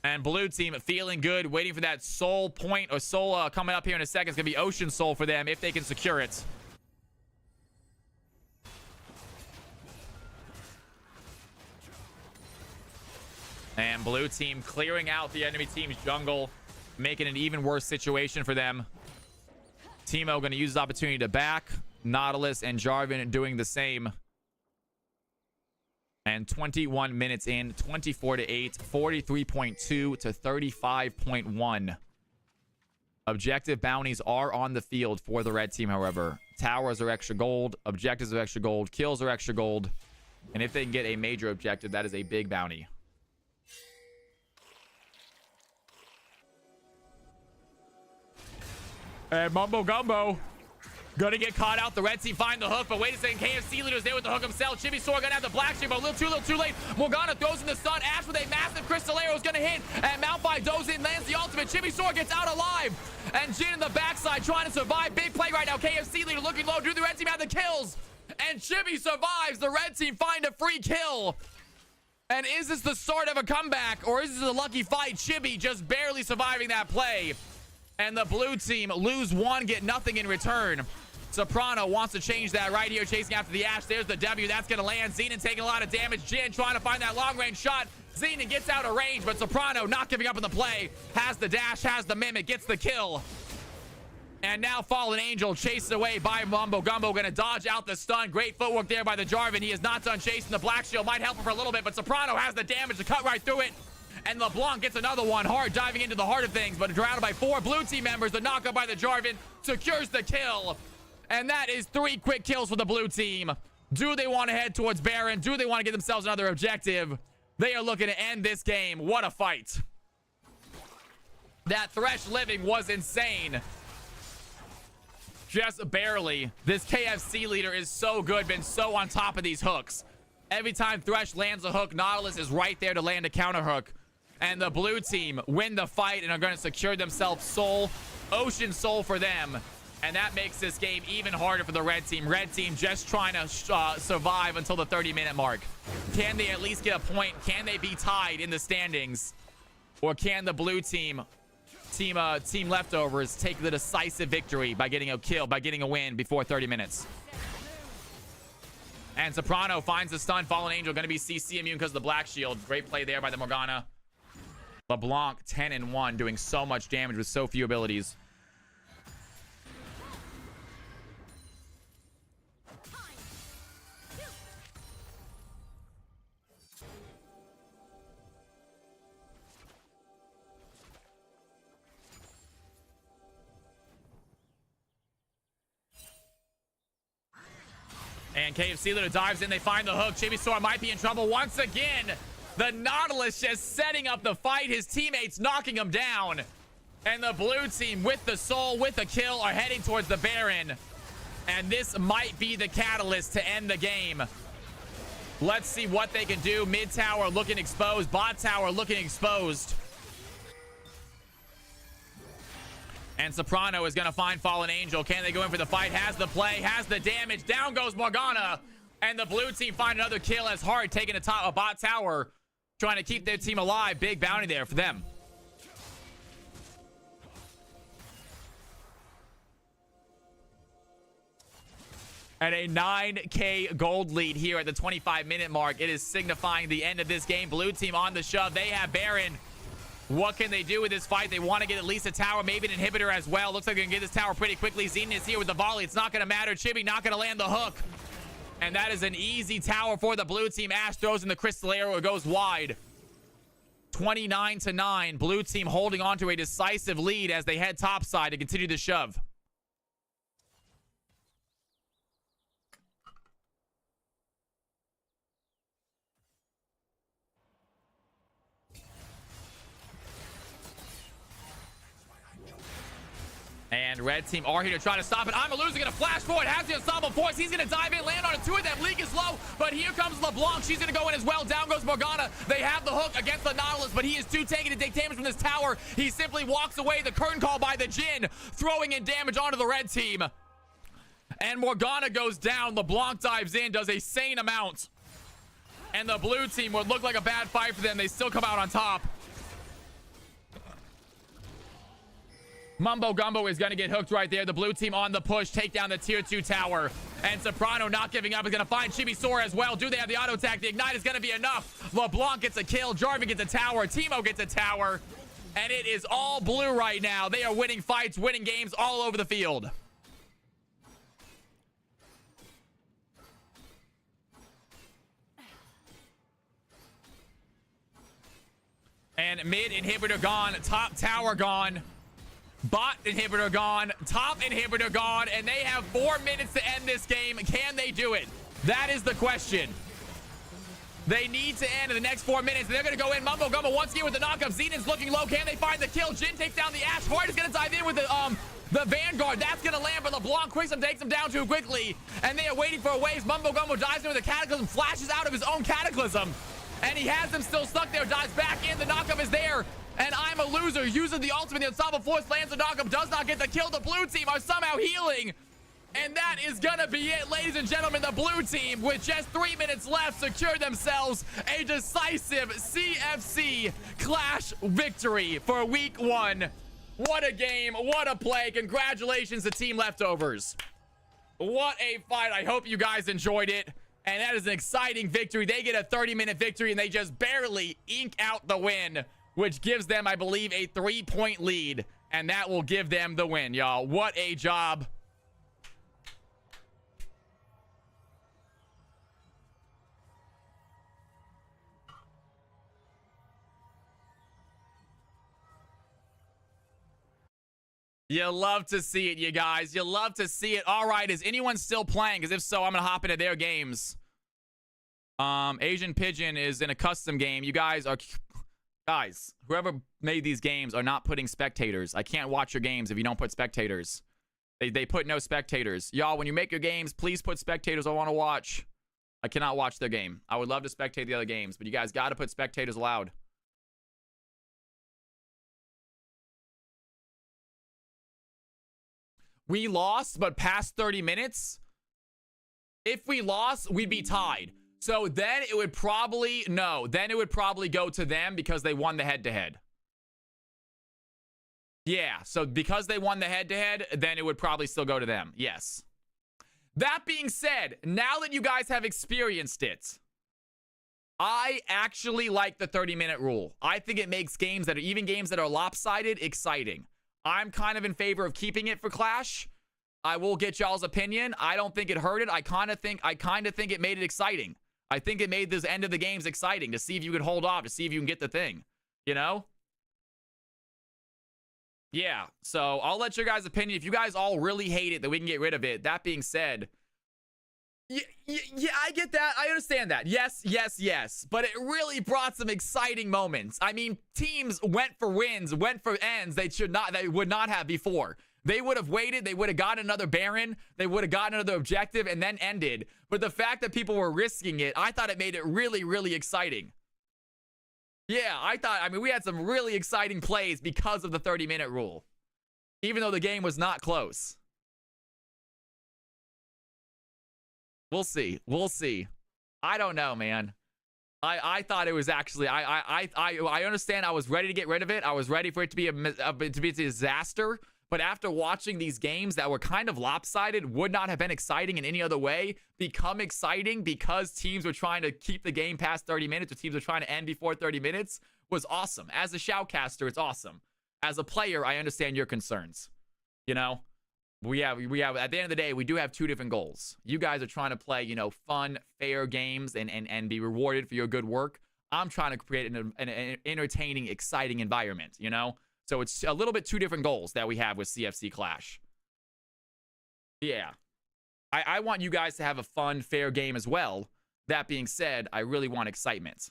And blue team feeling good, waiting for that soul point or soul coming up here in a second. It's going to be Ocean Soul for them if they can secure it. And blue team clearing out the enemy team's jungle, making an even worse situation for them. Teemo going to use this opportunity to back. Nautilus and Jarvan doing the same. And 21 minutes in, 24-8, 43.2 to 35.1. Objective bounties are on the field for the red team, however. Towers are extra gold. Objectives are extra gold. Kills are extra gold. And if they can get a major objective, that is a big bounty. And Mumbo Gumbo gonna get caught out. The red team find the hook, but wait a second. KFC leader's there with the hook himself. Chibi Sora gonna have the black sheep, but a little too late. Morgana throws in the stun. Ash with a massive Crystal Arrow is gonna hit, and Malphite goes in, lands the ultimate. Chibi Sora gets out alive, and Jin in the backside trying to survive. Big play right now. KFC leader looking low. Do the red team have the kills? And Chibi survives. The red team find a free kill. And is this the start of a comeback, or is this a lucky fight? Chibi just barely surviving that play. And the blue team lose one, get nothing in return. Soprano wants to change that right here, chasing after the Ash. There's the W. That's going to land. Xenon taking a lot of damage. Jin trying to find that long-range shot. Xenon gets out of range, but Soprano not giving up on the play. Has the dash, has the mimic, gets the kill. And now Fallen Angel chased away by Mumbo Gumbo. Going to dodge out the stun. Great footwork there by the Jarvan. He is not done chasing. The Black Shield might help him for a little bit, but Soprano has the damage to cut right through it. And LeBlanc gets another one. Hard diving into the heart of things, but surrounded by 4 blue team members. The knockup by the Jarvan secures the kill. And that is 3 quick kills for the blue team. Do they want to head towards Baron? Do they want to get themselves another objective? They are looking to end this game. What a fight. That Thresh living was insane. Just barely. This KFC leader is so good, been so on top of these hooks. Every time Thresh lands a hook, Nautilus is right there to land a counter hook. And the blue team win the fight and are going to secure themselves soul. Ocean Soul for them. And that makes this game even harder for the red team. Red team just trying to survive until the 30-minute mark. Can they at least get a point? Can they be tied in the standings? Or can the blue team leftovers take the decisive victory by getting a kill, by getting a win before 30 minutes? And Soprano finds the stun. Fallen Angel going to be CC immune because of the Black Shield. Great play there by the Morgana. LeBlanc 10-1, doing so much damage with so few abilities. And KFC Leader dives in. They find the hook. Chibi Sora might be in trouble once again. The Nautilus just setting up the fight. His teammates knocking him down. And the blue team with the soul, with the kill, are heading towards the Baron. And this might be the catalyst to end the game. Let's see what they can do. Mid tower looking exposed. Bot tower looking exposed. And Soprano is going to find Fallen Angel. Can they go in for the fight? Has the play, has the damage. Down goes Morgana. And the blue team find another kill as Hard taking a bot tower. Trying to keep their team alive. Big bounty there for them. And a 9K gold lead here at the 25-minute mark. It is signifying the end of this game. Blue team on the shove. They have Baron. What can they do with this fight? They want to get at least a tower, maybe an inhibitor as well. Looks like they can get this tower pretty quickly. Xenon is here with the volley. It's not going to matter. Chibi not going to land the hook. And that is an easy tower for the blue team. Ash throws in the Crystal Arrow. It goes wide. 29-9. Blue team holding on to a decisive lead as they head topside to continue the shove. And red team are here to try to stop it. I'm a loser, gonna flash forward, has the ensemble force. He's gonna dive in, land on it. 2 of them. League is low, but here comes LeBlanc. She's gonna go in as well. Down goes Morgana. They have the hook against the Nautilus, but he is too taken to take damage from this tower. He simply walks away. The curtain call by the Jin, throwing in damage onto the red team. And Morgana goes down. LeBlanc dives in, does a sane amount. And the blue team would look like a bad fight for them. They still come out on top. Mumbo Gumbo is going to get hooked right there. The blue team on the push, take down the tier 2 tower. And Soprano not giving up is going to find Chibi-Sora as well. Do they have the auto attack? The ignite is going to be enough. LeBlanc gets a kill. Jarvan gets a tower. Teemo gets a tower. And it is all blue right now. They are winning fights, winning games all over the field. And mid inhibitor gone. Top tower gone. Bot inhibitor gone. Top inhibitor gone. And they have 4 minutes to end this game. Can they do it? That is the question. They need to end in the next 4 minutes. They're going to go in. Mumbo Gumbo once again with the knockup. Zenon's looking low. Can they find the kill? Jhin takes down the Ashe. Hard is going to dive in with the Vanguard. That's going to land, but LeBlanc Quicksome takes him down too quickly. And they are waiting for a wave. Mumbo Gumbo dives in with a Cataclysm. Flashes out of his own Cataclysm. And he has them still stuck there. Dives back in. The knockup is there. And I'm a loser. Using the ultimate. The Unstoppable Force lands the knockup. Does not get the kill. The blue team are somehow healing. And that is going to be it, ladies and gentlemen. The blue team, with just 3 minutes left, secured themselves a decisive CFC Clash victory for week 1. What a game. What a play. Congratulations to Team Leftovers. What a fight. I hope you guys enjoyed it. And that is an exciting victory. They get a 30-minute victory, and they just barely ink out the win, which gives them, I believe, a 3-point lead. And that will give them the win, y'all. What a job. You love to see it, you guys. You love to see it. All right, is anyone still playing? Because if so, I'm going to hop into their games. Asian Pigeon is in a custom game. You guys are... Guys, whoever made these games are not putting spectators. I can't watch your games if you don't put spectators. They put no spectators. Y'all, when you make your games, please put spectators I want to watch. I cannot watch their game. I would love to spectate the other games, but you guys got to put spectators allowed. We lost, but past 30 minutes, if we lost, we'd be tied. So then it would probably, no, then it would probably go to them because they won the head-to-head. Yeah, so because they won the head-to-head, then it would probably still go to them. Yes. That being said, now that you guys have experienced it, I actually like the 30-minute rule. I think it makes games that are, even games that are lopsided, exciting. I'm kind of in favor of keeping it for Clash. I will get y'all's opinion. I don't think it hurt it. I kind of think it made it exciting. I think it made this end of the games exciting to see if you could hold off, to see if you can get the thing, you know? Yeah, so I'll let your guys' opinion. If you guys all really hate it, then we can get rid of it. That being said, yeah, I get that. I understand that. Yes, yes, yes. But it really brought some exciting moments. I mean, teams went for wins, went for ends they would not have before. They would have waited. They would have gotten another Baron. They would have gotten another objective and then ended. But the fact that people were risking it, I thought it made it really, really exciting. Yeah, I mean, we had some really exciting plays because of the 30-minute rule, even though the game was not close. We'll see. We'll see. I don't know, man. I thought it was actually, I understand I was ready to get rid of it. I was ready for it to be a disaster. But after watching these games that were kind of lopsided, would not have been exciting in any other way, become exciting because teams were trying to keep the game past 30 minutes or teams were trying to end before 30 minutes, was awesome. As a shoutcaster, it's awesome. As a player, I understand your concerns. You know, we have at the end of the day, we do have two different goals. You guys are trying to play, you know, fun, fair games and be rewarded for your good work. I'm trying to create an entertaining, exciting environment, you know? So it's a little bit two different goals that we have with CFC Clash. Yeah. I want you guys to have a fun, fair game as well. That being said, I really want excitement.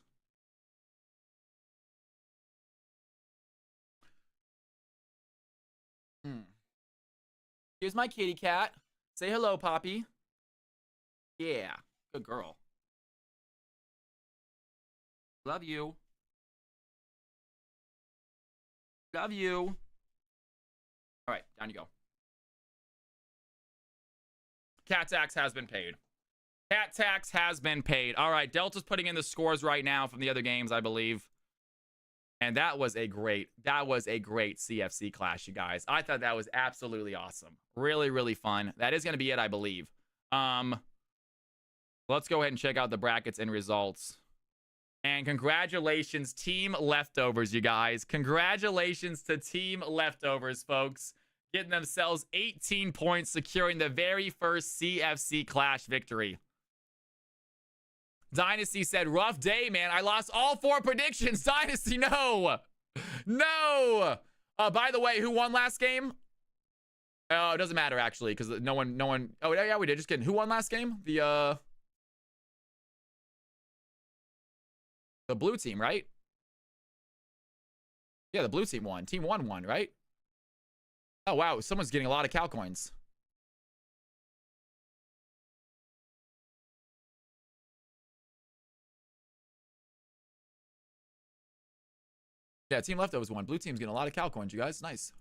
Here's my kitty cat. Say hello, Poppy. Yeah. Good girl. Love you. Love you. All right, down you go. Cat tax has been paid. Cat tax has been paid. All right, Delta's putting in the scores right now from the other games, I believe. And that was a great CFC Clash, you guys. I thought that was absolutely awesome. Really, really fun. That is going to be it, I believe. Let's go ahead and check out the brackets and results. And congratulations, Team Leftovers, you guys. Congratulations to Team Leftovers, folks. Getting themselves 18 points, securing the very first CFC Clash victory. Dynasty said, rough day, man. I lost all 4 predictions. Dynasty, no. No. By the way, who won last game? It doesn't matter, actually, because no one. Oh, yeah, we did. Just kidding. Who won last game? The blue team, right? Yeah, the blue team won. Team 1 won, right? Oh, wow. Someone's getting a lot of Cal coins. Yeah, Team Leftovers won. Blue team's getting a lot of Cal coins, you guys. Nice.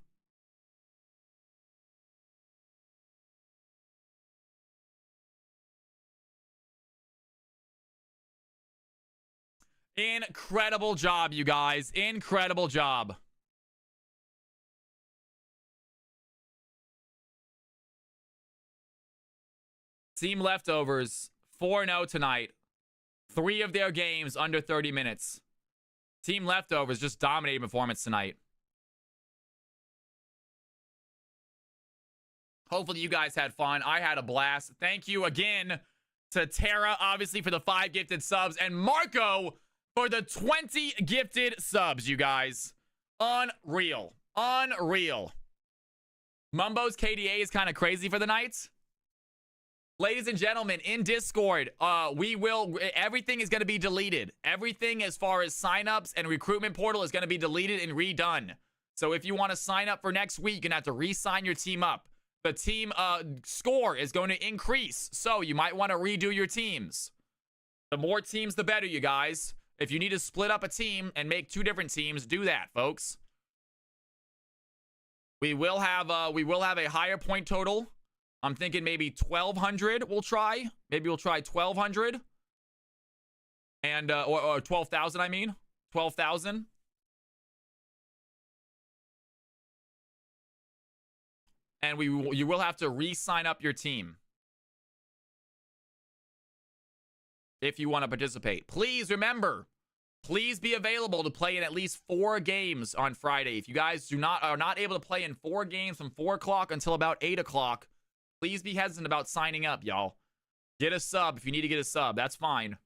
Incredible job, you guys. Incredible job. Team Leftovers, 4-0 tonight. 3 of their games under 30 minutes. Team Leftovers just dominating performance tonight. Hopefully you guys had fun. I had a blast. Thank you again to Tara, obviously, for the 5 gifted subs, and Marco for the 20 gifted subs, you guys. Unreal. Unreal. Mumbo's KDA is kind of crazy for the night. Ladies and gentlemen, in Discord, everything is going to be deleted. Everything as far as signups and recruitment portal is going to be deleted and redone. So if you want to sign up for next week, you're going to have to re-sign your team up. The team score is going to increase, so you might want to redo your teams. The more teams, the better, you guys. If you need to split up a team and make 2 different teams, do that, folks. We will have a higher point total. I'm thinking maybe 1,200 we'll try. Maybe we'll try 1,200. And, or 12,000, I mean. 12,000. And you will have to re-sign up your team. If you want to participate. Please remember, please be available to play in at least 4 games on Friday. If you guys are not able to play in 4 games from 4 o'clock until about 8 o'clock, please be hesitant about signing up, y'all. Get a sub if you need to get a sub. That's fine.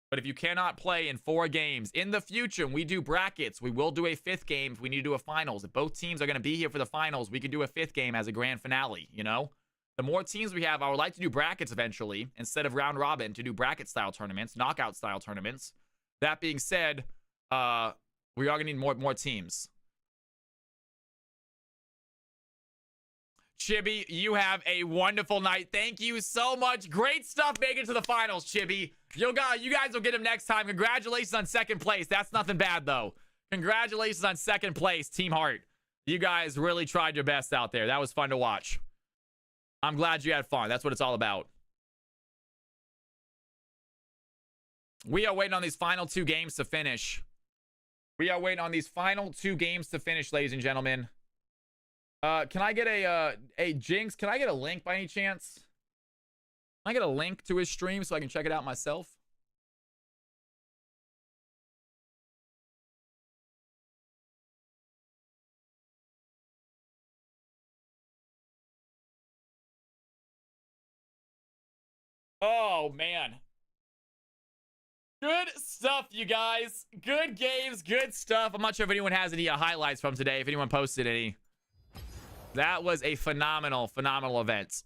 But if you cannot play in 4 games, in the future, when we do brackets, we will do a 5th game if we need to do a finals. If both teams are going to be here for the finals, we can do a 5th game as a grand finale, you know? The more teams we have, I would like to do brackets eventually, instead of round robin, to do bracket-style tournaments, knockout-style tournaments. That being said, we are going to need more teams. Chibi, you have a wonderful night. Thank you so much. Great stuff making it to the finals, Chibi. You guys will get him next time. Congratulations on 2nd place. That's nothing bad, though. Congratulations on 2nd place, Team Heart. You guys really tried your best out there. That was fun to watch. I'm glad you had fun. That's what it's all about. We are waiting on these final 2 games to finish. We are waiting on these final 2 games to finish, ladies and gentlemen. Can I get a Jinx? Can I get a link by any chance? Can I get a link to his stream so I can check it out myself? Oh, man. Good stuff, you guys. Good games, good stuff. I'm not sure if anyone has any highlights from today, if anyone posted any. That was a phenomenal event.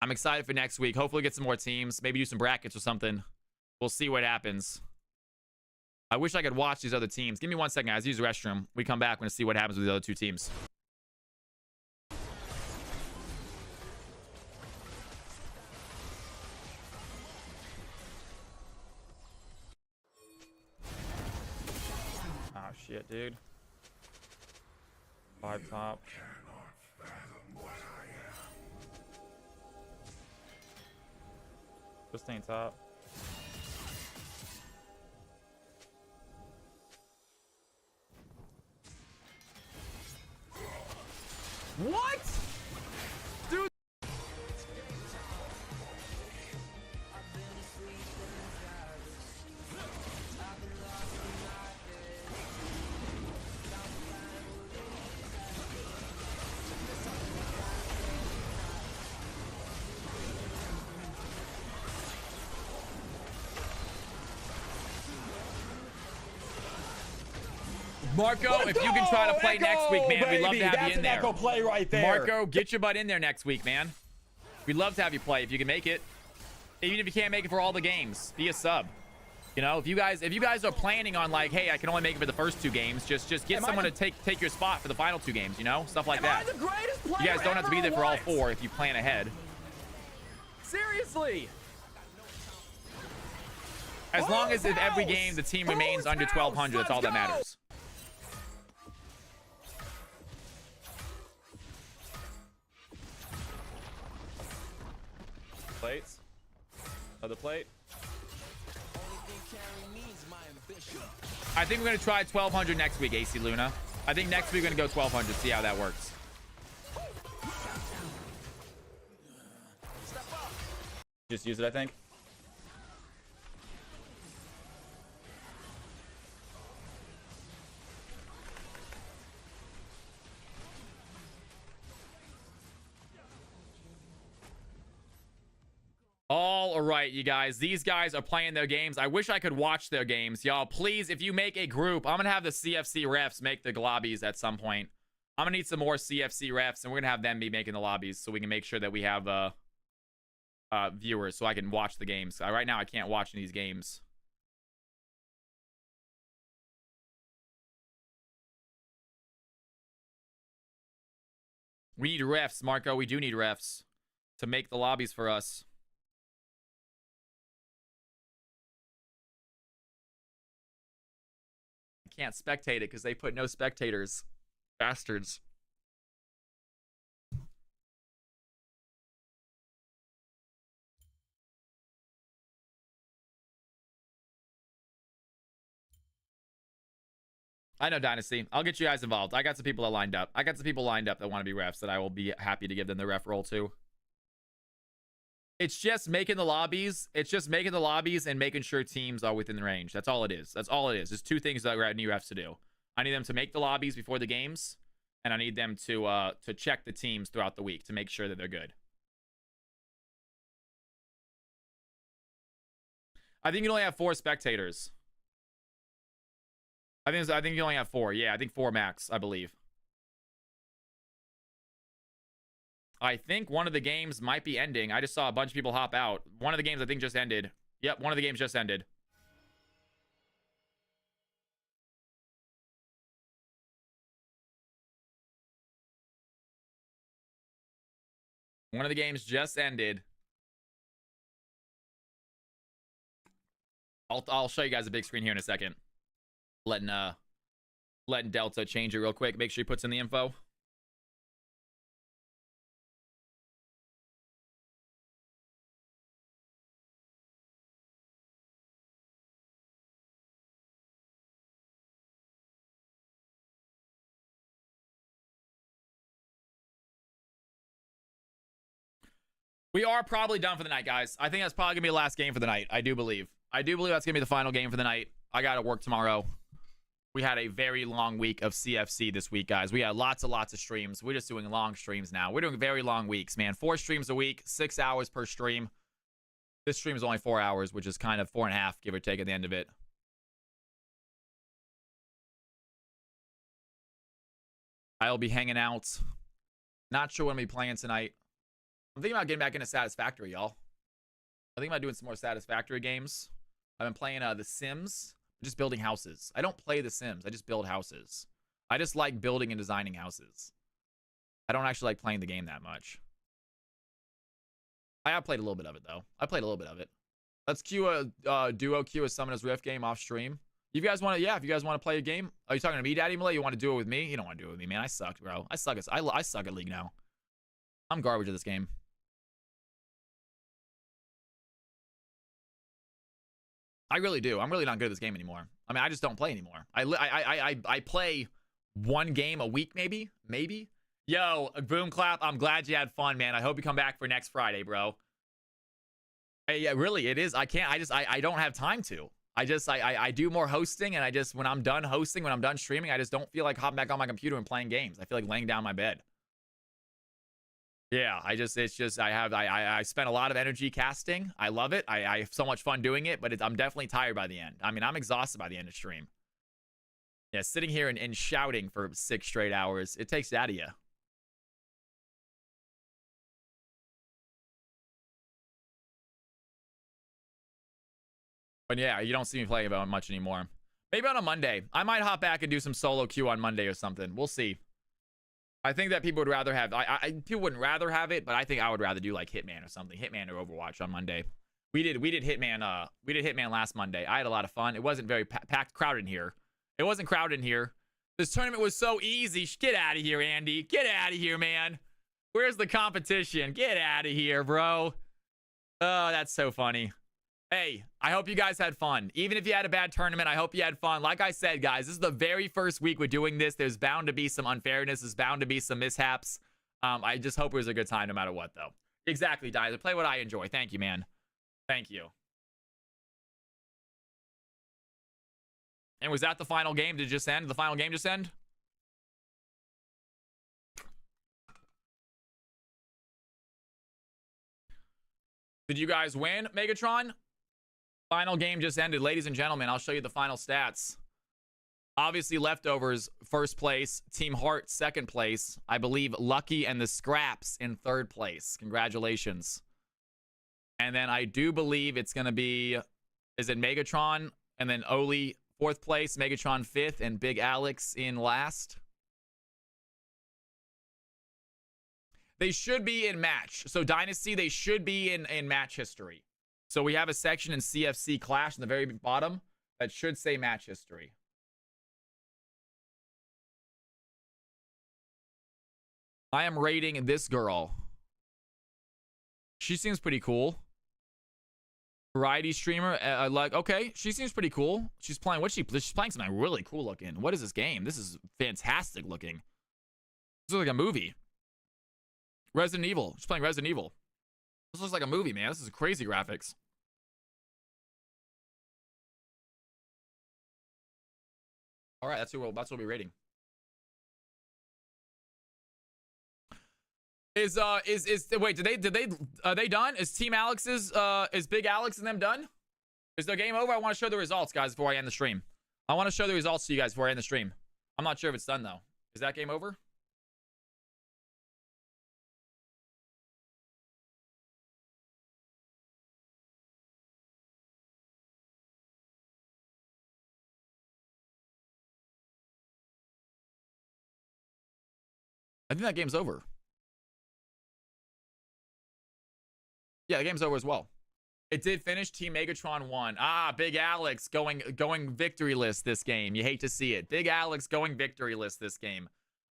I'm excited for next week. Hopefully get some more teams. Maybe do some brackets or something. We'll see what happens. I wish I could watch these other teams. Give me 1 second, guys. Use the restroom. We come back. We're going to see what happens with the other 2 teams. Oh, shit, dude. 5 top. Just staying top. Marco, if you can try to play next week, man, we'd love to have you in there. That's an echo play right there. Marco, get your butt in there next week, man. We'd love to have you play if you can make it. Even if you can't make it for all the games, be a sub. You know, if you guys are planning on like, hey, I can only make it for the first 2 games, just get someone to take your spot for the final 2 games, you know? Stuff like that. You guys don't have to be there for all 4 if you plan ahead. Seriously. As long as if every game the team remains under 1,200, that's all that matters. Plates. Another plate. I think we're going to try 1,200 next week, AC Luna. I think next week we're going to go 1,200, see how that works. Just use it, I think. All right, you guys. These guys are playing their games. I wish I could watch their games. Y'all, please, if you make a group, I'm going to have the CFC refs make the lobbies at some point. I'm going to need some more CFC refs, and we're going to have them be making the lobbies so we can make sure that we have viewers so I can watch the games. Right now, I can't watch these games. We need refs, Marco. We do need refs to make the lobbies for us. Can't spectate it because they put no spectators. Bastards. I know, Dynasty. I'll get you guys involved. I got some people that lined up. I got some people lined up that want to be refs that I will be happy to give them the ref role to. It's just making the lobbies. It's just making the lobbies and making sure teams are within the range. That's all it is. That's all it is. There's 2 things that I need refs to do. I need them to make the lobbies before the games, and I need them to check the teams throughout the week to make sure that they're good. I think you only have 4 spectators. I think you only have 4. Yeah, I think 4 max, I believe. I think one of the games might be ending. I just saw a bunch of people hop out. One of the games I think just ended. Yep, one of the games just ended. One of the games just ended. I'll show you guys a big screen here in a second. Letting Delta change it real quick. Make sure he puts in the info. We are probably done for the night, guys. I think that's probably gonna be the last game for the night. I do believe that's gonna be the final game for the night. I gotta work tomorrow. We had a very long week of CFC this week, guys. We had lots of streams. We're just doing long streams now. We're doing very long weeks, man. 4 streams a week, 6 hours per stream. This stream is only 4 hours, which is kind of 4.5, give or take, at the end of it. I'll be hanging out. Not sure when I'll be playing tonight. I'm thinking about getting back into Satisfactory, y'all. I'm thinking about doing some more Satisfactory games. I've been playing The Sims. I'm just building houses. I don't play The Sims. I just build houses. I just like building and designing houses. I don't actually like playing the game that much. I have played a little bit of it, though. I played a little bit of it. Let's queue a duo queue a Summoners Rift game off stream. You guys want to, yeah, if you guys want to play a game. Are you talking to me, Daddy Malay? You want to do it with me? You don't want to do it with me, man. I suck, bro. I suck at League now. I'm garbage at this game. I really do. I'm really not good at this game anymore. I mean, I just don't play anymore. I play 1 game a week, maybe. Yo, Boom Clap, I'm glad you had fun, man. I hope you come back for next Friday, bro. Hey, yeah, really, it is. I don't have time to. I do more hosting, and when I'm done hosting, when I'm done streaming, I just don't feel like hopping back on my computer and playing games. I feel like laying down my bed. Yeah, I spent a lot of energy casting. I love it. I have so much fun doing it, but I'm definitely tired by the end. I mean, I'm exhausted by the end of stream. Yeah, sitting here and shouting for 6 straight hours, it takes it out of you. But yeah, you don't see me playing about much anymore. Maybe on a Monday. I might hop back and do some solo queue on Monday or something. We'll see. I think that people would rather have... people wouldn't rather have it, but I think I would rather do like Hitman or something. Hitman or Overwatch on Monday. We did Hitman. We did Hitman last Monday. I had a lot of fun. It wasn't very packed, crowded in here. It wasn't crowded in here. This tournament was so easy. Get out of here, Andy. Get out of here, man. Where's the competition? Get out of here, bro. Oh, that's so funny. Hey, I hope you guys had fun. Even if you had a bad tournament, I hope you had fun. Like I said, guys, this is the very first week we're doing this. There's bound to be some unfairness. There's bound to be some mishaps. I just hope it was a good time no matter what, though. Exactly, Dizer. Play what I enjoy. Thank you, man. Thank you. And was that the final game? Did it just end? The final game just end? Did you guys win, Megatron? Final game just ended. Ladies and gentlemen, I'll show you the final stats. Obviously, Leftovers, first place. Team Heart, second place. I believe Lucky and the Scraps in third place. Congratulations. And then I do believe it's going to be... Is it Megatron? And then Oli, fourth place. Megatron, fifth. And Big Alex in last. They should be in match. So Dynasty, they should be in match history. So we have a section in CFC Clash in the very bottom that should say match history. I am rating this girl. She seems pretty cool. Variety streamer, like, okay, she seems pretty cool. She's playing, she's playing something really cool looking. What is this game? This is fantastic looking. This looks like a movie. Resident Evil. She's playing Resident Evil. This looks like a movie, man. This is crazy graphics. All right, that's what we're rating. Wait, are they done? Is Team Alex's is Big Alex and them done? Is their game over? I want to show the results, guys, before I end the stream. I want to show the results to you guys before I end the stream. I'm not sure if it's done though. Is that game over? I think that game's over. Yeah, the game's over as well. It did finish. Team Megatron won. Ah, Big Alex going victoryless this game. You hate to see it. Big Alex going victoryless this game.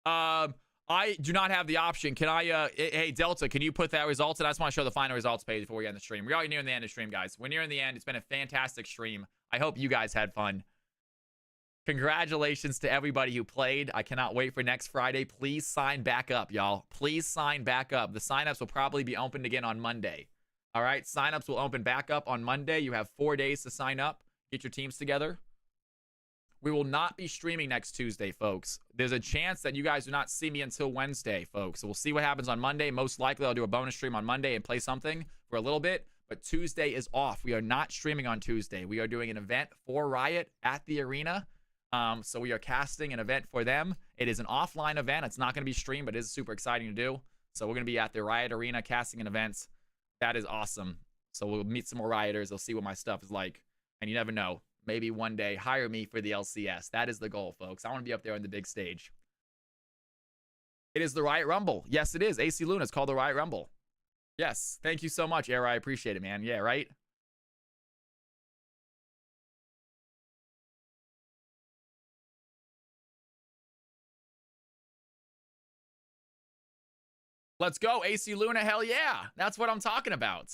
I do not have the option. Can I, hey, Delta, can you put that results? And I just want to show the final results page before we end the stream. We're already nearing the end of the stream, guys. We're nearing the end. It's been a fantastic stream. I hope you guys had fun. Congratulations to everybody who played. I cannot wait for next Friday. Please sign back up, y'all. Please sign back up. The signups will probably be opened again on Monday. All right, signups will open back up on Monday. You have 4 days to sign up. Get your teams together. We will not be streaming next Tuesday, folks. There's a chance that you guys do not see me until Wednesday, folks. So we'll see what happens on Monday. Most likely, I'll do a bonus stream on Monday and play something for a little bit. But Tuesday is off. We are not streaming on Tuesday. We are doing an event for Riot at the arena. So we are casting an event for them. It is an offline event. It's not going to be streamed, but it is super exciting to do. So we're going to be at the Riot arena casting an event. That is awesome. So we'll meet some more rioters. They'll see what my stuff is like. And you never know. Maybe one day hire me for the LCS. That is the goal, folks. I want to be up there on the big stage. It is the Riot Rumble. Yes, it is. AC Luna is called the Riot Rumble. Yes. Thank you so much, Era. I appreciate it, man. Yeah, right? Let's go, AC Luna. Hell yeah. That's what I'm talking about.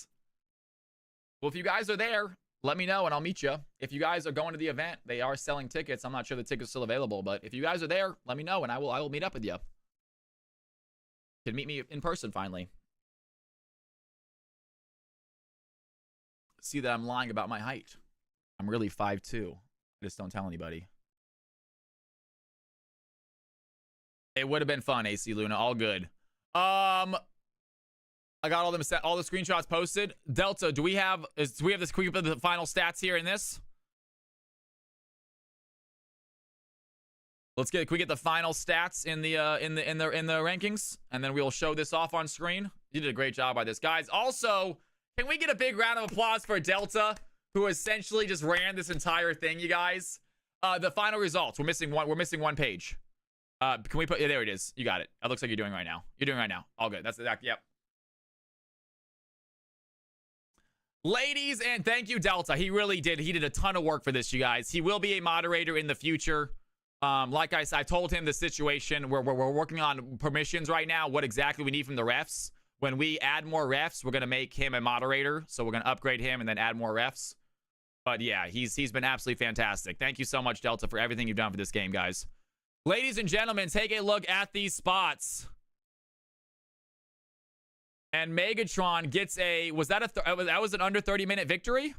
Well, if you guys are there, let me know and I'll meet you. If you guys are going to the event, they are selling tickets. I'm not sure the tickets are still available, but if you guys are there, let me know and I will meet up with you. You can meet me in person finally. See that I'm lying about my height. I'm really 5'2". Just don't tell anybody. It would have been fun, AC Luna. All good. I got all the screenshots posted. Delta, do we have this quick the final stats here in this? Can we get the final stats in the rankings, and then we'll show this off on screen. You did a great job by this, guys. Also, can we get a big round of applause for Delta, who essentially just ran this entire thing, you guys? The final results. We're missing one page. Can we put? Yeah, there it is. You got it. It looks like you're doing right now. You're doing right now. All good. That's exactly. Yep. Ladies, and thank you, Delta. He really did. He did a ton of work for this, you guys. He will be a moderator in the future. Like I said, I told him the situation where we're working on permissions right now, what exactly we need from the refs. When we add more refs, we're going to make him a moderator. So we're going to upgrade him and then add more refs. But yeah, he's been absolutely fantastic. Thank you so much, Delta, for everything you've done for this game, guys. Ladies and gentlemen, take a look at these spots. And Megatron gets a... Was that that was an under 30-minute victory?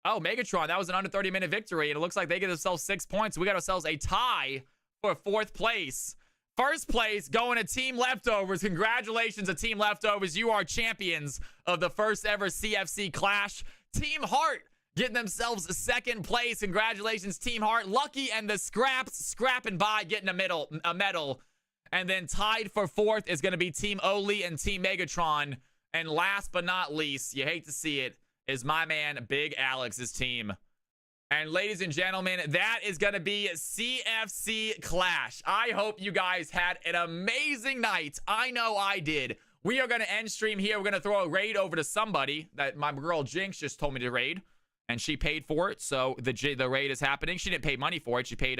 Oh, Megatron, that was an under 30-minute victory. And it looks like they get themselves 6 points. We got ourselves a tie for 4th place. First place going to Team Leftovers. Congratulations to Team Leftovers. You are champions of the first ever CFC Clash. Team Heart getting themselves 2nd place. Congratulations, Team Heart. Lucky and the scrapping by getting a medal. And then tied for 4th is going to be Team Oli and Team Megatron. And last but not least, you hate to see it, is my man Big Alex's team. And ladies and gentlemen, that is going to be CFC Clash. I hope you guys had an amazing night. I know I did. We are going to end stream here. We're going to throw a raid over to somebody that my girl Jinx just told me to raid. And she paid for it. So the raid is happening. She didn't pay money for it. She paid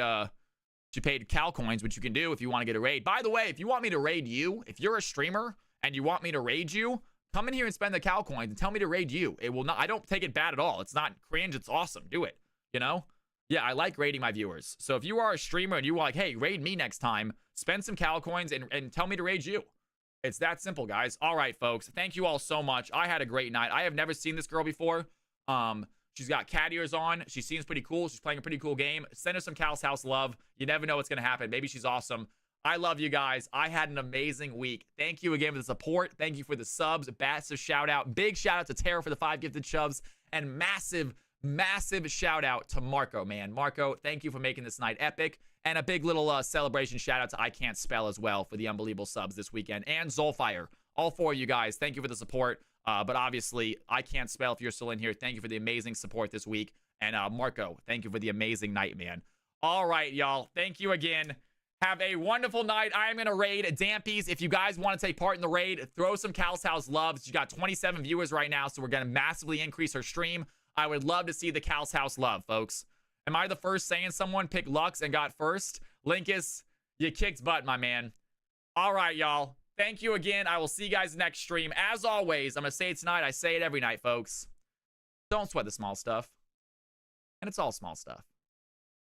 Cal coins, which you can do if you want to get a raid. By the way, if you want me to raid you, if you're a streamer and you want me to raid you, come in here and spend the Cal coins and tell me to raid you. It will not. I don't take it bad at all. It's not cringe. It's awesome. Do it. You know? Yeah, I like raiding my viewers. So if you are a streamer and you're like, hey, raid me next time, spend some Cal coins and tell me to raid you. It's that simple, guys. All right, folks. Thank you all so much. I had a great night. I have never seen this girl before. She's got cat ears on. She seems pretty cool. She's playing a pretty cool game. Send her some Cal's House love. You never know what's going to happen. Maybe she's awesome. I love you guys. I had an amazing week. Thank you again for the support. Thank you for the subs. Massive shout out. Big shout out to Tara for the 5 gifted shoves. And massive shout out to Marco, man. Marco, thank you for making this night epic. And a big little celebration shout out to I Can't Spell as well for the unbelievable subs this weekend. And Zolfire. All 4 of you guys. Thank you for the support. But obviously, I Can't Spell if you're still in here. Thank you for the amazing support this week. And Marco, thank you for the amazing night, man. All right, y'all. Thank you again. Have a wonderful night. I am going to raid Dampies. If you guys want to take part in the raid, throw some Cal's House loves. You got 27 viewers right now, so we're going to massively increase our stream. I would love to see the Cal's House love, folks. Am I the first saying someone picked Lux and got first? Linkus, you kicked butt, my man. All right, y'all. Thank you again. I will see you guys next stream. As always, I'm going to say it tonight. I say it every night, folks. Don't sweat the small stuff. And it's all small stuff.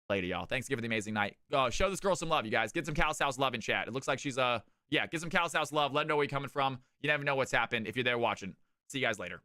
Later, y'all. Thanks again for the amazing night. Show this girl some love, you guys. Get some Cal's House love in chat. It looks like she's, yeah, get some Cal's House love. Let her know where you're coming from. You never know what's happened if you're there watching. See you guys later.